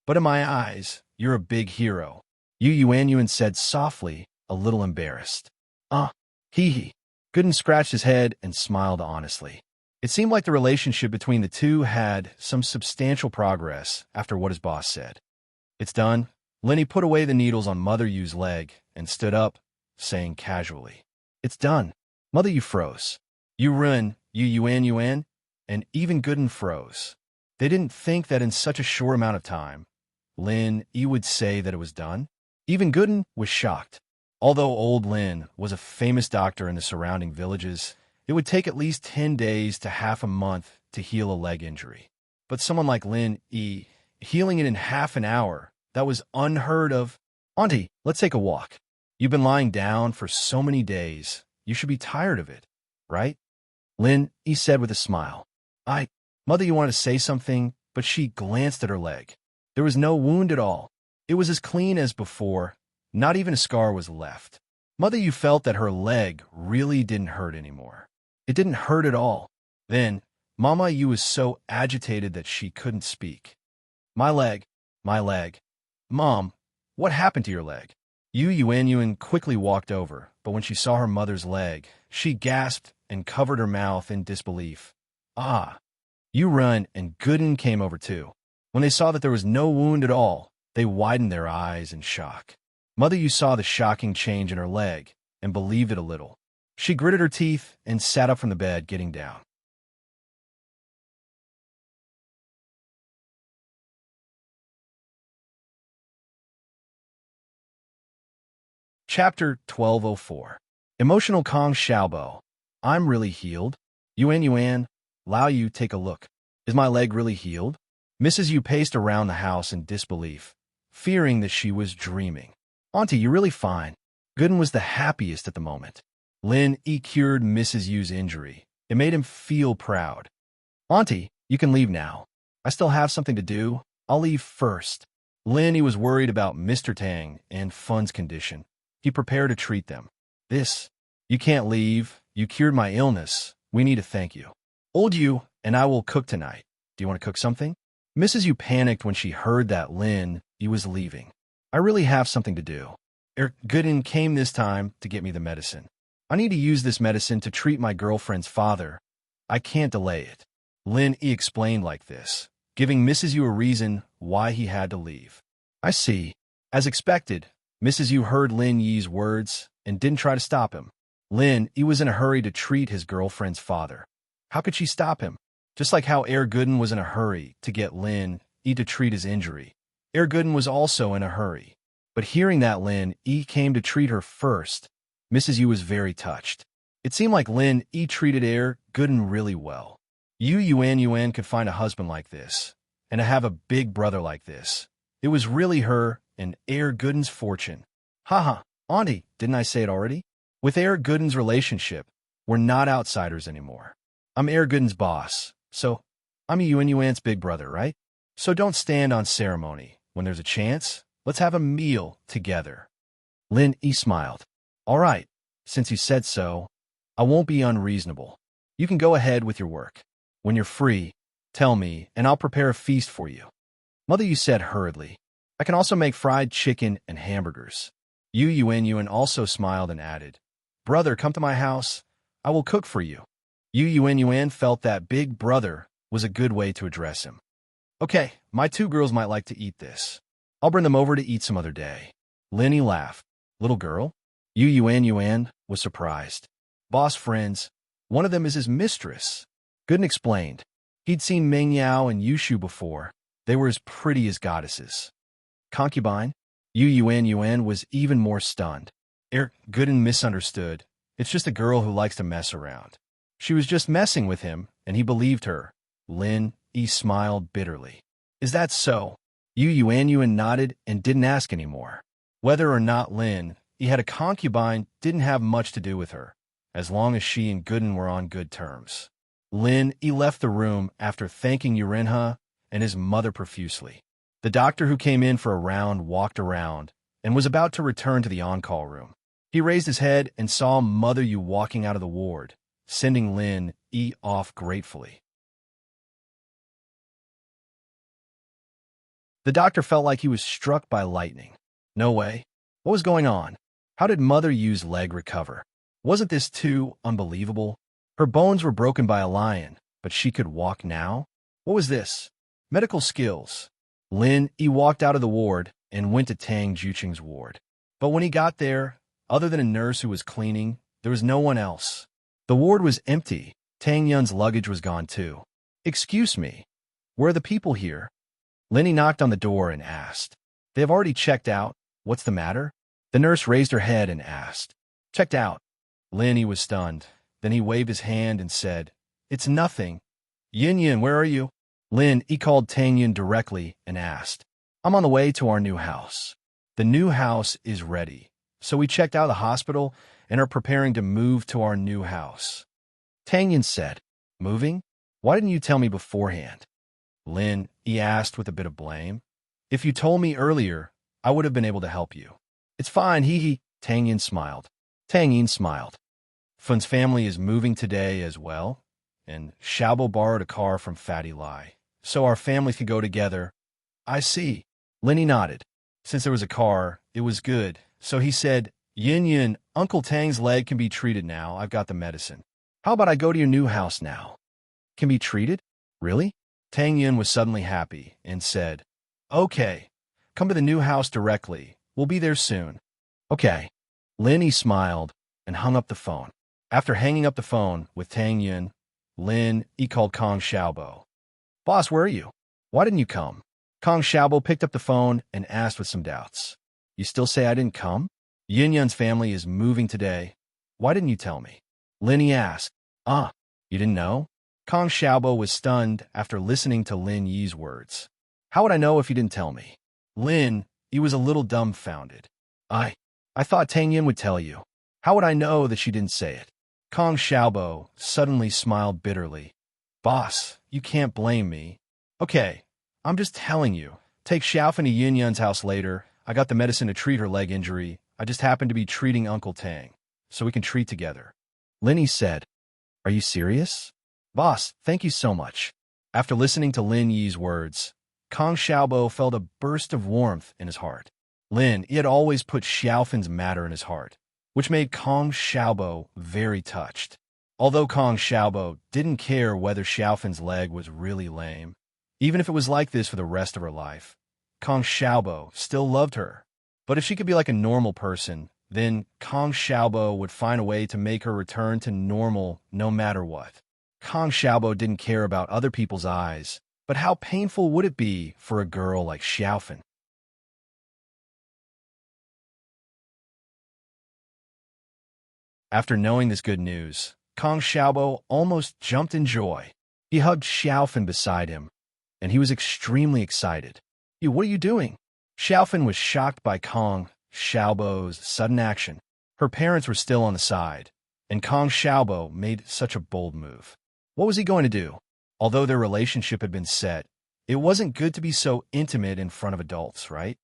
But in my eyes, you're a big hero, Yu Yuanyuan said softly, a little embarrassed. Hee. Gooden scratched his head and smiled honestly. It seemed like the relationship between the two had some substantial progress after what his boss said. It's done. Lin Yi put away the needles on Mother Yu's leg and stood up, saying casually, It's done. Mother Yu froze. Yu Ren, Yu Yuanyuan, and even Gooden froze. They didn't think that in such a short amount of time, Lin Yi would say that it was done. Even Gooden was shocked. Although old Lin was a famous doctor in the surrounding villages, it would take at least 10 days to half a month to heal a leg injury. But someone like Lin Yi, healing it in half an hour, that was unheard of. Auntie, let's take a walk. You've been lying down for so many days. You should be tired of it, right? Lin Yi said with a smile. Mother, you wanted to say something, but she glanced at her leg. There was no wound at all. It was as clean as before. Not even a scar was left. Mother Yu felt that her leg really didn't hurt anymore. It didn't hurt at all. Then, Mama Yu was so agitated that she couldn't speak. My leg. Mom, what happened to your leg? Yu Yuanyuan quickly walked over, but when she saw her mother's leg, she gasped and covered her mouth in disbelief. Yu Ren and Gooden came over too. When they saw that there was no wound at all, they widened their eyes in shock. Mother Yu saw the shocking change in her leg and believed it a little. She gritted her teeth and sat up from the bed, getting down. Chapter 1204. Emotional Kong Xiaobo. I'm really healed. Yuan, Lao Yu, take a look. Is my leg really healed? Mrs. Yu paced around the house in disbelief, fearing that she was dreaming. Auntie, you're really fine. Gooden was the happiest at the moment. Lin Yi cured Mrs. Yu's injury. It made him feel proud. Auntie, you can leave now. I still have something to do. I'll leave first. Lin Yi was worried about Mr. Tang and Fun's condition. He prepared to treat them. You can't leave. You cured my illness. We need to thank you. Old Yu and I will cook tonight. Do you want to cook something? Mrs. Yu panicked when she heard that Lin Yi was leaving. I really have something to do. Gooden came this time to get me the medicine. I need to use this medicine to treat my girlfriend's father. I can't delay it. Lin Yi explained like this, giving Mrs. Yu a reason why he had to leave. I see. As expected, Mrs. Yu heard Lin Yi's words and didn't try to stop him. Lin Yi was in a hurry to treat his girlfriend's father. How could she stop him? Just like how Gooden was in a hurry to get Lin E to treat his injury, Gooden was also in a hurry. But hearing that Lin E came to treat her first, Mrs. Yu was very touched. It seemed like Lin E treated Gooden really well. Yuan could find a husband like this, and to have a big brother like this. It was really her and Gooden's fortune. Haha, Auntie, didn't I say it already? With Gooden's relationship, we're not outsiders anymore. I'm Gooden's boss, so I'm Yuan's big brother, right? So don't stand on ceremony. When there's a chance, let's have a meal together. Lin E smiled. All right, since you said so, I won't be unreasonable. You can go ahead with your work. When you're free, tell me, and I'll prepare a feast for you. Mother Yu said hurriedly. I can also make fried chicken and hamburgers. Yuan also smiled and added, Brother, come to my house. I will cook for you. Yuan felt that big brother was a good way to address him. Okay, my two girls might like to eat this. I'll bring them over to eat some other day. Linny laughed. Little girl? Yuan was surprised. Boss friends. One of them is his mistress. Gooden explained. He'd seen Meng Yao and Yushu before. They were as pretty as goddesses. Concubine? Yuan was even more stunned. Gooden misunderstood. It's just a girl who likes to mess around. She was just messing with him, and he believed her. Lin E smiled bitterly. Is that so? Yuan nodded and didn't ask anymore. Whether or not Lin E had a concubine didn't have much to do with her, as long as she and Gooden were on good terms. Lin E left the room after thanking Yurinha and his mother profusely. The doctor who came in for a round walked around and was about to return to the on-call room. He raised his head and saw Mother Yu walking out of the ward, sending Lin E off gratefully. The doctor felt like he was struck by lightning. No way. What was going on? How did Mother Yu's leg recover? Wasn't this too unbelievable? Her bones were broken by a lion, but she could walk now? What was this? Medical skills. Lin E walked out of the ward and went to Tang Juqing's ward. But when he got there, other than a nurse who was cleaning, there was no one else. The ward was empty. Tang Yun's luggage was gone too. Excuse me, where are the people here? Linny knocked on the door and asked. They have already checked out. What's the matter? The nurse raised her head and asked. Checked out. Linny was stunned. Then he waved his hand and said, It's nothing. Yin, where are you? Lin E called Tang Yun directly and asked. I'm on the way to our new house. The new house is ready. So we checked out of the hospital and are preparing to move to our new house. Tang Yun said, Moving? Why didn't you tell me beforehand? Lin E asked with a bit of blame. If you told me earlier, I would have been able to help you. It's fine, hee. Tang Yun smiled. Tang Yun smiled. Fun's family is moving today as well, and Xiaobo borrowed a car from Fatty Lai, so our families could go together. I see. Linny nodded. Since there was a car, it was good, so he said, Yin, Uncle Tang's leg can be treated now. I've got the medicine. How about I go to your new house now? Can be treated? Really? Tang Yun was suddenly happy and said, Okay, come to the new house directly. We'll be there soon. Okay. Linny smiled and hung up the phone. After hanging up the phone with Tang Yun, Lin E called Kong Xiaobo. Boss, where are you? Why didn't you come? Kong Xiaobo picked up the phone and asked with some doubts. You still say I didn't come? Yin Yun's family is moving today. Why didn't you tell me? Lin E asked. You didn't know? Kong Xiaobo was stunned after listening to Lin Yi's words. How would I know if you didn't tell me? Lin E was a little dumbfounded. I thought Tang Yun would tell you. How would I know that she didn't say it? Kong Xiaobo suddenly smiled bitterly. Boss, you can't blame me. Okay, I'm just telling you. Take Xiaofan to Yin Yun's house later. I got the medicine to treat her leg injury. I just happened to be treating Uncle Tang, so we can treat together. Linny said, Are you serious? Boss, thank you so much. After listening to Lin Yi's words, Kong Xiaobo felt a burst of warmth in his heart. Lin Yi had always put Xiaofan's matter in his heart, which made Kong Xiaobo very touched. Although Kong Xiaobo didn't care whether Xiaofan's leg was really lame, even if it was like this for the rest of her life, Kong Xiaobo still loved her. But if she could be like a normal person, then Kong Xiaobo would find a way to make her return to normal no matter what. Kong Xiaobo didn't care about other people's eyes, but how painful would it be for a girl like Xiaofan? After knowing this good news, Kong Xiaobo almost jumped in joy. He hugged Xiaofan beside him, and he was extremely excited. What are you doing?" Xiaofan was shocked by Kong Xiaobo's sudden action. Her parents were still on the side, and Kong Xiaobo made such a bold move. What was he going to do? Although their relationship had been set, it wasn't good to be so intimate in front of adults, right?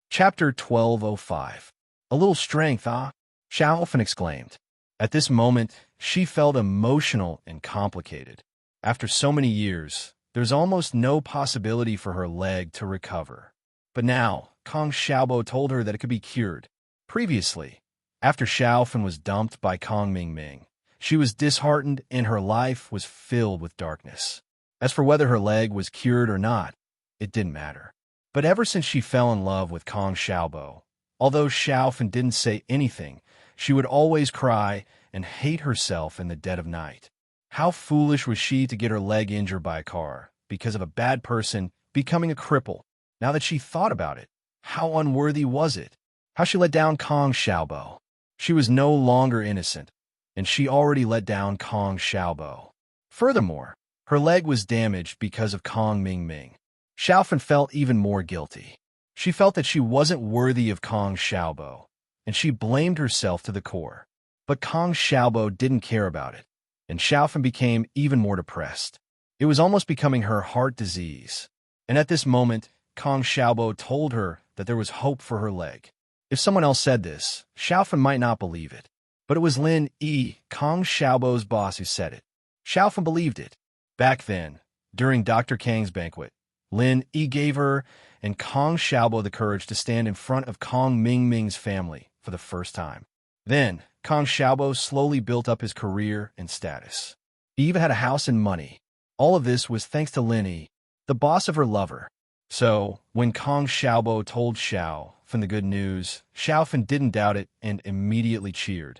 Chapter 1205. A little strength, ah? Xiaofan exclaimed. At this moment, she felt emotional and complicated. After so many years, there's almost no possibility for her leg to recover. But now, Kong Xiaobo told her that it could be cured. Previously, after Xiaofan was dumped by Kong Mingming, she was disheartened and her life was filled with darkness. As for whether her leg was cured or not, it didn't matter. But ever since she fell in love with Kong Xiaobo, although Xiaofan didn't say anything, she would always cry and hate herself in the dead of night. How foolish was she to get her leg injured by a car because of a bad person becoming a cripple? Now that she thought about it, how unworthy was it? How she let down Kong Xiaobo. She was no longer innocent, and she already let down Kong Xiaobo. Furthermore, her leg was damaged because of Kong Mingming. Xiaofan felt even more guilty. She felt that she wasn't worthy of Kong Xiaobo, and she blamed herself to the core. But Kong Xiaobo didn't care about it, and Xiaofan became even more depressed. It was almost becoming her heart disease. And at this moment, Kong Xiaobo told her that there was hope for her leg. If someone else said this, Xiaofan might not believe it. But it was Lin Yi, Kong Xiaobo's boss, who said it. Xiaofan believed it. Back then, during Dr. Kang's banquet, Lin Yi gave her and Kong Xiaobo the courage to stand in front of Kong Mingming's family for the first time. Then, Kong Xiaobo slowly built up his career and status. He even had a house and money. All of this was thanks to Lin Yi, the boss of her lover. So, when Kong Xiaobo told Xiaofan the good news, Xiaofan didn't doubt it and immediately cheered.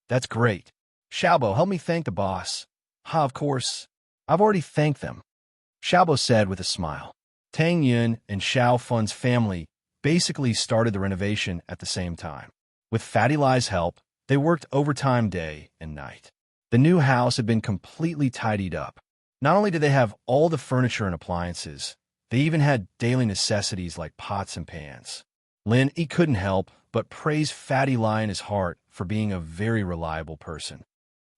"That's great. Xiaobo, help me thank the boss." "Ha, of course. I've already thanked them," Xiaobo said with a smile. Tang Yun and Xiaofan's family basically started the renovation at the same time. With Fatty Lai's help, they worked overtime day and night. The new house had been completely tidied up. Not only did they have all the furniture and appliances, they even had daily necessities like pots and pans. Lin Yi couldn't help but praise Fatty Lai in his heart for being a very reliable person.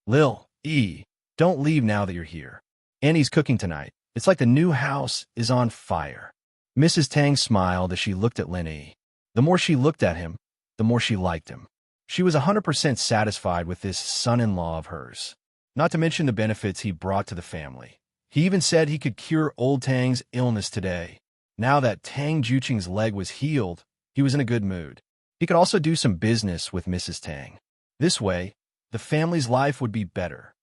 "Lil Yi, don't leave now that you're here. Annie's cooking tonight. It's like the new house is on fire." Mrs. Tang smiled as she looked at Lin Yi. The more she looked at him, the more she liked him. She was 100% satisfied with this son-in-law of hers, not to mention the benefits he brought to the family. He even said he could cure old Tang's illness today. Now that Tang Juqing's leg was healed, he was in a good mood. He could also do some business with Mrs. Tang. This way, the family's life would be better.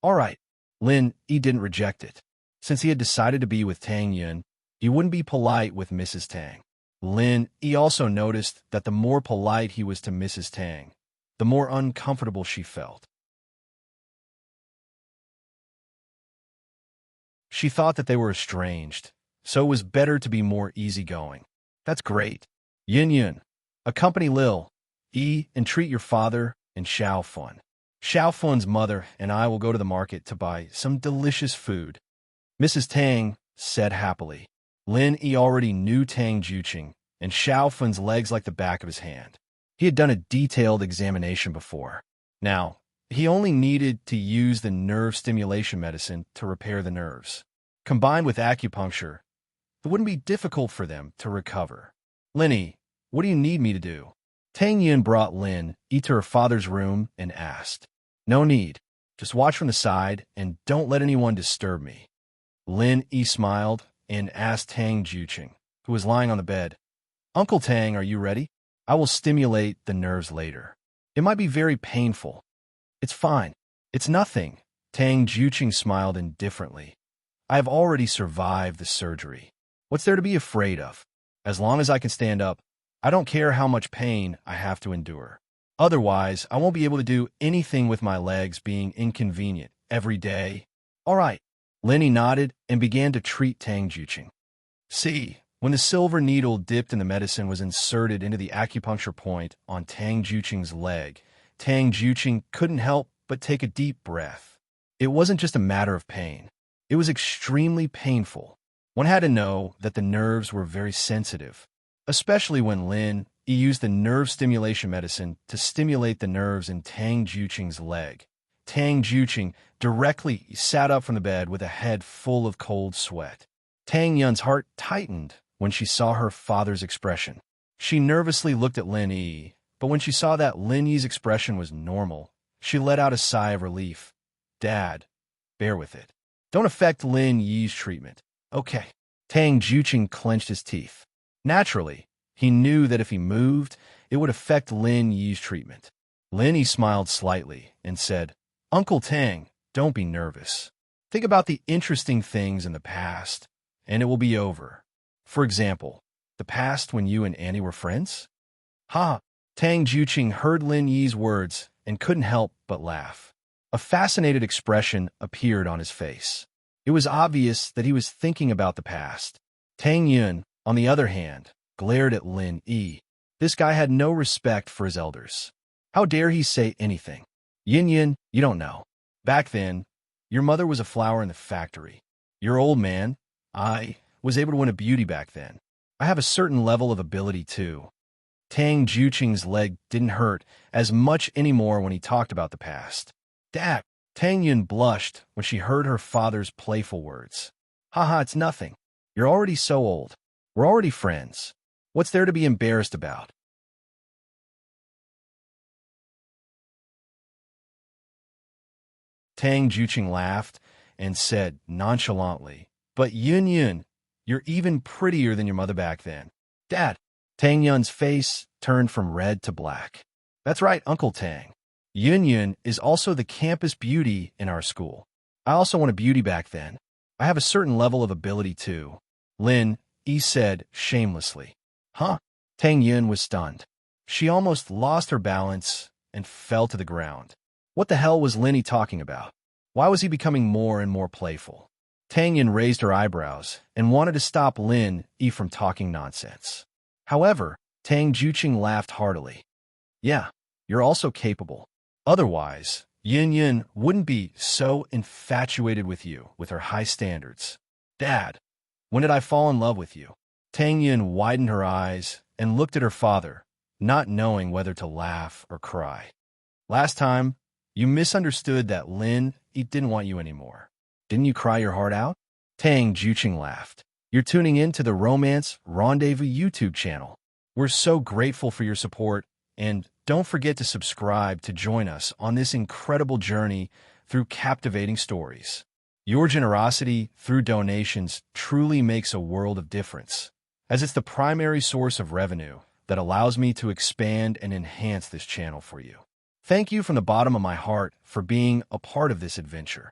All right, Lin Yi didn't reject it. Since he had decided to be with Tang Yun, he wouldn't be polite with Mrs. Tang. Lin Yi also noticed that the more polite he was to Mrs. Tang, the more uncomfortable she felt. She thought that they were estranged, so it was better to be more easygoing. "That's great. Yun, accompany Lil Yi and treat your father and Xiaofan. Xiaofan's mother and I will go to the market to buy some delicious food," Mrs. Tang said happily. Lin Yi already knew Tang Juqing and Xiaofan's legs like the back of his hand. He had done a detailed examination before. Now, he only needed to use the nerve stimulation medicine to repair the nerves. Combined with acupuncture, it wouldn't be difficult for them to recover. "Lin Yi, what do you need me to do?" Tang Yun brought Lin Yi to her father's room and asked. "No need. Just watch from the side and don't let anyone disturb me." Lin Yi smiled and asked Tang Juqing, who was lying on the bed, "Uncle Tang, are you ready? I will stimulate the nerves later. It might be very painful." "It's fine. It's nothing." Tang Juqing smiled indifferently. "I have already survived the surgery. What's there to be afraid of?" As long as I can stand up, I don't care how much pain I have to endure. Otherwise, I won't be able to do anything with my legs being inconvenient every day. All right. Lenny nodded and began to treat Tang Juqing. See, when the silver needle dipped in the medicine was inserted into the acupuncture point on Tang Juqing's leg, Tang Juqing couldn't help but take a deep breath. It wasn't just a matter of pain. It was extremely painful. One had to know that the nerves were very sensitive, especially when Lin used the nerve stimulation medicine to stimulate the nerves in Tang Juqing's leg. Tang Juqing directly sat up from the bed with a head full of cold sweat. Tang Yun's heart tightened when she saw her father's expression. She nervously looked at Lin Yi, but when she saw that Lin Yi's expression was normal, she let out a sigh of relief. Dad, bear with it. Don't affect Lin Yi's treatment. Okay. Tang Juqing clenched his teeth. Naturally, he knew that if he moved, it would affect Lin Yi's treatment. Lin Yi smiled slightly and said, Uncle Tang, don't be nervous. Think about the interesting things in the past, and it will be over. For example, the past when you and Annie were friends? Ha! Tang Juqing heard Lin Yi's words and couldn't help but laugh. A fascinated expression appeared on his face. It was obvious that he was thinking about the past. Tang Yun, on the other hand, glared at Lin Yi. This guy had no respect for his elders. How dare he say anything? Yin, you don't know. Back then, your mother was a flower in the factory. Your old man, I, was able to win a beauty back then. I have a certain level of ability too. Tang Juqing's leg didn't hurt as much anymore when he talked about the past. Dad! Tang Yun blushed when she heard her father's playful words. Haha, it's nothing. You're already so old. We're already friends. What's there to be embarrassed about? Tang Juqing laughed and said nonchalantly, But Yun, you're even prettier than your mother back then. Dad! Tang Yun's face turned from red to black. That's right, Uncle Tang. Yun is also the campus beauty in our school. I also won a beauty back then. I have a certain level of ability too. Lin Yi said shamelessly. Huh? Tang Yun was stunned. She almost lost her balance and fell to the ground. What the hell was Lin Yi talking about? Why was he becoming more and more playful? Tang Yun raised her eyebrows and wanted to stop Lin Yi from talking nonsense. However, Tang Juqing laughed heartily. Yeah, you're also capable. Otherwise, Yun wouldn't be so infatuated with you with her high standards. Dad, when did I fall in love with you? Tang Yun widened her eyes and looked at her father, not knowing whether to laugh or cry. Last time, you misunderstood that Lin didn't want you anymore. Didn't you cry your heart out? Tang Juqing laughed. You're tuning in to the Romance Rendezvous YouTube channel. We're so grateful for your support, and don't forget to subscribe to join us on this incredible journey through captivating stories. Your generosity through donations truly makes a world of difference, as it's the primary source of revenue that allows me to expand and enhance this channel for you. Thank you from the bottom of my heart for being a part of this adventure.